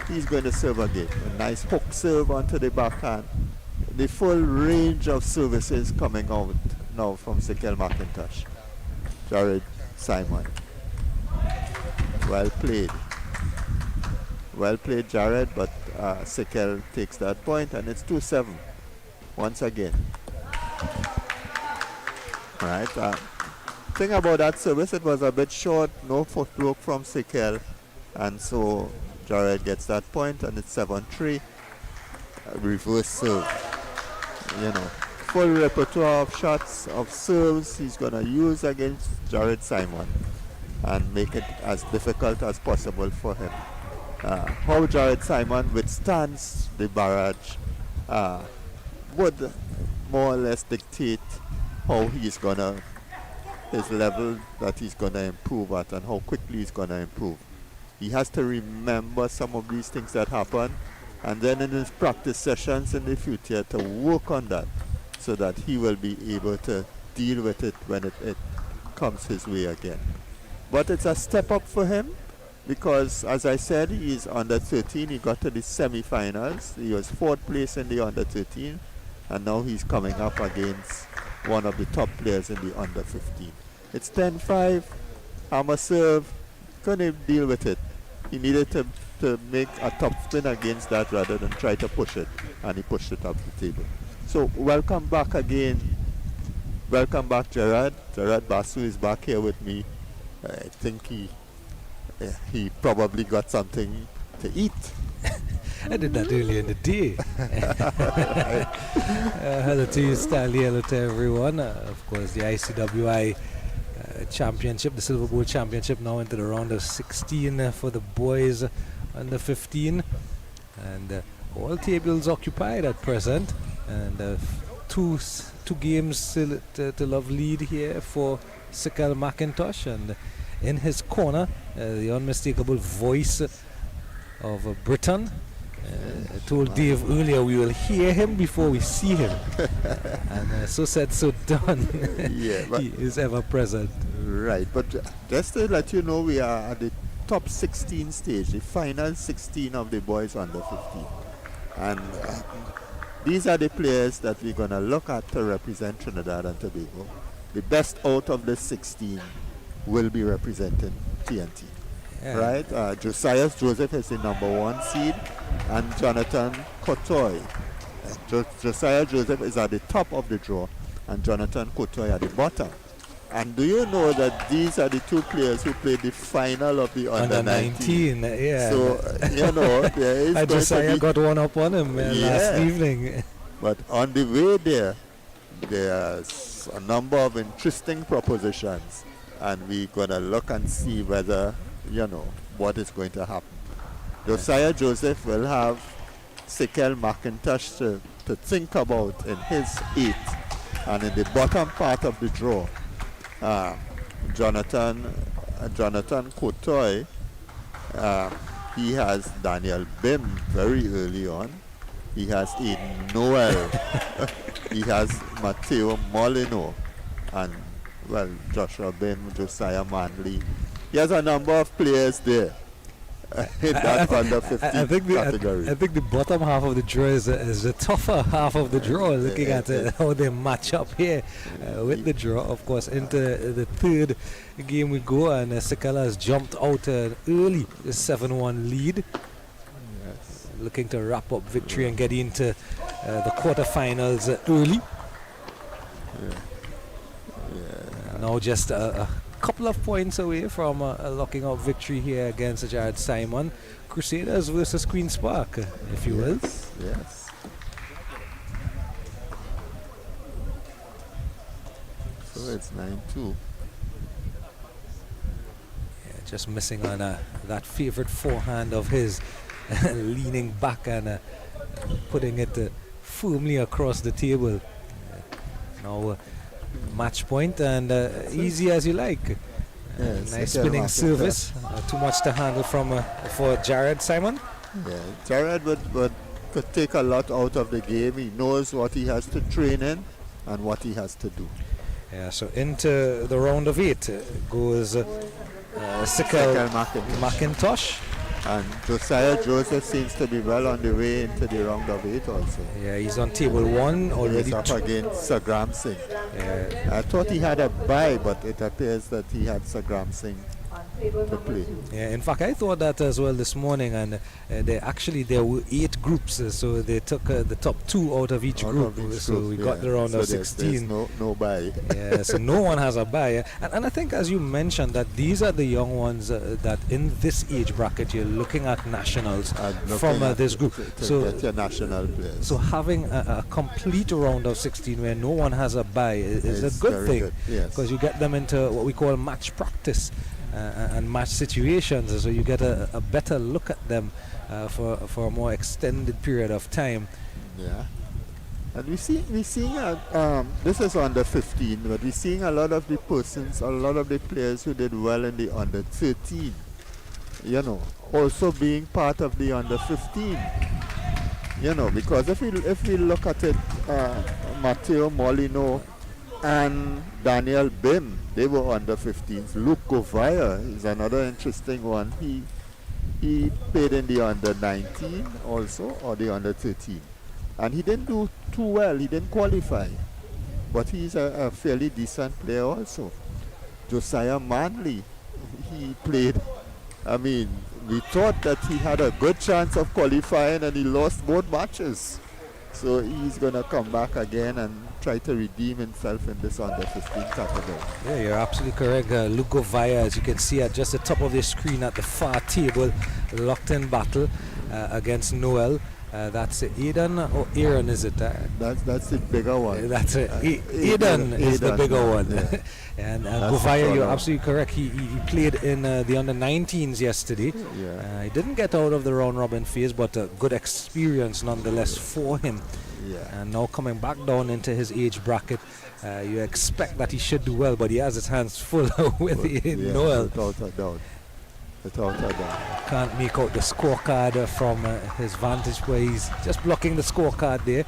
he's going to serve again. A nice hook serve onto the backhand. The full range of services coming out now from Sekel McIntosh. Jared Simon. Well played. Well played, Jared, but Sekel takes that point and it's 2-7 once again. Right. Thing about that service, it was a bit short, no footwork from Sekel, and so Jared gets that point and it's 7-3. Reverse serve. You know, full repertoire of shots, of serves he's going to use against Jared Simon and make it as difficult as possible for him. How Jared Simon withstands the barrage would more or less dictate how he's going to, his level that he's going to improve at and how quickly he's going to improve. He has to remember some of these things that happen, and then in his practice sessions in the future to work on that so that he will be able to deal with it when it comes his way again. But it's a step up for him because, as I said, he's under 13. He got to the semi-finals. He was 4th place in the under 13, and now he's coming up against one of the top players in the under 15. It's 10-5. Hammer serve. Couldn't deal with it. He needed to make a top spin against that rather than try to push it, and he pushed it up the table. So welcome back again. Welcome back, Gerard. Gerard Basu is back here with me. I think he probably got something to eat. I did that earlier in the day. Hello to you, Stanley. Hello to everyone. Of course, the ICWI championship, the Silver Bowl championship, now into the round of 16 for the boys under 15, and all tables occupied at present, and two games still to love lead here for Sekel McIntosh, and in his corner the unmistakable voice of Britain. I told Dave earlier we will hear him before we see him, and so said, so done. Yeah, but he is ever present. Right, but just to let you know, we are at the top 16 stage, the final 16 of the boys under 15. And these are the players that we're going to look at to represent Trinidad and Tobago. The best out of the 16 will be representing TNT. Yeah. right? Josiah Joseph is the number 1 seed, and Jonathan Kotoy. Josiah Joseph is at the top of the draw, and Jonathan Kotoy at the bottom. And do you know that these are the 2 players who played the final of the under 19? Yeah. So, there is going Josiah to be, got one up on him last evening. but on the way there, there's a number of interesting propositions, and we're going to look and see whether, what is going to happen. Josiah Joseph will have Sikel McIntosh to think about in his 8th, and in the bottom part of the draw, Jonathan Kotoy, he has Daniel Bim very early on. He has Aiden Noel. He has Matteo Molino, and Joshua Bim, Josiah Manley. He has a number of players there in that under 15 category. I think the bottom half of the draw is the tougher half of the draw, looking at how they match up here with the draw. Of course, into the 3rd game we go, and Sikala has jumped out early, 7-1 lead. Yes. Looking to wrap up victory and get into the quarterfinals early. Now just a couple of points away from locking up victory here against Jared Simon. Crusaders versus Queen's Park, if you will. Yes. So it's 9-2. Just missing on that favorite forehand of his, leaning back and putting it firmly across the table. Now match point, and easy as you like. Nice spinning service. Too much to handle for Jared Simon. Yeah, Jared could take a lot out of the game. He knows what he has to train in and what he has to do. Yeah, so into the round of 8 goes Sikel McIntosh. And Josiah Joseph seems to be well on the way into the round of 8 also. Yeah, he's on table 1 already. He's up against Sagram Singh. Yeah. I thought he had a bye, but it appears that he had Sagram Singh to play. Yeah, in fact, I thought that as well this morning, and there were 8 groups, so they took the top 2 out of each group. So we got the round of 16. There's no bye. Yeah, so no one has a bye. And I think, as you mentioned, that these are the young ones that in this age bracket you're looking at nationals from this group. To get your national players. So having a complete round of 16 where no one has a bye is a good thing, because you get them into what we call match practice. And match situations, so you get a better look at them for a more extended period of time. Yeah, and we're seeing this is under 15, but we're seeing a lot of the players who did well in the under 13, also being part of the under 15. Because if we look at it, Matteo Molino and Daniel Bim, they were under 15s. Luke Govaya is another interesting one. He played in the under 19 also, or the under 13. And he didn't do too well. He didn't qualify. But he's a fairly decent player also. Josiah Manley, he played. I mean, we thought that he had a good chance of qualifying, and he lost both matches. So he's going to come back again and try to redeem himself in this under 15 category. Yeah, you're absolutely correct. Luke Govaya, as you can see at just the top of the screen at the far table, locked in battle against Noel. That's Eden or Aaron, is it? That's the bigger one. That's Eden is the bigger one. Yeah. And Govaya, you're absolutely correct. He played in the under 19s yesterday. Yeah. He didn't get out of the round robin phase, but a good experience nonetheless for him. Yeah. And now coming back down into his age bracket, you expect that he should do well, but he has his hands full with Noel. Without a doubt. Can't make out the scorecard from his vantage point. He's just blocking the scorecard there,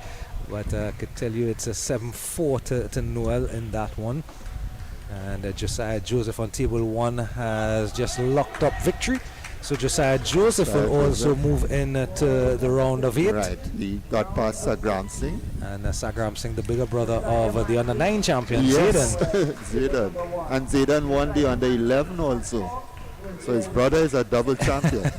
but I could tell you it's a 7-4 to Noel in that one. And Josiah Joseph on table 1 has just locked up victory. So Josiah Joseph will also move into the round of 8. Right, he got past Sagram Singh. And Sagram Singh, the bigger brother of the under 9 champion, yes. Zayden. Zayden. And Zayden won the under 11 also. So his brother is a double champion.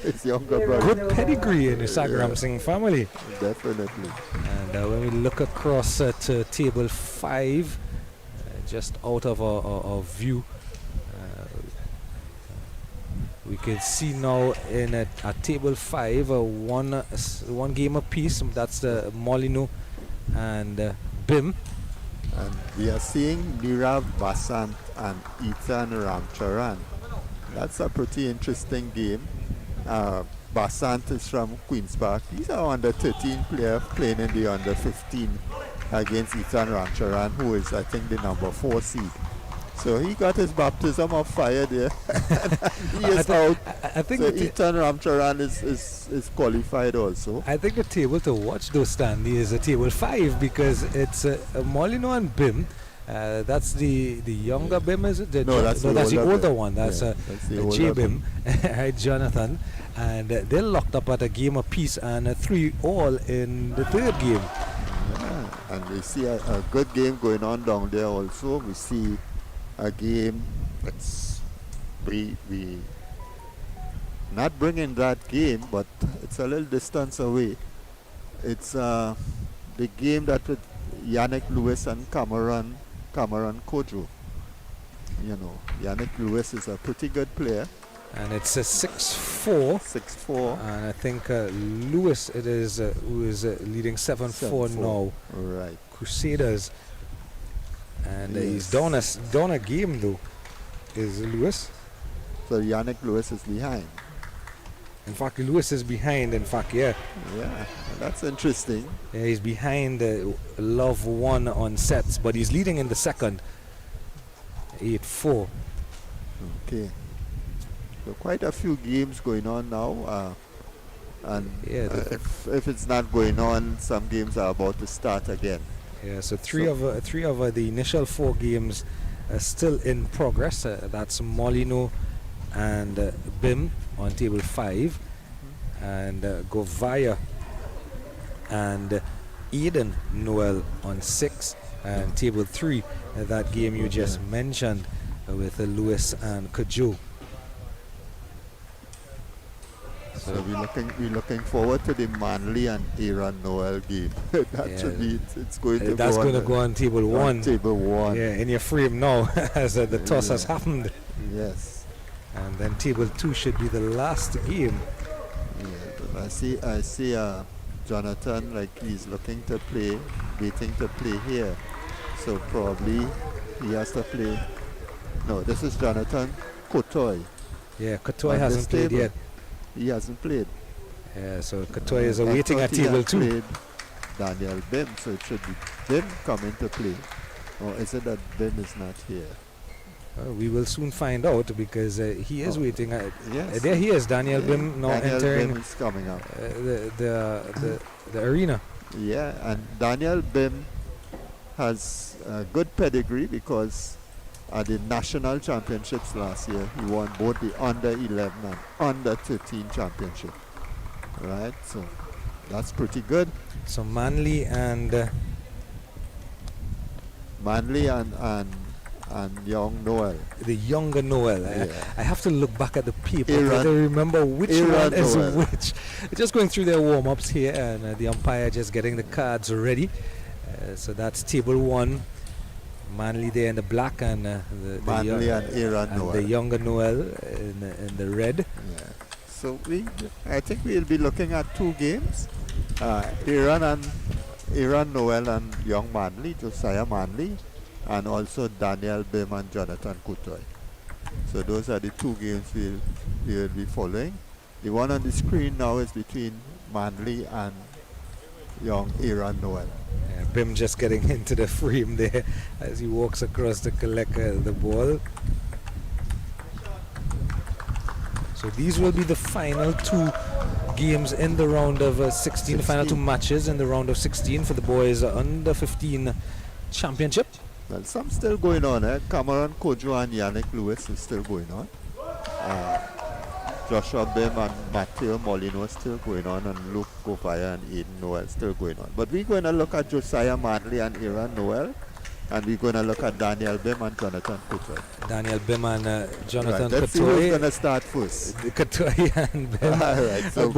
His younger brother. Good pedigree in the Sagram Singh family. Definitely. And when we look across to table 5, just out of our view, we can see now in at table 5 one game apiece. That's the Molyneux and BIM. And we are seeing Nirav Basant and Ethan Ramcharan. That's a pretty interesting game. Basant is from Queen's Park. He's a under 13 player playing in the under 15 against Ethan Ramcharan, who is, I think, the number 4 seed. So he got his baptism of fire there. He is out. I think so Ethan Ramcharan is qualified also. I think the table to watch though, Stanley, is a table 5 because it's Molyneux and BIM. That's the younger BIM, is it? That's the older BIM. one. That's the older J-BIM, right, Jonathan. And they're locked up at a game apiece and 3-all in the third game. Yeah. And we see a good game going on down there also. We see a game that's we not bringing that game, but it's a little distance away. It's the game that with Yannick Lewis and Cameron Kojo. You know, Yannick Lewis is a pretty good player. And it's a 6-4. 6-4. And I think Lewis it is who is leading 7-4 now. Right. Crusaders. And he's down a game though. Is Lewis? So Yannick Lewis is behind. In fact, Lewis is behind. In fact, yeah. Yeah, that's interesting. Yeah, he's behind Love 1 on sets, but he's leading in the second. 8-4. Okay. So quite a few games going on now. And yeah, if it's not going on, some games are about to start again. Yeah, so three of the initial 4 games are still in progress. That's Molyneux and BIM on table 5, and Govaya and Eden Noel on 6, and table 3, that game you just mentioned with Lewis and Kojo. So we're looking forward to the Manly and Aaron Noel game. That should be it's going to that's go going to go on table 1. Table 1. Yeah, in your frame now as the toss has happened. Yes. And then table 2 should be the last game. Yeah, but I see Jonathan, like he's looking to play, waiting to play here. So probably he has to play. No, this is Jonathan Kotoy. Yeah, Kotoy hasn't played yet. He hasn't played. Yeah, so Kotoy is awaiting at table 2. Played Daniel Bim, so it should be Bim coming to play. Or is it that Bim is not here? We will soon find out because he is waiting. Yes. There he is, Daniel Bim, now Daniel entering Bim is coming up. the arena. Yeah, and Daniel Bim has a good pedigree because at the national championships last year, he won both the under 11 and under 13 championship. Right, so that's pretty good. So Manly and young Noel. the younger Noel. Yeah. I have to look back at the paper Aaron- to remember which Aaron one is Noel. which. Just going through their warm-ups here, and the umpire just getting the cards ready. So that's table 1. Manly there in the black, and Manly and Aaron Noel. the younger Noel in the red. Yeah. So I think we'll be looking at 2 games. Aaron Noel and young Manly, Josiah Manly, and also Daniel Bim and Jonathan Kutoy. So those are the 2 games we'll be following. The one on the screen now is between Manly and young Aaron Noel. Yeah, Bim just getting into the frame there as he walks across to collect the ball. So these will be the final 2 games in the round of 16, the final 2 matches in the round of 16 for the boys under 15 championship. Well, some still going on. Cameron Kojo and Yannick Lewis is still going on. Joshua Bim and Matthew Molyneux still going on, and Luke Govaya and Aiden Noel still going on. But we're going to look at Josiah Manley and Aaron Noel. And we're going to look at Daniel Bim and Jonathan Courtois. Daniel Bim and Jonathan Let's see who's going Courtois. to start first. Courtois and Bim. All right, so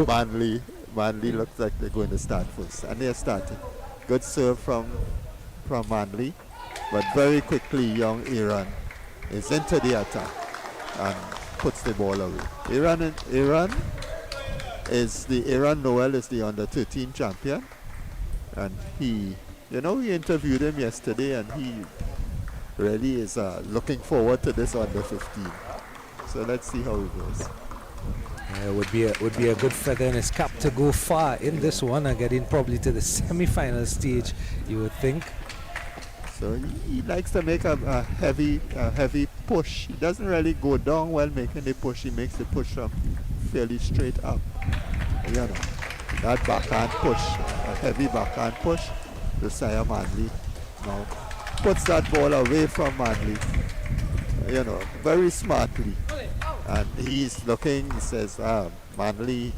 Manley looks like they're going to start first. And they're starting. Good serve from Manley. But very quickly, young Iran is into the attack and puts the ball away. Iran Noel is the under 13 champion. And he interviewed him yesterday, and he really is looking forward to this under 15. So let's see how it goes. Would be a good feather in his cap to go far in this one and getting probably to the semi-final stage, you would think. So he likes to make a heavy push. He doesn't really go down while making the push. He makes the push from fairly straight up. That backhand push, a heavy backhand push. Josiah Manley now puts that ball away from Manley, very smartly. And he's looking, he says, Manley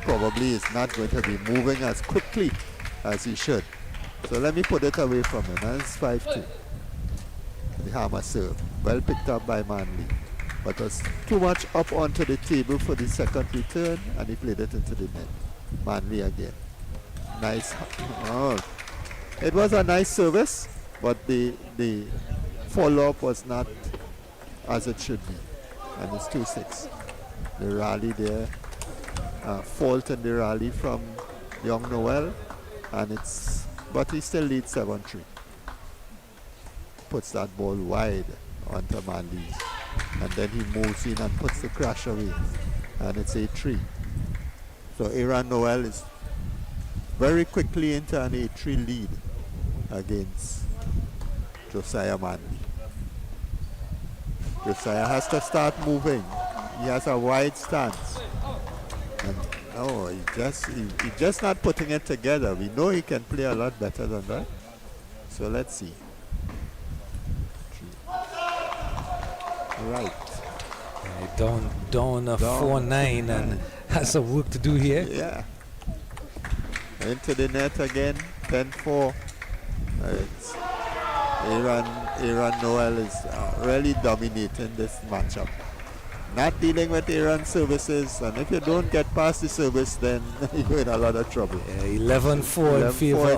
probably is not going to be moving as quickly as he should. So let me put it away from him. And it's 5-2. The hammer serve. Well picked up by Manley. But was too much up onto the table for the second return, and he played it into the net. Manley again. Nice. Oh. It was a nice service, but the follow-up was not as it should be. And it's 2-6. The rally there, fault in the rally from young Noel, but he still leads 7-3. Puts that ball wide onto Manley. And then he moves in and puts the crash away. And it's 8-3. So Iran Noel is very quickly into an 8-3 lead against Josiah Manley. Josiah has to start moving. He has a wide stance. And he's just not putting it together. We know he can play a lot better than that. So let's see. Right. Down 4-9 and has some work to do here. Yeah. Into the net again, 10-4. Iran Noel is really dominating this matchup. Not dealing with Iran services, and if you don't get past the service, then you're in a lot of trouble. 11-4 in favor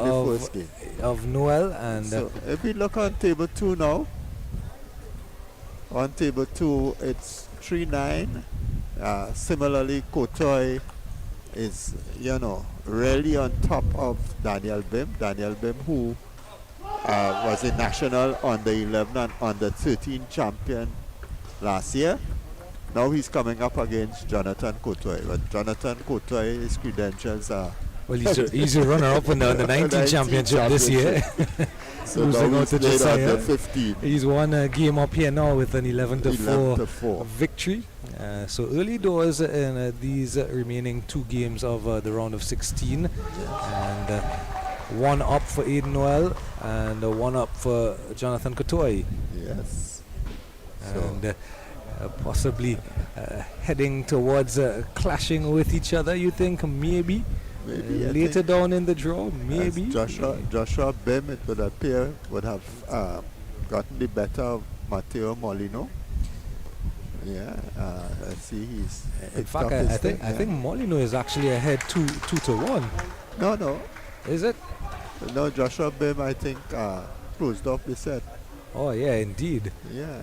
of Noel. And so if we look on table 2 now, on table 2 it's 3-9. Similarly, Courtois is, really on top of Daniel Bim. Daniel Bim, who was a national under 11 and under 13 champion last year. Now he's coming up against Jonathan Courtois. But Jonathan Courtois, his credentials are... Well, he's a runner-up in the 19 championship this year. So now he's played under 15. He's won a game up here now with an 11-4 victory. So early doors in these remaining 2 games of the round of 16. And one up for Aiden Noel and one up for Jonathan Courtois. Yes. And possibly heading towards clashing with each other, you think? Maybe later down in the draw, maybe. Joshua Bim, it would appear, would have gotten the better of Matteo Molino. Yeah, let's see, he's... In fact, I think Molino is actually ahead 2-1. No. Is it? No, Joshua Bim, I think, closed off the set. Oh, yeah, indeed. Yeah.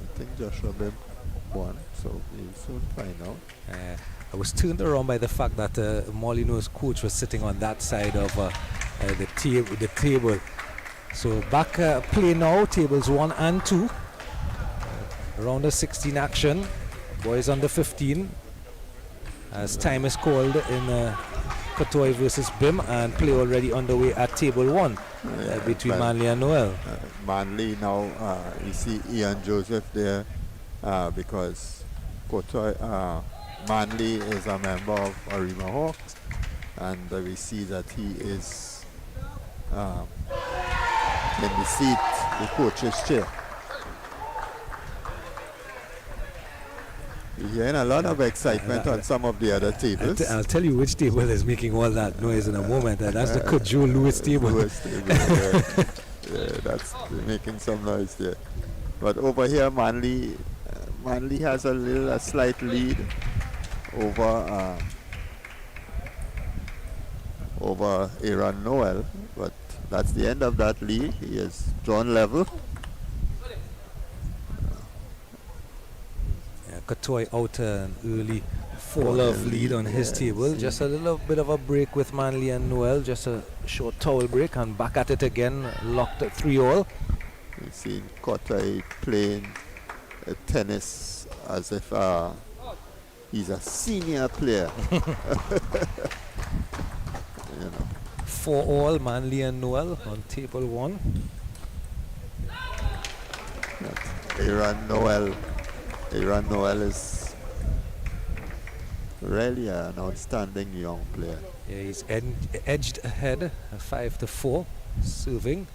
I think Joshua Bim won, so we'll soon find out. I was turned around by the fact that Molino's coach was sitting on that side of the table. So back play now, tables 1 and 2. Round of 16 action. Boys under 15. As time is called in Courtois versus Bim, and play already underway at table 1 between Manley and Noel. Manley now, you see Ian Joseph there because Manley is a member of Arima Hawks, and we see that he is in the seat, the coach's chair. You're hearing a lot of excitement on some of the other tables. I'll tell you which table is making all that noise in a moment. That's the Joe Lewis table. Lewis table, yeah. Yeah, that's making some noise there. But over here, Manly has a slight lead over Aaron Noel, but that's the end of that lead. He has drawn level. Katoy out an early 4-love lead on his table. Just a little bit of a break with Manly and Noel. Just a short towel break and back at it again. Locked at 3-all. We've seen Katoy playing tennis as if he's a senior player. 4-all Manly and Noel on table 1. Aaron Noel is really an outstanding young player. Yeah, he's edged ahead 5-4 serving.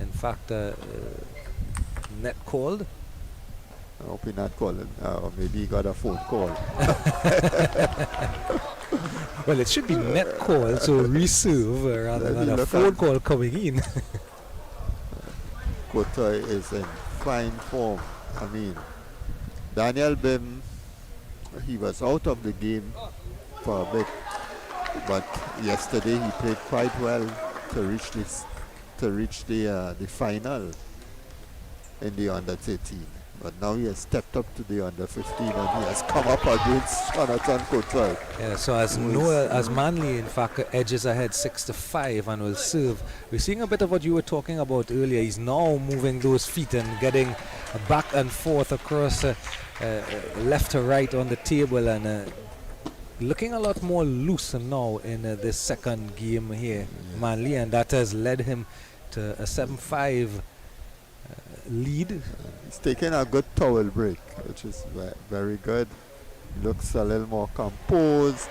In fact, net called. I hope he's not calling. Maybe he got a phone call. Well, it should be net call, so reserve rather than a phone call coming in. Katoy is in fine form. I mean, Daniel Bim, he was out of the game for a bit, but yesterday he played quite well to reach the final in the under 13. But now he has stepped up to the under 15 and he has come up against Jonathan Katoy. Yeah, so as Manly in fact edges ahead 6-5 and will serve. We're seeing a bit of what you were talking about earlier. He's now moving those feet and getting back and forth across left to right on the table and looking a lot more loose now in this second game here, Manly, and that has led him to a 7-5 lead. He's taking a good towel break, which is very good. He looks a little more composed,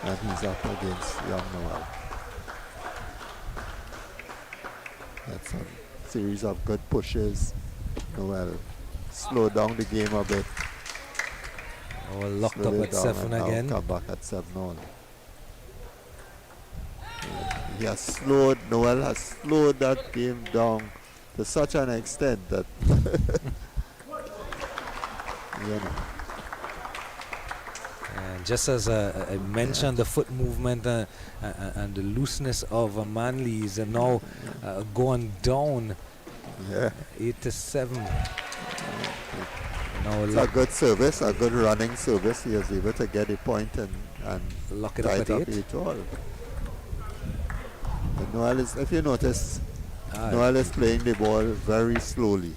and he's up against young Noel. That's a series of good pushes. Noel slowed down the game a bit. Oh, locked up at 7 again. Come back at 7-all. Noel has slowed that game down to such an extent that just as I mentioned, the foot movement and the looseness of Manly is now going down 8-7. It's a good service, a good running service. He was able to get a point and lock it up at 8. Noel is, if you notice, Noel is playing the ball very slowly.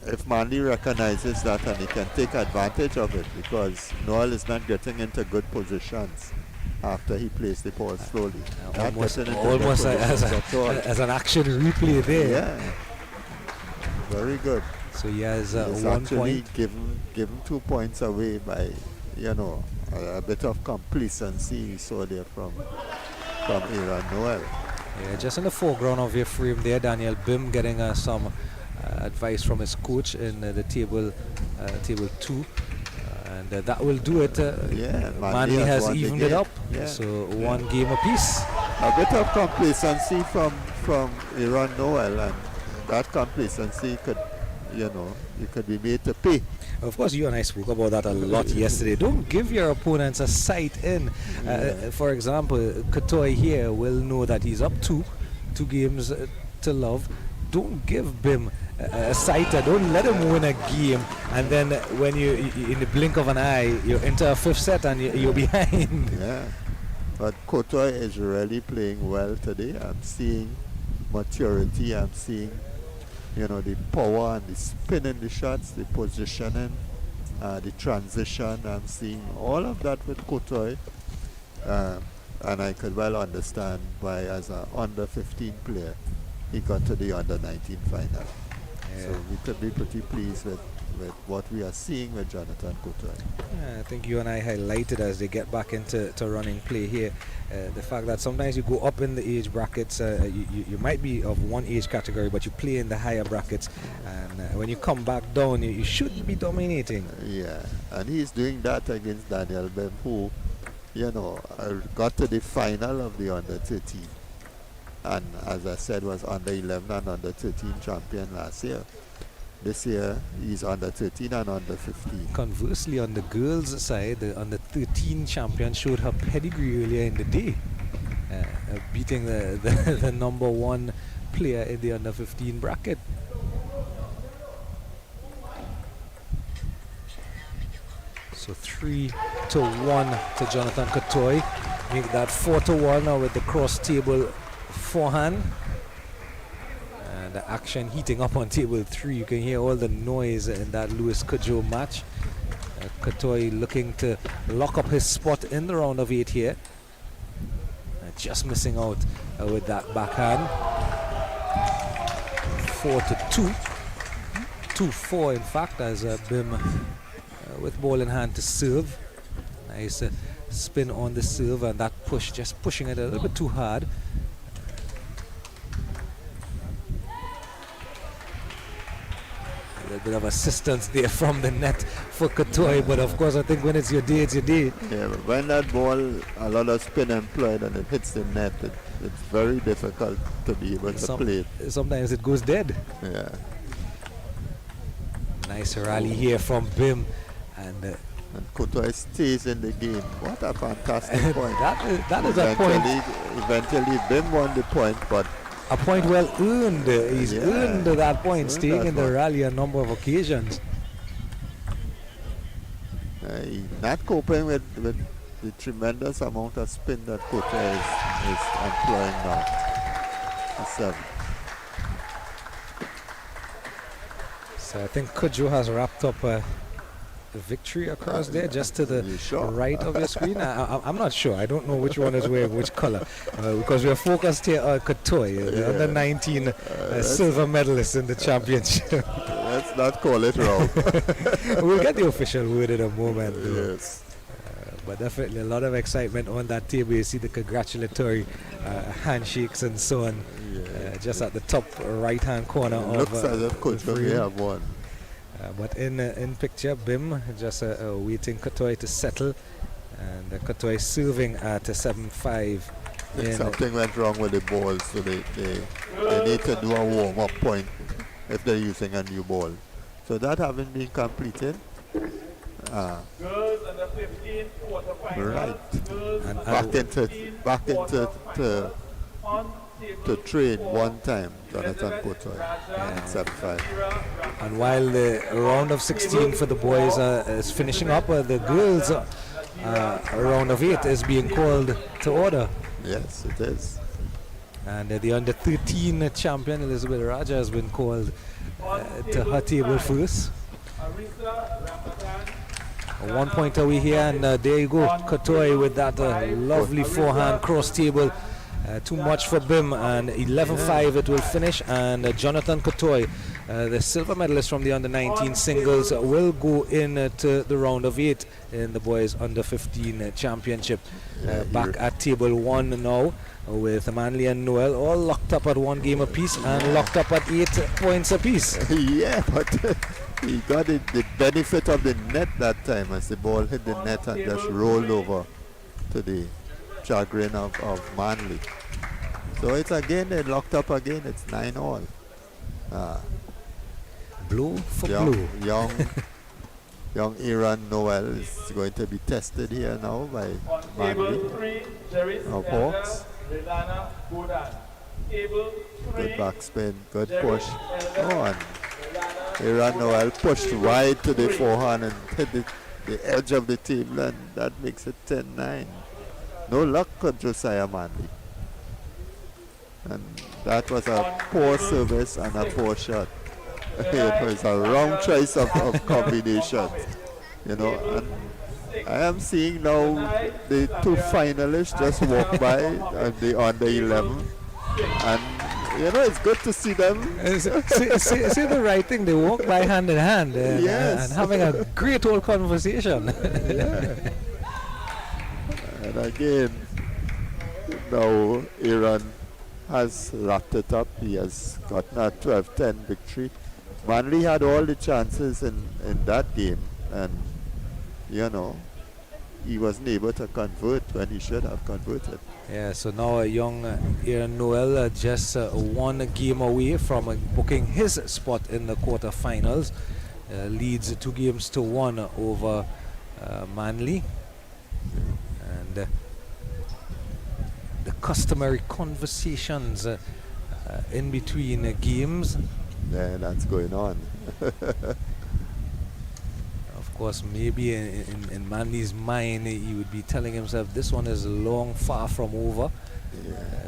If Manly recognizes that and he can take advantage of it, because Noel is not getting into good positions after he plays the ball slowly. Almost as an action replay there. Yeah, very good. So he has he's 1 actually point. given 2 points away by, a bit of complacency we saw there from Aaron Noel. Yeah, just in the foreground of your frame there, Daniel Bim getting some advice from his coach in the table 2. And that will do it. Manly has evened it up. Yeah. So 1 game apiece. A bit of complacency from Aaron Noel, and that complacency could, you could be made to pay. Of course, you and I spoke about that a lot yesterday. Don't give your opponents a sight in. For example, Katoy here will know that he's up 2 games to love. Don't give Bim a sighter. Don't let him win a game, and then when you in the blink of an eye, you're into a 5th set and you're behind. Yeah, but Katoy is really playing well today. I'm seeing maturity. I'm seeing the power and the spin in the shots, the positioning, the transition. I'm seeing all of that with Katoy, and I could well understand why, as an under 15 player, he got to the under 19 final. Yeah. So we could be pretty pleased with with what we are seeing with Jonathan Couture. Yeah, I think you and I highlighted as they get back into running play here, the fact that sometimes you go up in the age brackets, you might be of one age category, but you play in the higher brackets, and when you come back down, you should be dominating. Yeah, and he's doing that against Daniel Bem, who, got to the final of the under 13, and as I said, was under 11 and under 13 champion last year. This year, he's under 13 and under 15. Conversely, on the girls' side, the under 13 champion showed her pedigree earlier in the day, beating the number one player in the under 15 bracket. So 3-1 to Jonathan Couture. Make that 4-1 now with the cross table forehand. And the action heating up on table 3. You can hear all the noise in that Lewis Couture match. Couture looking to lock up his spot in the round of 8 here. Just missing out with that backhand. 4-2. 2-4 in fact, as Bim with ball in hand to serve. Nice spin on the serve, and that push, just pushing it a little bit too hard. A little bit of assistance there from the net for Couture, but of course I think when it's your day, it's your day. Yeah, but when that ball, a lot of spin employed and it hits the net, it's very difficult to be able to play it. Sometimes it goes dead. Yeah. Nice rally here from Bim, and Couture stays in the game. What a fantastic point. that is a point. Eventually, Bim won the point, but a point well earned. He's earned that point, staying in the rally a number of occasions. He's not coping with the tremendous amount of spin that Couture is employing now. A 7. So I think Couture has wrapped up a victory across there, just to the right of your screen. I'm not sure. I don't know which one is wearing which color, because we are focused here on Couture, the under 19 silver medalist in the championship. Let's not call it wrong. We'll get the official word in a moment. Yes. But definitely a lot of excitement on that table. You see the congratulatory handshakes and so on, just at the top right hand corner of looks as if Couture may have won. But in picture, Bim just waiting Couture to settle, and Couture serving at a 7-5. Something went wrong with the ball, so they need to do a warm-up point if they're using a new ball. So that having been completed. Girls under 15 quarterfinals. Right. Back into to train one time, Jonathan Couture, 7-5. And while the round of 16 for the boys is finishing up, the girls round of 8 is being called to order. Yes, it is. And the under 13 champion Elizabeth Raja has been called to her table first. 1 point away here, and there you go, Couture with that lovely forehand cross table. Too much for Bim, and 11-5 it will finish, and Jonathan Couture, the silver medalist from the under 19 singles, will go in to the round of 8 in the boys under 15 championship. Back at table 1 now, with Manley and Noel all locked up at 1 game apiece and locked up at 8 points apiece. Yeah, but he got the benefit of the net that time as the ball hit the net and just rolled over to the chagrin of Manley. So it's again, they locked up again, it's 9-all. Blow for blow. Young Aaron Noel is going to be tested here now by Manley of Hawks. Good backspin, good push. Oh, and Aaron Noel pushed wide to the forehand and hit the edge of the table, and that makes it 10-9. No luck for Josiah Manley. And that was a poor service and a poor shot. It was a wrong choice of combination. And I am seeing now the 2 finalists just walk by and they on the 11, and You know, it's good to see them. See the right thing. They walk by hand in hand Yes. and having a great old conversation. Yeah. And again, now Aaron has wrapped it up. He has gotten a 12-10 victory. Manly had all the chances in that game, and you know, he wasn't able to convert when he should have converted. Yeah, so now young Aaron Noel just one game away from booking his spot in the quarterfinals. Leads 2-1 over Manly. And the customary conversations in between games. Yeah, that's going on. Of course, maybe in Manly's mind, he would be telling himself this one is long far from over,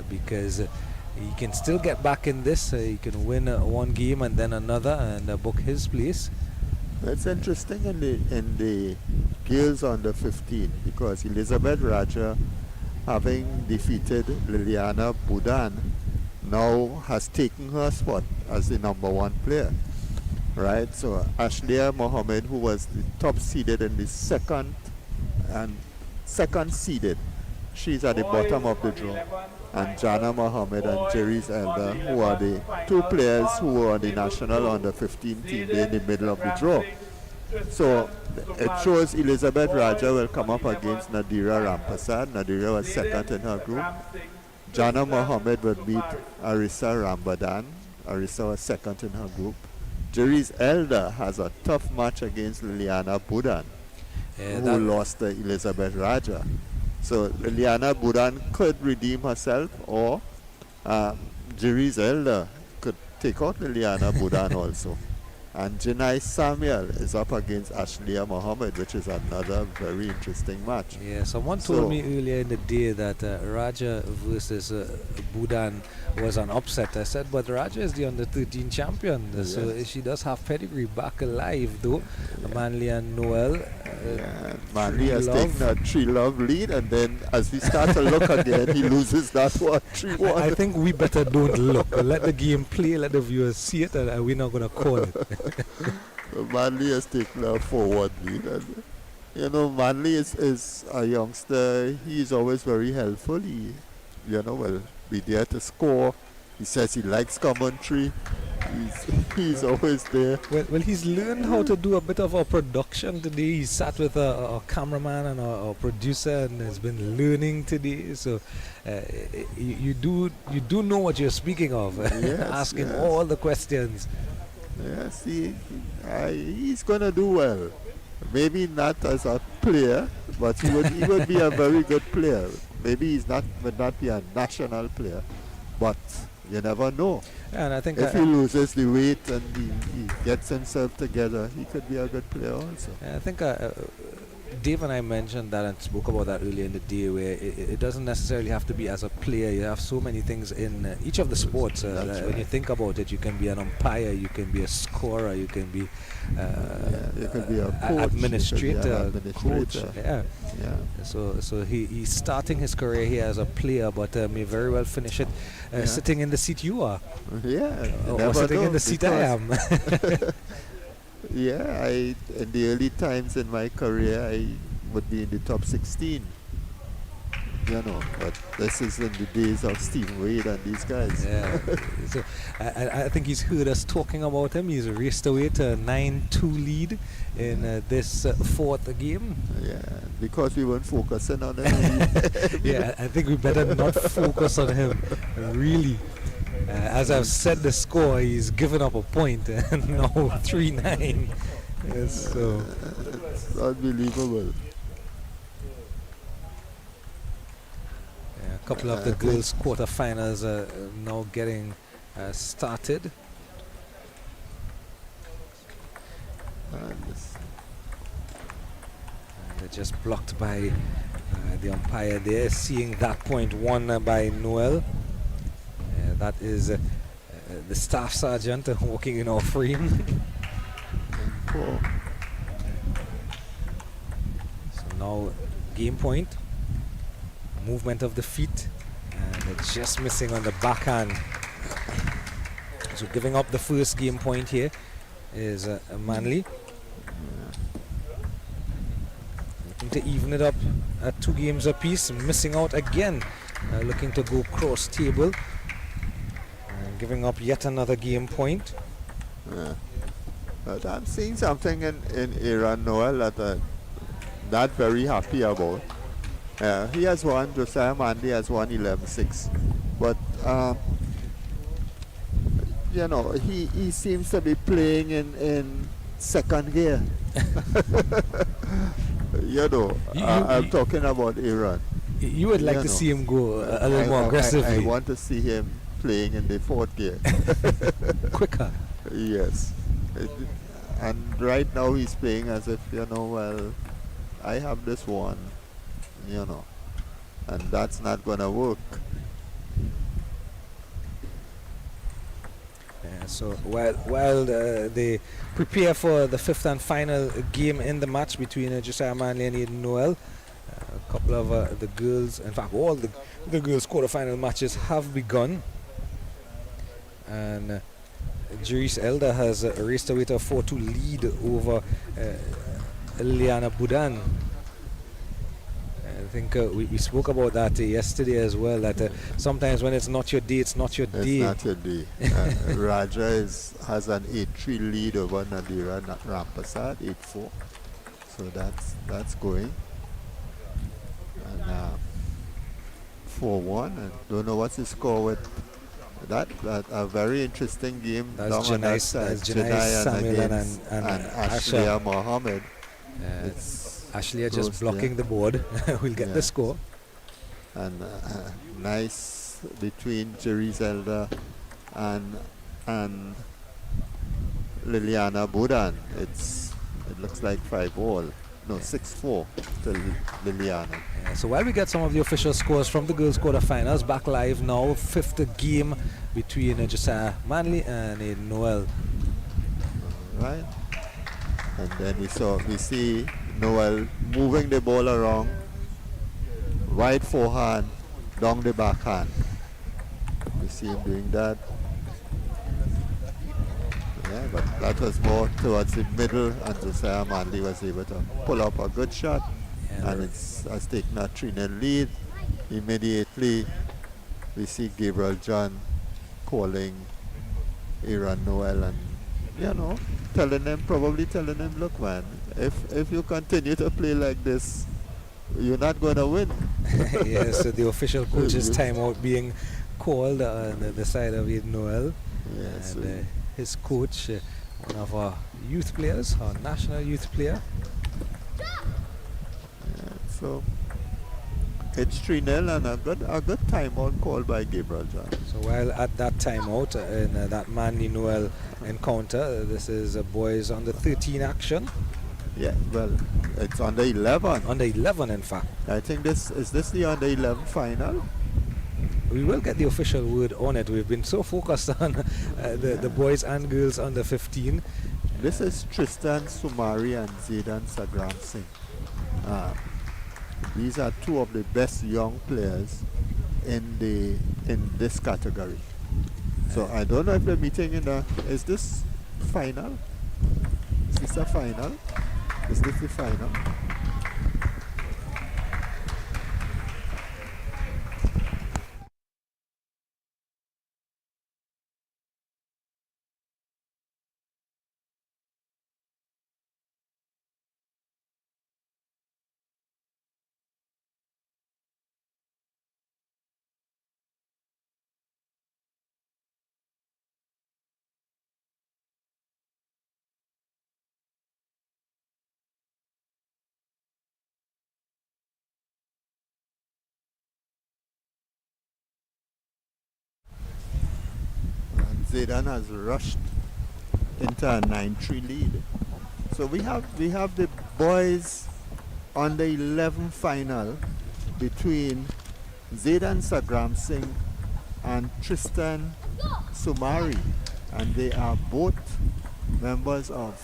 because he can still get back in this. He can win one game and then another and book his place. It's interesting in the girls under 15, because Elizabeth Raja, having defeated Liliana Budan, now has taken her spot as the number 1 player. Right, so Ashleigh Mohammed, who was the top seeded in the second seeded, she's at the bottom of the draw. And Jana Mohammed and Jerry's Elder, who are the 2 players who were on the national under 15 team, they're in the middle of the draw. So it shows Elizabeth Raja will come up against Nadira Rampasad. Nadira was second in her group. Jana Mohammed will beat Arisa Rambadan. Arisa was second in her group. Jerry's Elder has a tough match against Liliana Budan, who lost to Elizabeth Raja. So Liliana Budan could redeem herself, or Jerry's Elder could take out Liliana Budan also. And Janai Samuel is up against Ashleigh Mohammed, which is another very interesting match. Yeah, someone told me earlier in the day that Raja versus Budan was an upset. I said, but Raja is the under 13 champion, so she does have pedigree back alive, though. Manly and Noel. Manly has taken a 3-love lead, and then as we start to look again, he loses that one 3-1. I think we better don't look. Let the game play, let the viewers see it, and we're not going to call it. Manly has taken a 4-1 lead, and you know, Manly is a youngster. He is always very helpful. He, will be there to score. He says he likes commentary. He's always there. Well, he's learned how to do a bit of a production today. He sat with a cameraman and a producer and has been learning today. So you do know what you're speaking of. Yes, asking all the questions. Yes, he's gonna do well. Maybe not as a player, but he would be a very good player. Maybe would not be a national player, but you never know. And I think if he loses the weight and he gets himself together, he could be a good player also. I think Dave and I mentioned that and spoke about that earlier in the day, where it doesn't necessarily have to be as a player. You have so many things in each of the sports. When you think about it, you can be an umpire, you can be a scorer, you can be you could be a coach, administrator, coach. Yeah. So he's starting his career here as a player, but may very well finish it sitting in the seat you are. Or sitting in the seat I am. Yeah, in the early times in my career, I would be in the top 16. But this is in the days of Steve Wade and these guys. Yeah. So I think he's heard us talking about him. He's raced away to a 9-2 lead in this 4th game. Yeah, because we weren't focusing on him. Yeah, I think we better not focus on him, really. As I've said the score, he's given up a point and now 3-9. So it's unbelievable. A couple of the girls' quarterfinals are now getting started. And they're just blocked by the umpire there, seeing that point won by Noel. That is the staff sergeant walking in our frame. So now game point, movement of the feet, and just missing on the backhand. So giving up the first game point here is Manly. Looking to even it up at 2 games apiece. Missing out again. Looking to go cross table. And giving up yet another game point. But I'm seeing something in Aaron Noel that not very happy about. He has won, Josiah Manley has won 11-6. But, you know, he seems to be playing in second gear. You know, I'm talking about Aaron. You would like to see him go a little more aggressively. I want to see him playing in the fourth gear. Quicker. Yes. And right now he's playing as if, you know, well, I have this one, you know, and that's not going to work. So while they prepare for the 5th and final game in the match between Josiah Manley and Aidan Noel, a couple of the girls, in fact all the girls' quarterfinal matches have begun, and Jerice Elder has raced away to a 4-2 lead over Liliana Budan. I think we spoke about that yesterday as well, that sometimes when it's not your day, it's not your day. It's not your day. Raja has an 8-3 lead over Nadira Rampasad, 8-4. So that's going. And 4-1. I don't know what's the score with that. A very interesting game. That's Janai Samuel and Ashleigh Mohammed. Ashleigh just blocking the board. We'll get the score. And nice between Jerry Zelda and Liliana Budan. It looks like 5-all. No, 6-4 to Liliana. So while we get some of the official scores from the girls' quarterfinals, back live now, 5th game between Josiah Manley and Aidan Noel. Right. And then we see Noel moving the ball around, wide forehand, down the backhand. We see him doing that. Yeah, but that was more towards the middle, and Josiah Manley was able to pull up a good shot, and has taken a 3-0 lead. Immediately, we see Gabriel John calling Aaron Noel and, you know, probably telling him, look man, if you continue to play like this, you're not going to win. Yes, so the official coach's timeout being called on the side of Aidan Noel. Yes. And his coach, one of our youth players, our national youth player. Yeah, so it's 3-0 and a good timeout called by Gabriel John. So while at that timeout in that Manley Noel encounter, this is a boys under 13 action. Yeah, well, it's under 11. Under 11, in fact. I think is this the under 11 final? We will get the official word on it. We've been so focused on the boys and girls under 15. This is Tristan Sumari and Zaidan Sagram Singh. These are two of the best young players in this category. So I don't know if they're meeting is this final? Is this a final? Is this the final? Zaidan has rushed into a 9-3 lead. So we have the boys on the 11 final between Zaidan Sagram Singh and Tristan Sumari, and they are both members of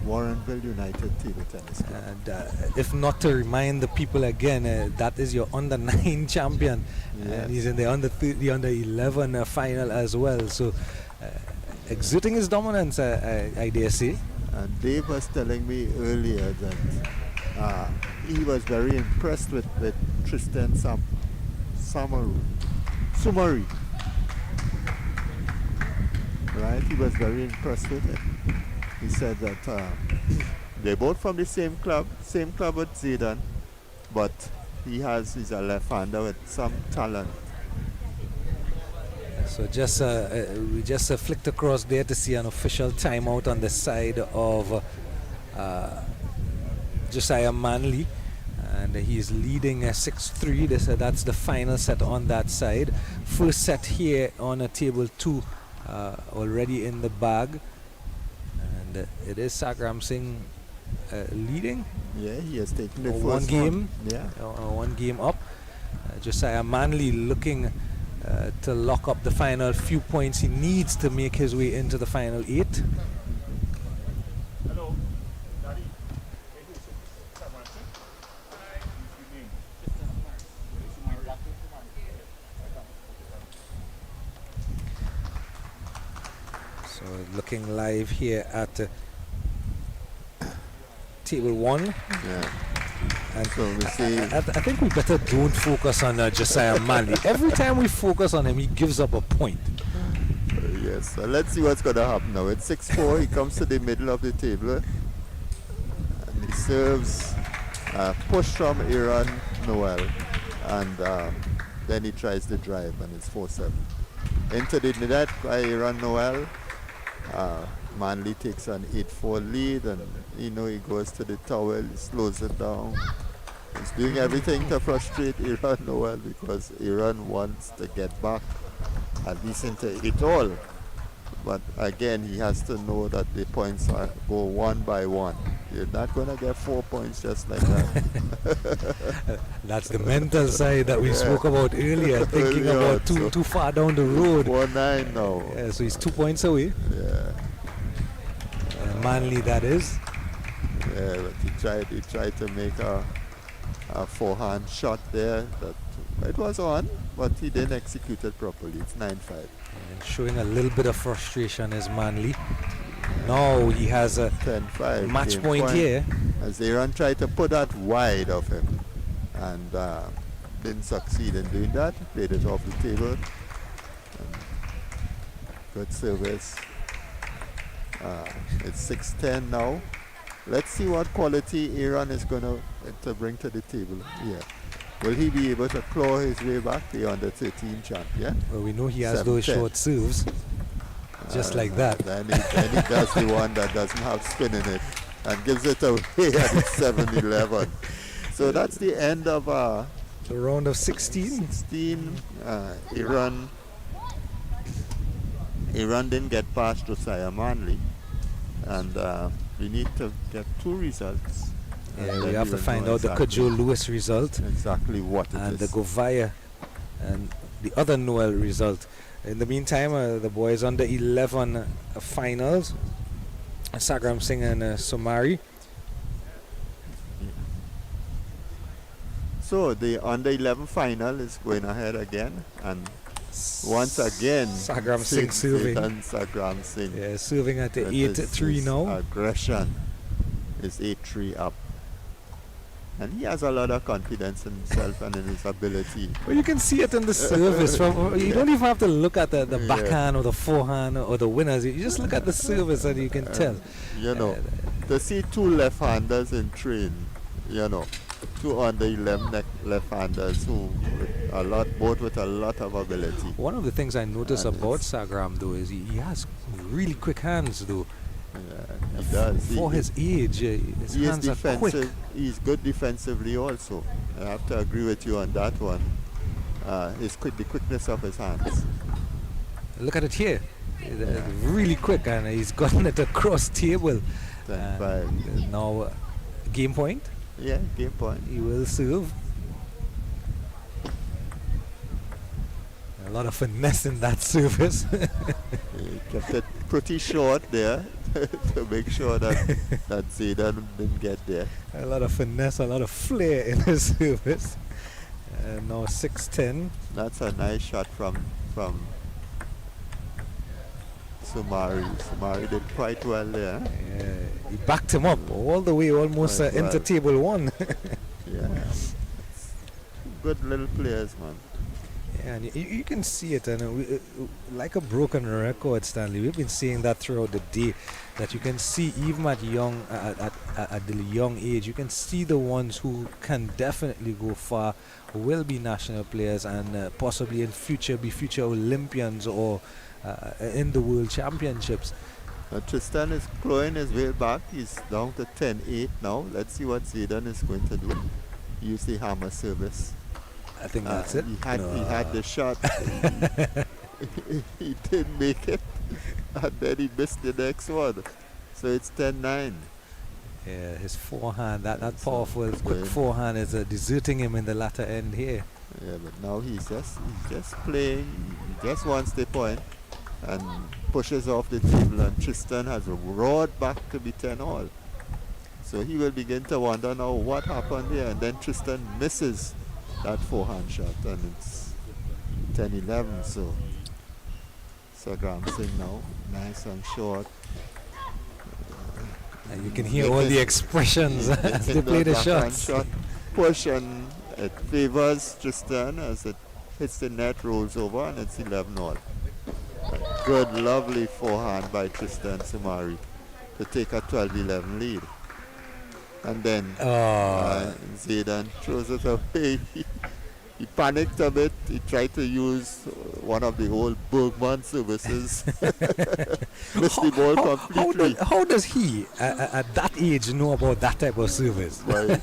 Warrenville United Table Tennis Club. And if not to remind the people again, that is your under 9 champion. Yes. And he's in the under 11 final as well. So exerting his dominance, I dare say. And Dave was telling me earlier that he was very impressed with Tristan Sumari. Right? He was very impressed with it. He said that they're both from the same club with Zidane, but he's a left-hander with some talent. So just we just flicked across there to see an official timeout on the side of Josiah Manley, and he's leading 6-3. That's the final set on that side. First set here on table 2 already in the bag, and it is Sagram Singh leading. Yeah, he has taken the first one game. Yeah, one game up. Josiah Manley looking to lock up the final few points he needs to make his way into the final 8. Hello, Daddy. So looking live here at table 1. yeah. And So we see. I think we better don't focus on Josiah Manley. Every time we focus on him, he gives up a point. Yes, so let's see what's going to happen now. It's 6-4. He comes to the middle of the table and he serves push from Aaron Noel, and then he tries to drive, and it's 4-7. Into the net by Aaron Noel. Manley takes an 8-4 lead, and he goes to the towel, he slows it down. He's doing everything to frustrate Aaron Noel because Aaron wants to get back at least into it all. But again, he has to know that the points go one by one. You're not going to get 4 points just like that. That's the mental side that we spoke about earlier, thinking Earlier, about so too far down the road. 4-9 now. Yeah, so he's 2 points away. Yeah. Manley, that is. Yeah, but he tried to make a forehand shot there that it was on, but he didn't execute it properly. It's 9-5. And showing a little bit of frustration is Manley. Now he has a 10-5 match game point here. As Aaron tried to put that wide of him and didn't succeed in doing that. Played it off the table. Good service. It's 6-10 now. Let's see what quality Aaron is going to bring to the table here. Will he be able to claw his way back the under 13 champion? Well, we know he has those 7-10. short serves, just like that. Then he does the one that doesn't have spin in it and gives it away at 7-11. So that's the end of The round of 16. 16. Aaron didn't get past Josiah Manley, and we need to get 2 results. Yeah, we have to find out the Kajol Lewis result Exactly what it and the is. Govaya and the other Noel result. In the meantime, the boys under 11 finals, Sagram Singh and Somari. So the under 11 final is going ahead again, and once again, Sagram Singh serving. Sagram Singh. Yeah, serving at the With 8-3 his now. Aggression is 8-3 up. And he has a lot of confidence in himself and in his ability. Well, you can see it in the service. You don't even have to look at the backhand or the forehand or the winners. You just look at the service and you can tell. To see 2 left-handers in train, 2 under 11 left-handers who both with a lot of ability. One of the things I notice And about Sagram though is he has really quick hands though. Yeah, he does. For his age, his He is hands are quick. defensive. He's good defensively also. I have to agree with you on that one. The quickness of his hands. Look at it here. Really quick, and he's gotten it across table. 10-5. And now, game point. Yeah, game point. He will serve. A lot of finesse in that service. He kept it pretty short there to make sure that Zidane didn't get there. A lot of finesse, a lot of flair in his service. And now 6-10. That's a nice shot from Sumari. Sumari did quite well there. Yeah, he backed him up all the way, almost Quite into well. table one. Yeah. Good little players, man. Yeah, and you can see it, and like a broken record, Stanley. We've been seeing that throughout the day. That you can see even at the young age, you can see the ones who can definitely go far, will be national players, and possibly in future be future Olympians or in the World Championships. Tristan is clawing his way back. He's down to 10-8 now. Let's see what Zidane is going to do. Use the hammer service. I think that's it. He had the shot. He didn't make it. And then he missed the next one. So it's 10-9. Yeah, his forehand, that So powerful, it's quick going- forehand is deserting him in the latter end here. Yeah, but now he's just playing. He just wants the point and pushes off the table. And Tristan has roared back to be 10-all. So he will begin to wonder now what happened there. And then Tristan misses that forehand shot, and it's 10-11. So Sagram Singh now, nice and short. And you can hear all the expressions as they play the shots. Shot push, and it favors Tristan as it hits the net, rolls over, and it's 11-all. Good, lovely forehand by Tristan Sumari to take a 12-11 lead. And then Zidane throws it away. He panicked a bit. He tried to use one of the old Bergman services. Missed the ball completely. How does he, at that age, know about that type of service? Well,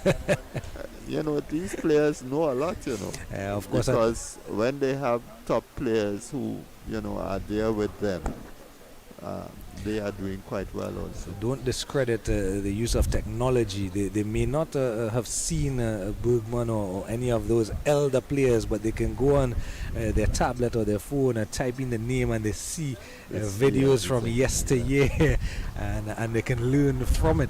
you know, these players know a lot, you know. Of course. Because when they have top players who, you know, are there with them, they are doing quite well also. Don't discredit the use of technology. They may not have seen Bergman or any of those elder players, but they can go on their tablet or their phone and type in the name, and they see videos from yesteryear, and they can learn from it.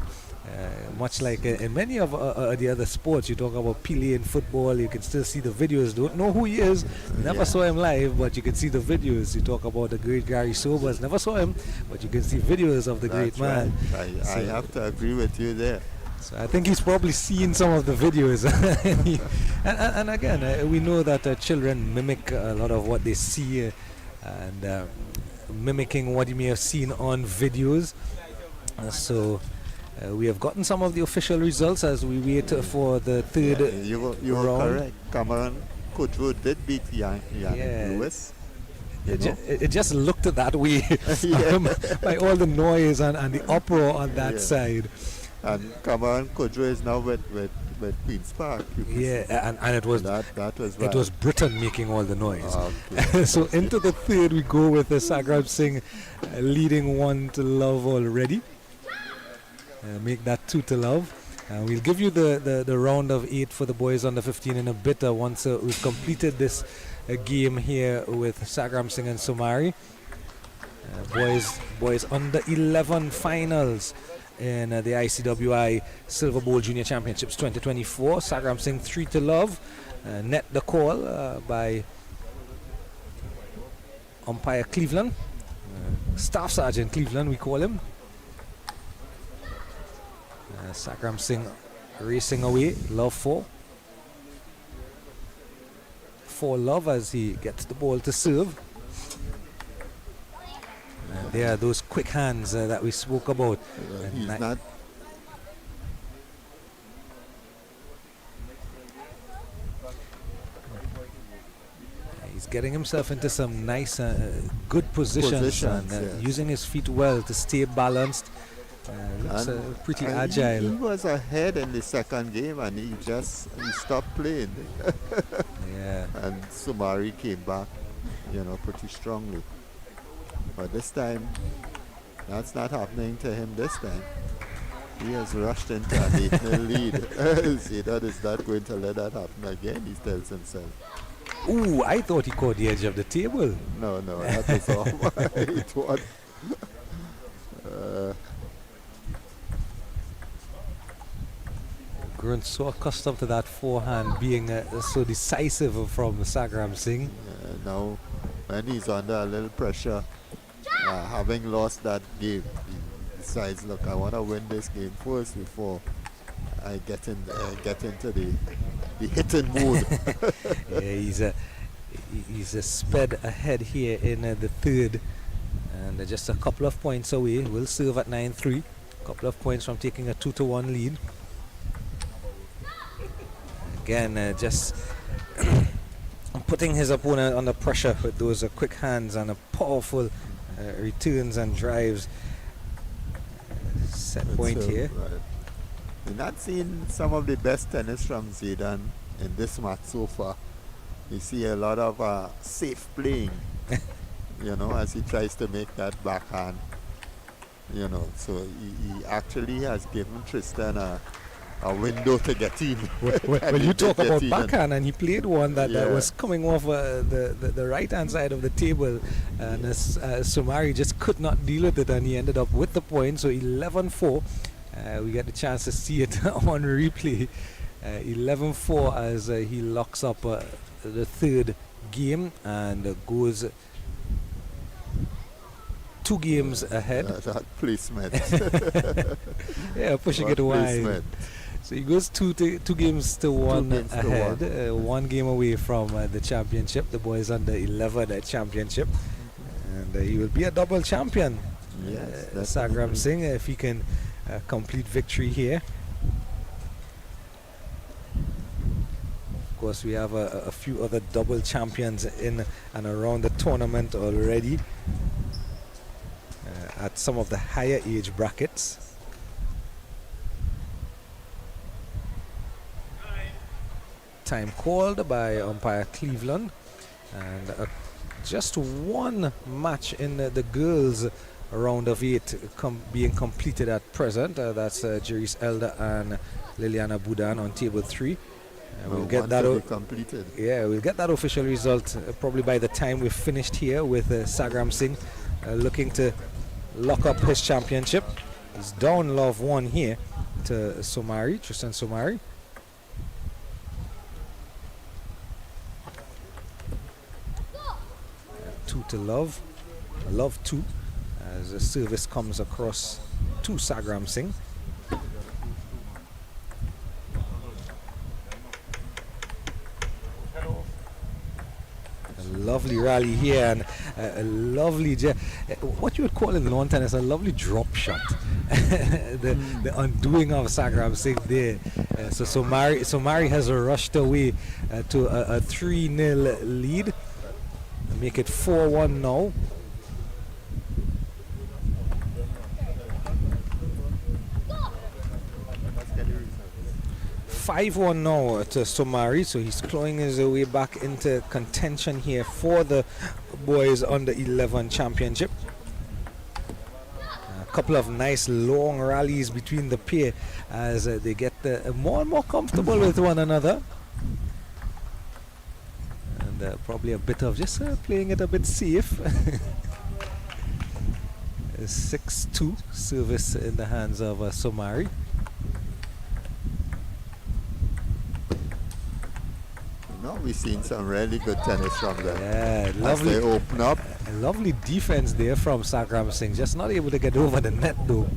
Much like in many of the other sports, you talk about Pelé in football, you can still see the videos. Don't know who he is, never saw him live, but you can see the videos. You talk about the great Gary Sobers, never saw him, but you can see videos of the great man. Right. I have to agree with you there. So I think he's probably seen some of the videos. and again, we know that children mimic a lot of what they see, and mimicking what you may have seen on videos. So we have gotten some of the official results as we wait for the third you were round. correct. Cameron Kudrow did beat Yannick Yeah. Lewis. It just looked that way by all the noise and the uproar on that side. And Cameron Kudrow is now with Queen's Park. And it was that was right. It was Britain making all the noise. Okay. So into the third we go with Sagram Singh leading 1-0 already. Make that 2-0. We'll give you the round of 8 for the boys under 15 in a bit once we've completed this game here with Sagram Singh and Sumari. Boys under 11 finals in the ICWI Silver Bowl Junior Championships 2024. Sagram Singh 3-0. Net the call by umpire Cleveland. Staff Sergeant Cleveland, we call him. Sagram Singh racing away, love 4 love as he gets the ball to serve. There are those quick hands that we spoke about. He's not. He's getting himself into some nice, good positions and using his feet well to stay balanced. Looks pretty agile. He was ahead in the second game and he stopped playing. And Sumari came back, pretty strongly. But this time, that's not happening to him this time. He has rushed into an 8-0 lead. Zidane is not going to let that happen again, he tells himself. Ooh, I thought he caught the edge of the table. No, that is all. It was. Grown so accustomed to that forehand being so decisive from Sagram Singh. Now, when he's under a little pressure, having lost that game, he decides, look, I want to win this game first before I get into the hitting mood. Yeah, he's a sped ahead here in the third, and just a couple of points away. Will serve at 9-3. Couple of points from taking a 2-1 lead. Again, just putting his opponent under pressure with those quick hands and powerful returns and drives. Set point here. Right. We're not seeing some of the best tennis from Zidane in this match so far. You see a lot of safe playing, as he tries to make that backhand. So he actually has given Tristan a window to get in. When you talk about backhand, and he played one that was coming off the right hand side of the table, and Somari just could not deal with it, and he ended up with the point. So 11-4. We get the chance to see it on replay. 11-4 as he locks up the third game and goes 2 games ahead. That placement. Yeah, pushing it wide. So he goes 2 games to 1 ahead, 1 game away from the championship, the boys under 11 championship, and he will be a double champion. Yes, Sagram Singh, if he can complete victory here. Of course, we have a few other double champions in and around the tournament already at some of the higher age brackets. Time called by umpire Cleveland, and just 1 match in the girls round of 8 being completed at present. That's Jeris Elder and Liliana Budan on table 3. We'll get that completed. Yeah, we'll get that official result probably by the time we've finished here with Sagram Singh looking to lock up his championship. He's down love 1 here to Tristan Somari. 2 to love 2 as the service comes across to Sagram Singh. A lovely rally here, and a lovely what you would call in lawn tennis a lovely drop shot. the undoing of Sagram Singh there. So Somari has rushed away to a 3-0 lead. Make it 4-1 now. 5-1 now to Somari, so he's clawing his way back into contention here for the boys under 11 championship. A couple of nice long rallies between the pair as they get more and more comfortable with one another. And probably a bit of just playing it a bit safe. 6-2 service in the hands of Somari. We've seen some really good tennis from them. Yeah, lovely. As they open up. A lovely defense there from Sagram Singh. Just not able to get over the net though.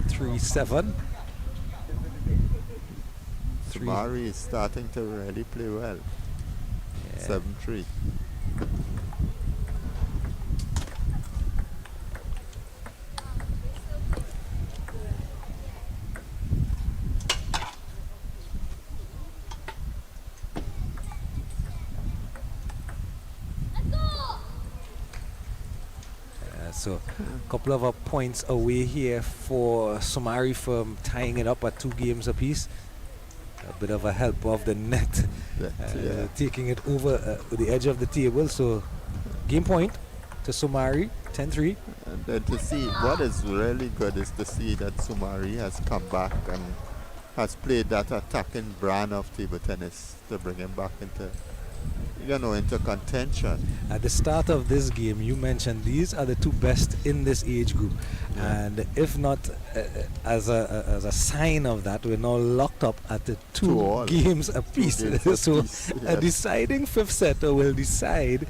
3-7. Somari is starting to really play well. Yeah. 7-3. So a couple of points away here for Somari from tying it up at 2 games apiece. A bit of a help of the net, taking it over the edge of the table. So game point to Somari, 10-3. And then to see what is really good is to see that Somari has come back and has played that attacking brand of table tennis to bring him back into contention. At the start of this game, you mentioned these are the 2 best in this age group, and if not as a sign of that, we're now locked up at the 2 games apiece. So a deciding 5th set will decide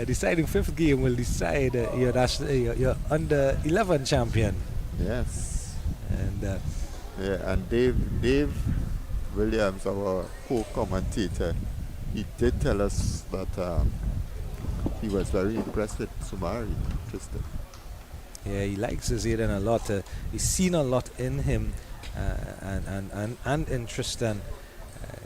deciding fifth game will decide your under 11 champion. Yes. And Yeah, and Dave Williams, our co-commentator, he did tell us that he was very impressed with Sumari, Tristan. yeah, he likes Zayden a lot. He's seen a lot in him, and in Tristan.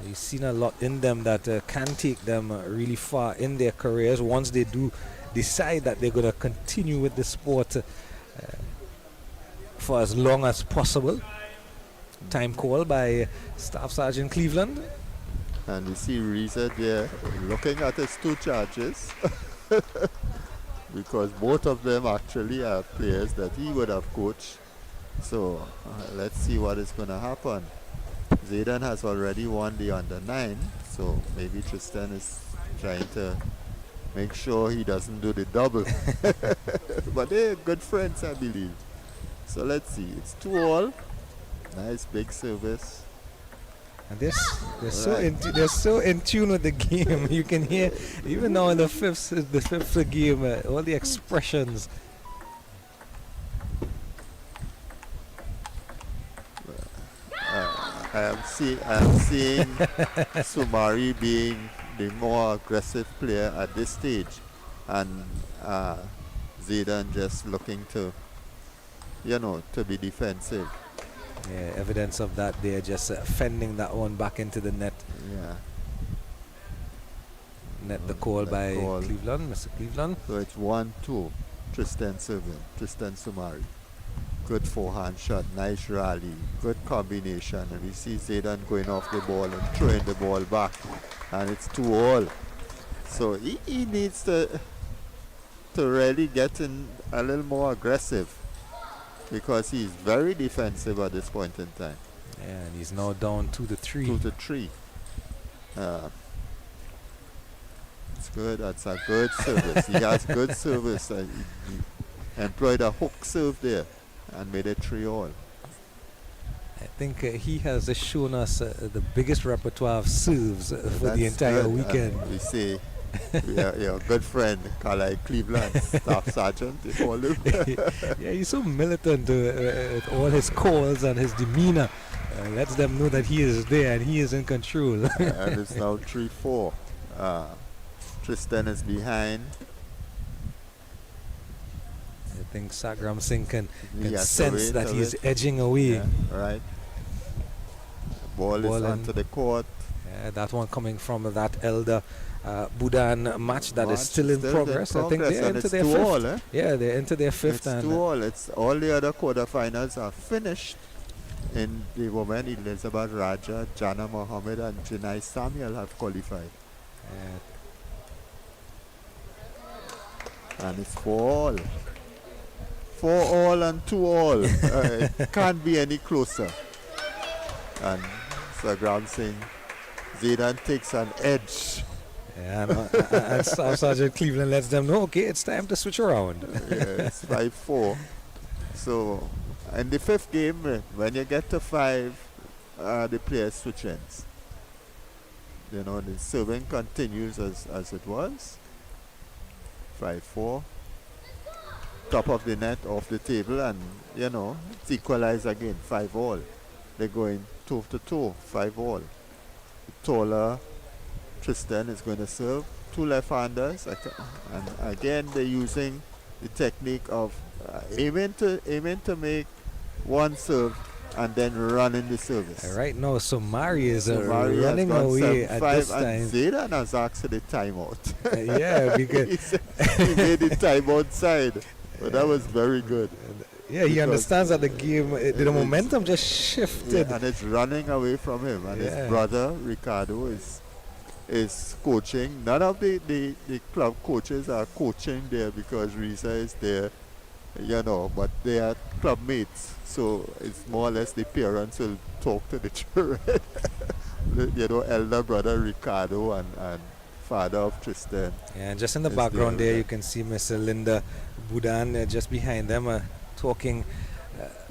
He's seen a lot in them that can take them really far in their careers once they do decide that they're going to continue with the sport for as long as possible. Time call by Staff Sergeant Cleveland. And we see Reza there looking at his two charges because both of them actually are players that he would have coached. So let's see what is going to happen. Zayden has already won the under 9, so maybe Tristan is trying to make sure he doesn't do the double. But they're good friends, I believe. So let's see. It's 2-all. Nice big service. And they're so in tune with the game. You can hear even now in the fifth game, all the expressions. I am seeing Sumari being the more aggressive player at this stage, and Zayden just looking to be defensive. Yeah, evidence of that. They're just fending that one back into the net. Yeah. Net the call by call. Cleveland, Mr. Cleveland. So it's 1-2. Tristan serving. Tristan Sumari. Good forehand shot. Nice rally. Good combination. And we see Zayden going off the ball and throwing the ball back. And it's 2-all. So he needs to really get in a little more aggressive, because he's very defensive at this point in time. Yeah, and he's now down 2-3. 2-3. It's good. That's a good service. He has good service. He employed a hook serve there and made it 3-all. I think he has shown us the biggest repertoire of serves for the That's entire good. weekend. And we say your good friend, Carlisle Cleveland, Staff Sergeant, they call him. Yeah, he's so militant with all his calls and his demeanor. Lets them know that he is there and he is in control. And it's now 3-4. Tristan is behind. I think Sagram Singh can He has to sense wait that a he is bit. edging away. Yeah, right. Ball Ball is in. onto the court. That one coming from that elder Budan match that is still in progress. I think they're and into it's their 2-all, fifth. Yeah, they're into their fifth. It's And 2-all. It's all the other quarterfinals are finished. In the women, Elizabeth Raja, Jana Mohammed, and Janai Samuel have qualified. And it's 4-all. 4-all and 2-all. It can't be any closer. And Sagram Singh, Zayden takes an edge. and Staff Sergeant Cleveland lets them know, okay, it's time to switch around. Yeah, it's 5-4. So, in the fifth game, when you get to 5, the players switch ends. The serving continues as it was. 5-4. Top of the net, off the table, and it's equalized again. 5-all. They're going toe to toe. 5-all. The taller Tristan is going to serve. 2 left-handers, and again they're using the technique of aiming to make one serve and then running the service. Right now, Mari is Mari running away at this and time. Zayden has asked for the timeout. Yeah, because he made the timeout side, but that was very good. Yeah, he Because understands that the game, the momentum just shifted. Yeah, and it's running away from him, and his brother Ricardo is coaching. None of the club coaches are coaching there because Risa is there, but they are club mates. So it's more or less the parents will talk to the children. Elder brother Ricardo and father of Tristan. Yeah, and just in the background there, you can see Miss Linda Budan just behind them talking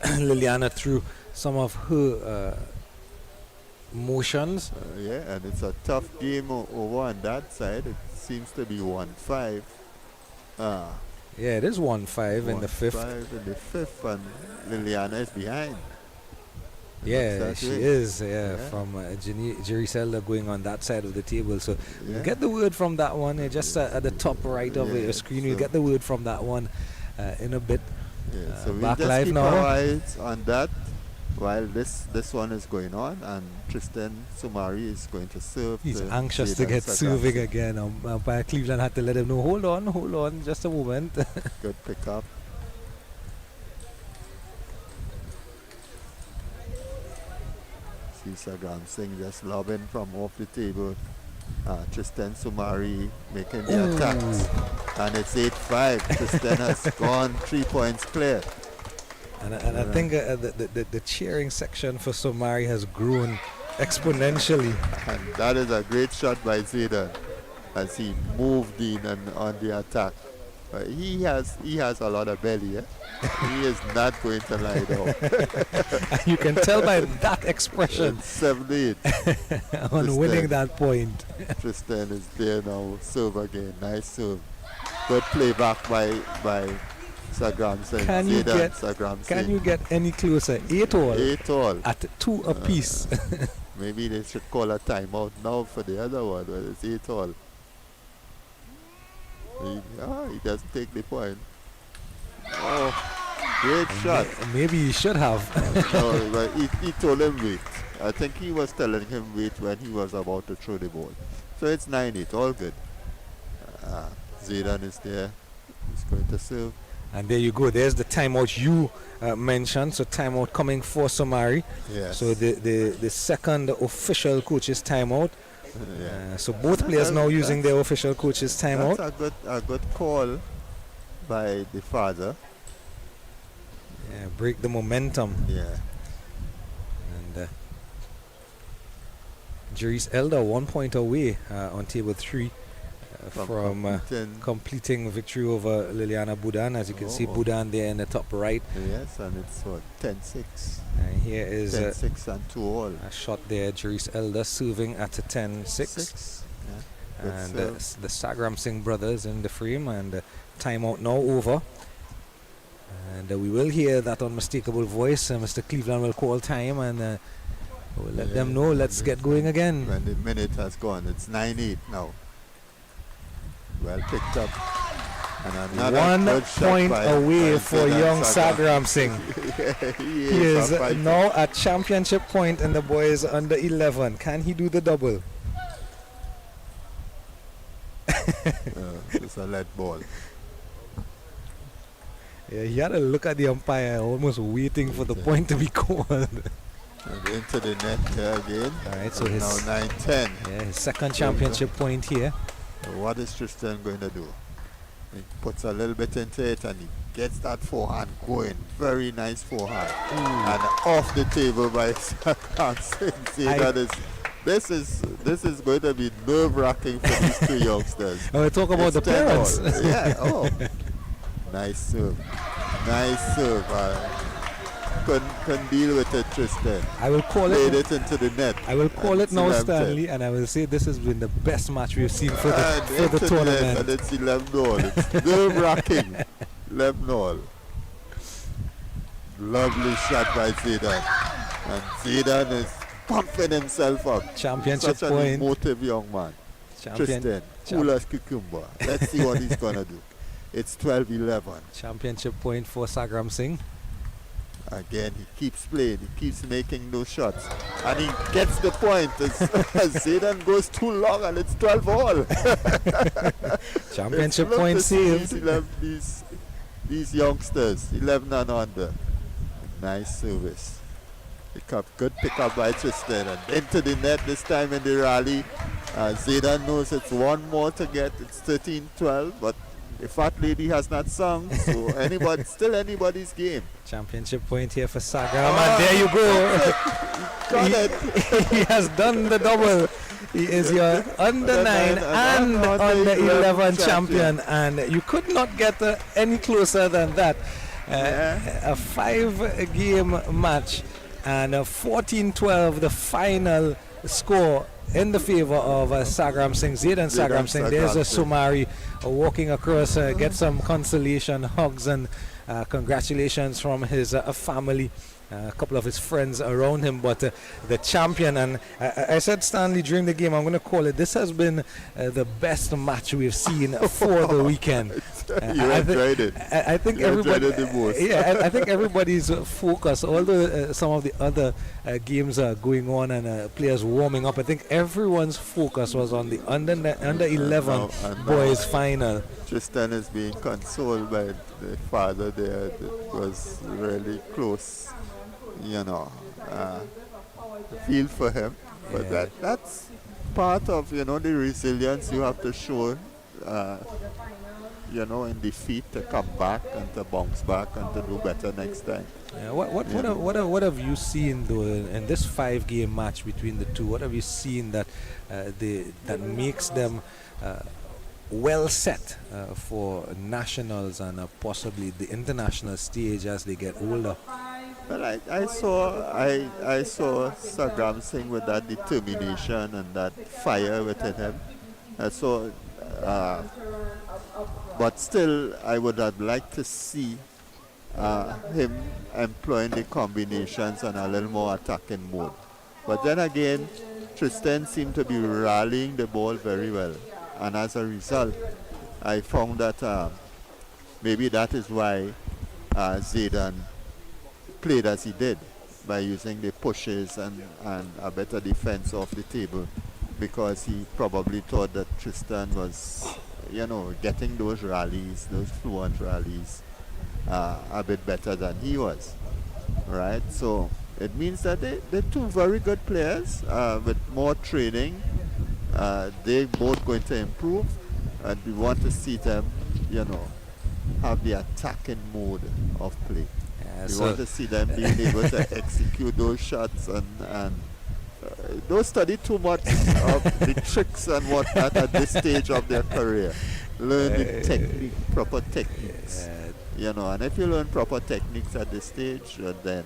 Liliana through some of her motions. And it's a tough game over on that side. It seems to be 1-5. Yeah, it is 1-5 in the fifth. 1-5 in the fifth, and Liliana is behind. Yeah, Looks she that way. is. Yeah. From Jeriselda going on that side of the table. So Yeah. get the word from that one. Just at the top right of Yeah, your screen, you so- get the word from that one in a bit. Yeah, so we back just live keep now. our eyes on that while this one is going on, and Tristan Sumari is going to serve. He's to anxious to Jaden get Sagamson. serving again. Umpire Cleveland had to let him know, hold on, just a moment. Good pickup. See Sagamson just lobbing from off the table. Tristan Sumari making the attacks. And it's 8-5. Tristan has gone 3 points clear. And I think the cheering section for Somari has grown exponentially. And that is a great shot by Zayden as he moved in and on the attack. He has a lot of belly. He is not going to lie down. You can tell by that expression 7-8. on winning that point. Tristan is there now. Serve again. Nice serve. Good play back by Sagamson. Can you Zayden get- Sagamson. Can you get any closer? 8-all 8-all. at 2 apiece. Maybe they should call a timeout now for the other one, but it's 8-all. He doesn't take the point. Oh, great shot. Maybe he should have. No, but he told him wait. I think he was telling him wait when he was about to throw the ball. So it's 9-8, all good. Zayden is there. He's going to serve. And there you go. There's the timeout you mentioned. So timeout coming for Somari. Yes. So the second official coach's timeout. Yeah. So both players now using their official coach's timeout. That's a good call by the father. Yeah, break the momentum. Yeah. And Jerice Elder 1 point away on table 3 from completing victory over Liliana Budan. As you can see, Oh. Budan there in the top right. Yes, and it's 10-6. And here is 10-6 and 2-all. a shot there. Jerice Elder serving at a 10-6. Yeah. Good And serve. the Sagram Singh brothers in the frame, and timeout now over. And we will hear that unmistakable voice. Mr. Cleveland will call time, and we'll let them know. Let's get going again. When the minute has gone, it's 9-8 now. Well picked up. And another 1 good shot point by away for Zayden young Sagamson. Sagram Singh. he He is a fighter. now at championship point in the boys under 11. Can he do the double? It's a lead ball. Yeah, he had a look at the umpire, almost waiting for the point to be called. And into the net here again. All right, so And his, now 9-10. yeah, his second championship point here. What is Tristan going to do? He puts a little bit into it and he gets that forehand going. Very nice forehand. And off the table by Sagamson. This is going to be nerve-wracking for these two youngsters. And we talk about It's the parents. 10-all. Yeah, oh. Nice serve. Nice serve. Couldn't deal with it, Tristan. I will call Played it. it into the net. I will call And it now, 11-10. Stanley, and I will say this has been the best match we've seen for And the into net, tournament. and it's 11-all. It's nerve-wracking. 11-all. Lovely shot by Zayden. And Zayden is pumping himself up. Championship Such an point. emotive young man. Tristan, cool as cucumber. Let's see what he's going to do. It's 12-11. Championship point for Sagram Singh. Again, he keeps playing. He keeps making those shots. And he gets the point as Zayden goes too long and it's 12-all. Championship It's point love to see saved. these youngsters, 11 and under. Nice service. Good pick up by Tristan. And into the net this time in the rally. Zayden knows it's one more to get. It's 13-12. But the fat lady has not sung. So still anybody's game. Championship point here for Sagram. And there you go. Got it. He has done the double. He is your under 9 and under 11 champion, and you could not get any closer than that. A 5-game match and a 14-12 the final score in the favor of Sagram Singh, Zaidan Sagram Singh. There's a Sagram Singh. Sumari walking across, get some consolation, hugs, and congratulations from his family. A couple of his friends around him, but the champion, and I said, Stanley, during the game, I'm going to call it, this has been the best match we've seen for the weekend. You enjoyed it. I think You enjoyed everybody, it the most. yeah, I think everybody's focus, although some of the other games are going on and players warming up, I think everyone's focus was on the under 11 and now boys final. Tristan is being consoled by the father there. That was really close, you know. Feel for him, but that's part of, you know, the resilience you have to show, you know, in defeat, to come back and to bounce back and to do better next time. Yeah, what have you seen though in this 5-game match between the two? What have you seen that that makes them well set for nationals and possibly the international stage as they get older? Well, I saw Sagram Singh with that determination and that fire within him. So, but still, I would have liked to see him employing the combinations and a little more attacking mode. But then again, Tristan seemed to be rallying the ball very well, and as a result, I found that maybe that is why Zaidan played as he did, by using the pushes and a better defense off the table, because he probably thought that Tristan was, you know, getting those rallies, those fluent rallies, a bit better than he was, right? So it means that they're two very good players with more training. They're both going to improve, and we want to see them, you know, have the attacking mode of play. We want to see them being able to execute those shots and don't study too much of the tricks and whatnot at this stage of their career. Learn the technique, proper techniques. You know, and if you learn proper techniques at this stage, then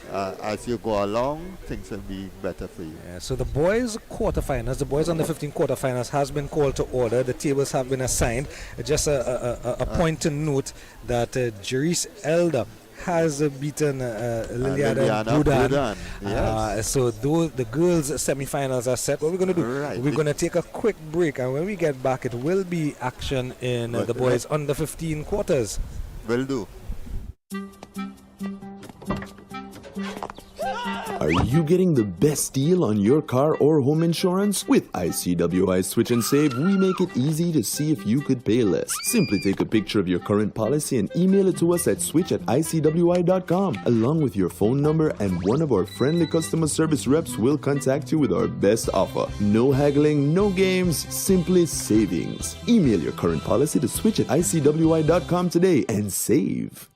as you go along, things will be better for you. So the boys quarterfinals, the boys under 15 quarterfinals has been called to order. The tables have been assigned. Just a point to note that Jerice Elder has beaten Liliana Brudan. Yes. So though the girls' semi-finals are set, what we're going to do, we're going to take a quick break, and when we get back, it will be action in the boys under 15 quarters. Will do. Are you getting the best deal on your car or home insurance? With ICWI Switch and Save, we make it easy to see if you could pay less. Simply take a picture of your current policy and email it to us at switch@icwi.com, along with your phone number, and one of our friendly customer service reps will contact you with our best offer. No haggling, no games, simply savings. Email your current policy to switch@icwi.com today and save.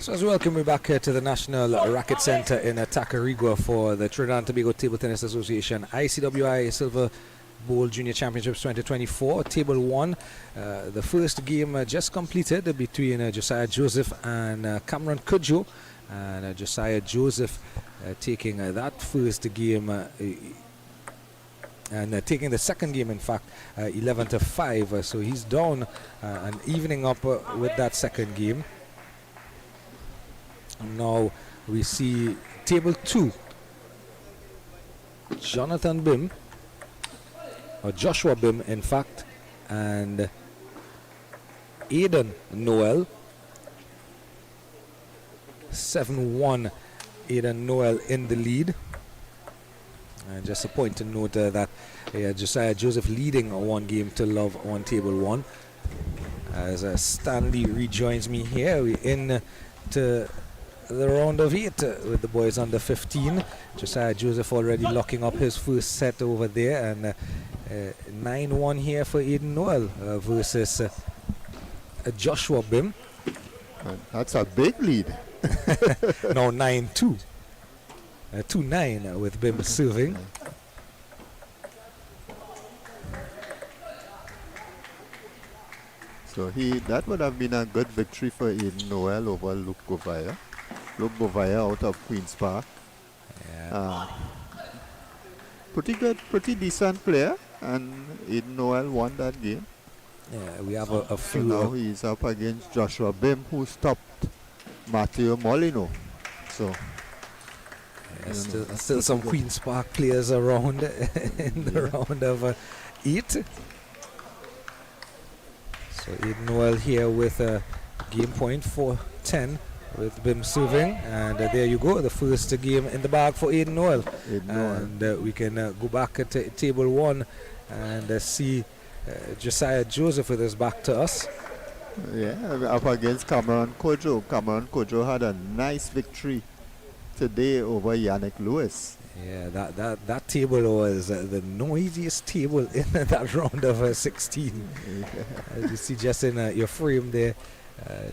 So as we welcome you back here to the National Racket Center in Tttta Icwi for the Trinidad and Tobago Table Tennis Association ICWI Silver Bowl Junior Championships 2024. Table 1, the first game just completed between Josiah Joseph and Cameron Kudjo, and Josiah Joseph taking that first game and taking the second game, in fact, 11-5. So he's down and evening up with that second game. Now we see table 2, Jonathan Bim, or Joshua Bim in fact, and Aidan Noel. 7-1, Aidan Noel in the lead. And just a point to note that Josiah Joseph leading 1-0 on table 1. As Stanley rejoins me here, we're in to the round of 8 with the boys under 15. Josiah Joseph already locking up his first set over there, and 9-1 here for Aidan Noel versus Joshua Bim. That's a big lead. Now 9-2. 2-9 with Bim serving. So that would have been a good victory for Aidan Noel over Luke Govaya. Luke Govaya out of Queen's Park. Yeah. Pretty good, pretty decent player, and Aidan Noel won that game. Yeah, we have a So few. now he's up against Joshua Bim, who stopped Matteo Molino. So Still some Queen's Park players around in the round of 8. So Aidan Noel here with a game point for 10 with Bim serving, and there you go, the first game in the bag for Aidan Noel. And we can go back at table 1 and see Josiah Joseph with his back to us. yeah, up against Cameron Kojo. Cameron Kojo had a nice victory today over Yannick Lewis. Yeah, that table was the noisiest table in that round of 16. As you see just in your frame there,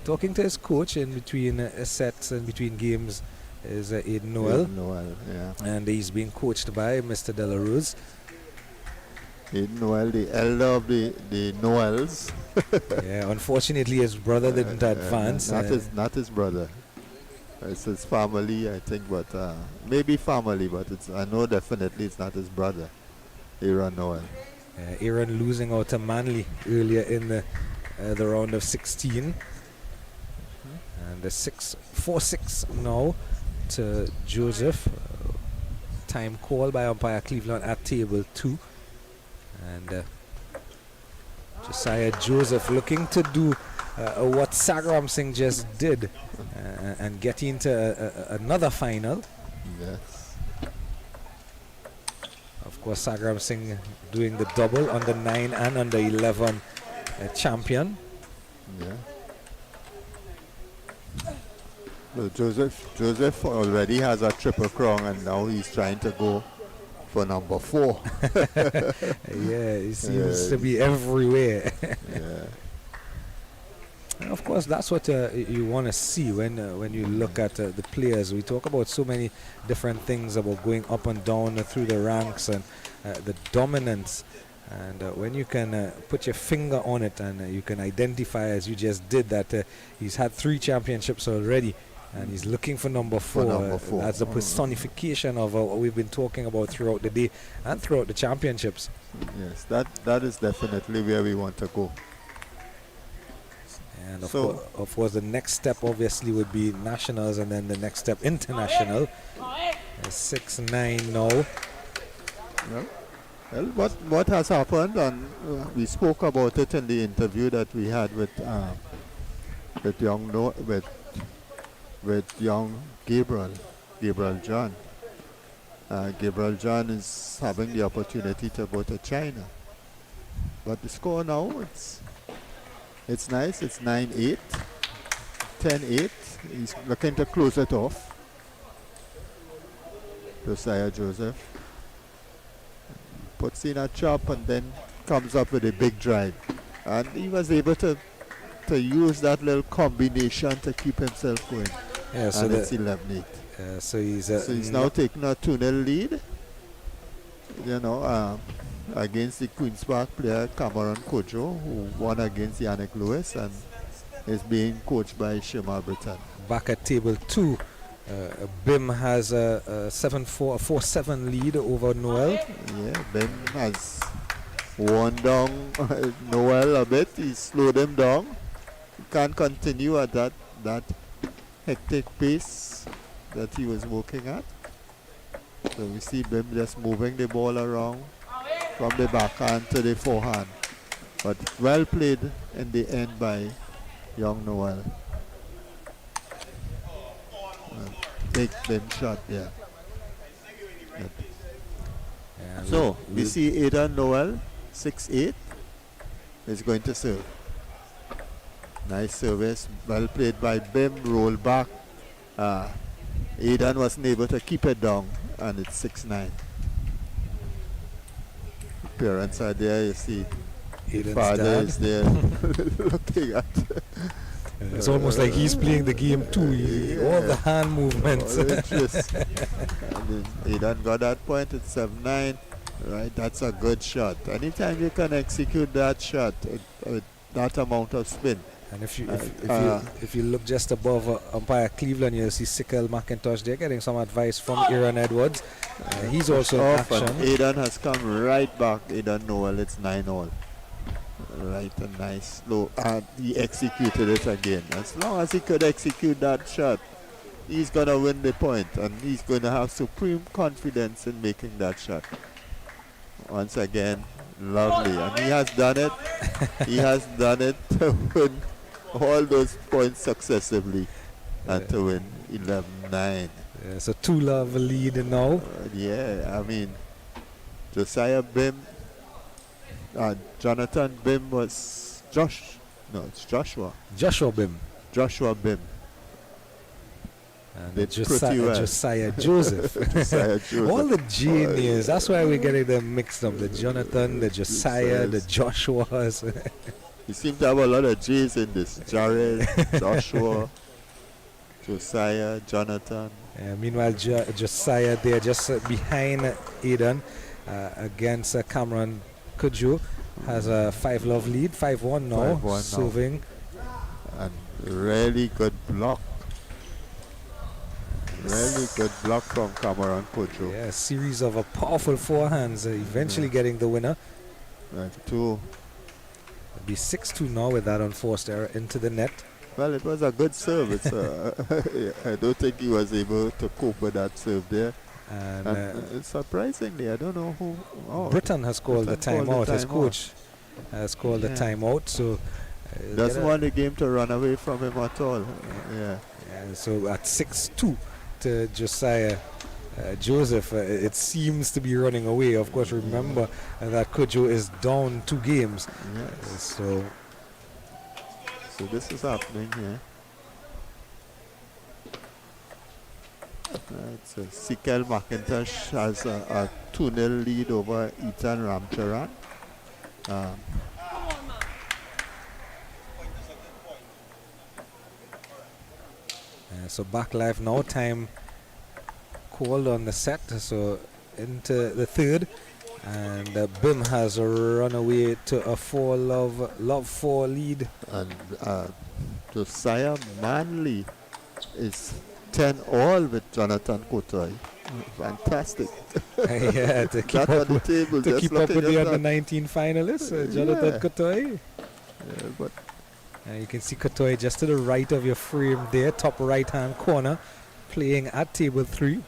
talking to his coach in between sets and between games is Aidan Noel. Aidan Noel, yeah. And he's being coached by Mr. De La Rose. Aidan Noel, the elder of the Noels. Yeah, unfortunately his brother didn't advance. Not his brother. It's his family, I think, but maybe family, but I know definitely it's not his brother, Aaron Noel. Aaron losing out to Manley earlier in the round of 16. And the 4-6 now to Joseph. Time call by umpire Cleveland at table 2. And Josiah Joseph looking to do what Sagram Singh just did and get into another final. Yes. Of course, Sagram Singh doing the double under 9 and under 11 champion. Yeah. Well, Joseph already has a triple crown, and now he's trying to go for number 4. Yeah, he seems to be everywhere. Yeah. And of course, that's what you want to see when you look at the players. We talk about so many different things about going up and down through the ranks and the dominance. And when you can put your finger on it and you can identify, as you just did, that he's had 3 championships already and he's looking for number 4. That's the personification of what we've been talking about throughout the day and throughout the championships. Yes, that is definitely where we want to go. And of course, the next step obviously would be nationals, and then the next step international. 6-9 now. Well, what has happened, and we spoke about it in the interview that we had with young Gabriel John. Gabriel John is having the opportunity to go to China, but the score now it's nice. It's 9-8, 10-8. He's looking to close it off. Josiah Joseph puts in a chop and then comes up with a big drive, and he was able to to use that little combination to keep himself going. Yeah, so And it's 11-8. so he's So he's now taking a 2-0 lead. You know, against the Queen's Park player Cameron Kojo, who won against Yannick Lewis and is being coached by Shema Britton. back at table 2. Bim has a 4-7 lead over Noel. Yeah, Ben has worn down Noel a bit. He slowed him down. He can't continue at that hectic pace that he was working at. So we see Bim just moving the ball around from the backhand to the forehand. But well played in the end by young Noel. Big Bim shot there. Good. Yeah, So we see Aidan Noel, 6-8, is going to serve. Nice service, well played by Bim, roll back. Aidan wasn't able to keep it down, and it's 6-9. Parents are there, you see. Aidan's Father dad. is there looking at. It's almost like he's playing the game too. All the hand movements. Aidan got that point at 7-9. Right, that's a good shot. Anytime you can execute that shot with that amount of spin. And if you look just above umpire Cleveland, you'll see Sickle McIntosh. They're getting some advice from Aaron Edwards. He's also in action. Aidan has come right back. Aidan Noel, it's 9-all. Right, a nice slow, and he executed it again. As long as he could execute that shot, he's gonna win the point, and he's gonna have supreme confidence in making that shot. Once again, lovely, and he has done it. He has done it to win all those points successively, and to win 11-9. So 2-love lead now. Yeah, I mean, Josiah Bim. Jonathan Bim was it's Joshua. Joshua Bim. Joshua Bim. And Did pretty well. Josiah Joseph. Josiah Joseph. All the J names, that's why we're getting them mixed up. The Jonathan, the Josiah, the Joshuas. You seem to have a lot of J's in this. Jared, Joshua, Josiah, Jonathan. Meanwhile, Josiah, they're just behind Aidan against Cameron Kuju. Has a 5-love lead, 5-1 now, 5-1 now. serving. And really good block. Really good block from Cameron Kuju. Yeah, a series of powerful forehands, eventually getting the winner. Right, 2. It'll be 6-2 now with that unforced error into the net. Well, it was a good serve. I don't think he was able to cope with that serve there. And surprisingly, I don't know who. Britain has called the timeout. His coach has called the timeout. So doesn't want the game to run away from him at all. Yeah. So at 6-2 to Josiah Joseph, it seems to be running away. Of course, remember that Kujo is down 2 games. Yes. So this is happening here. So Sikel McIntosh has a 2-0 lead over Ethan Ramcharan. So back live now, time called on the set, so into the third, and Bim has run away to a 4-love 4 lead. And Josiah Manley is 10-all with Jonathan Kotoy. Fantastic. Yeah, to keep up with the under-19 finalists, Jonathan Kotoy. Yeah, but you can see Kotoy just to the right of your frame there, top right-hand corner, playing at table 3.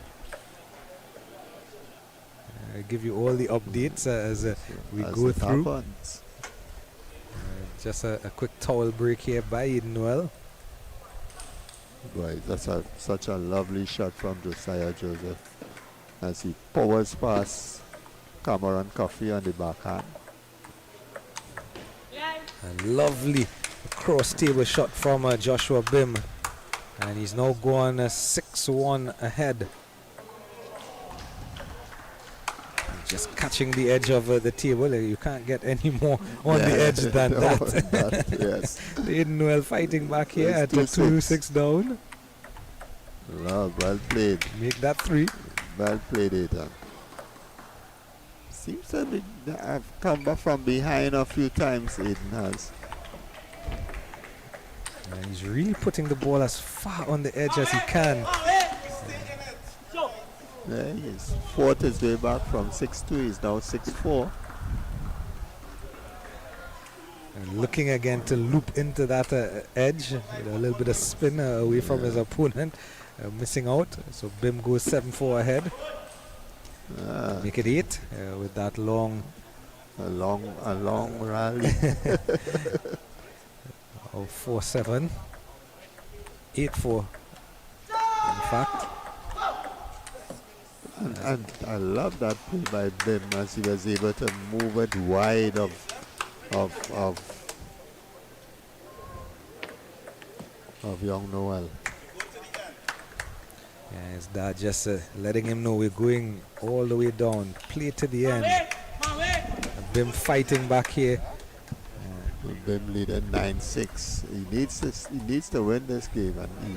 I'll give you all the updates as we go through. Just a quick towel break here by Aidan Noel. Right, that's such a lovely shot from Josiah Joseph as he powers past Cameron Coffey on the backhand. A lovely cross-table shot from Joshua Bim, and he's now gone 6-1 ahead. just catching the edge of the table. You can't get any more on the Yeah, edge than no, that. yes. Aiden Noel fighting back here It's at the 2-6. 2-6 down. Well played. Make that 3. Well played, Ethan. Seems to be, I've come back from behind a few times, Aiden has. And he's really putting the ball as far on the edge as he can. Yeah, he's fought his way back from 6-2, he's now 6-4. And looking again to loop into that edge with a little bit of spin away from his opponent. Missing out. So Bim goes 7-4 ahead. Make it 8 with that long rally. of 4-7. 8-4 in fact. And I love that play by Bim as he was able to move it wide of young Noel. Yeah, his dad just letting him know we're going all the way down. Play to the end. And Bim fighting back here. Bim leading 9-6. He needs to win this game, and he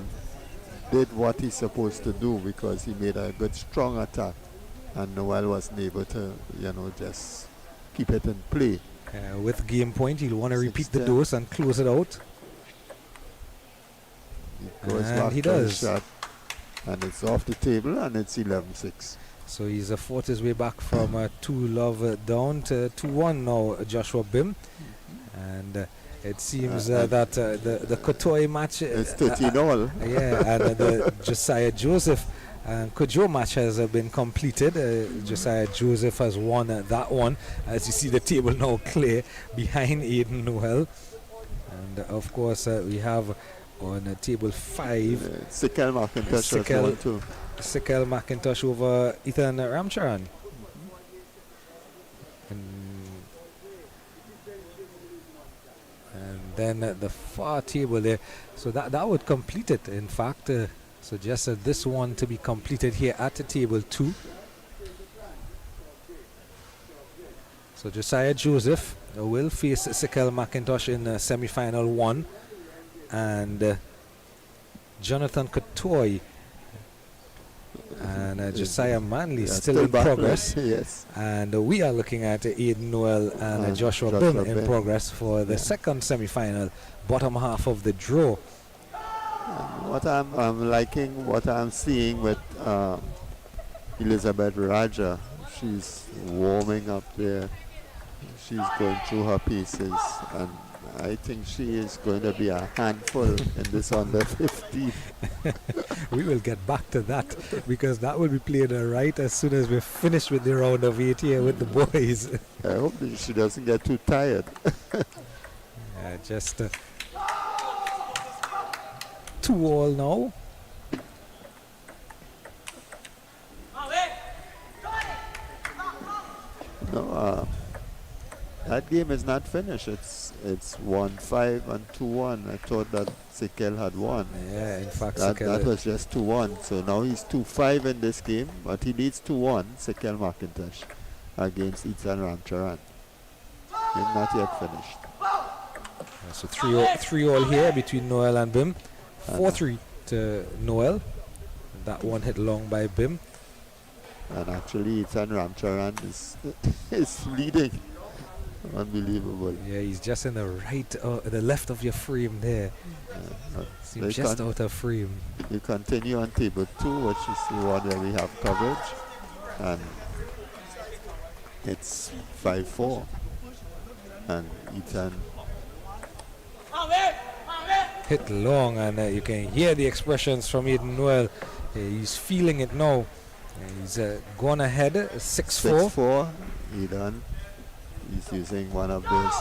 did what he's supposed to do because he made a good strong attack, and Noel wasn't able to, just keep it in play. With game point, he'll want to repeat the 6-10. dose and close it out. He goes And back he to the does. shot, and it's off the table, and it's 11-6. So he's fought his way back from 2-love down to 2-1 now, Joshua Bim. And it seems that the Kotoy match... It's 13-all. yeah, and the Josiah Joseph and Kojo match has been completed. Josiah Joseph has won that one. As you see the table now clear behind Aiden Noel. And of course we have on table 5... Sikel McIntosh has won too. Sikel McIntosh over Ethan Ramcharan. And then the far table there. So that would complete it, in fact. So just this one to be completed here at the table 2. So Josiah Joseph will face Sikel McIntosh in semi-final 1. And Jonathan Kotoy and Josiah Manley still in progress. Yes. And we are looking at Aiden Noel and Joshua Bim in progress for the second semi-final, bottom half of the draw. What I'm liking, what I'm seeing with Elizabeth Raja, she's warming up there. She's going through her paces, and I think she is going to be a handful in this under 15. We will get back to that because that will be played right as soon as we're finished with the round of 8 here with the boys. I hope that she doesn't get too tired. Just 2-all now. No, that game is not finished. It's 1-5 and 2-1. I thought that Sikel had won. Yeah, in fact, that was just 2-1. So now he's 2-5 in this game, but he needs 2-1. Sikel McIntosh against Ethan Ramcharan. Game not yet finished. So 3-all here between Noel and Bim. 4-3 to Noel. That one hit long by Bim. And actually, Ethan Ramcharan is leading. Unbelievable. Yeah, he's just in the right, the left of your frame there. Seems just out of frame. You continue on table 2, which is the one where we have coverage. And it's 5-4. And Ethan hit long, and you can hear the expressions from Aiden Noel. He's feeling it now. He's gone ahead 6-4. 6-4. Eden. He's using one of those.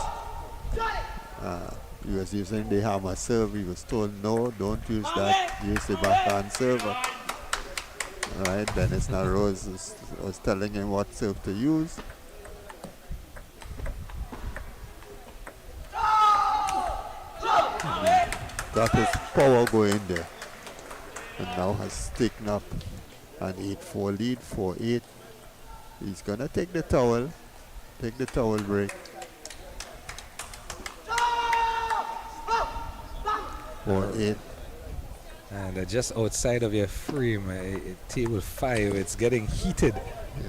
He was using the hammer serve. He was told, no, don't use that. Use the backhand serve. Alright, Dennis Narose was telling him what serve to use. Got his power going there. And now has taken up an 8-4 lead, 4-8. He's gonna take the towel break. 4-8. And just outside of your frame, table 5, it's getting heated.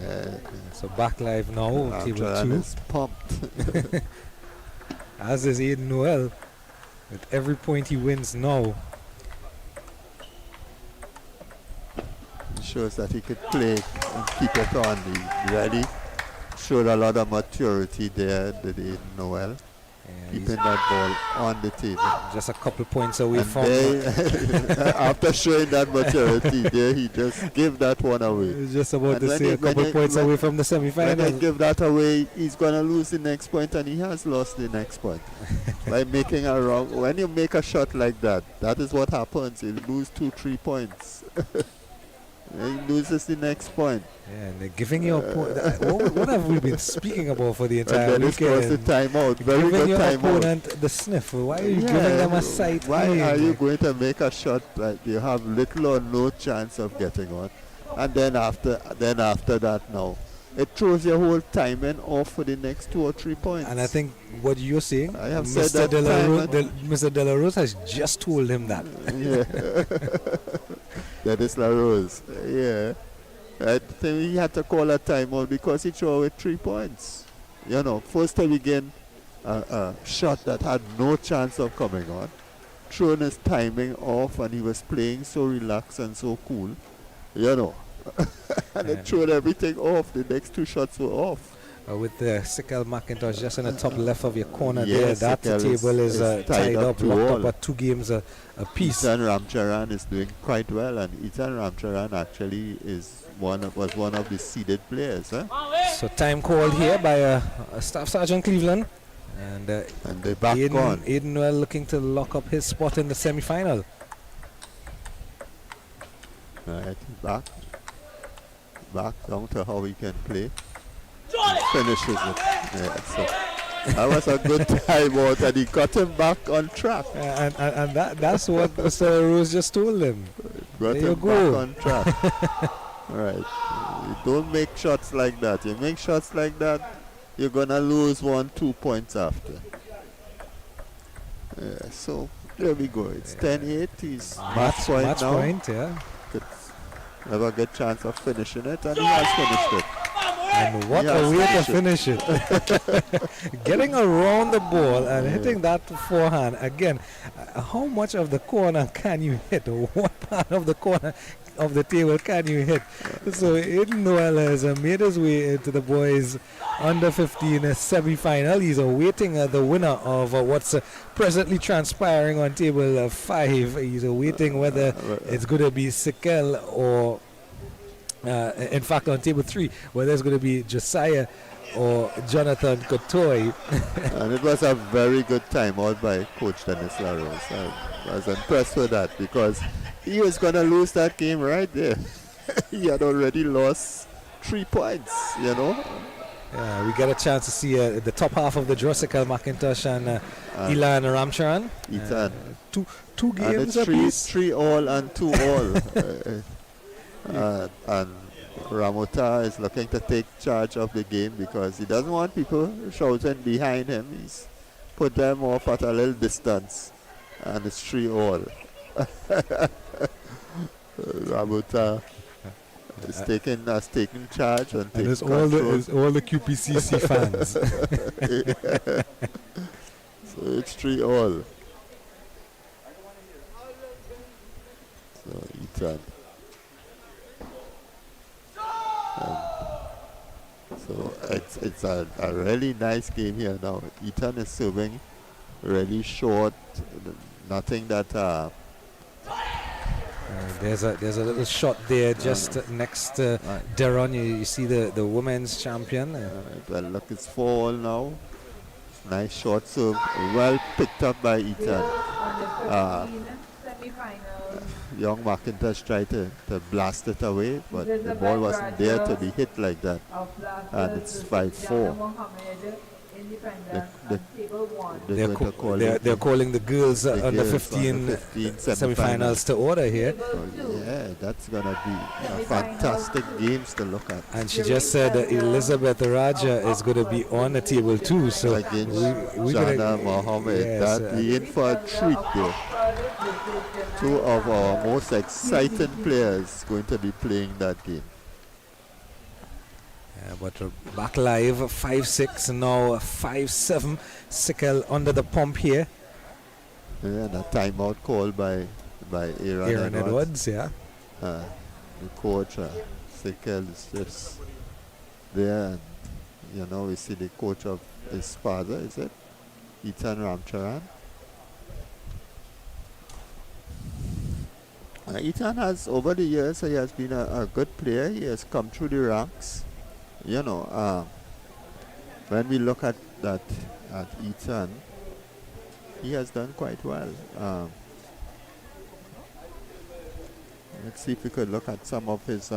Yeah. So back live now, table Ramcharan 2. is pumped. As is Aiden Noel. With every point he wins now. It shows that he could play and keep it on. He really showed a lot of maturity there, did Aiden Noel. Yeah, Keeping that ball on the table. just a couple points away And from after showing that maturity there, he just gave that one away. just about And to when say a couple points away from the When I semi-final. give that away, he's going to lose the next point, and he has lost the next point. By making a wrong, when you make a shot like that, that is what happens. You lose 2-3 points. And he loses the next point. Yeah, and they're giving your what have we been speaking about for the And entire then it's caused the weekend? timeout. Very Giving good your timeout. opponent the sniff. Why are you giving them a sight? Why aim? are you going to make a shot that you have little or no chance of getting on? And then after that now, it throws your whole timing off for the next 2 or 3 points. And I think what you're saying, I have said that time Mr. De La Rose has just told him that. That is La Rose. Yeah. I think he had to call a timeout because he threw away 3 points. You know, first time again, a shot that had no chance of coming on, thrown his timing off, and he was playing so relaxed and so cool, you know. And it threw everything off. The next 2 shots were off. With the Sickle McIntosh just in the top left of your corner Yes, there, that Sickle table is tied up, to locked all. up at 2 games a piece. Ethan Ramcharan is doing quite well, and Ethan Ramcharan actually was one of the seeded players. So time called here by Staff Sergeant Cleveland. And they're back on. Aiden Noel looking to lock up his spot in the semi-final. Right, back down to how he can play. Finishes it. Yeah, so that was a good timeout, and he got him back on track. And that's what Mr. Rose just told him. Got There you him go. back on track. Alright. You don't make shots like that. You make shots like that, you're gonna lose 1-2 points after. Yeah, so there we go. It's 10-8. He's match point Match now. point, yeah. Could have a good chance of finishing it, and he has finished it. And what Yes, a way to finish it. Getting around the ball and hitting that forehand. Again, how much of the corner can you hit? What part of the corner of the table can you hit? So Aiden Noel has made his way into the boys under 15 semi-final. He's awaiting the winner of what's presently transpiring on table 5. He's awaiting whether it's going to be Sikel or in fact, on table 3, whether it's going to be Josiah or Jonathan Kotoy. And it was a very good time out by Coach Dennis LaRose. I was impressed with that because he was going to lose that game right there. He had already lost 3 points, you know. Yeah, we get a chance to see the top half of the Josiah McIntosh and Ilan Ramcharan. Ethan. Two And games it's apiece. 3 all and 2 all. And Ramota is looking to take charge of the game because he doesn't want people shouting behind him. He's put them off at a little distance, and it's 3 all. Ramota is taking charge and taking it's control. all the QPCC fans. So it's 3 all. So Ethan. So it's a really nice game here now. Ethan is serving really short, nothing that. There's a little shot there just next to Deron. You see the women's champion. Well, look, it's 4 all now. Nice short serve, well picked up by Ethan. Young McIntosh tried to blast it away, but the ball wasn't there to be hit like that. And it's 5-4. Independent the- and table 1. They're going to call it they're calling the girls the under girls 15 under 15 semifinals to order here. Table 2. Yeah, that's going to be Semi-finals. fantastic games to look at. And she just said Elizabeth Raja is going to be on the table too. So Against we Jana Mohammed. Yes, That we in for a treat there. Two of our most exciting players going to be playing that game. but back live 5-6 now 5-7. Sickle under the pump here. Yeah, and a timeout called by Aaron Edwards. Edwards, yeah. The coach, Sickle, is just there. And, we see the coach of his father, is it? Ethan Ramcharan. Ethan has, over the years, he has been a good player. He has come through the ranks. When we look at Ethan, he has done quite well. Let's see if we could look at some of his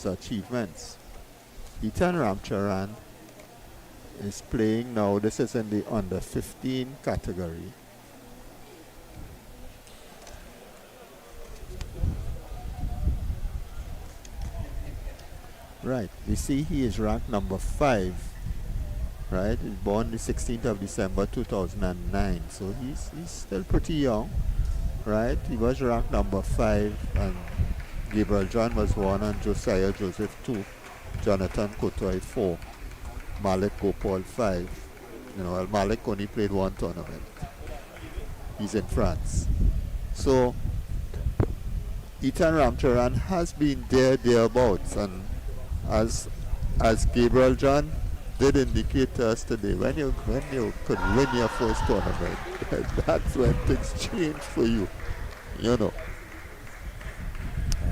achievements. Ethan Ramcharan is playing now. This is in the under 15 category. Right, we see he is ranked number 5. Right, he's born the 16th of December 2009, so he's still pretty young. Right, he was ranked number 5, and Gabriel John was 1, and Josiah Joseph 2, Jonathan Kotoy 4, Malik Gopal 5. Well, Malik only played one tournament. He's in France. So Ethan Ramcharan has been thereabouts, and as Gabriel John did indicate to us today, when you could win your first tournament, that's when things change for you,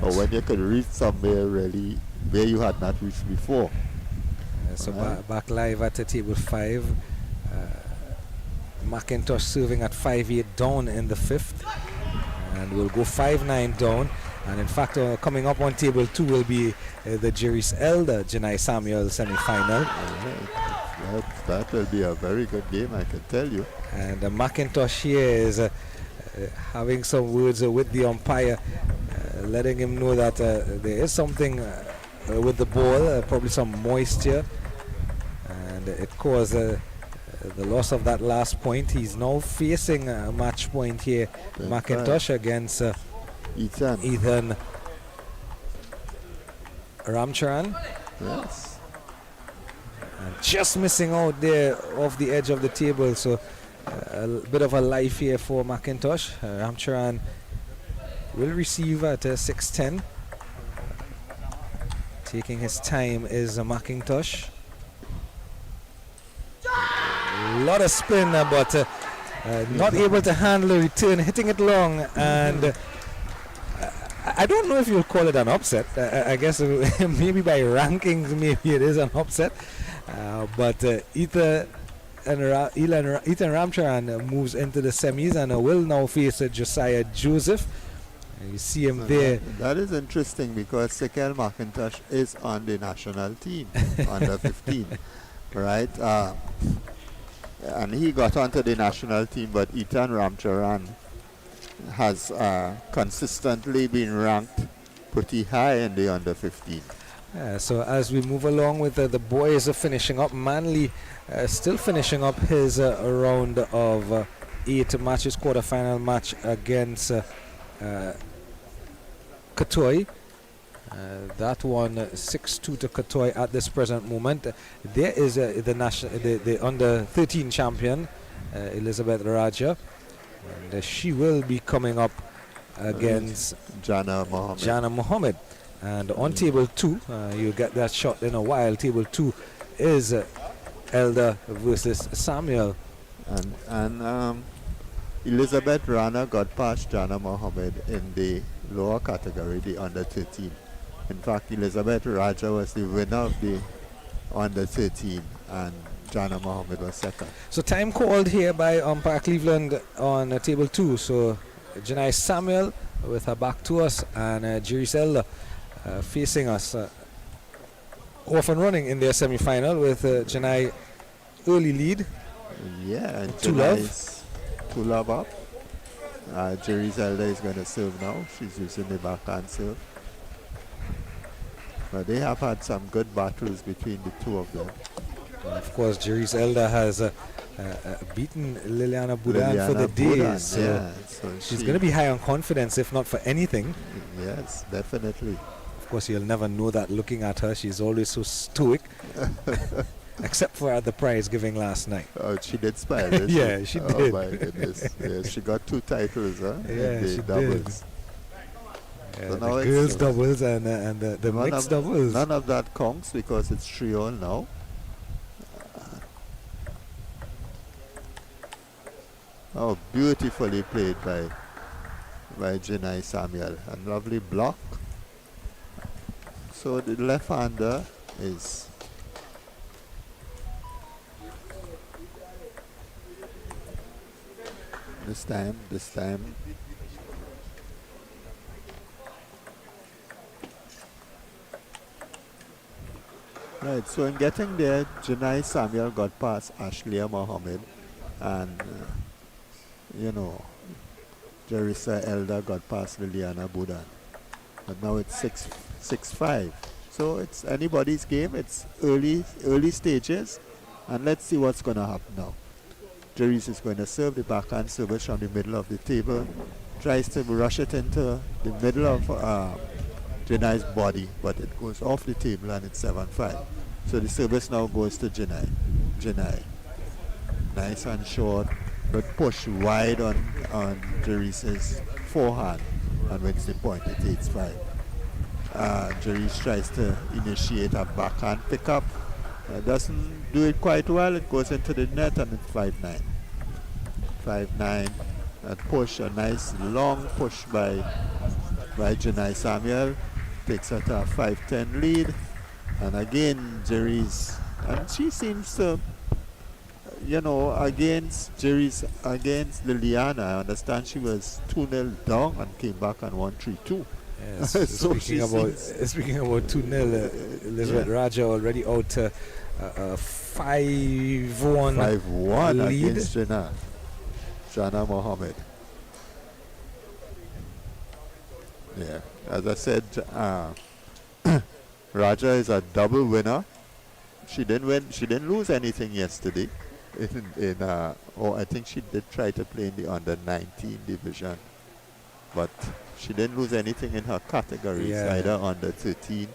Or when you could reach somewhere really where you had not reached before. So back live at the table 5. McIntosh serving at 5-8 down in the 5th, and we'll go 5-9 down. And in fact, coming up on table 2 will be the Jerry's Elder Janai Samuel semi-final. That will be a very good game, I can tell you. And McIntosh here is having some words with the umpire, letting him know that there is something with the ball, probably some moisture, and it caused the loss of that last point. He's now facing a match point here, McIntosh against Ethan Ramcharan. Yes. And just missing out there off the edge of the table, so a bit of a life here for McIntosh. Ramcharan will receive at 6-10. Taking his time is McIntosh. A lot of spin, but not able to handle the return, hitting it long, and I don't know if you'll call it an upset. I guess maybe by rankings, maybe it is an upset. But Ethan Ramcharan moves into the semis and will now face Josiah Joseph. You see him there. That is interesting because Sekel McIntosh is on the national team, under 15, right? And he got onto the national team, but Ethan Ramcharan has consistently been ranked pretty high in the under 15. So as we move along with the boys finishing up, Manly still finishing up his round of 8 matches, quarterfinal match against Katoy. That one 6-2 to Katoy at this present moment. There is the under 13 champion, Elizabeth Raja. And she will be coming up against Jana Mohammed. And on table 2, you'll get that shot in a while. Table 2 is Elder versus Samuel. And Elizabeth Rana got past Jana Mohammed in the lower category, the under 13. In fact, Elizabeth Raja was the winner of the under 13, and Jana Mohammed was second. So time called here by umpire Cleveland on table 2. So Janai Samuel with her back to us, and Jerry Elder facing us. Off and running in their semi-final with Janai early lead. Yeah, and Two Janai love. is 2 love up. Jerry Zelda is going to serve now. She's using the backhand serve. But they have had some good battles between the two of them. Of course, Jerry's Elder has beaten Liliana Budan for Liliana the day. Budan, So yeah. So she's going to be high on confidence, if not for anything. Yes, definitely. Of course, you'll never know that looking at her. She's always so stoic. Except for at the prize giving last night. Oh, she did smile, didn't Yeah, she Oh did. my goodness. Yes, she got 2 titles, huh? Yeah, in the she doubles. Yeah, So the now it's girls doubles and the none mixed of- doubles. None of that counts because it's 3-all now. Oh, beautifully played by Janai Samuel. A lovely block. So the left-hander is this time. Right, so in getting there, Janai Samuel got past Ashleigh Mohammed and, Jerissa Elder got past Liliana Budan. But now it's 6-5. So it's anybody's game. It's early stages. And let's see what's going to happen now. Jerry's is going to serve the backhand service from the middle of the table. Tries to rush it into the middle of Janai's body, but it goes off the table and it's 7-5. So the service now goes to Janai. Nice and short, but push wide on Jerry's forehand and wins the point at 8-5. Jerry tries to initiate a backhand pickup. Doesn't do it quite well. It goes into the net and it's 5-9. 5-9. A push, a nice long push by Janai Samuel. Takes her to a 5-10 lead. And again, and she seems to, against Liliana, I understand she was 2-0 down and came back and won 3-2. Yes, So speaking about 2-0, Elizabeth Raja already out to 5-1 5-1 lead. against Jana Mohammed. Yeah, as I said, Raja is a double winner. She didn't lose anything yesterday. I think she did try to play in the under-19 division, but she didn't lose anything in her categories, either under-13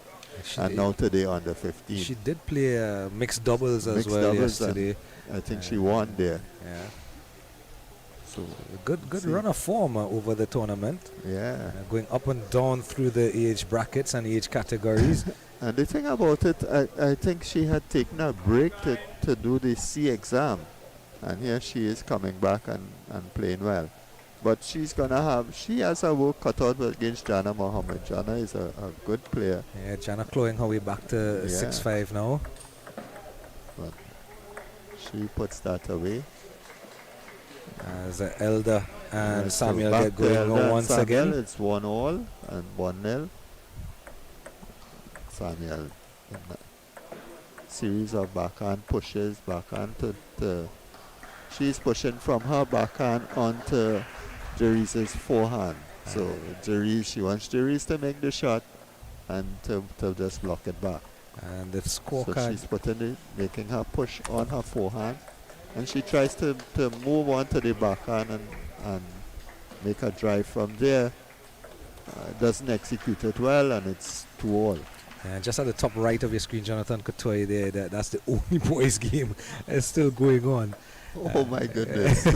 and now today under-15. She did play mixed doubles as well yesterday. I think she won there. Yeah. So good run of form over the tournament. Yeah. Going up and down through the age brackets and age categories. And the thing about it, I think she had taken a break to do the C exam. And here she is coming back and playing well. But she has her work cut out against Jana Mohammed. Jana is a good player. Yeah, Jana clawing her way back to 6-5 now. But she puts that away. As Elder and So Samuel back get to going Elder on and once Samuel, again. it's 1-all and 1-0. Samuel. Series of backhand pushes, backhand to she's pushing from her backhand onto Jerry's forehand. So she wants Jerry's to make the shot and to just block it back. And the So scorecard. she's making her push on her forehand, and she tries to move on to the backhand and make a drive from there. Doesn't execute it well, and it's 2-all. Just at the top right of your screen, Jonathan Kotoy there. That's the only boys' game that's still going on. Oh my goodness.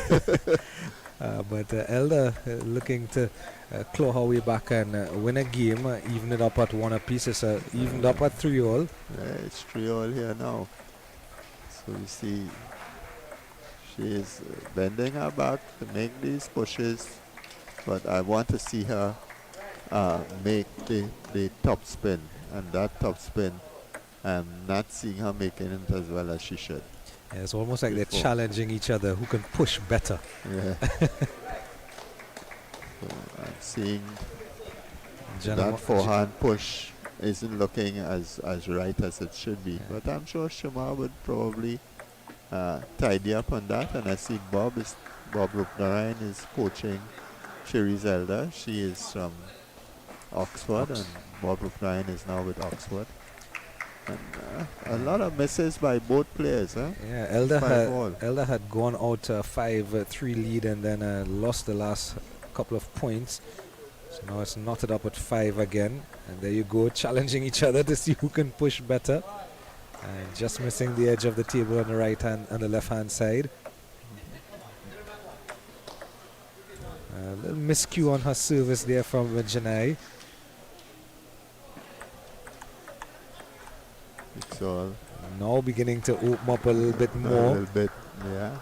But Elder looking to claw her way back and win a game, even it up at 1 apiece. It's evened up at 3-all. Yeah, it's 3-all here now. So you see, she is bending her back to make these pushes, but I want to see her make the top spin, and that top spin, I'm not seeing her making it as well as she should. Yeah, it's almost like they're Before. challenging each other who can push better. Yeah. So I'm seeing Jana that forehand push isn't looking as right as it should be. But I'm sure Shema would probably tidy up on that. And I see Bob Rooknarayan is coaching Cherry's elder. She is from Oxford, and Bob Rooknarayan is now with Oxford. And a lot of misses by both players. Huh? Yeah, 5 all. Elder had gone out 5-3 lead and then lost the last couple of points. So now it's knotted up at 5 again. And there you go, challenging each other to see who can push better. And just missing the edge of the table on the right hand and the left hand side. A little miscue on her service there from Janai. It's all Now beginning to open up a little bit a more. little bit, yeah.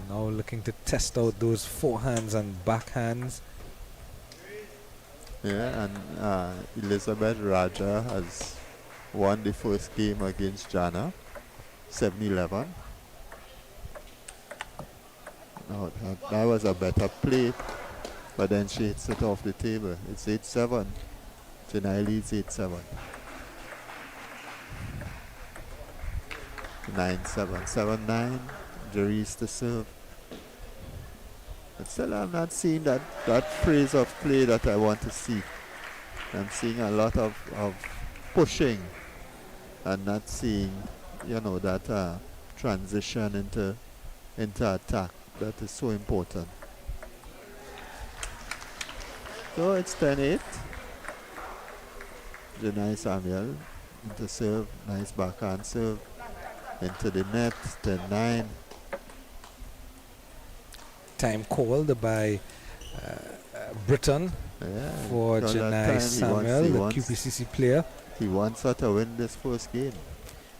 Now looking to test out those forehands and backhands. Yeah, and Elizabeth Raja has won the first game against Jana, 7-11. No, that was a better play, but then she hits it off the table. It's 8-7. Janai leads 8-7. 9-7. 7-9. Jerry's to serve. But still, I'm not seeing that phrase of play that I want to see. I'm seeing a lot of pushing and not seeing, that transition into attack. That is so important. So it's 10-8. Janai Samuel into serve. Nice backhand serve. Into the net. 10-9. Time called by Britain for because that Janai time Samuel, he the wants- QPCC player. He wants her to win this first game.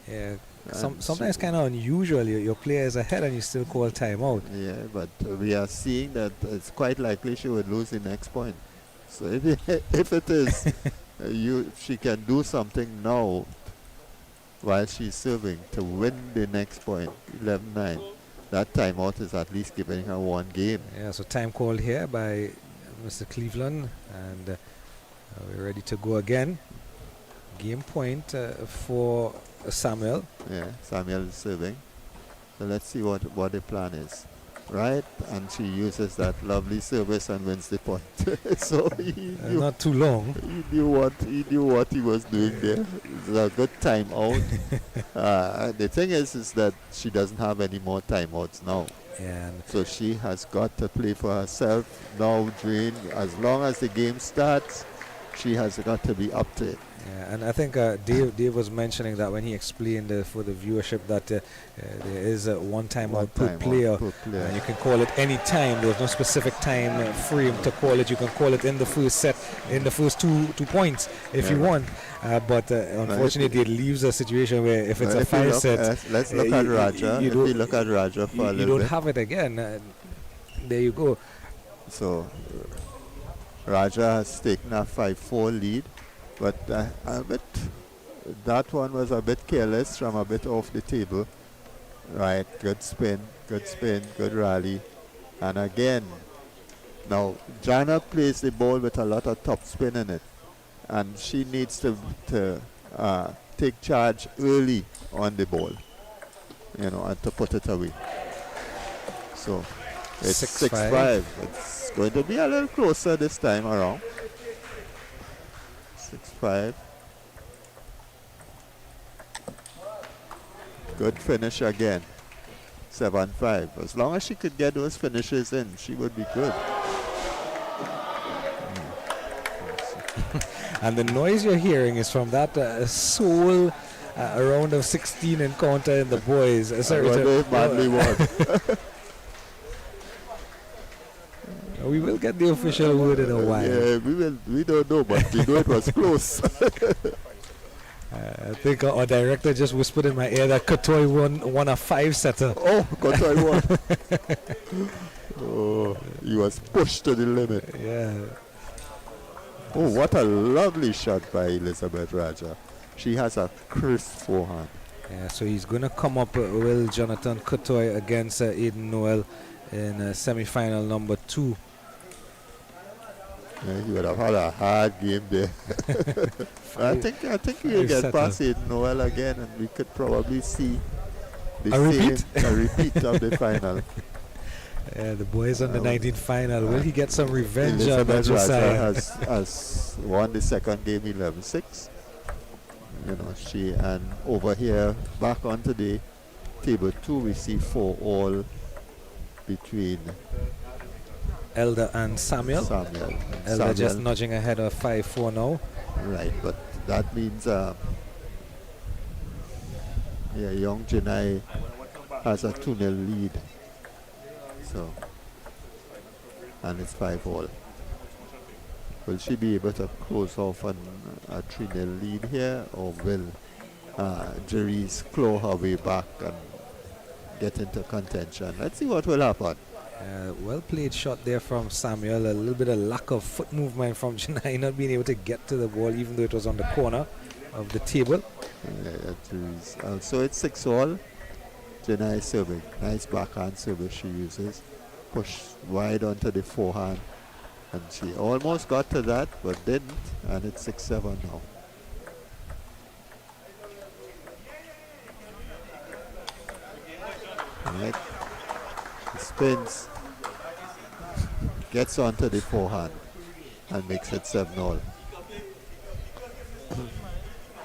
Yeah, And sometimes so- kind of unusual. Your player is ahead and you still call timeout. Yeah, but we are seeing that it's quite likely she would lose the next point. So if it is, she can do something now while she's serving to win the next point, 11-9. That timeout is at least giving her one game. Yeah, so time called here by Mr. Cleveland, and we're ready to go again. Game point for Samuel. Yeah, Samuel is serving. So let's see what the plan is. Right? And she uses that lovely service and wins the point. So he knew, Not too long. he knew what he was doing there. It was a good timeout. The thing is that she doesn't have any more timeouts now. And So she has got to play for herself now, Dwayne. As long as the game starts, she has got to be up to it. yeah, and I think Dave was mentioning that when he explained for the viewership that there is one timeout per player. And you can call it any time. There's no specific time frame to call it. You can call it in the first set, in the first two points if you want. But unfortunately, it leaves a situation where if it's a If you 5 look set, let's look at Raja. If we look at Raja for a you little don't bit. have it again. There you go. So Raja has taken a 5-4 lead, but that one was a bit careless from a bit off the table. Right, good spin, good rally. And again, now Jana plays the ball with a lot of top spin in it, and she needs to take charge early on the ball, and to put it away. So it's 6-5. It's going to be a little closer this time around. 6-5. Good finish again. 7-5. As long as she could get those finishes in, she would be good. And the noise you're hearing is from that sole round of 16 encounter in the boys. I wonder if Manly won. We will get the official word in a while. Yeah, we don't know, but we know it was close. I think our director just whispered in my ear that Kotoy won a 5-setter. Oh, Kotoy won. Oh, he was pushed to the limit. Yeah. Oh, what a lovely shot by Elizabeth Raja. She has a crisp forehand. Yeah, so he's going to come up with Jonathan Kotoy against Aiden Noel in semi-final number 2. Yeah, he would have had a hard game there. I think we'll get past Aiden Noel again, and we could probably see the A repeat? same, a repeat of the final. The boys on the 19th final. Will he get some revenge on Elizabeth Raja Josiah? has won the second game 11-6. You know, she, and over here back onto the table 2 we see 4-all between Elder and Samuel. Samuel. Elder just nudging ahead of 5-4 now. Right, but that means young Janai has a 2-0 lead. So, and it's 5-all. Will she be able to close off on a 3-0 lead here, or will Jerry's claw her way back and get into contention? Let's see what will happen. Well played shot there from Samuel. A little bit of lack of foot movement from Janai, not being able to get to the ball even though it was on the corner of the table. So it's 6-all. Janai serving. Nice backhand service she uses. Push wide onto the forehand. And she almost got to that but didn't. And it's 6-7 now. Right. Spins. Gets onto the forehand. And makes it 7-all.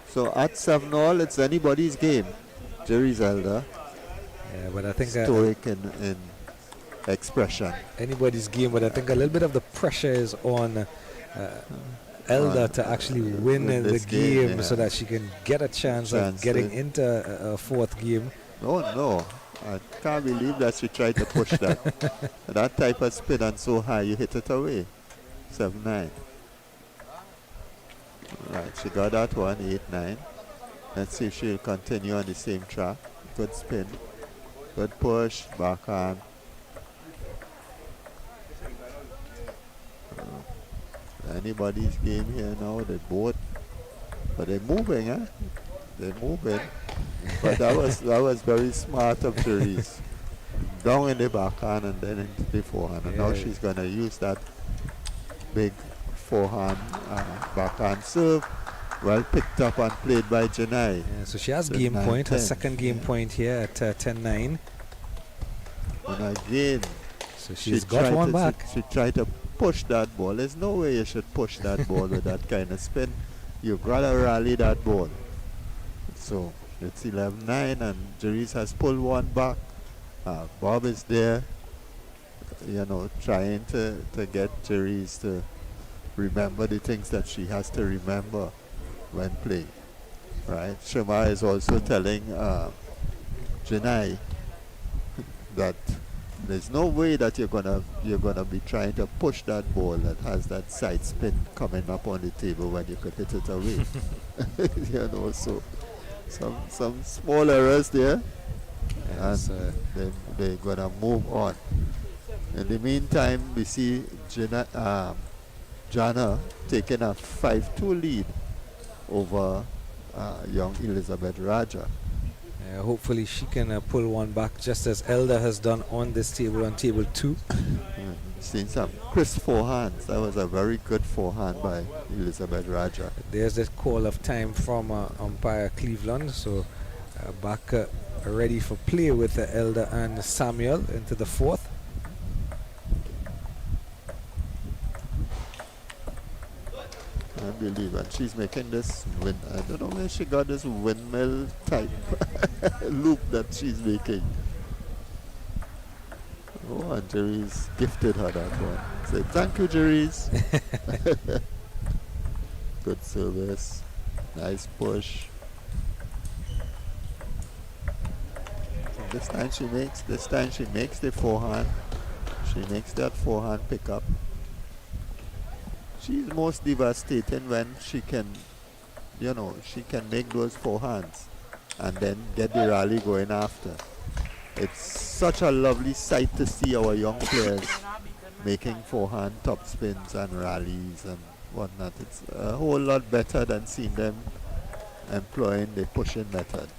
So at 7-all, it's anybody's game. Jerry's elder. Yeah, but I think stoic in expression. Anybody's game, but I think a little bit of the pressure is on Elder to actually win the game so that she can get a chance of getting into a fourth game. No. I can't believe that she tried to push that. That type of spin and so high, you hit it away. 7-9. Right, she got that one, 8-9. Let's see if she'll continue on the same track. Good spin. Good push, backhand. Anybody's game here now, they both. But they're moving, huh? They're moving. But that was very smart of Therese. Down in the backhand and then into the forehand. And now she's going to use that big forehand backhand serve. Well picked up and played by Janai. Yeah, so she has game point, her second game point here at 10-9. And again, so she's got one back. She tried to push that ball. There's no way you should push that ball with that kind of spin. You've got to rally that ball. So it's 11-9 and Jerry's has pulled one back. Bob is there, trying to get Jerry's to remember the things that she has to remember when playing. Right? Shema is also telling Janai that there's no way that you're gonna be trying to push that ball that has that side spin coming up on the table when you could hit it away. So some small errors there, and then they're gonna move on. In the meantime, we see Jana taking a 5-2 lead over young Elizabeth Raja. Hopefully she can pull one back just as Elder has done on this table, on table 2. Seen some crisp forehands. That was a very good forehand by Elizabeth Raja. There's this call of time from umpire Cleveland. So back ready for play with Elder and Samuel into the fourth. I believe, and she's making this I don't know where she got this windmill type loop that she's making. Oh, and Jerry's gifted her that one. Say thank you, Jerry's. Good service. Nice push. This time she makes the forehand. She makes that forehand pick up. She's most devastating when she can make those forehands and then get the rally going after. It's such a lovely sight to see our young players making forehand top spins and rallies and whatnot. It's a whole lot better than seeing them employing the pushing method.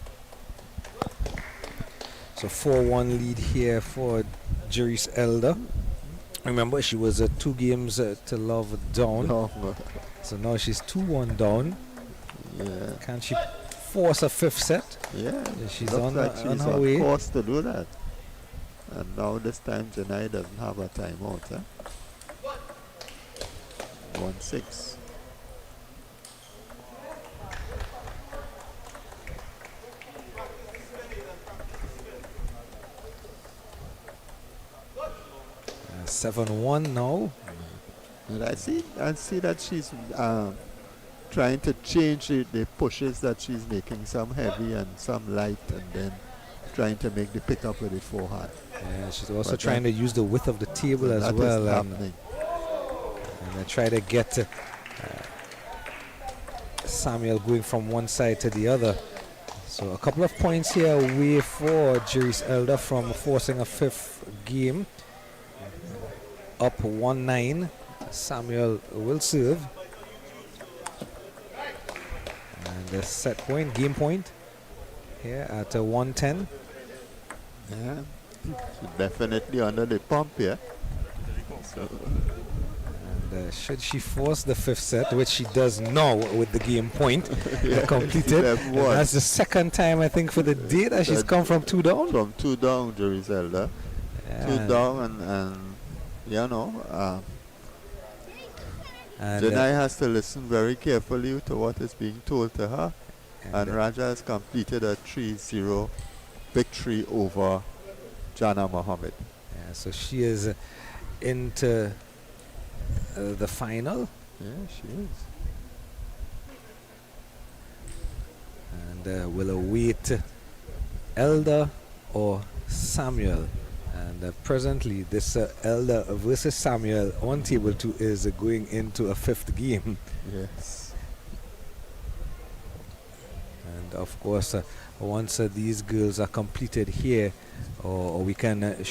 So 4-1 lead here for Jerry's Elder. Remember, she was 2 games to love down. So now she's 2-1 down. Yeah. Can she force a fifth set. Yeah, She's looks on like on she's her on way. course to do that. And now this time Janai doesn't have a timeout. 1-6. Uh, 7-1 now. And I see that she's trying to change the pushes that she's making, some heavy and some light, and then trying to make the pickup with the forehand. Yeah, she's also But trying to use the width of the table as that well, is and happening. try to get Samuel going from one side to the other. So a couple of points here away for Jerry's Elder from forcing a fifth game. Up 1-9. Samuel will serve. And the set point, game point here at 110. Yeah, she's definitely under the pump here. So, And should she force the fifth set, which she does now with the game point completed. left And one. that's the second time I think for the day that she's come from 2 down. From 2 down, Jerry's Elder. 2 down, and you know, and Janai has to listen very carefully to what is being told to her. And Raja has completed a 3-0 victory over Jana Mohammed. yeah, so she is into the final. Yeah, she is. And will await Elder or Samuel. And presently this Elder versus Samuel on table 2 is going into a fifth game. Yes. And of course once these girls are completed here, or we can in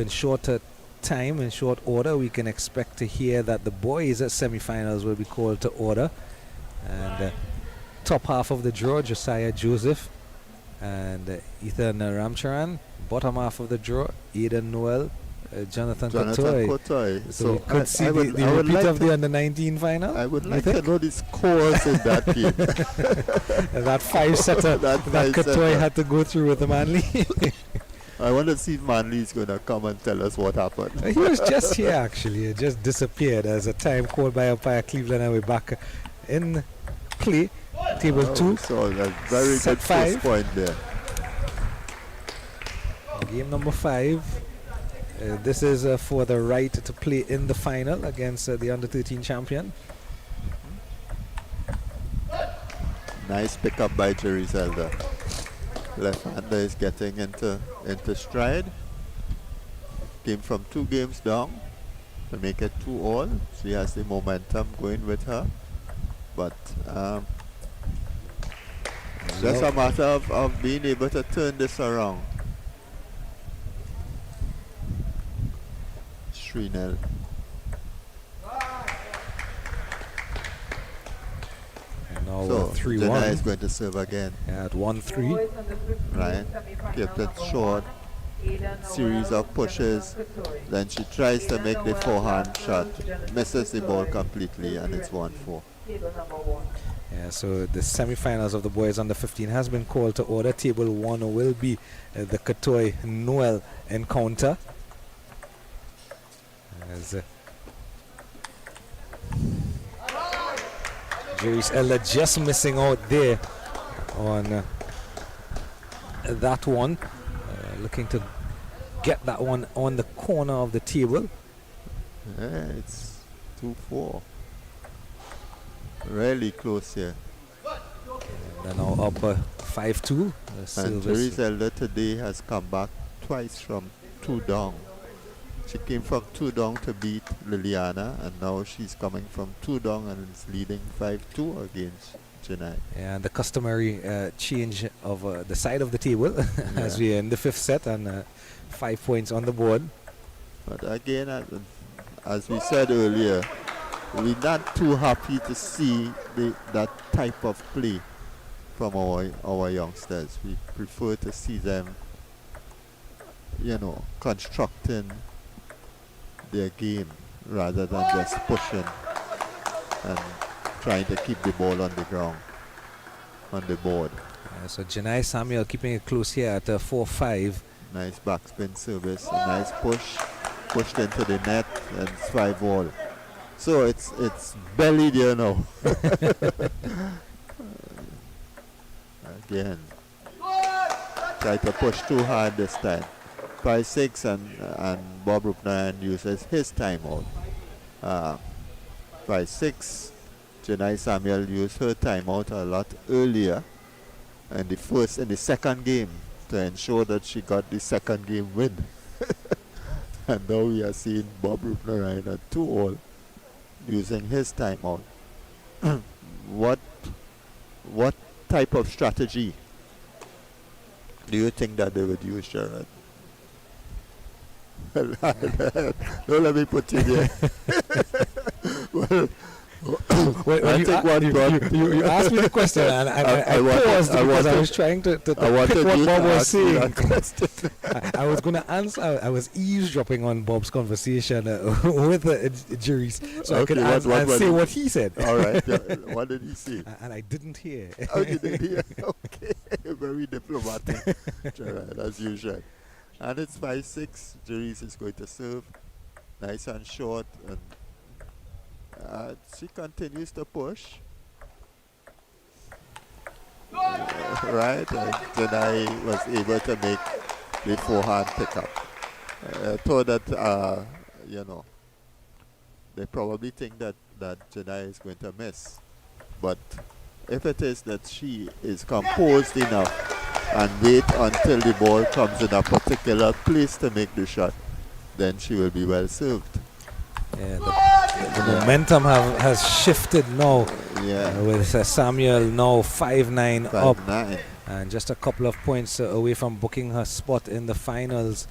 shorter time, in short order, we can expect to hear that the boys at semi-finals will be called to order. And top half of the draw, Josiah Joseph and Ethan Ramcharan. Bottom half of the draw, Aidan Noel, Jonathan Kotoy. Kotoy. So we could see I the would repeat like of the under-19 final. I would you like to think? know the scores in that game. That 5-setter that Kotoy had to go through with the Manly. I want to see if Manly is going to come and tell us what happened. He was just here actually. It just disappeared as a time called by umpire Cleveland, and we're back in play. Table 2. So a very Set good first 5. point there. Game number 5. This is for the right to play in the final against the under-13 champion. Nice pickup by Jerry's Elder. Left-hander is getting into stride. Came from 2 games down to make it 2-all. She has the momentum going with her. But just a matter of being able to turn this around. 3-0. And now So 3-1. Jenna is going to serve again. At 1-3. Right. Kept it short. Series of pushes. Then she tries to make the forehand shot. Misses the ball completely, and it's 1-4. Yeah, so the semi-finals of the boys under 15 has been called to order. Table 1 will be the Kotoy Noel encounter. As Jerry's Elder just missing out there on that one. Looking to get that one on the corner of the table. Yeah, it's 2-4. Really close here. They're now up 5-2. And Jerry's Elder today has come back twice from 2 down. She came from 2 down to beat Liliana, and now she's coming from 2 down and is leading 5-2 against Janai. And the customary change of the side of the table as we are in the 5th set, and 5 points on the board. But again, as we said earlier, we're not too happy to see that type of play from our youngsters. We prefer to see them, constructing their game rather than just pushing and trying to keep the ball on the ground. on the board. So Janai Samuel keeping it close here at 4-5. Nice backspin service, a nice push, pushed into the net, and it's 5-all. So it's belly there now. Again, try to push too hard this time. 5-6, and Bob Rupnayan uses his timeout. 5-6. Janai Samuel used her timeout a lot earlier in the second game to ensure that she got the second game win. And now we are seeing Bob Rupnayan at 2-all using his timeout. What type of strategy do you think that they would use, Jared? Don't let me put you there. Well, I you, think what you asked me the question, and I paused because I was trying to pick what Bob was saying. I was going to answer. I was eavesdropping on Bob's conversation with Jerice, so I could answer and say what he said. All right. What did he say? And I didn't hear. Oh, you didn't hear? Okay. Very diplomatic, Gerard, as usual. And it's 5-6. Jerice is going to serve. Nice and short. And she continues to push. Right. And then I was able to make the forehand pickup. I thought that, they probably think that Janai is going to miss. But if it is that she is composed enough and wait until the ball comes in a particular place to make the shot, then she will be well served. Yeah, the momentum has shifted now. With Samuel now 5-9 up. 5-9. And just a couple of points away from booking her spot in the finals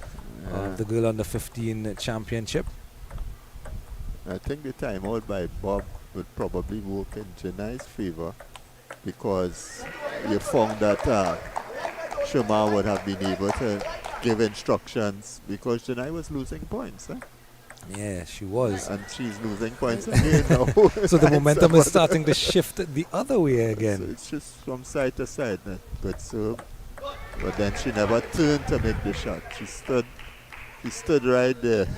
of the Girl Under 15 Championship. I think the timeout by Bob would probably work in Janai's favor, because you found that Shuma would have been able to give instructions, because Janai was losing points. Yeah, she was. And she's losing points again now. So the momentum is starting to shift the other way again. So it's just from side to side. Good serve. But then she never turned to make the shot. She stood right there.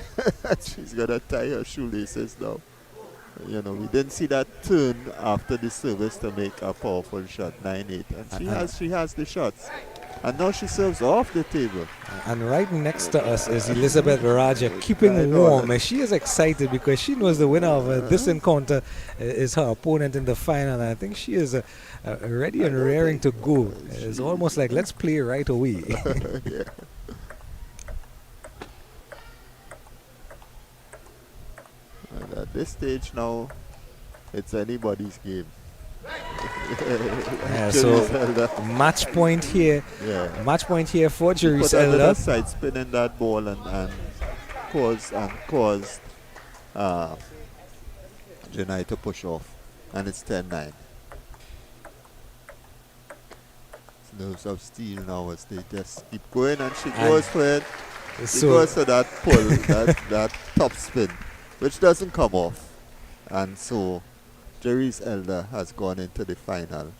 She's going to tie her shoelaces now. We didn't see that turn after the service to make a powerful shot, 9-8. And she has the shots. And now she serves off the table. And right next to us is Elizabeth Raja, keeping warm. And she is excited because she knows the winner of this encounter is her opponent in the final. And I think she is ready and raring to go. It's almost like, let's play right away. Yeah. And at this stage now, it's anybody's game. So match point here. Yeah. Match point here for Jerice Put another side spin in that ball and caused Janai to push off. And it's 10-9. Nerves of steel now as they just keep going, and she goes for it. She goes for that pull, that top spin, which doesn't come off. And so Jerice Elder has gone into the final.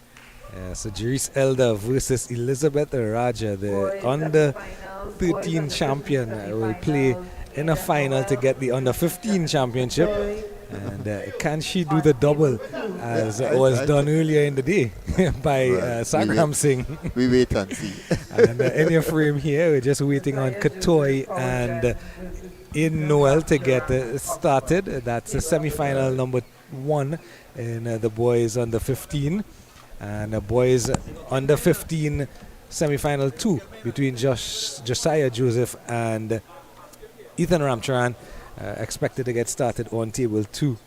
So Jerice Elder versus Elizabeth Raja, the under 13 champion, will play in a final to get the under 15 championship. And can she do the double as was done earlier in the day by Sakram Singh? We wait and see. And in your frame here, we're just waiting on Katoy and in Noel to get started. That's the semi-final number 1 in the boys under 15, and the boys under 15 semi-final 2 between Josiah Joseph and Ethan Ramcharan, expected to get started on table 2.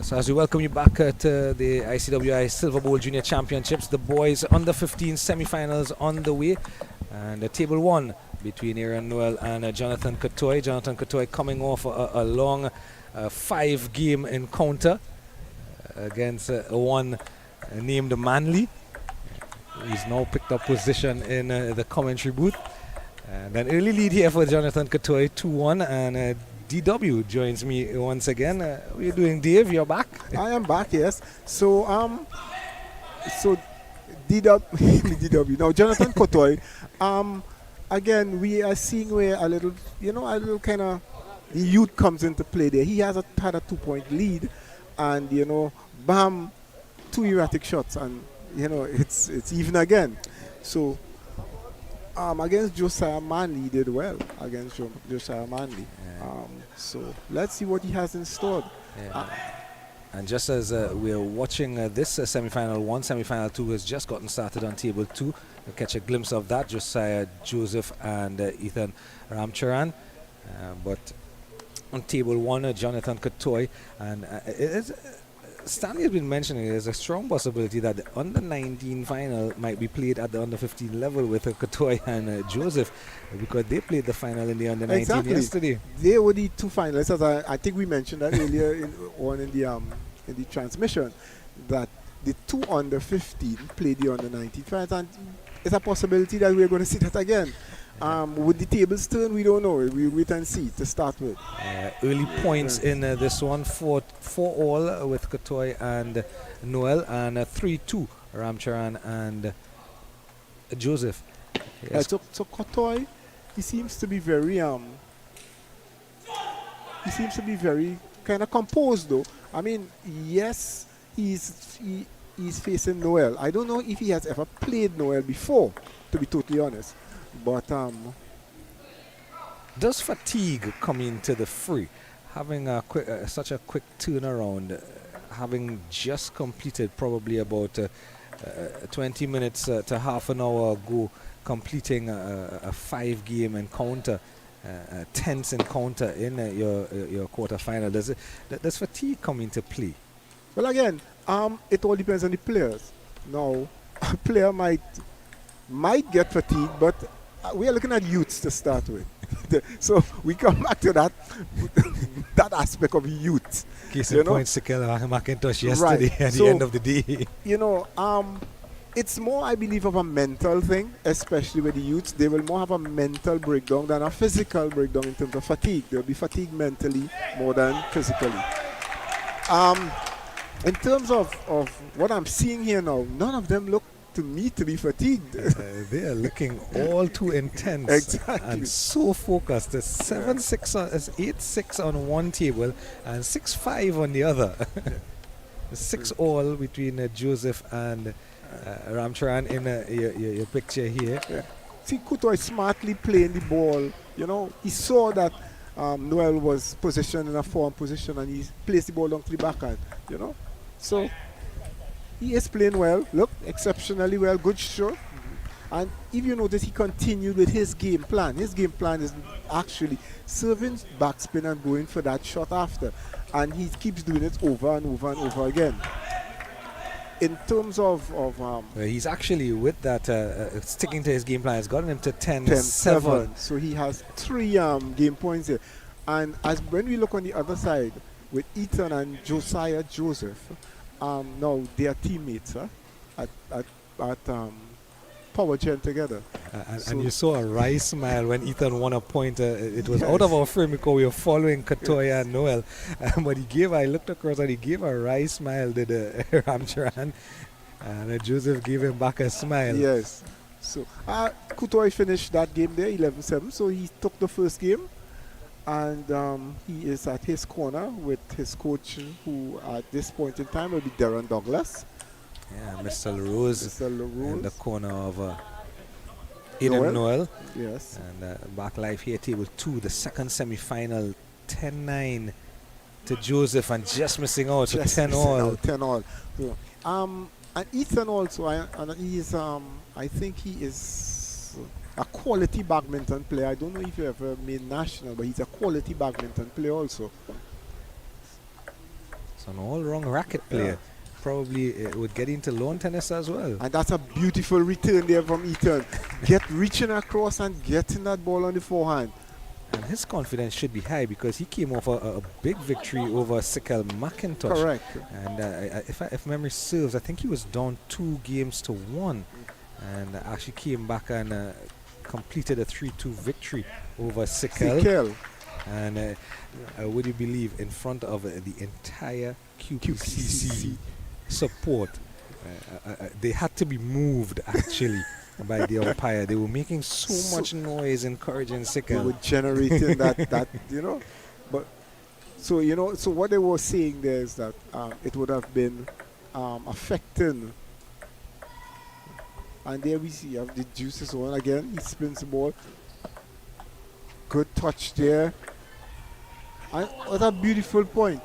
So as we welcome you back to the ICWI Silver Bowl Junior Championships, the boys under 15 semi-finals on the way, and table 1 between Aaron Noel and Jonathan Katoy. Jonathan Katoy coming off a long 5-game encounter against one named Manley. He's now picked up position in the commentary booth. And an early lead here for Jonathan Katoy, 2-1, and DW joins me once again. How are you doing, Dave? You're back? I am back, yes. So DW. Now, Jonathan Katoy, again, we are seeing where a little kind of the youth comes into play there. He has had a 2-point lead, and, bam, 2 erratic shots, and, it's even again. So, against Josiah Manley, he did well against Josiah Manley. So let's see what he has in store. And just as we're watching this semi-final 1, semi-final 2 has just gotten started on table 2. We'll catch a glimpse of that, Josiah Joseph and Ethan Ramcharan. But on table 1, Jonathan Katoy. And Stanley has been mentioning there's a strong possibility that the under-19 final might be played at the under-15 level with Katoy and Joseph, because they played the final in the under-19 yesterday. They were the 2 finalists, as I think we mentioned that earlier in the transmission, that the 2 under-15 played the under-19 finals, and it's a possibility that we're going to see that again. With the tables turn, we don't know. We'll wait and see to start with. Early points in this one, 4-all with Katoy and Noel, and 3-2 Ramcharan and Joseph. Yes. So Katoy, he seems to be very kind of composed, though. I mean, yes, he's facing Noel. I don't know if he has ever played Noel before, to be totally honest. But does fatigue come into the fray? Having such a quick turnaround, having just completed probably about 20 minutes to half an hour ago, completing a 5-game encounter, a tense encounter in your quarterfinal. Does fatigue come into play? Well, again, it all depends on the players. Now, a player might get fatigued, but we are looking at youths to start with. So we come back to that aspect of youth. Case in point, Sikela McIntosh yesterday at the end of the day. It's more, I believe, of a mental thing, especially with the youths. They will more have a mental breakdown than a physical breakdown in terms of fatigue. They'll be fatigued mentally more than physically. In terms of what I'm seeing here now, none of them look to me to be fatigued. They are looking all too intense and so focused. There's 8-6 on one table and 6-5 on the other. 6-all between Joseph and Ramcharan in your picture here. See, Katoy smartly playing the ball. He saw that Noel was positioned in a form position, and he placed the ball down to the backhand. So he is playing well. Look, exceptionally well. Good shot. And if you notice, he continued with his game plan. His game plan is actually serving backspin and going for that shot after. And he keeps doing it over and over and over again. In terms of he's actually, with that, sticking to his game plan, has gotten him to 10-7. So he has 3 game points here. And when we look on the other side, with Ethan and Josiah Joseph, now they are teammates at Power Gen together. And you saw a wry smile when Ethan won a point. It was out of our frame because we were following Katoy and Noel. But I looked across and he gave a wry smile to Ramcharan. And Joseph gave him back a smile. Yes. So Katoy finished that game there, 11-7. So he took the first game. And he is at his corner with his coach, who at this point in time will be Darren Douglas. Yeah, Mr. LaRose. In the corner of Aiden Noel. Yes. And back live here, table 2, the second semi-final, 10-9 to Joseph, and just missing out, so 10-all. 10-all. So, and Ethan also, I think he is a quality badminton player. I don't know if he ever made national, but he's a quality badminton player also. It's an all-round racket player. Probably would get into lawn tennis as well. And that's a beautiful return there from Ethan. Reaching across and getting that ball on the forehand. And his confidence should be high because he came off a big victory over Sikel McIntosh. Correct. And if memory serves, I think he was down 2-1 and actually came back and completed a 3-2 victory over Sikel. And would you believe, in front of the entire QPCC support, they had to be moved actually by the umpire. They were making so much noise encouraging Sikel. They were generating that but so what they were saying there is that it would have been affecting. And there we see have the juices on again. He spins the ball. Good touch there. And what a beautiful point.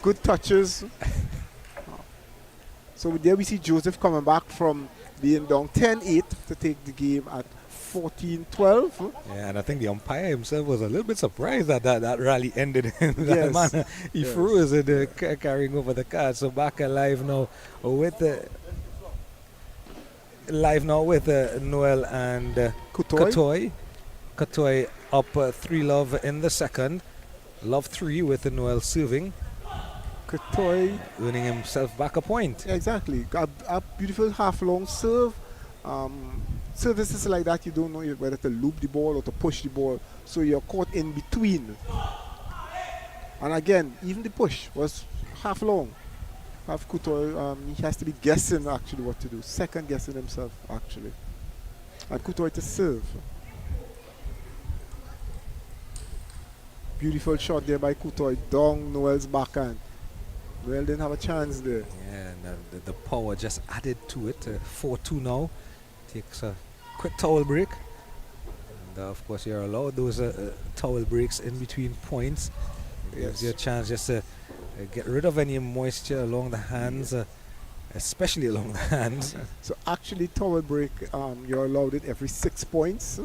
Good touches. So there we see Joseph coming back from being down 10-8 to take the game at 14-12. Yeah, and I think the umpire himself was a little bit surprised that that rally ended in that manner. He froze it, carrying over the card. So back alive now with Noel and Kotoy. Kotoy up 3-love in the second. Love 3 with Noel serving. Kotoy earning himself back a point. Yeah, exactly. A beautiful half-long serve. Services like that, you don't know whether to loop the ball or to push the ball. So you're caught in between. And again, even the push was half-long. Kotoy, he has to be guessing actually what to do. Second guessing himself actually. And Kotoy to serve. Beautiful shot there by Kotoy down Noel's backhand. Noel didn't have a chance there. Yeah, and the power just added to it. 4-2 now. Takes a quick towel break. And of course, you're allowed those towel breaks in between points. It gives you a chance just to get rid of any moisture along the hands, especially along the hands. So actually, towel break, you're allowed it every 6 points.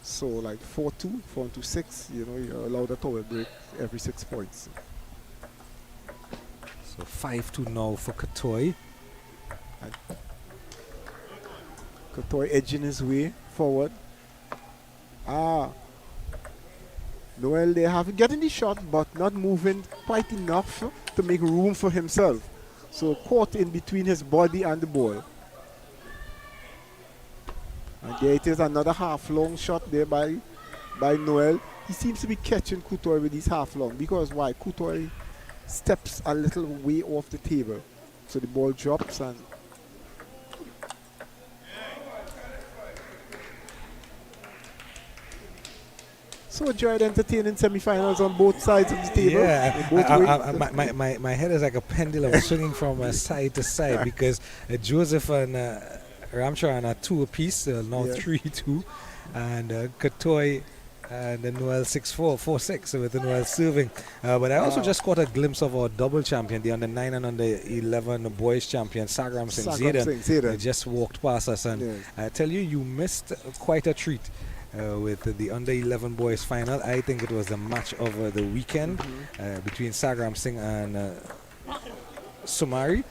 So like 4-2, 4-6, you're allowed a towel break every 6 points. So 5-2 now for Kotoy. Kotoy edging his way forward. Noel, they have getting the shot, but not moving quite enough to make room for himself. So caught in between his body and the ball. And there it is, another half-long shot there by Noel. He seems to be catching Kotoy with his half-long. Because why? Kotoy steps a little way off the table. So the ball drops and... So enjoyed entertaining semifinals on both sides of the table. Yeah, my head is like a pendulum swinging from side to side because Joseph and Ramcharan are 2 apiece, now 3-2, and Kotoy and Noel 6-4, 4-6 with Noel serving. But I also just caught a glimpse of our double champion, the under 9 and under 11 boys champion, Sagram Singh Zaidan. They just walked past us, and I tell you, you missed quite a treat. With the under 11 boys final. I think it was the match of the weekend between Sagram Singh and Sumari,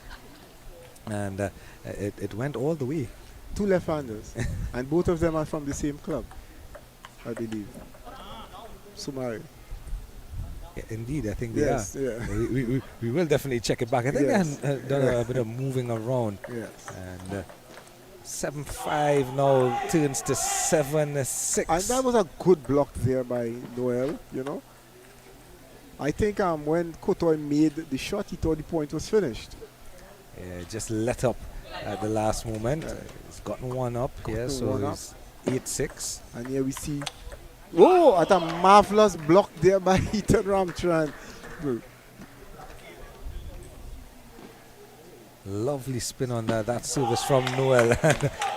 and it went all the way. 2 left-handers, and both of them are from the same club, I believe. Sumari. Yeah, indeed, I think they are. Yeah. We will definitely check it back. I think they had done a bit of moving around. Yes. And 7-5 now turns to 7-6. And that was a good block there by Noel, I think when Kotoy made the shot, he thought the point was finished. Yeah, just let up at the last moment. He's gotten one up here, so it's 8-6. And here we see, at a marvelous block there by Ethan Ramcharan. Lovely spin on that service from Noel.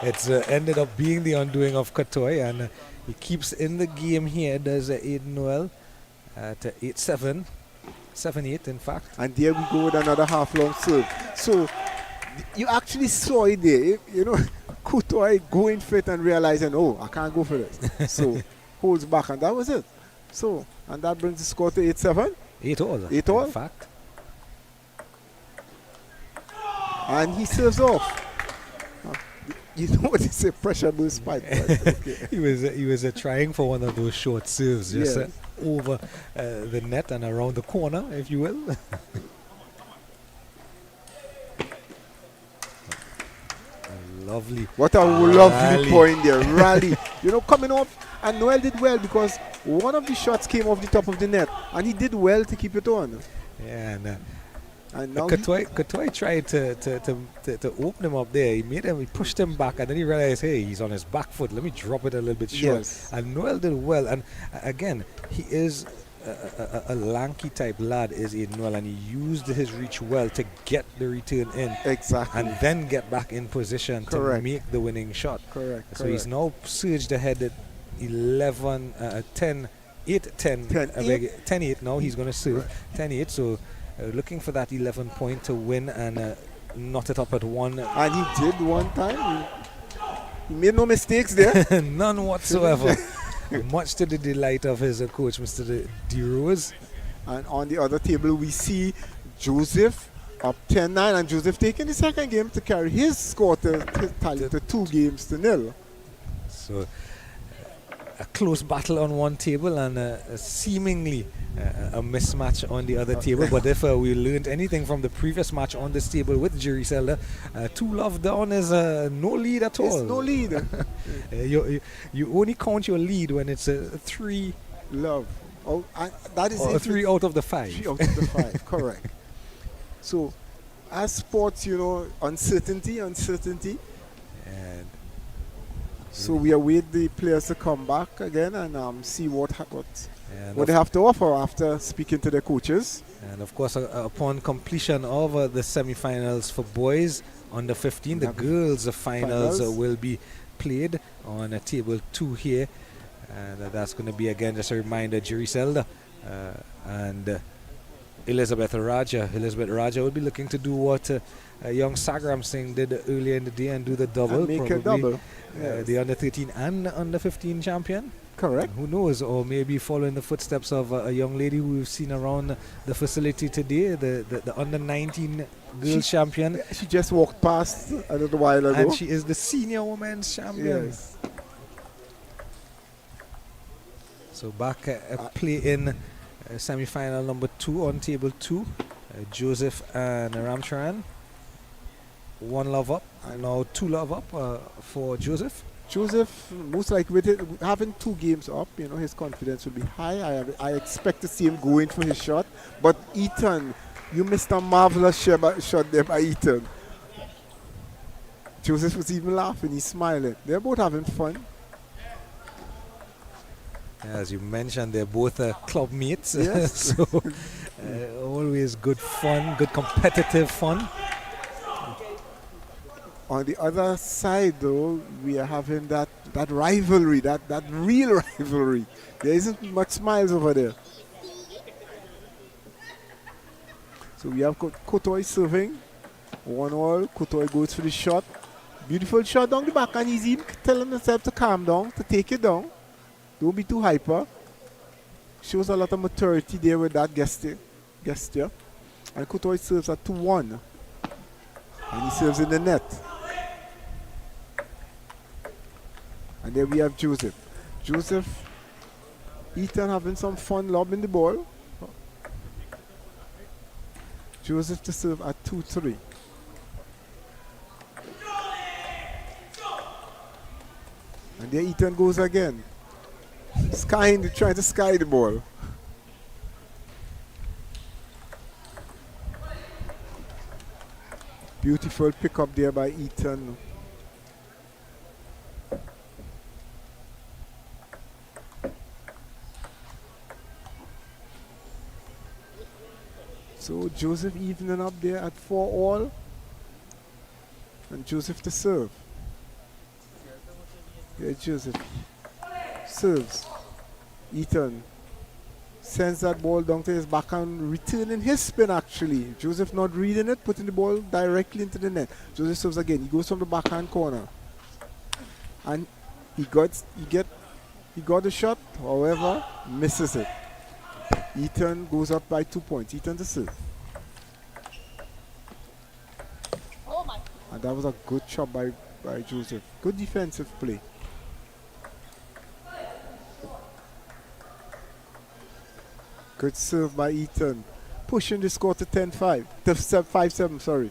It's ended up being the undoing of Kotoy, and he keeps in the game here, does Aiden Noel at 8-7, 7-8 in fact. And there we go with another half-long serve. So you actually saw it there, Kotoy going fit and realizing, I can't go for this. So holds back, and that was it. So, and that brings the score to 8-7. 8-all. 8-all. In fact. And he serves off. You know what they say, pressure burst pipe. Right? Okay. He was trying for one of those short serves, just Yes. over the net and around the corner, if you will. Lovely. What a lovely Rally. point there. Rally. You know, coming off. And Noel did well because one of the shots came off the top of the net. And he did well to keep it on. Yeah, and And now Courtois tried to open him up there. He pushed him back, and then he realized, hey, he's on his back foot. Let me drop it a little bit short. Yes. And Noel did well. And again, he is a lanky type lad, is Aiden Noel, and he used his reach well to get the return in. Exactly. And then get back in position Correct. to make the winning shot. Correct. So he's now surged ahead at 10, 10-8 now. He's going to serve 10-8. So looking for that 11 point to win and knot it up at 1. And he did one time. He made no mistakes there. None whatsoever. Much to the delight of his coach, Mr. De Rose. And on the other table, we see Joseph up 10-9. And Joseph taking the second game to carry his score to tally to 2-0. So a close battle on one table and seemingly a mismatch on the other table. But if we learned anything from the previous match on this table with Jerry Selder, 2 love down is no lead at all. It's no lead. You only count your lead when it's 3 Love. Oh, and that is or it. 3 out of the 5. 3 out of the 5. Correct. So, as sports, you know, uncertainty. And So we await the players to come back again and see what and they have to offer after speaking to their coaches. And of course, upon completion of the semi-finals for boys under 15, the girls' finals will be played on table 2 here. And that's going to be, again, just a reminder, Jerry Selder and Elizabeth Raja. Elizabeth Raja will be looking to do what young Sagram Singh did earlier in the day and do the double. And make a double. Yes. The under 13 and under 15 champion. Correct. Who knows? Or maybe following the footsteps of a young lady who we've seen around the facility today, the under 19 girls champion. She just walked past a little while ago. And she is the senior women's champion. Yes. So back play in semi-final number 2 on table 2. Joseph and Ramcharan. 1 love up, and now 2 love up for Joseph. Joseph, most likely with it, having 2 games up, you know, his confidence will be high. I expect to see him going for his shot. But Ethan, you missed a marvelous shot there by Ethan. Joseph was even laughing, he's smiling. They're both having fun. As you mentioned, they're both club mates. Yes. So always good fun, good competitive fun. On the other side, though, we are having that rivalry, that real rivalry. There isn't much smiles over there. So we have Courtois serving. 1-1. Courtois goes for the shot. Beautiful shot down the back, and he's even telling himself to calm down, to take it down. Don't be too hyper. Shows a lot of maturity there with that gesture. And Courtois serves at 2-1. And he serves in the net. And there we have Joseph. Ethan having some fun lobbing the ball. Joseph to serve at 2-3. And there Ethan goes again. Trying to sky the ball. Beautiful pick up there by Ethan. So Joseph evening up there at 4-all. And Joseph to serve. Yeah, Joseph serves. Ethan sends that ball down to his backhand, returning his spin actually. Joseph not reading it, putting the ball directly into the net. Joseph serves again. He goes from the backhand corner. And he got the shot, however, misses it. Ethan goes up by 2 points. Ethan to serve. And that was a good job by Joseph. Good defensive play. Good serve by Eaton. Pushing the score to 10-5. To 5-7, sorry.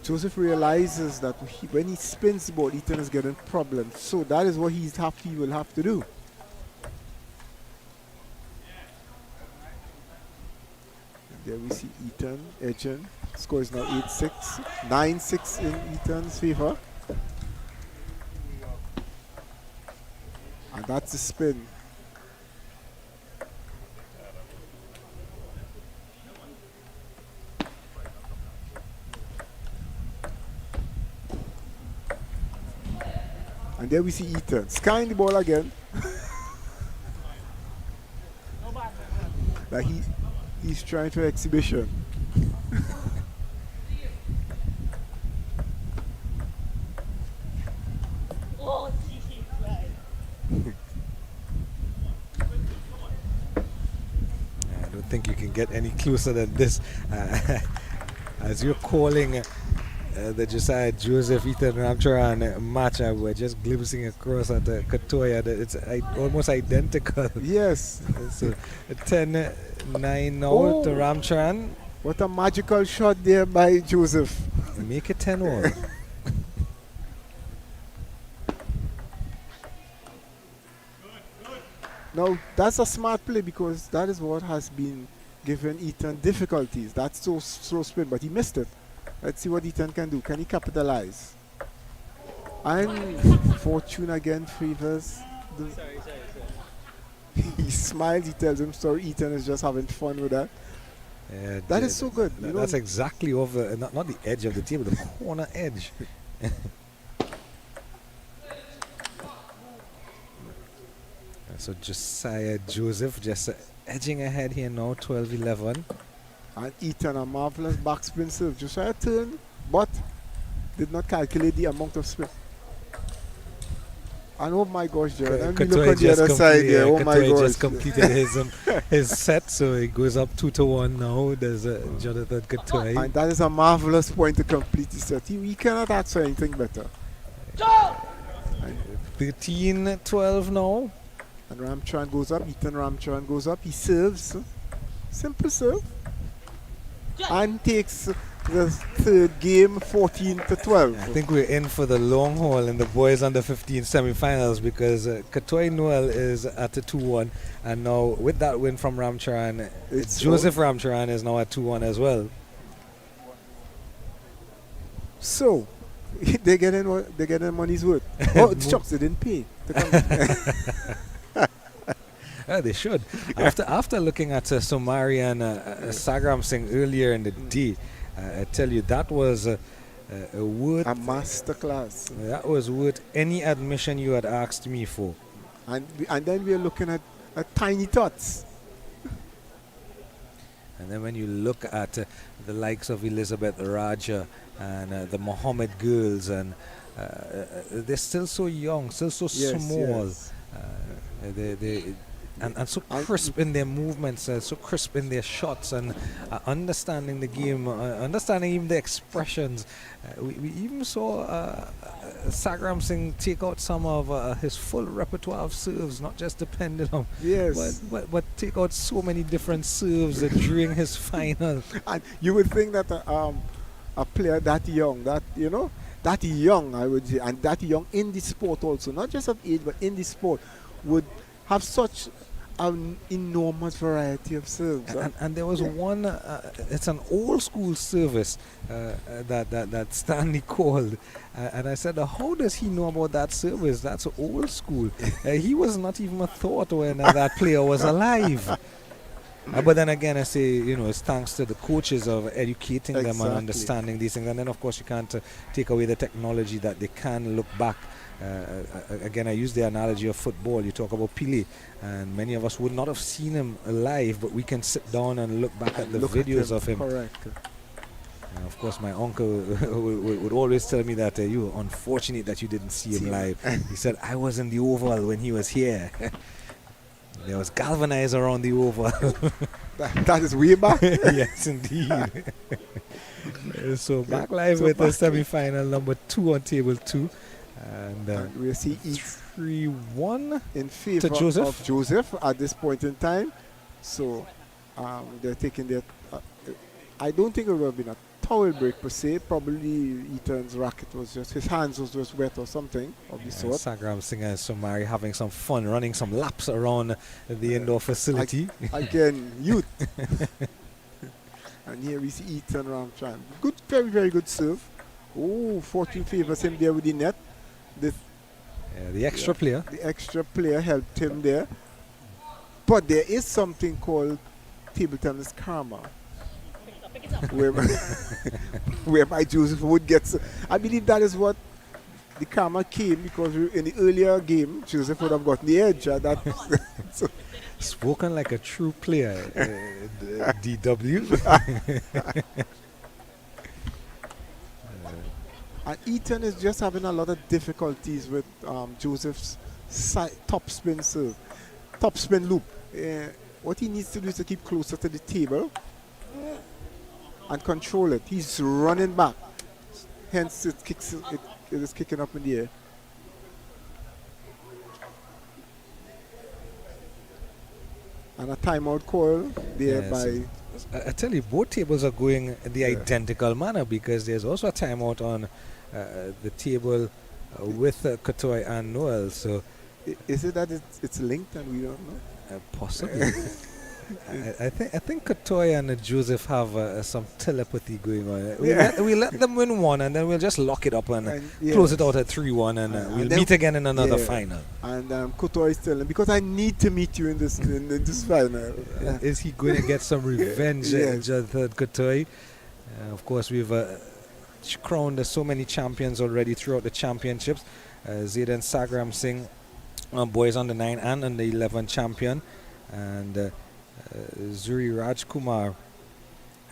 Joseph realizes that when he spins the ball, Eaton is getting problems. So that is what he will have to do. And there we see Eaton edging. Score is now 8-6. 9-6 in Eaton's favor. And that's the spin. And there we see Eaton skying the ball again. Like he's trying for exhibition. I don't think you can get any closer than this. As you're calling the Josiah Joseph Ethan Ramcharan match, we're just glimpsing across at Katoya that it's almost identical. Yes. So 10-9 now to Ramcharan. What a magical shot there by Joseph. Make it 10-all. Now, that's a smart play because that is what has been giving Eaton difficulties. That's so slow spin, but he missed it. Let's see what Eaton can do. Can he capitalize? And fortune again favors. He smiles, he tells him, sorry, Eaton is just having fun with that. That is so good. That's exactly over, not the edge of the table, the corner edge. So Josiah Joseph just edging ahead here now, 12-11. And Eaton, a marvelous backspin serve. Josiah turned, but did not calculate the amount of spin. And oh my gosh, Jared, let me look on the other side here. Oh my gosh. Just completed his set, so it goes up 2-1 now. There's Jonathan Katoy. And that is a marvelous point to complete the set. He cannot ask for anything better. 13-12 now. And Ramcharan goes up. Eaton Ramcharan goes up. He serves. Simple serve. And takes the third game 14-12. I think we're in for the long haul in the boys under 15 semi-finals because Katoy Noel is at a 2-1, and now with that win from Ramcharan, Joseph Ramcharan is now at 2-1 as well. So they get in money's worth. Oh, it's chops, they didn't pay. Yeah, they should. After looking at Somari and Sagram Singh earlier in the day, I tell you that was worth a masterclass. That was worth any admission you had asked me for. And then we are looking at tiny tots. And then when you look at the likes of Elizabeth Raja and the Mohammed girls, and they're still so young, still so small. Yes. And so crisp in their movements, so crisp in their shots, and understanding the game, understanding even the expressions. We even saw Sagram Singh take out some of his full repertoire of serves, not just the pendulum, but take out so many different serves during his final. And you would think that a player that young, that young, I would say, and that young in the sport also, not just of age, but in the sport, would have such an enormous variety of serves. And there was one, it's an old school service that Stanley called. And I said, how does he know about that service? That's old school. He was not even a thought when that player was alive. But then again, I say, it's thanks to the coaches of educating them and understanding these things. And then, of course, you can't take away the technology that they can look back. Again, I use the analogy of football. You talk about Pelé, and many of us would not have seen him alive, but we can sit down and look back at the videos of him. Correct. And of course, my uncle would always tell me that you were unfortunate that you didn't see him live. He said, I was in the Oval when he was here. There was galvanized around the oval. That is way back. Yes, indeed. So back live So with the back- semi-final number 2 on table 2. And And we see each 3-1. in favor Joseph. of Joseph at this point in time. So they're taking their. I don't think it would have been a towel break per se. Probably Ethan's racket was just, his hands was just wet or something of the sort. Sagram Singh and Somari having some fun running some laps around the indoor facility. Again, youth. And here we see Ethan Ramchan. Good, very, very good serve. Oh, fortune favors him there with the net. The extra player. The extra player helped him there. But there is something called table tennis karma. whereby Joseph would get. I believe that is what the karma came, because in the earlier game, Joseph would have gotten the edge. That so, Spoken like a true player, DW. and Ethan is just having a lot of difficulties with Joseph's top spin serve, top spin loop. What he needs to do is to keep closer to the table and control it. He's running back, hence it is kicking up in the air. And a timeout call there Yes. by. I tell you, both tables are going the identical manner, because there's also a timeout on the table with Kotoy and Noel. So Is it that it's linked and we don't know? possibly. I think Kotoy and Joseph have some telepathy going on. We let them win one, and then we'll just lock it up and close it out at 3-1, and we'll then- meet again in another yeah. final. And Kotoy is telling, because I need to meet you in this in this final. Is he going to get some revenge, Yes. Jonathan Kotoy? Of course, we've crowned so many champions already throughout the championships. Zayden Sagram Singh, boys under 9 and under 11 champion, and Zuri Rajkumar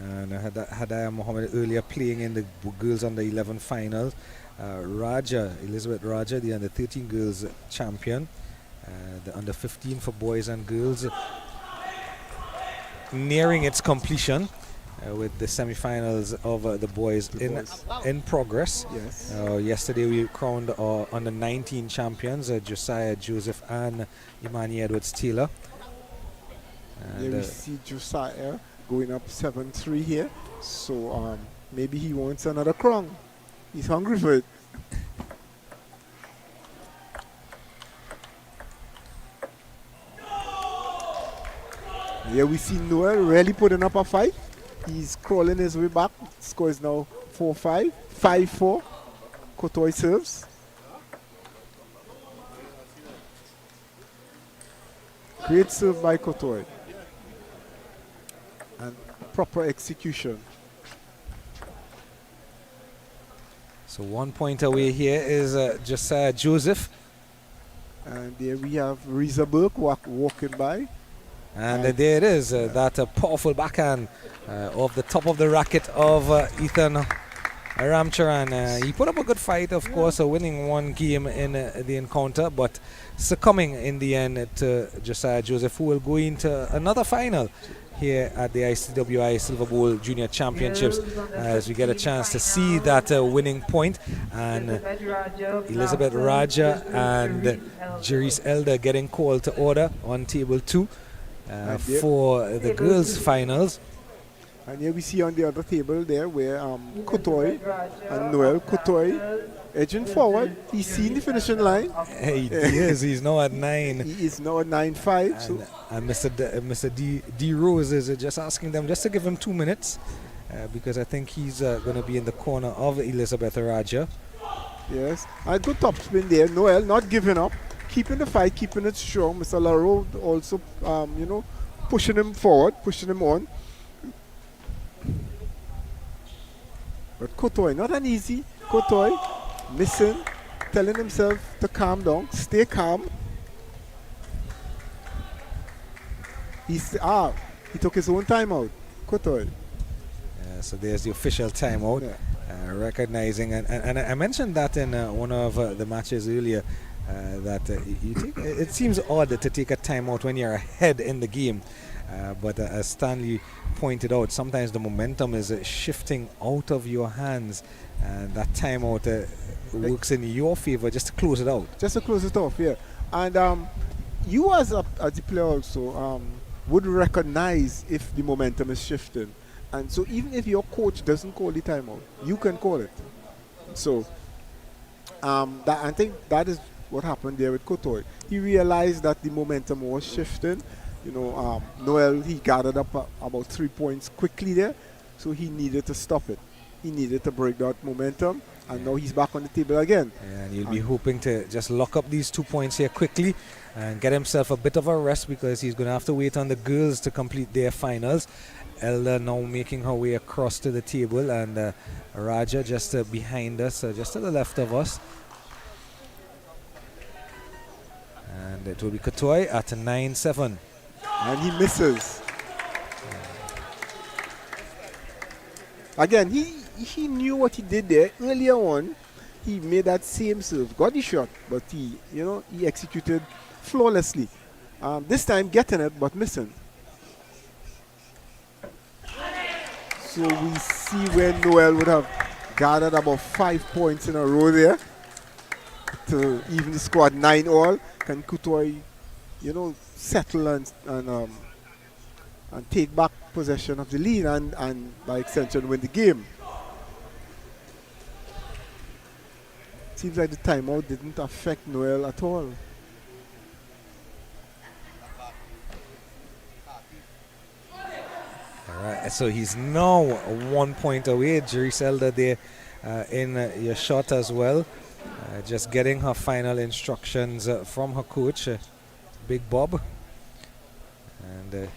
and Hadaya Mohammed earlier playing in the girls under 11 finals. Elizabeth Raja, the under 13 girls champion. The under 15 for boys and girls nearing its completion, with the semi-finals of the boys in progress. Yes. Yesterday we crowned our under 19 champions, Josiah Joseph and Imani Edwards Taylor. Here And, we see Josiah going up 7-3 here. So maybe he wants another crown. He's hungry for it. Here we see Noel really putting up a fight. He's crawling his way back. Score is now 4-5. 5-4. Kotoy serves. Great serve by Kotoy. And proper execution. so 1 point away here is Josiah Joseph. And there we have Reza Burke walking by. And there it is, that powerful backhand off the top of the racket of Ethan Ramcharan. He put up a good fight, of course, winning one game in the encounter, but succumbing in the end to Josiah Joseph, who will go into another final here at the ICWI Silver Bowl Junior Championships, as we get a chance to see that winning point. And Elizabeth Raja and Jerice Elder getting called to order on table 2 for the girls' finals. And here we see on the other table there where Kotoy and Noel. Kotoy edging forward. He's seen the finishing line. He is. He's now at 9. He is now at 9-5. So And Mr. D. Rose is just asking them just to give him 2 minutes, because I think he's going to be in the corner of Elizabeth Raja. yes, a good top spin there. Noel not giving up, keeping the fight, keeping it strong. Mr. Laro also, pushing him forward, pushing him on. But Kotoy, not an easy. Kotoy missing, telling himself to calm down, stay calm. He took his own timeout. Kotoy. So there's the official timeout, recognizing, and I mentioned that in one of the matches earlier, You take. It seems odd to take a timeout when you're ahead in the game, but as Stanley pointed out, sometimes the momentum is shifting out of your hands, and that timeout works in your favor just to close it out. Just to close it off, yeah. And you as a player also would recognize if the momentum is shifting. And so even if your coach doesn't call the timeout, you can call it. So I think that is what happened there with Kotoy. He realized that the momentum was shifting. Noel, he gathered up about 3 points quickly there, so he needed to stop it. He needed to break that momentum, and now he's back on the table again. And he'll be hoping to just lock up these 2 points here quickly and get himself a bit of a rest, because he's going to have to wait on the girls to complete their finals. Elder now making her way across to the table, and Raja just behind us, just to the left of us. And it will be Kotoy at 9-7. And he misses. Again, he knew what he did there. Earlier on, he made that same serve, got the shot, but he executed flawlessly. This time getting it, but missing. So we see where Noel would have gathered about 5 points in a row there to even the squad 9 all. Can Kotoy, settle and take back possession of the lead and by extension win the game. Seems like the timeout didn't affect Noel at all. All right, so he's now 1 point away. Jeriselda there in your shot as well. Just getting her final instructions from her coach, Big Bob. And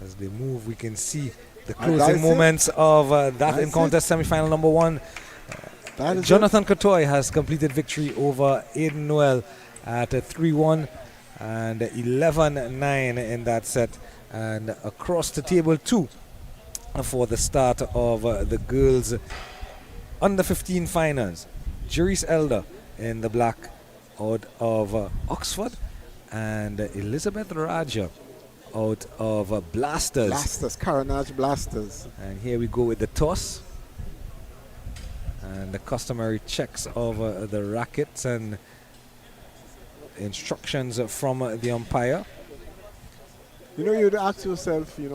as they move, we can see the closing moments of that encounter, semi-final number 1. Jonathan Kotoy has completed victory over Aiden Noel at 3-1 and 11-9 in that set. And across the table 2 for the start of the girls under 15 finals. Juris Elder in the black out of Oxford, and Elizabeth Raja out of Blasters. Carnage Blasters. And here we go with the toss and the customary checks of the rackets and instructions from the umpire. You'd ask yourself, it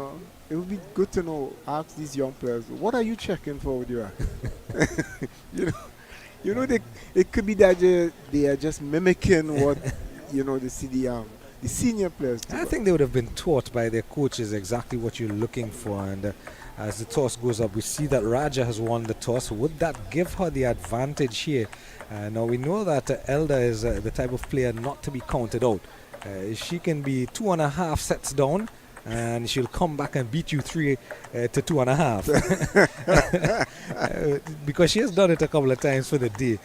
would be good to ask these young players, what are you checking for with your racket? It could be that they are just mimicking what, the senior players do. I think they would have been taught by their coaches exactly what you're looking for. And as the toss goes up, we see that Raja has won the toss. Would that give her the advantage here? Now we know that Elder is the type of player not to be counted out. She can be 2.5 sets down, and she'll come back and beat you 3 to 2.5. Because she has done it a couple of times for the day.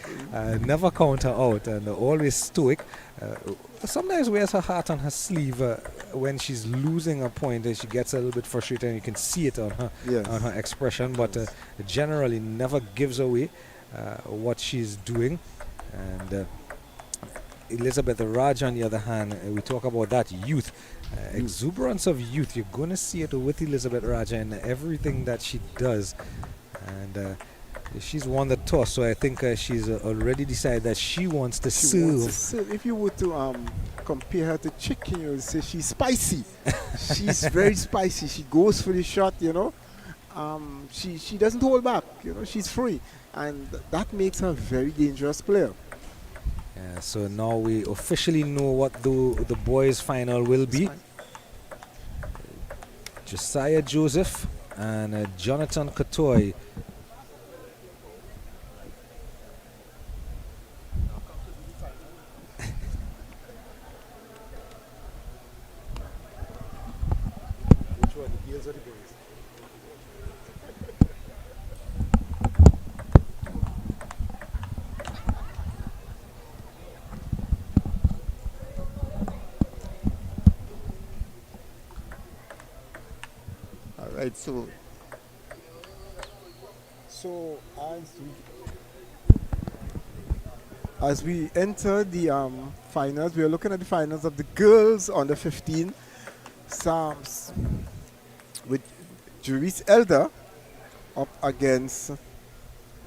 Never count her out, and always stoic. Sometimes wears her heart on her sleeve when she's losing a point, and she gets a little bit frustrated, and you can see it on her expression, but generally never gives away what she's doing. And Elizabeth Raj, on the other hand, we talk about that youth, exuberance of youth. You're going to see it with Elizabeth Raja in everything that she does. And she's won the toss, so I think she's already decided that she wants to serve. If you were to compare her to chicken, you would say she's spicy. She's very spicy. She goes for the shot, She doesn't hold back, she's free. And that makes her a very dangerous player. So now we officially know what the boys' final will be. Josiah Joseph and Jonathan Kotoy. Which one, the girls or the boys? Right, so as we enter the finals, we are looking at the finals of the girls under 15. Psalms with Juris Elder up against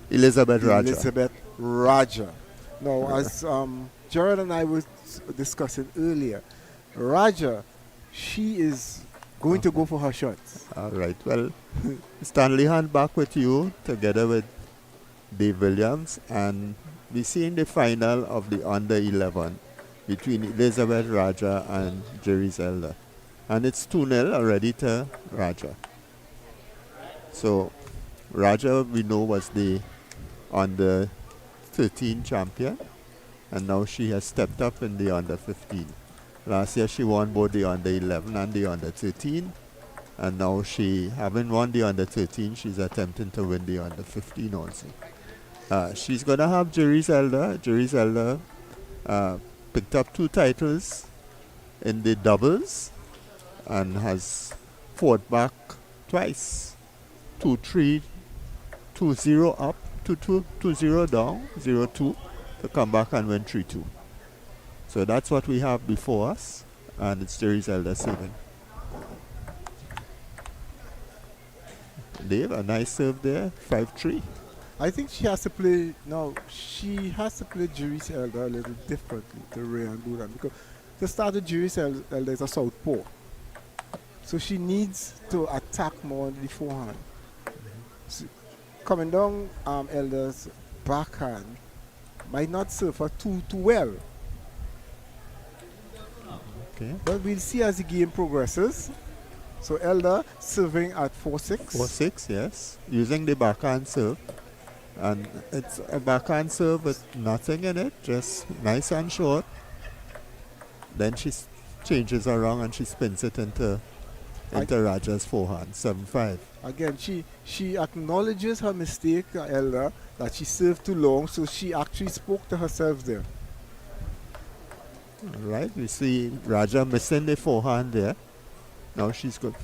Elizabeth Raja. Elizabeth Raja. Now, as Gerald and I were discussing earlier, Raja, she is going to go for her shots. All right. Well, Stanley Hunt back with you together with Dave Williams, and we see in the final of the under 11 between Elizabeth Raja and Jerry Zelda, and it's 2-0 already to Raja. So Raja, we know, was the under 13 champion, and now she has stepped up in the under 15. Last year she won both the under 11 and the under 13, and now she, having won the under 13, she's attempting to win the under 15 also. She's going to have Jerry Zelda. Jerry Zelda picked up 2 titles in the doubles and has fought back twice. 2-3, 2-0 up, 2-2, 2-0 down, 0-2 to come back and win 3-2. So that's what we have before us, and it's Jerry Zelda serving. Dave, a nice serve there, 5-3. I think she has to play now. She has to play Juris Elder a little differently to Rayan do that, because to start with, Juris Elder is a southpaw, so she needs to attack more on the forehand. So coming down, Elder's backhand might not serve her too well. Okay. But we'll see as the game progresses. So Elder serving at 4-6. 4-6, yes, using the backhand serve. And it's a backhand serve with nothing in it, just nice and short. Then she changes around and she spins it into Raja's forehand, 7-5. Again, she acknowledges her mistake, Elder, that she served too long, so she actually spoke to herself there. Right, we see Raja missing the forehand there. Now she's good.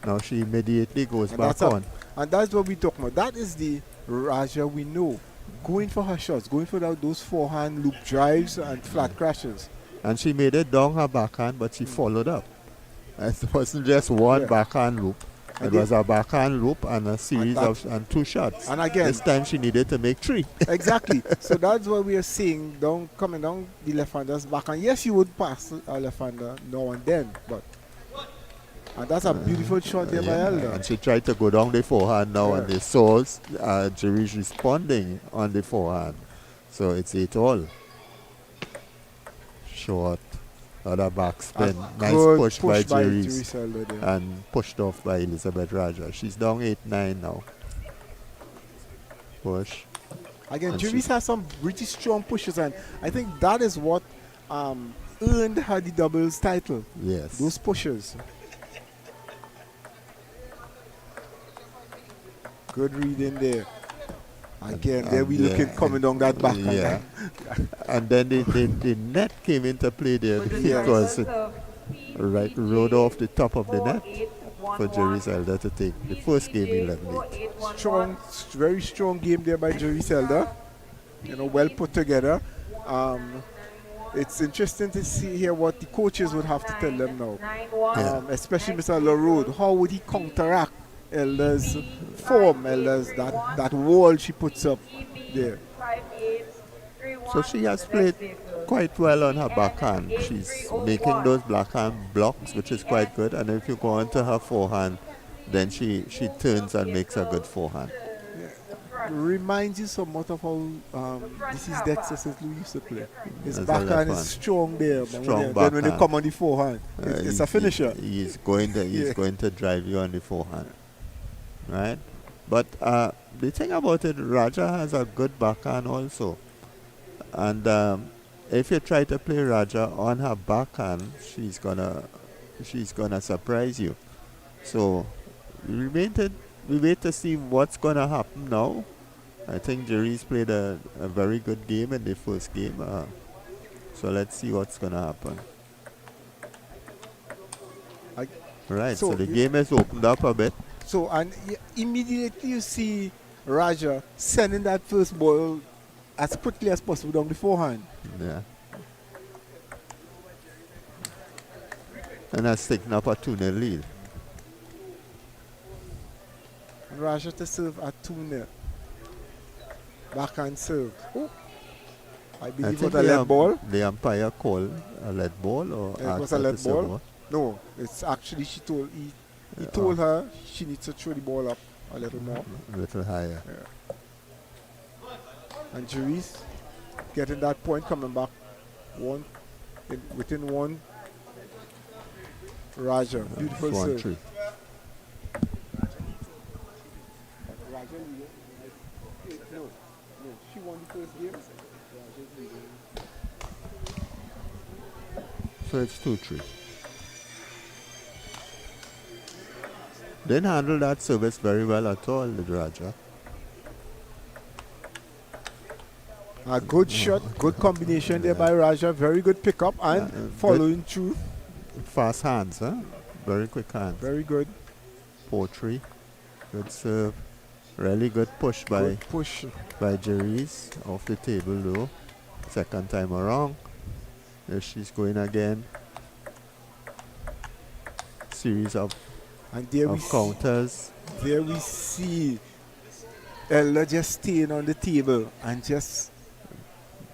Now she immediately goes back on. And that's what we talk about. That is the Raja we know. Going for her shots, going for those forehand loop drives and flat crashes. And she made it down her backhand, but she followed up. It wasn't just one backhand loop. It was a backhand loop and a series of 2 shots. And again, this time she needed to make 3. Exactly. So that's what we are seeing coming down the left-hander's backhand. Yes, you would pass a left-hander now and then, but and that's a beautiful shot there by Elder. And she tried to go down the forehand now, and the souls, Jerry's responding on the forehand. So it's 8-all. Short. Other backspin. Nice push by Jerry's. And pushed off by Elizabeth Raja. She's down 8-9 now. Push. Again, Jerry's has some pretty strong pushes, and I think that is what earned her the doubles title. Yes. Those pushes. Good reading there. Again, there we looking coming down that back. Yeah. And then the net came into play there because it rode off the top of the net for Jerry Zelda to take the first game 11-8. Strong, very strong game there by Jerry Zelda. Well put together. It's interesting to see here what the coaches would have to tell them now. Especially Mr. LaRode. How would he counteract Elder's form, Elder's that wall she puts up there? So she has played quite well on her backhand. She's making those backhand blocks, which is quite good. And if you go on to her forehand, then she turns and makes a good forehand. Reminds you somewhat of how this is Dexter St. Louis used to play. His backhand is strong there, but then when they come on the forehand, it's a finisher. He's going to drive you on the forehand. Right? But the thing about it, Raja has a good backhand also. And if you try to play Raja on her backhand, she's gonna surprise you. So we wait to see what's gonna happen now. I think Jerry's played a very good game in the first game. So let's see what's gonna happen. Right, so the game has opened up a bit. So, and immediately you see Raja sending that first ball as quickly as possible down the forehand. Yeah. And that's taking up a 2-0 lead. Raja to serve at 2-0. Backhand serve. Oh. I believe it was a lead ball. The umpire called a lead ball or It asked was a her to lead serve ball. more? No, it's actually he told her she needs to throw the ball up a little more. A little higher. Yeah. And Juris getting that point, coming back within one. Raja, beautiful serve. 1-3. No, she won the first game. So it's 2-3. Didn't handle that service very well at all, the Raja. A good shot, good combination there by Raja. Very good pickup and following through. Fast hands, huh? Very quick hands. Very good. 4-3. Good serve. Really good push by Jerry's. Off the table though. Second time around. There she's going again. Series of counters. There we see Ella just staying on the table and just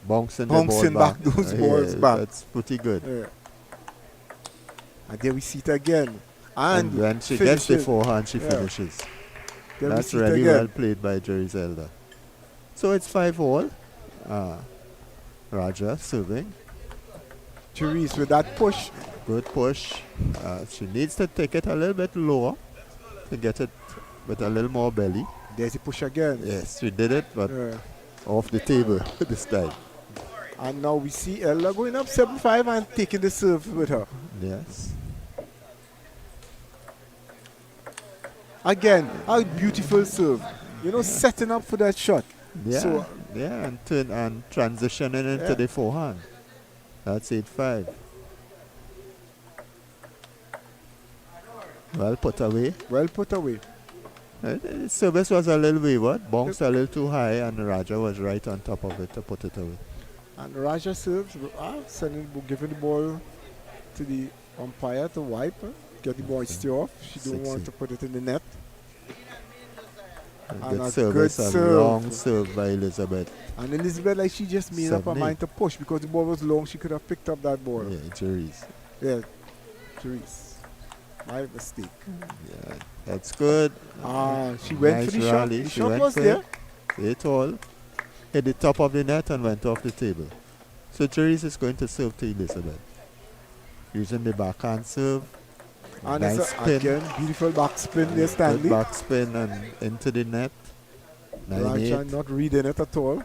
bouncing back those balls back. That's pretty good. Yeah. And there we see it again. And when she gets the forehand, she finishes. There that's really well played by Jerry Zelda. So it's 5-all. Raja serving. Jerry's with that push. Good push. She needs to take it a little bit lower to get it with a little more belly. There's the push again. Yes, she did it, but off the table this time. And now we see Ella going up 7-5 and taking the serve with her. Yes. Again, a beautiful serve. You know, setting up for that shot. Yeah, so, and transitioning into the forehand. That's 8-5. Well put away. Well put away. The service was a little wayward, bounced a little too high, and Raja was right on top of it to put it away. And Raja serves, giving the ball to the umpire to wipe, get the moisture off. She don't want to put it in the net. And a good serve. Long serve by Elizabeth. And Elizabeth, like she just made up her mind to push because the ball was long. She could have picked up that ball. Yeah, Jerry's. Yeah, Jerry's. My mistake. Yeah, that's good. She went for the shot. The shot was there. 8-all. Hit the top of the net and went off the table. So Jerry's is going to serve to Elizabeth. Using the backhand serve. And nice spin. Again, beautiful back spin there, Stanley. Back spin and into the net. Raja not reading it at all.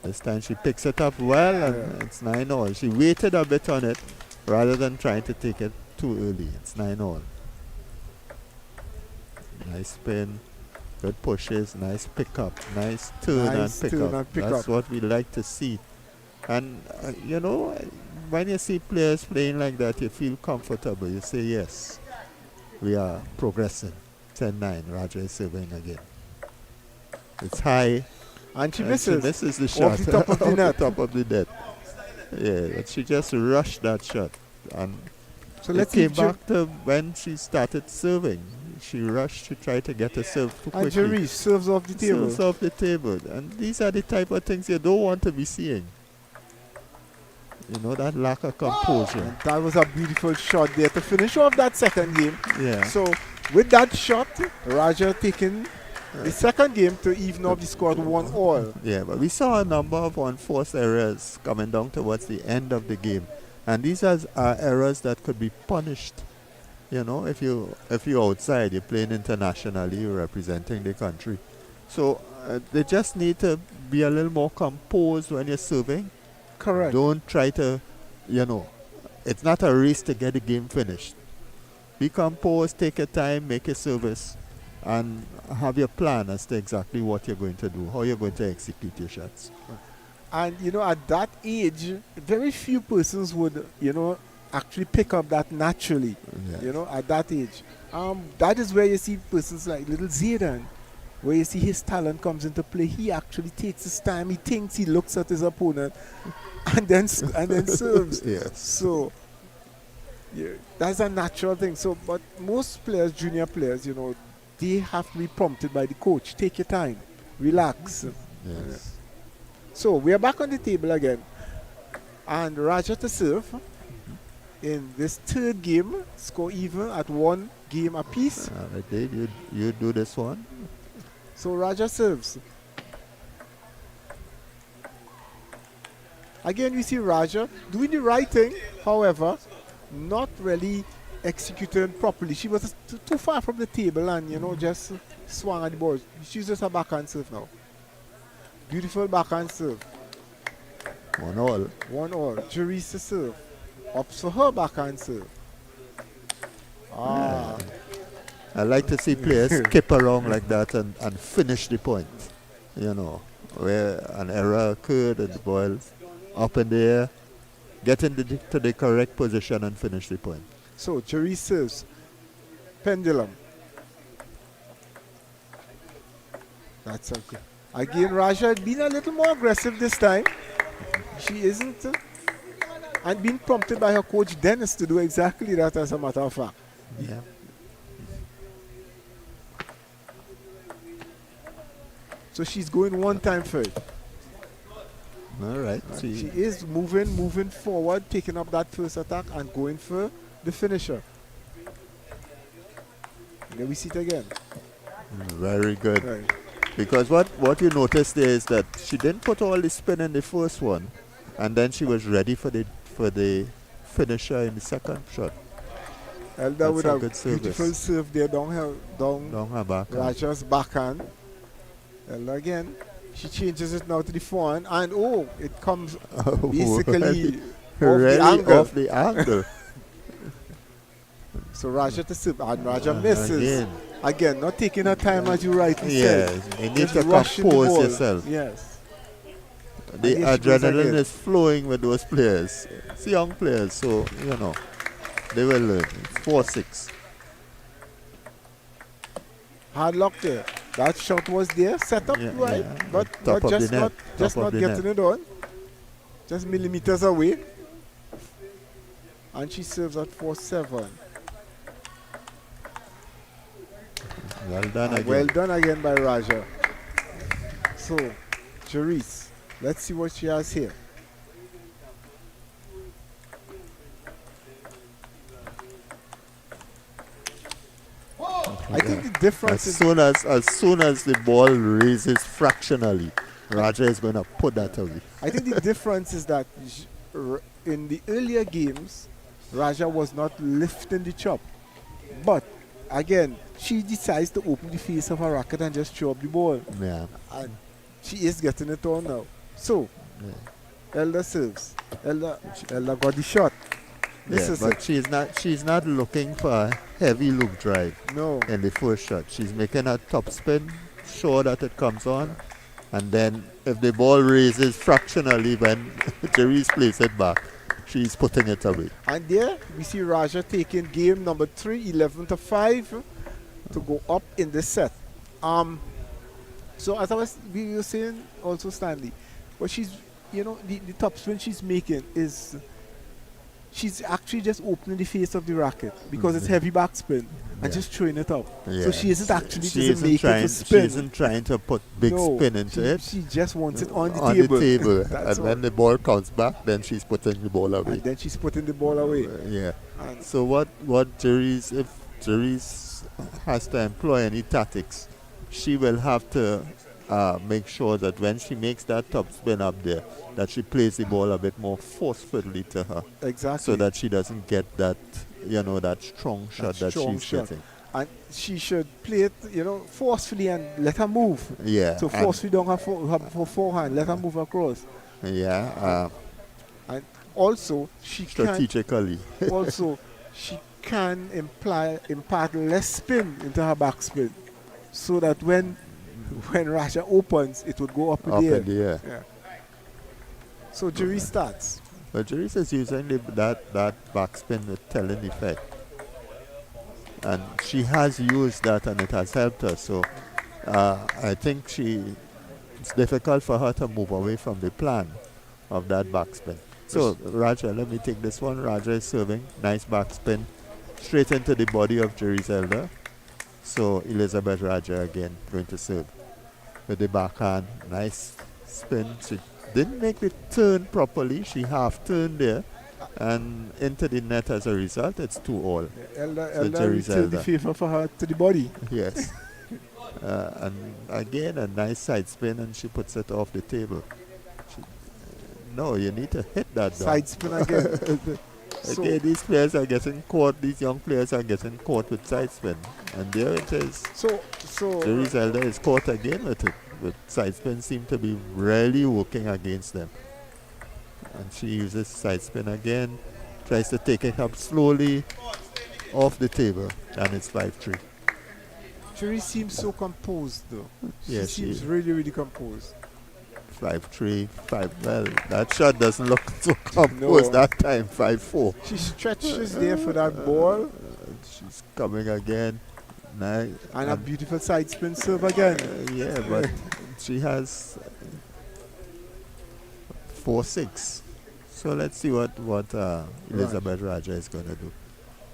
This time she picks it up well and it's 9-all. She waited a bit on it rather than trying to take it too early. It's 9-all. Nice spin. Good pushes. Nice pickup. Nice turn and pick up. That's what we like to see. And, you know, when you see players playing like that, you feel comfortable. You say, yes, we are progressing. 10-9. Raja is serving again. It's high. And she misses. She misses the shot. Off the top of the net. Top of the net. Yeah, but she just rushed that shot. And so it came back to when she started serving. She rushed to try to get a serve too quickly. And Jerry serves off the table. Serves off the table. And these are the type of things you don't want to be seeing. You know, that lack of composure. And that was a beautiful shot there to finish off that second game. Yeah. So, with that shot, Raja taking the second game to even up the score to 1-all. Yeah, but we saw a number of unforced errors coming down towards the end of the game. And these are errors that could be punished. You know, if you're outside, you're playing internationally, you're representing the country. So, they just need to be a little more composed when you're serving. Correct. Don't try to, you know, it's not a race to get the game finished. Be composed, take your time, make your service, and have your plan as to exactly what you're going to do, how you're going to execute your shots. And, you know, at that age, very few persons would, you know, actually pick up that naturally, Yes. you know, at that age. That is where you see persons like little Zidane, where you see his talent comes into play. He actually takes his time. He thinks, he looks at his opponent, and then serves. Yes. So yeah, that's a natural thing. So, but most players, junior players, they have to be prompted by the coach. Take your time, relax. Yes. So we are back on the table again, and Raja to serve in this third game, score even at 1 game apiece. Dave, you do this one. So Raja serves. Again, we see Raja doing the right thing, however, not really executing properly. She was too far from the table and, just swung at the ball. She uses her backhand serve now. Beautiful backhand serve. 1-1. 1-1. Jerry's to serve. Ups for her backhand serve. I like to see players skip around like that and finish the point. Where an error occurred and the ball up in the air, get to the correct position and finish the point. So Jerry serves. Pendulum. That's okay. Again, Raja had been a little more aggressive this time. She isn't. And being prompted by her coach Dennis to do exactly that, as a matter of fact. Yeah. So she's going one time first. All right. She is moving forward, taking up that first attack and going for the finisher. There we see it again. Very good. Right. Because what you notice there is that she didn't put all the spin in the first one, and then she was ready for the finisher in the second shot. Elda with a good service. beautiful serve there down her back. Raja's backhand. Elda again. She changes it now to the forehand, and it comes basically off the angle. So Raja to serve, and Raja misses. Again, not taking her time as you rightly said. You need to compose yourself. Yes. The adrenaline is flowing with those players. It's young players, so, they will learn. It's 4-6. Hard luck there. That shot was there, set up right, but just not getting it on. Just millimeters away. And she serves at 4-7. Well done again. Well done again by Raja. So, Charisse, let's see what she has here. I think the difference is as soon as the ball raises fractionally, Raja is going to put that away. I think the difference is that in the earlier games, Raja was not lifting the chop, but again, she decides to open the face of her racket and just throw up the ball. Yeah. And she is getting it on now. So, Elda serves. Elda got the shot. But she's not looking for a heavy loop drive. No. In the first shot. She's making a top spin, sure that it comes on. And then if the ball raises fractionally when Jerry's plays it back, she's putting it away. And there we see Raja taking game number 3, 11-5 to go up in this set. So as we were saying also, Stanley, but she's, the top spin she's making is, she's actually just opening the face of the racket because it's heavy backspin and just throwing it up. Yeah. So she isn't actually making it to spin. She isn't trying to put big spin into it. She just wants it on the table. And when the ball comes back, then she's putting the ball away. And then she's putting the ball away. And so what if Jerry's has to employ any tactics, she will have to make sure that when she makes that top spin up there, that she plays the ball a bit more forcefully to her. Exactly. So that she doesn't get that, that strong shot that she's getting. And she should play it, forcefully and let her move. Yeah. So forcefully down her forehand, let her move across. Yeah. And also, she strategically. She can impart less spin into her backspin, so that when Raja opens, it would go up in the air. Yeah. So Jerry starts. But Jerry is using that backspin with telling effect. And she has used that and it has helped her. So I think it's difficult for her to move away from the plan of that backspin. So Raja, let me take this one. Raja is serving. Nice backspin. Straight into the body of Jerizelda. So Elizabeth Raja again going to serve. With the backhand. Nice spin. She didn't make the turn properly. She half turned there. And into the net as a result. It's 2-all. Elder returned the favor for her to the body. Yes. And again a nice side spin and she puts it off the table. No, you need to hit that down. Side spin again. Okay, these players are getting caught. These young players are getting caught with side spin, and there it is. So Jerizelda is caught again with it. But side spin seem to be really working against them. And she uses side spin again, tries to take it up slowly off the table, and it's 5-3. Jerry seems so composed though. Yes, she seems really, really composed. 5-3, 5. Well, that shot doesn't look so composed that time. 5-4. She stretches there for that ball. She's coming again. Nice. And a beautiful side spin serve again. Yeah, but she has 4-6. So let's see what Elizabeth Raja is going to do.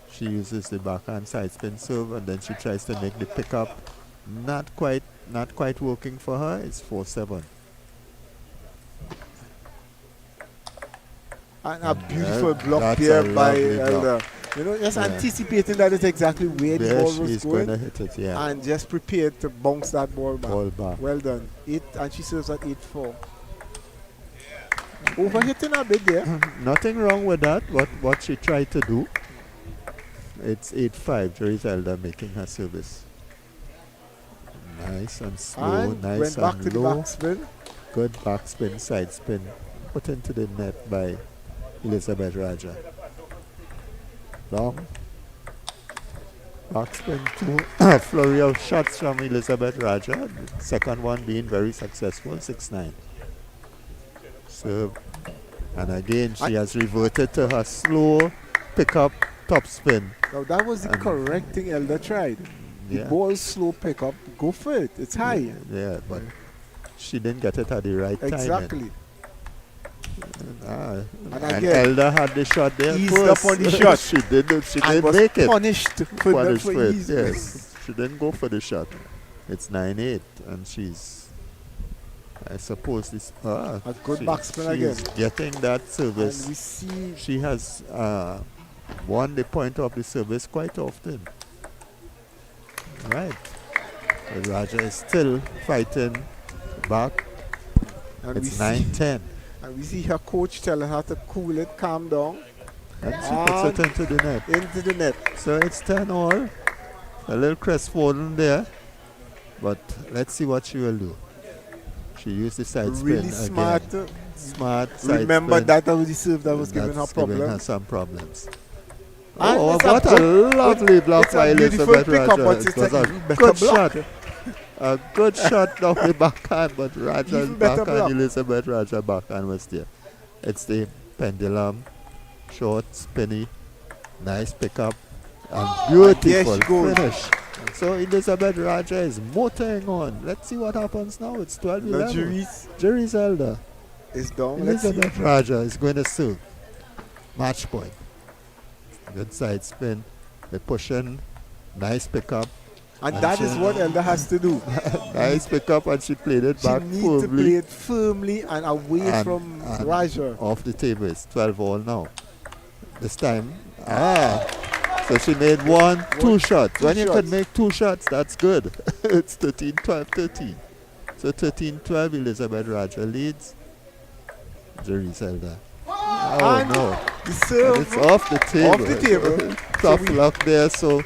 She uses the backhand side spin serve and then she tries to make the pickup. Not quite working for her. It's 4-7. And a beautiful block there by Elder. You know, just anticipating that is exactly where the ball was going to hit it, and just prepared to bounce that ball back. Well done. And she serves at 8-4. Overhitting a bit there. Nothing wrong with that. What she tried to do. It's 8-5. Jerizelda making her service. Nice and slow. And nice went back and to the low. backspin. Good backspin, side spin. Put into the net by Elizabeth Raja. Long. Backspin two. Flurry of shots from Elizabeth Raja. The second one being very successful. 6-9. Serve. And again, she has reverted to her slow pickup top spin. Now that was the correct thing Elder tried. The ball slow pickup. Go for it. It's high. Yeah, but she didn't get it at the right time. Exactly. And again, Elder had the shot there eased first. up on the shot. She didn't was make it. Punished for it. ease. Yes. She didn't go for the shot. It's 9-8 and she's, I suppose this a good backspin again. She's getting that service. And we see she has won the point of the service quite often. Right. The Raja is still fighting back. And it's 9-10. And we see her coach telling her to cool it, calm down. And she puts it into the net. Into the net. So it's 10-all. A little crestfallen there. But let's see what she will do. She used the side spin really smart. Again. Smart side Remember spin. that was the serve that was giving her problems. Giving her some problems. And oh, what a lovely block by Elizabeth Raja. It was a good shot. A good shot off the backhand, but Raja's backhand, Elizabeth Raja backhand was there. It's the pendulum, short, spinny, nice pickup, and beautiful finish. So Elizabeth Raja is motoring on. Let's see what happens now. It's 12-11. Jerizelda is down. Elizabeth Raja is going to serve. Match point. Good side spin. They push in. Nice pickup. And that is what Elder has to do. Nice pickup, and she played it back firmly. She needs to play it firmly and away from Raja. Off the table. It's 12-all now. This time, so she made two shots. When you can make 2 shots, that's good. It's 13-12-13. So 13-12, Elizabeth Raja leads. Jerizelda. Oh no. The serve it's off the table. Off the table. Tough luck there. So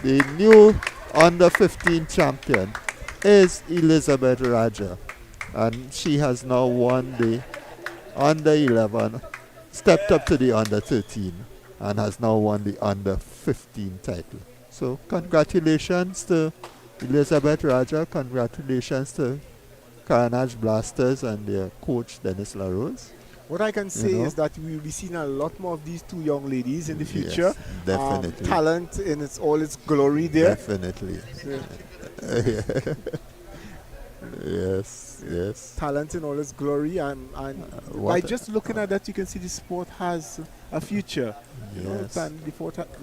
the new under 15 champion is Elizabeth Raja. And she has now won the under 11, stepped up to the under 13, and has now won the under 15 title. So congratulations to Elizabeth Raja. Congratulations to Carnage Blasters and their coach Dennis LaRose. What I can say is that we will be seeing a lot more of these two young ladies in the future. Yes, definitely. Talent in all its glory there. Definitely. Yes, yes. Talent in all its glory, and by What? just looking at that, you can see the sport has a future. You know, Yes. and the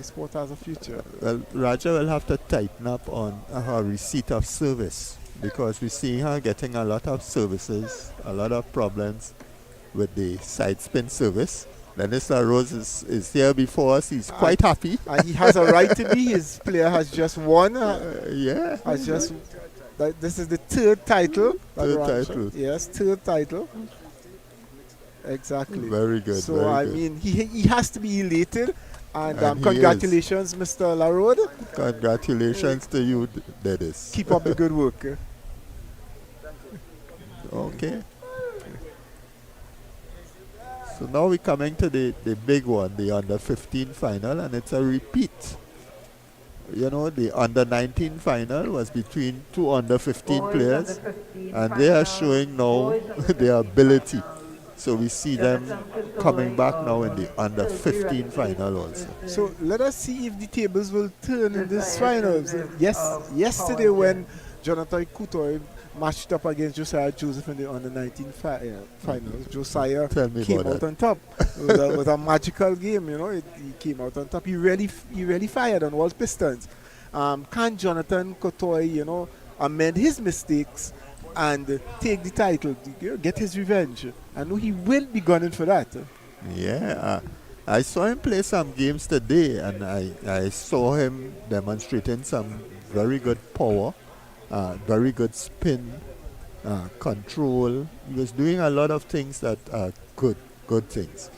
sport has a future. Well, Raja will have to tighten up on her receipt of service because we see her getting a lot of services, a lot of problems with the side spin service. Dennis LaRose is here before us. He's quite happy. And he has a right to be. His player has just won. Yeah. Has just. This is the third title. Third title. Yes, third title. Exactly. Very good. So very I good. mean, he has to be elated, and And he congratulations, Mr. Larode. Congratulations to you, Dennis. Keep up the good work. Okay. So now we're coming to the big one, the under 15 final, and it's a repeat. You know, the under 19 final was between two under 15 Boys players, under 15 and they are final. showing now Boys under their 15 ability. final. So we see them coming back now in the under 15 final also. So let us see if the tables will turn in this finals. Yes, yesterday when Jonathan Kutoy matched up against Josiah Joseph in the under 19 finals, Josiah Tell me came about out that. on top. It was a magical game, you know. He came out on top. He really fired on all pistons. Can Jonathan Kutoy, you know, amend his mistakes and take the title, get his revenge? I know he will be gunning for that. Yeah, I saw him play some games today, and I saw him demonstrating some very good power, very good spin, control. He was doing a lot of things that are good things.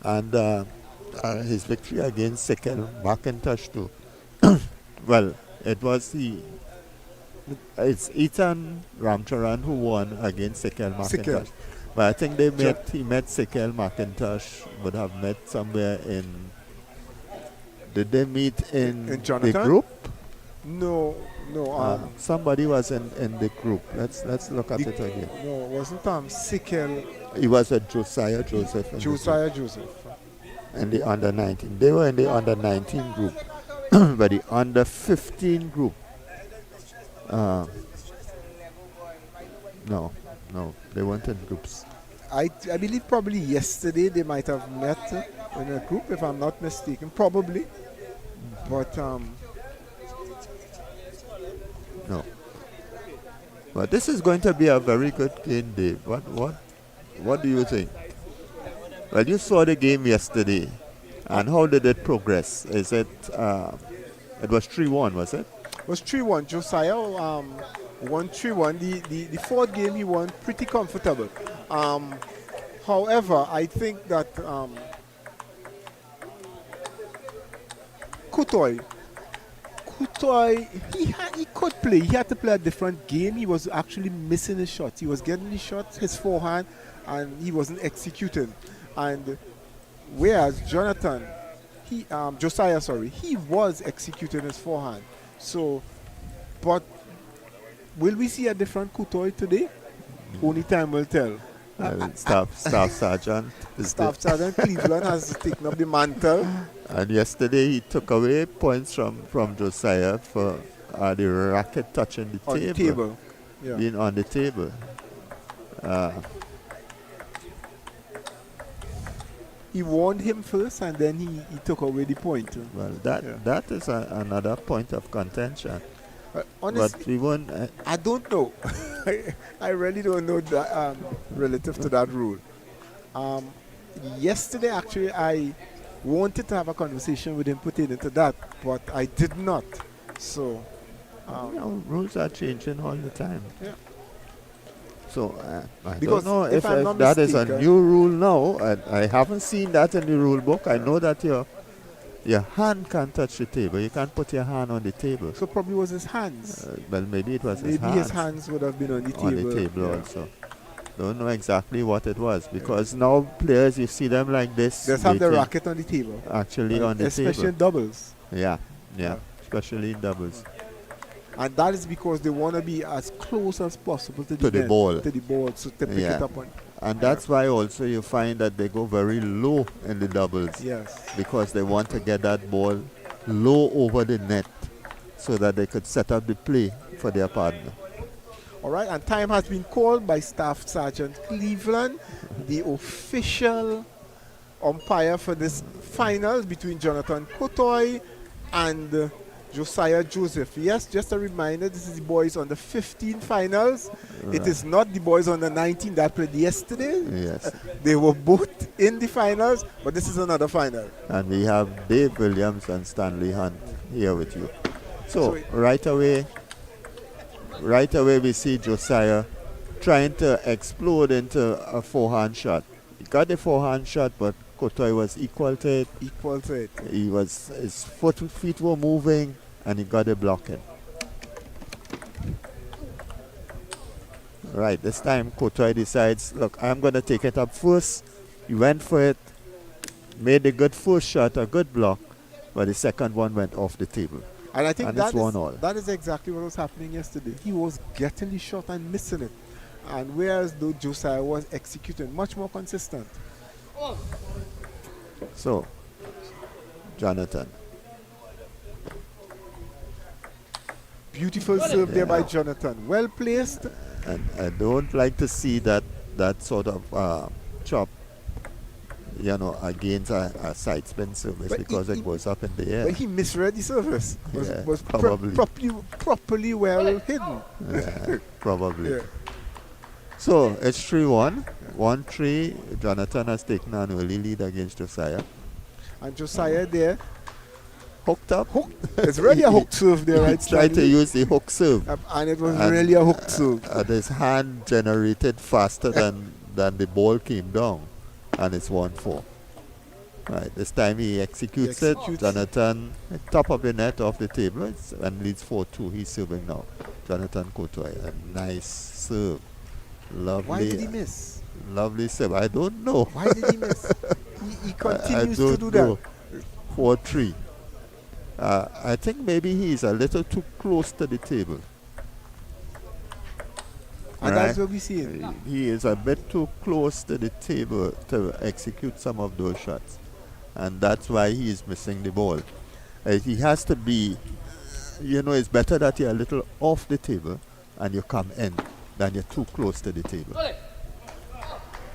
And his victory against Sekel McIntosh too. Well, it's Ethan Ramcharan who won against Sekel McIntosh. Sekel. But I think he met Sekel McIntosh, would have met somewhere in. Did they meet in the Jonathan? group? No. Somebody was in the group. Let's look at it again. No, it wasn't Sikel. He was with Josiah Joseph. in the Josiah Joseph. group, in the under 19. They were in the under 19 group, but the under 15 group. No, they weren't in groups. I believe probably yesterday they might have met in a group, if I'm not mistaken. Probably. But No. But this is going to be a very good game, Dave. What do you think? Well, you saw the game yesterday, and how did it progress? Is it? It was 3-1, was it? it was 3-1. Josiah won 3-1. The fourth game he won pretty comfortable. However, I think that Kutoy, he could play. He had to play a different game. He was actually missing his shots. He was getting the shots, his forehand, and he wasn't executing. And whereas Josiah, he was executing his forehand. So, but will we see a different Kutoy today? Only time will tell. Staff Sergeant. Staff Sergeant Cleveland has taken up the mantle. And yesterday he took away points from Josiah for the racket touching the On table. the table. Yeah. Being on the table. He warned him first and then he took away the point. Well, that is another point of contention. Honestly, But we won't. I don't know. I really don't know that, relative to that rule. Yesterday, actually, I wanted to have a conversation with him pertaining to that, but I did not. So, Rules are changing all the time. Yeah. So I Because don't know if I'm if not that is a mistaken- new rule now. I haven't seen that in the rule book. I know that your hand can't touch the table. You can't put your hand on the table. so probably was his hands. Well, maybe it was Maybe his hands would have been on the table. on the table Yeah. also. Don't know exactly what it was because now players, you see them like this. Just have the waiting, racket on the table. actually on the Especially table. in doubles. Yeah, Yeah. especially in doubles. And that is because they want to be as close as possible to To the net, ball. To the ball, so to pick Yeah. it up on. And that's why also you find that they go very low in the doubles. Yes. Because they want to get that ball low over the net so that they could set up the play for their partner. All right, and time has been called by Staff Sergeant Cleveland, the official umpire for this finals between Jonathan Kotoy and Josiah Joseph. Yes, just a reminder, this is the boys on the 15 finals. It is not the boys on the 19 that played yesterday. Yes. They were both in the finals, but this is another final. And we have Dave Williams and Stanley Hunt here with you. So right away we see Josiah trying to explode into a forehand shot. He got the forehand shot, but Kotoy was equal to it. His feet were moving, and he got it blocking. Right, this time Kotoy decides, look, I'm going to take it up first. He went for it, made a good first shot, a good block, but the second one went off the table. And I think that is exactly what was happening yesterday. He was getting the shot and missing it. And whereas though Josiah was executing much more consistent. So, Jonathan. Beautiful serve there by Jonathan. Well placed. And I don't like to see that sort of chop, against a side spin service, but because it goes up in the air. But he misread the service. Was probably. Properly well hidden. Yeah, probably. Yeah. So it's 3-1. 1-3. Jonathan has taken an early lead against Josiah. And Josiah there. Hooked up. It's really a hook serve there, right? He tried to use the hook serve. And it was really a hook serve. And his hand generated faster than the ball came down. And it's 1-4. Right, this time he executes it. Jonathan, top of the net off the table. And leads 4-2. He's serving now. Jonathan Kotoy. A nice serve. Lovely. Why did he miss? Lovely serve. I don't know. Why did he miss? He continues to do know. that. 4-3. I think maybe he's a little too close to the table. And that's what we see. He is a bit too close to the table to execute some of those shots. And that's why he is missing the ball. He has to be, it's better that you're a little off the table and you come in than you're too close to the table.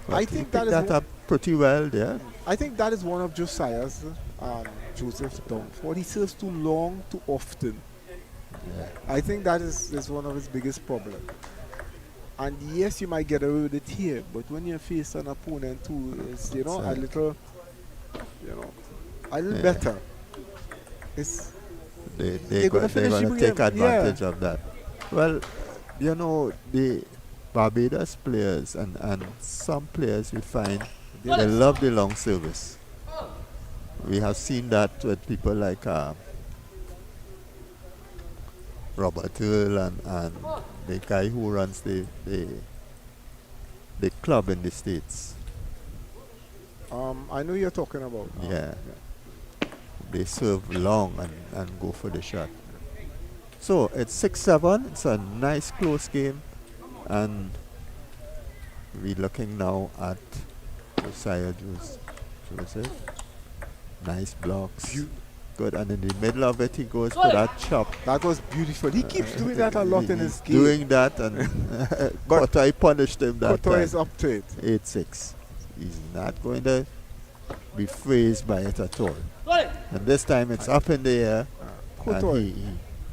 I think that is up pretty well there. I think that is one of Josiah's, Joseph's downfall. He serves too long, too often. Yeah. I think that is one of his biggest problems. And yes, you might get away with it here, but when you face an opponent who is, a little, better, they're going to take advantage of that. Well, the Barbados players and some players we find they love the long service. We have seen that with people like Robert Earl and the guy who runs the club in the States. I know you're talking about. Yeah. They serve long and go for the shot. So it's 6-7. It's a nice close game. And we're looking now at Josiah Joseph. Nice blocks. Good. And in the middle of it, he goes for that chop. That was beautiful. He keeps doing that a lot in his game. Doing that, and Kotoy punished him that time. Kotoy is up to it. 8-6. He's not going to be phased by it at all. And this time it's up in the air. And he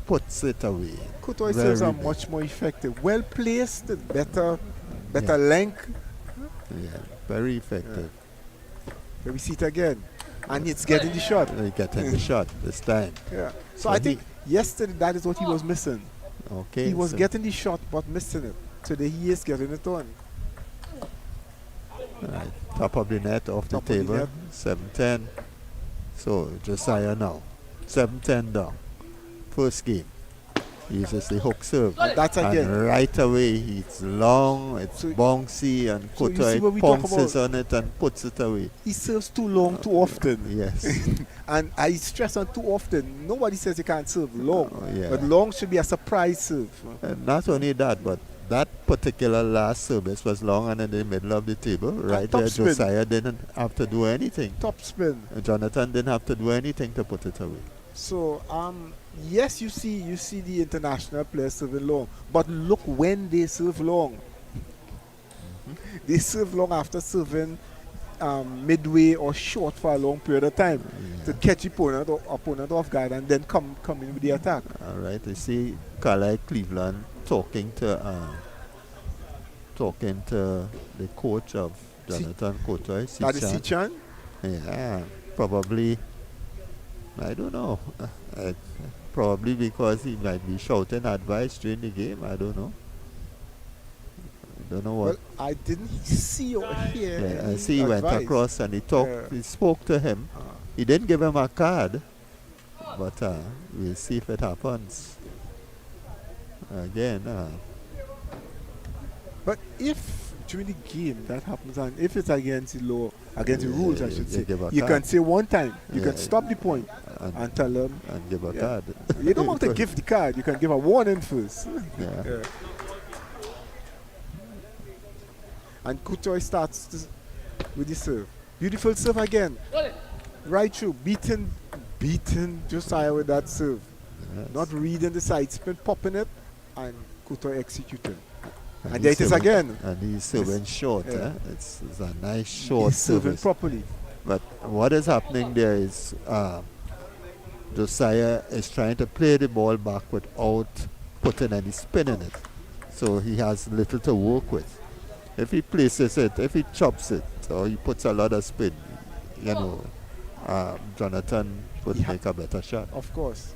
puts it away. Kotoy serves are much more effective. Well placed, better length. Yeah, very effective. Can we see it again? And it's getting the shot. He's getting the shot this time. Yeah. So I think yesterday that is what he was missing. Okay. He was getting the shot but missing it. Today he is getting it on. Right. Top of the net off the table. 7-10. So Josiah now. 7-10 down. First game. He uses the hook serve. That's again. And right away it's long, it's bouncy, and Kotoy pounces on it and puts it away. He serves too long, too often. Yes. And I stress on too often. Nobody says you can't serve long. Yeah. But long should be a surprise serve. And not only that, but that particular last service was long and in the middle of the table. Right there, Josiah didn't have to do anything. Top spin. Jonathan didn't have to do anything to put it away. So, yes, you see the international players serving long, but look when they serve long. They serve long after serving midway or short for a long period of time to catch opponent off guard and then come in with the attack. All right, I see Carlisle Cleveland talking to the coach of Jonathan Courtois. That is Sichan. Yeah, probably. I don't know. Probably because he might be shouting advice during the game. I don't know. I don't know what. Well, I didn't see or hear. Yeah, I see he went advice. across and he talked. He spoke to him. He didn't give him a card, but we'll see if it happens again. But if during the game that happens, and if it's against the law, against the rules, I should say, you can say one time, you can stop the point and tell them and give a card. You don't want to give the card, you can give a warning first. Yeah. And Courtois starts with the serve. Beautiful serve again. Right through, beaten Josiah with that serve. Yes. Not reading the side spin, popping it, and Courtois executing. And he's there it is serving- again. And he's serving short. Yeah. It's a nice short He's serving service. properly. But what is happening there is Josiah is trying to play the ball back without putting any spin in it. So he has little to work with. If he places it, if he chops it, or he puts a lot of spin, Jonathan would make a better shot. Of course.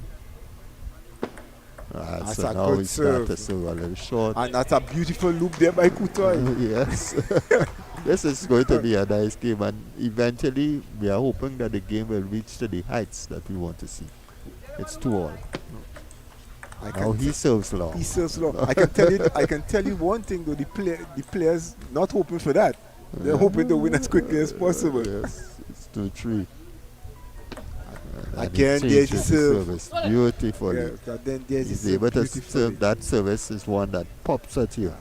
That's So a now good he starts to serve. serve a little short. And that's a beautiful loop there by Courtois. Yes. This is going to be a nice game, and eventually we are hoping that the game will reach to the heights that we want to see. It's 2-all. Now he serves long. He serves long. I can tell you one thing though, the players not hoping for that. They're hoping to win as quickly as possible. Yes, it's 2-3. And Again, he there's the changes serve. service beautifully. Yes, and then there's He's the serve able to beautifully. serve. That service is one that pops at you.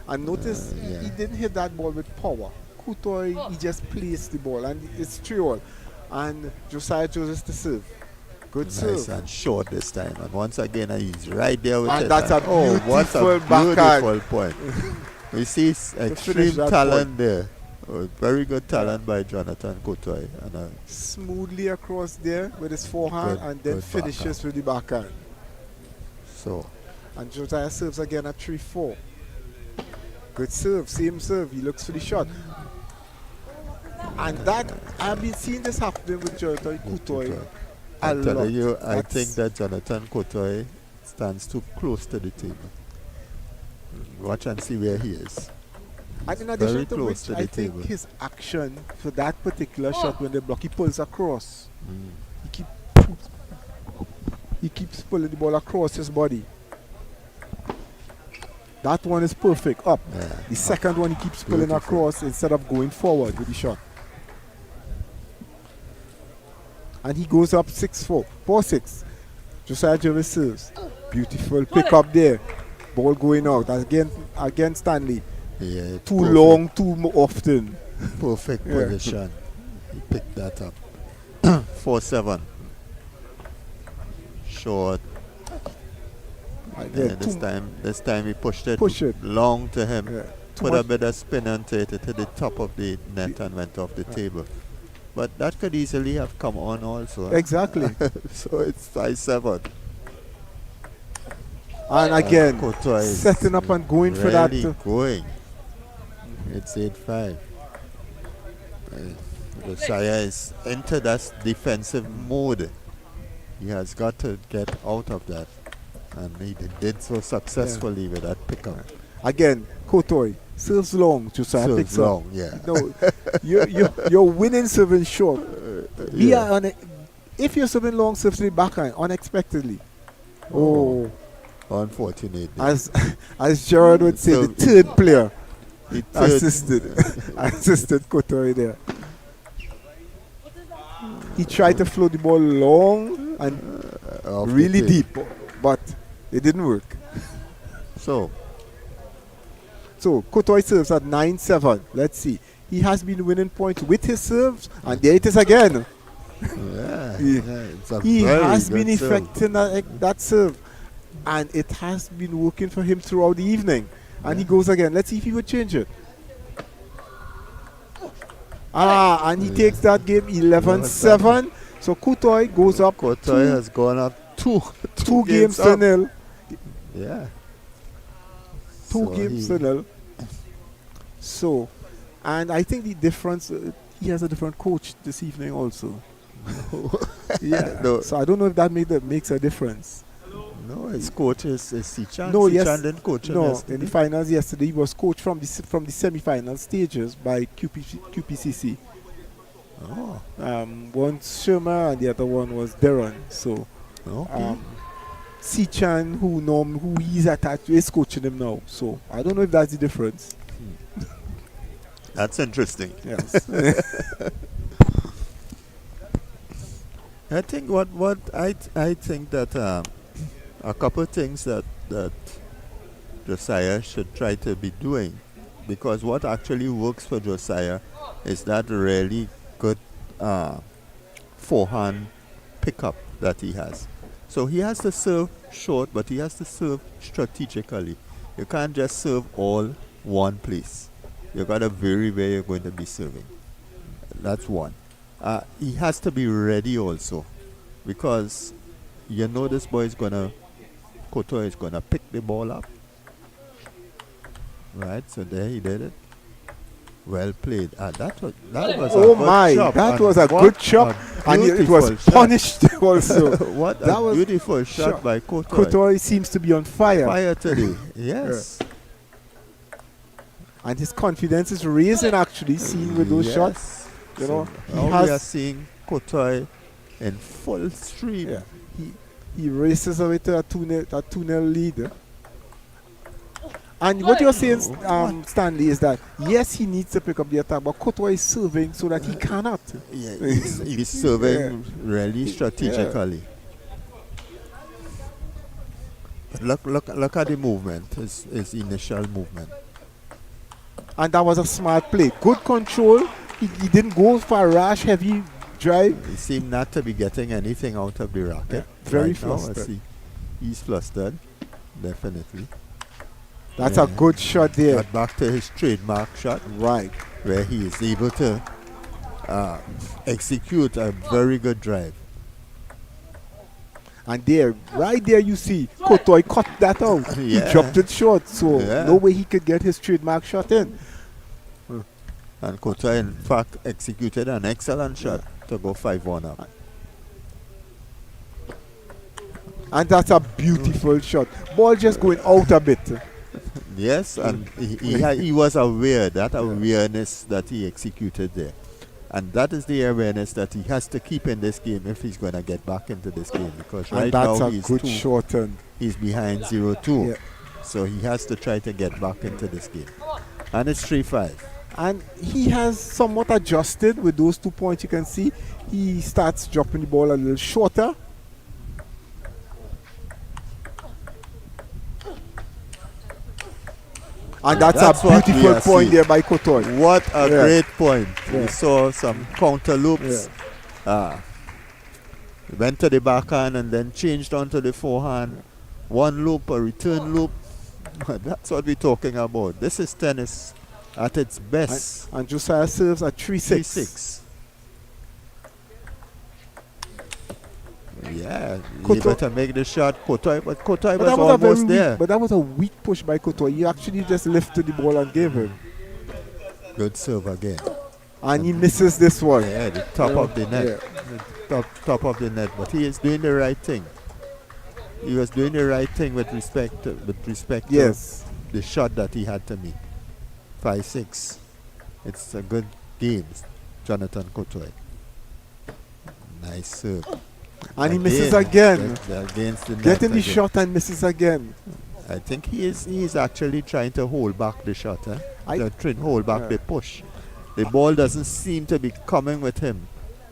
And notice he didn't hit that ball with power. Courtois, he just placed the ball, and it's 3-all. And Josiah chooses to serve. Good Nice serve. and short this time. And once again, he's right there with And it. that's a what a beautiful backhand. beautiful point. We see finish extreme that talent there. Very good talent by Jonathan Courtois. And Smoothly across there with his forehand, Good- and then good finishes with the backhand. so, And Josiah serves again at 3-4. Good serve, same serve. He looks for the shot. And that, I've been seeing this happening with Jonathan Courtois a I'm lot. telling you, I That's- think that Jonathan Courtois stands too close to the table. Watch and see where he is. And in very addition to close which, to the I think table. his action for that particular shot when they block, he pulls across. He keeps pulling the ball across his body. That one is perfect, up. Yeah. The second one he keeps pulling Beautiful. across instead of going forward with the shot. And he goes up 6-4, 4-6. Josiah Jervis serves. Beautiful pick up there. Ball going out. Again Stanley. Yeah, Too perfect- long, too often. Perfect Yeah. position. He picked that up. 4-7. Short. Again, This time he pushed it, Push it. long to him. Yeah. Too Put a much- bit of spin onto it, to the top of the net and went off the table. But that could easily have come on also. Exactly. So it's 5-7. And again, Courtois is setting up and going for that. really going. It's 8-5. Josiah is into that defensive mode. He has got to get out of that. And he did so successfully with that pickup. Again, Courtois serves long. Josiah Serves picks long, up. yeah. No, you're winning serving short. Yeah. If you're serving long, serve to the backhand unexpectedly. Oh, Unfortunately. as Gerard would say, So- the third player The third- assisted Courtois there. He tried to float the ball long and off the really tip. deep, but it didn't work. So, Courtois serves at 9-7. Let's see. He has been winning points with his serves, and there it is again. Yeah, He, it's a he very has good been serve. effecting that serve, and it has been working for him throughout the evening. And he goes again. Let's see if he would change it. And he takes that game 11-7. So Courtois goes up Courtois has gone up two games up. to nil. Yeah. Two So games to nil. So, and I think the difference, he has a different coach this evening also. Yeah. No. So I don't know if that makes a difference. No, his coach is Sichan. No, Sichan didn't coach him no. yesterday. In the finals yesterday, he was coached from the semi-final stages by QPCC. Oh, One Sherma and the other one was Darren. So, okay. Sichan, who he's attached to, is coaching him now. So I don't know if that's the difference. That's interesting. Yes. I think what I think that a couple of things that Josiah should try to be doing, because what actually works for Josiah is that really good forehand pickup that he has. So he has to serve short, but he has to serve strategically. You can't just serve all one place. You got to vary where you're going to be serving. That's one. He has to be ready also, because you know this boy is Courtois is gonna pick the ball up. Right, so there he did it. Well played. That was Oh a good my, shot. that And was a what good shot. And it was beautiful shot. punished also. What That a was beautiful shot shot. by Courtois. Courtois seems to be on fire. Fire today. Yes. And his confidence is raising actually, seen with those shots. You know, he now has we are seeing Courtois in full stream. Yeah. He races away to a 2-0 lead. And what you're saying, Stanley, is that yes, he needs to pick up the attack, but Courtois is serving so that he cannot. Yeah, he's serving really strategically. But look at the movement, his initial movement. And that was a smart play. Good control. He didn't go for a rash, heavy drive. He seemed not to be getting anything out of the racket. Yeah, very right now. flustered. He's flustered, definitely. That's a good shot there. Got back to his trademark shot, Right. where he is able to execute a very good drive. And there, right there, you see Courtois cut that out. Yeah. He dropped it short, so Yeah. no way he could get his trademark shot in. And Courtois, in fact, executed an excellent shot to go 5-1 up. And that's a beautiful shot. Ball just going out a bit. Yes, and he was aware, that awareness that he executed there. And that is the awareness that he has to keep in this game if he's going to get back into this game. Because And right that's now a good shot. And he's behind 0-2. Yeah. So he has to try to get back into this game. And it's 3-5. And he has somewhat adjusted with those 2 points. You can see he starts dropping the ball a little shorter. And that's a what we beautiful are point seeing. there by Courtois. What a Yeah. great point. Yeah. We saw some counter loops. Went to the backhand and then changed onto the forehand. One loop, a return loop. That's what we're talking about. This is tennis at its best. And Josiah serves a 3-6. 3-6. Yeah, Courtois- able to make the shot. Courtois was But that was a very almost there. weak, but that was a weak push by Courtois. He actually just lifted the ball and gave him. Good serve again. And he misses this one. Yeah, the top of the net. Yeah. The top of the net. But he is doing the right thing. He was doing the right thing with respect to Yes. the shot that he had to make. 5-6. It's a good game, Jonathan Courtois. Nice serve. And he misses again. Against the net Getting the again. shot and misses again. I think he is actually trying to hold back the shot. Hold back the push. The ball doesn't seem to be coming with him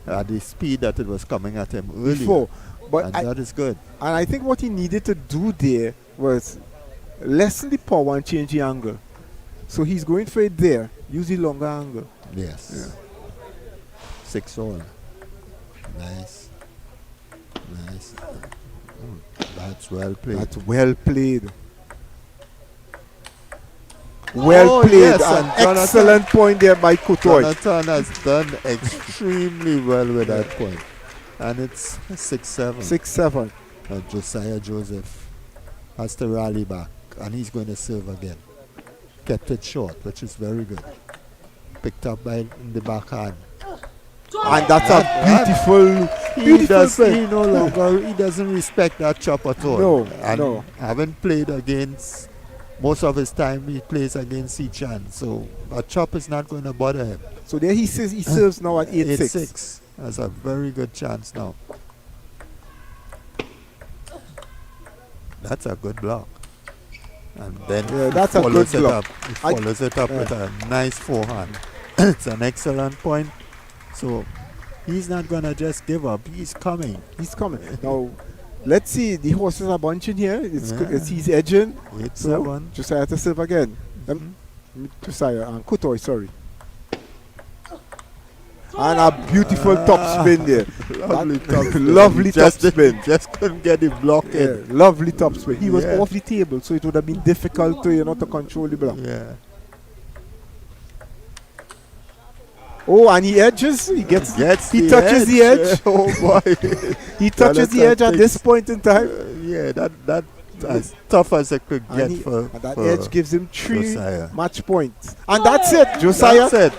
at the speed that it was coming at him earlier. Before. But And that is good. And I think what he needed to do there was lessen the power and change the angle. So he's going for it there. Use the longer angle. Yes. 6-all. Nice. Nice. That's well played. That's well played. Well Oh, played. yes, An and Jonathan- excellent point there by Kutoy. Jonathan has done extremely well with that point. And it's 6-7. 6-7. Josiah Joseph has to rally back, and he's going to serve again. Kept it short, which is very good. Picked up by in the backhand. And that's a beautiful, beautiful play. He doesn't respect that chop at all. No, and no. Having played against, most of his time he plays against Sichan, so a chop is not going to bother him. So there he says he serves now at 8-6. 8-6. That's a very good chance now. That's a good block. And then that's a good block. He follows it up with a nice forehand. It's an excellent point. So he's not going to just give up. He's coming. He's coming. Now, let's see. The horses are bunching here. He's edging. 8-7. So Josiah to serve again. Josiah, Kutoy, sorry. And a beautiful top spin there. Lovely top spin. Lovely top spin. Just couldn't get the block in. Lovely top spin. He was off the table, so it would have been difficult to to control the block. Yeah. Oh, and he edges. He touches the edge. Oh boy. He touches the edge at this point in time. Yeah, that as tough as it could get and that for edge gives him 3 Josiah. match points. And that's it. Josiah. That's it.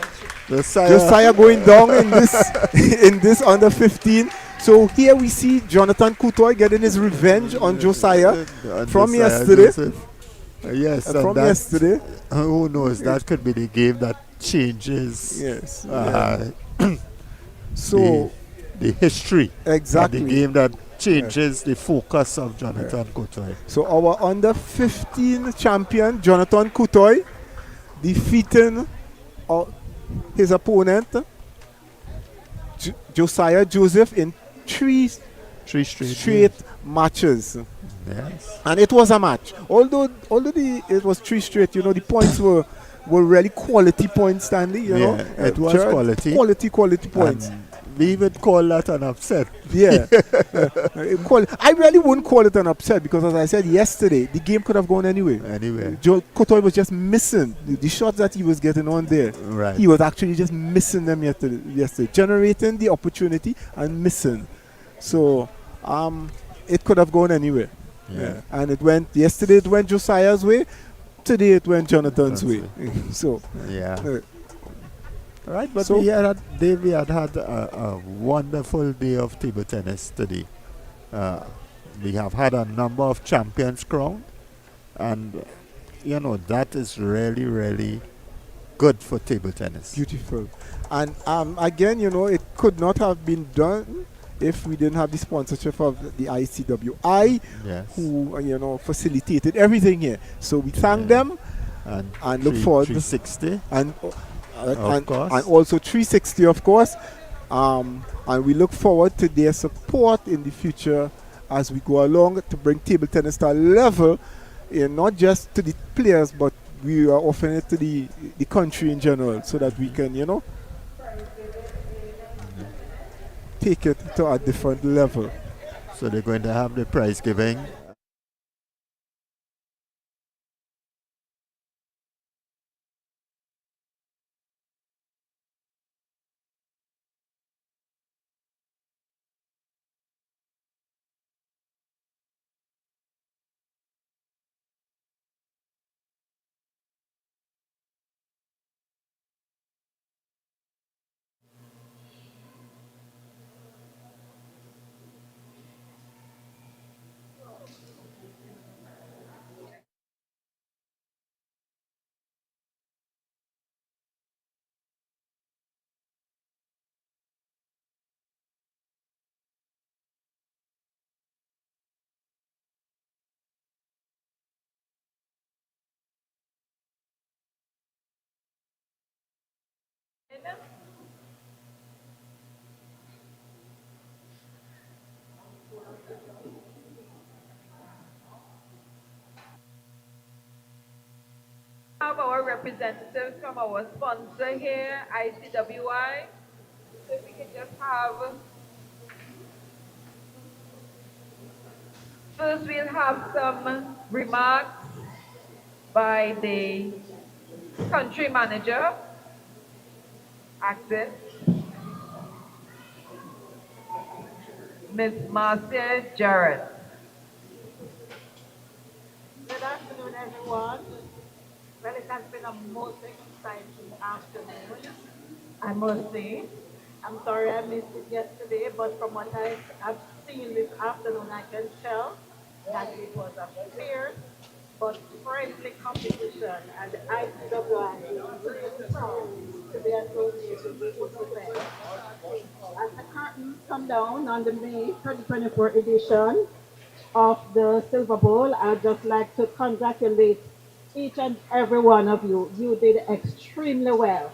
Josiah going down in this under 15. So here we see Jonathan Kutoy getting his revenge on Josiah from yesterday. Yes, from yesterday. Who knows? That could be the game that changes. Yes. So the history. Exactly. The game that changes the focus of Jonathan Kutoy. So our under 15 champion Jonathan Kutoy defeating his opponent Josiah Joseph in three straight matches. Yes. And it was a match. Although it was 3 straight, the points were really quality points, Stanley. It was quality. Quality points. And we would call that an upset. Yeah. I really wouldn't call it an upset because, as I said yesterday, the game could have gone anyway. Kutoy was just missing the shots that he was getting on there. Right. He was actually just missing them yesterday, generating the opportunity and missing. So it could have gone anywhere. Yeah. And yesterday it went Josiah's way. Today it went Jonathan's way. So right, but so we had a wonderful day of table tennis today. We have had a number of champions crowned, and that is really, really good for table tennis. Beautiful. And again, it could not have been done if we didn't have the sponsorship of the ICWI, who facilitated everything here. So we thank them and look forward 360 and course. Also 360, of course. And we look forward to their support in the future as we go along to bring table tennis to a level, not just to the players, but we are offering it to the country in general, so that we can, take it to a different level. So they're going to have the prize giving. Have our representatives from our sponsor here, ICWI. So if we can just have First, we'll have some remarks by the country manager, acting, Ms. Marcia Jarrett. Good afternoon, everyone. Well, it has been a most exciting afternoon, I must say. I'm sorry I missed it yesterday, but from what I've seen this afternoon, I can tell that it was a fierce but friendly competition, and the ICWI is really proud to be associated with this event. As the curtains come down on the May 2024 edition of the Silver Bowl, I'd just like to congratulate each and every one of you. You did extremely well.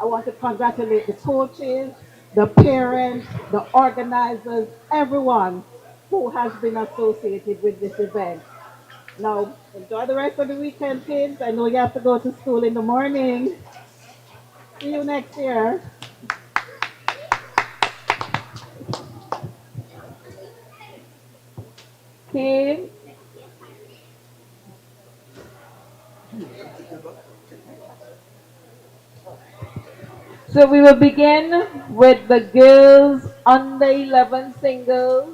I want to congratulate the coaches, the parents, the organizers, everyone who has been associated with this event. Now, enjoy the rest of the weekend, kids. I know you have to go to school in the morning. See you next year. Okay, so we will begin with the girls under 11 singles.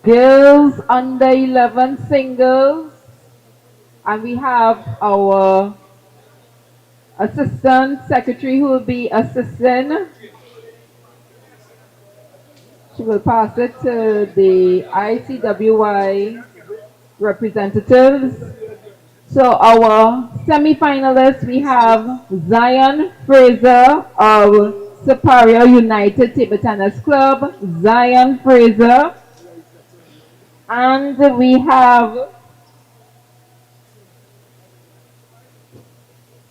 Girls under 11 singles. And we have our assistant secretary who will be assisting. She will pass it to the ICWI representatives. So our semi-finalists, we have Zion Fraser of Superior United Table Tennis Club, Zion Fraser. And we have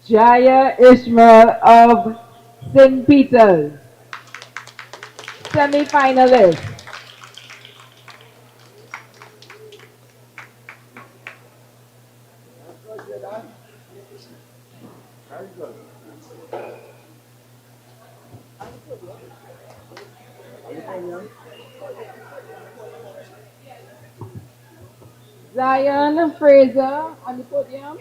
Jaya Ishmael of St. Peter's, semi-finalist. Zion Fraser on the podium.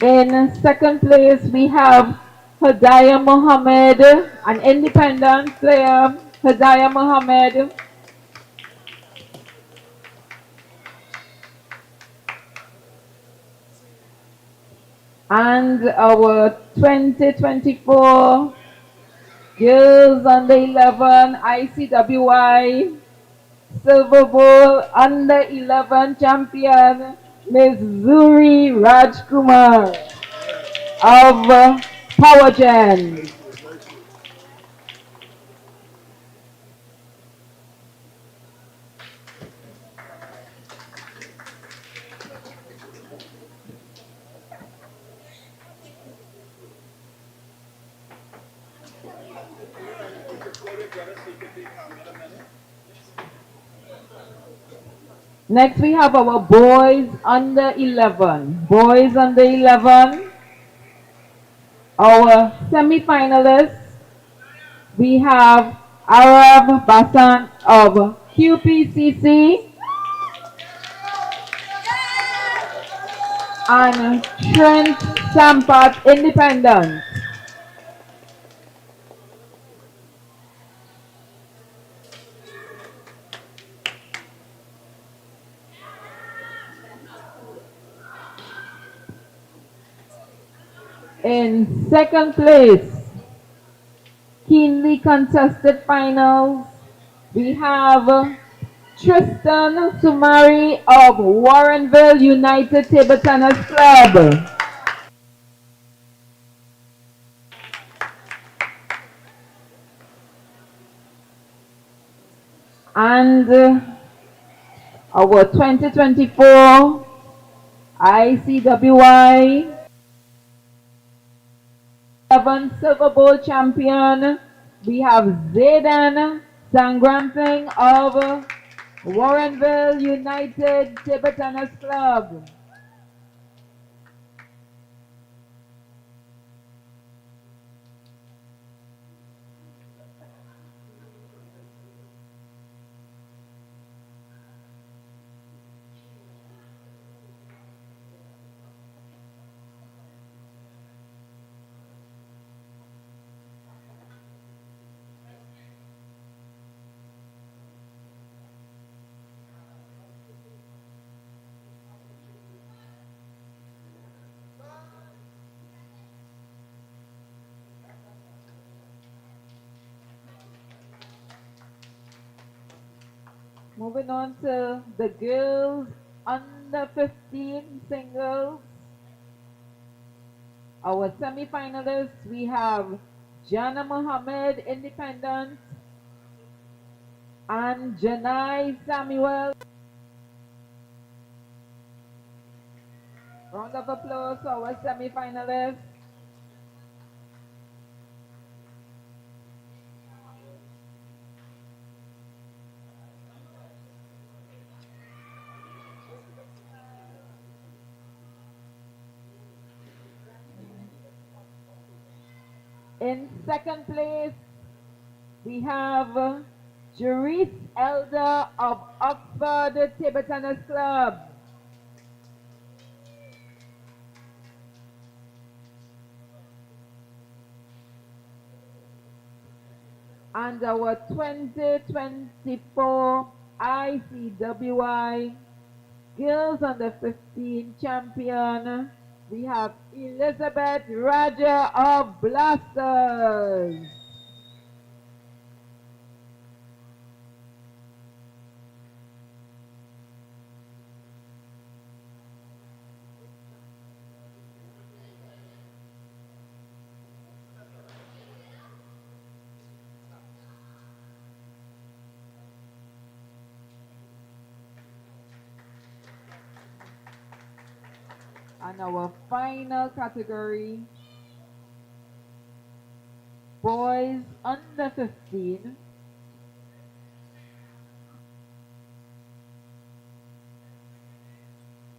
In second place, we have Hadaya Mohammed, an independent player. Hadaya Mohammed. And our 2024 Girls Under 11 ICWI Silver Bowl Under 11 champion, Ms. Zuri Rajkumar of PowerGen. Next we have our boys under 11. Boys under 11. Our semi-finalists, we have Arab Basan of QPCC and Trent Sampat Independent. In second place, keenly contested finals, we have Tristan Sumari of Warrenville United Table Tennis Club. And our 2024 ICWI 7 Silver Bowl champion, we have Zayden Sangramsing of Warrenville United Table Tennis Club. Moving on to the girls under 15 singles. Our semi-finalists, we have Jana Mohammed, Independent, and Janai Samuel. Round of applause for our semi-finalists. In second place, we have Jerice Elder of Oxford Table Tennis Club. And our 2024 ICWI Girls Under 15 champion, we have Elizabeth Raja of Blasters. And our final category, boys under 15.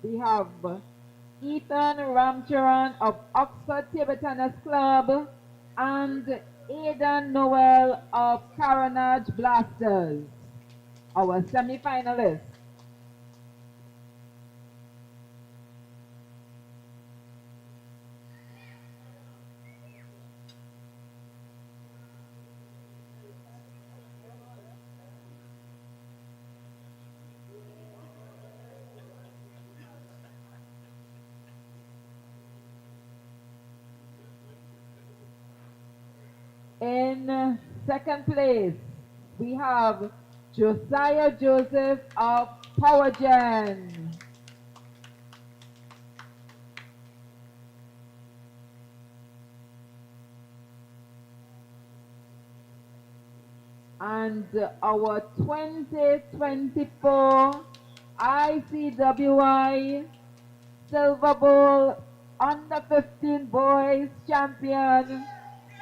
We have Ethan Ramcharan of Oxford Table Tennis Club and Aidan Noel of Caranage Blasters, our semi-finalists. In second place, we have Josiah Joseph of PowerGen. And our 2024 ICWI Silver Bowl under 15 boys champion,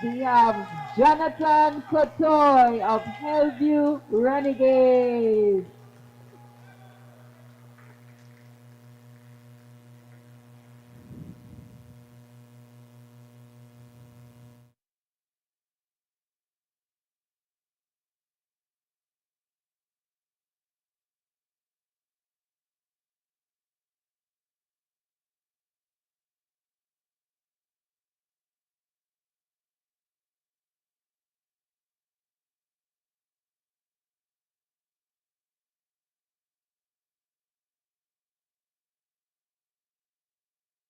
we have Jonathan Kotoy of Hillview Renegades.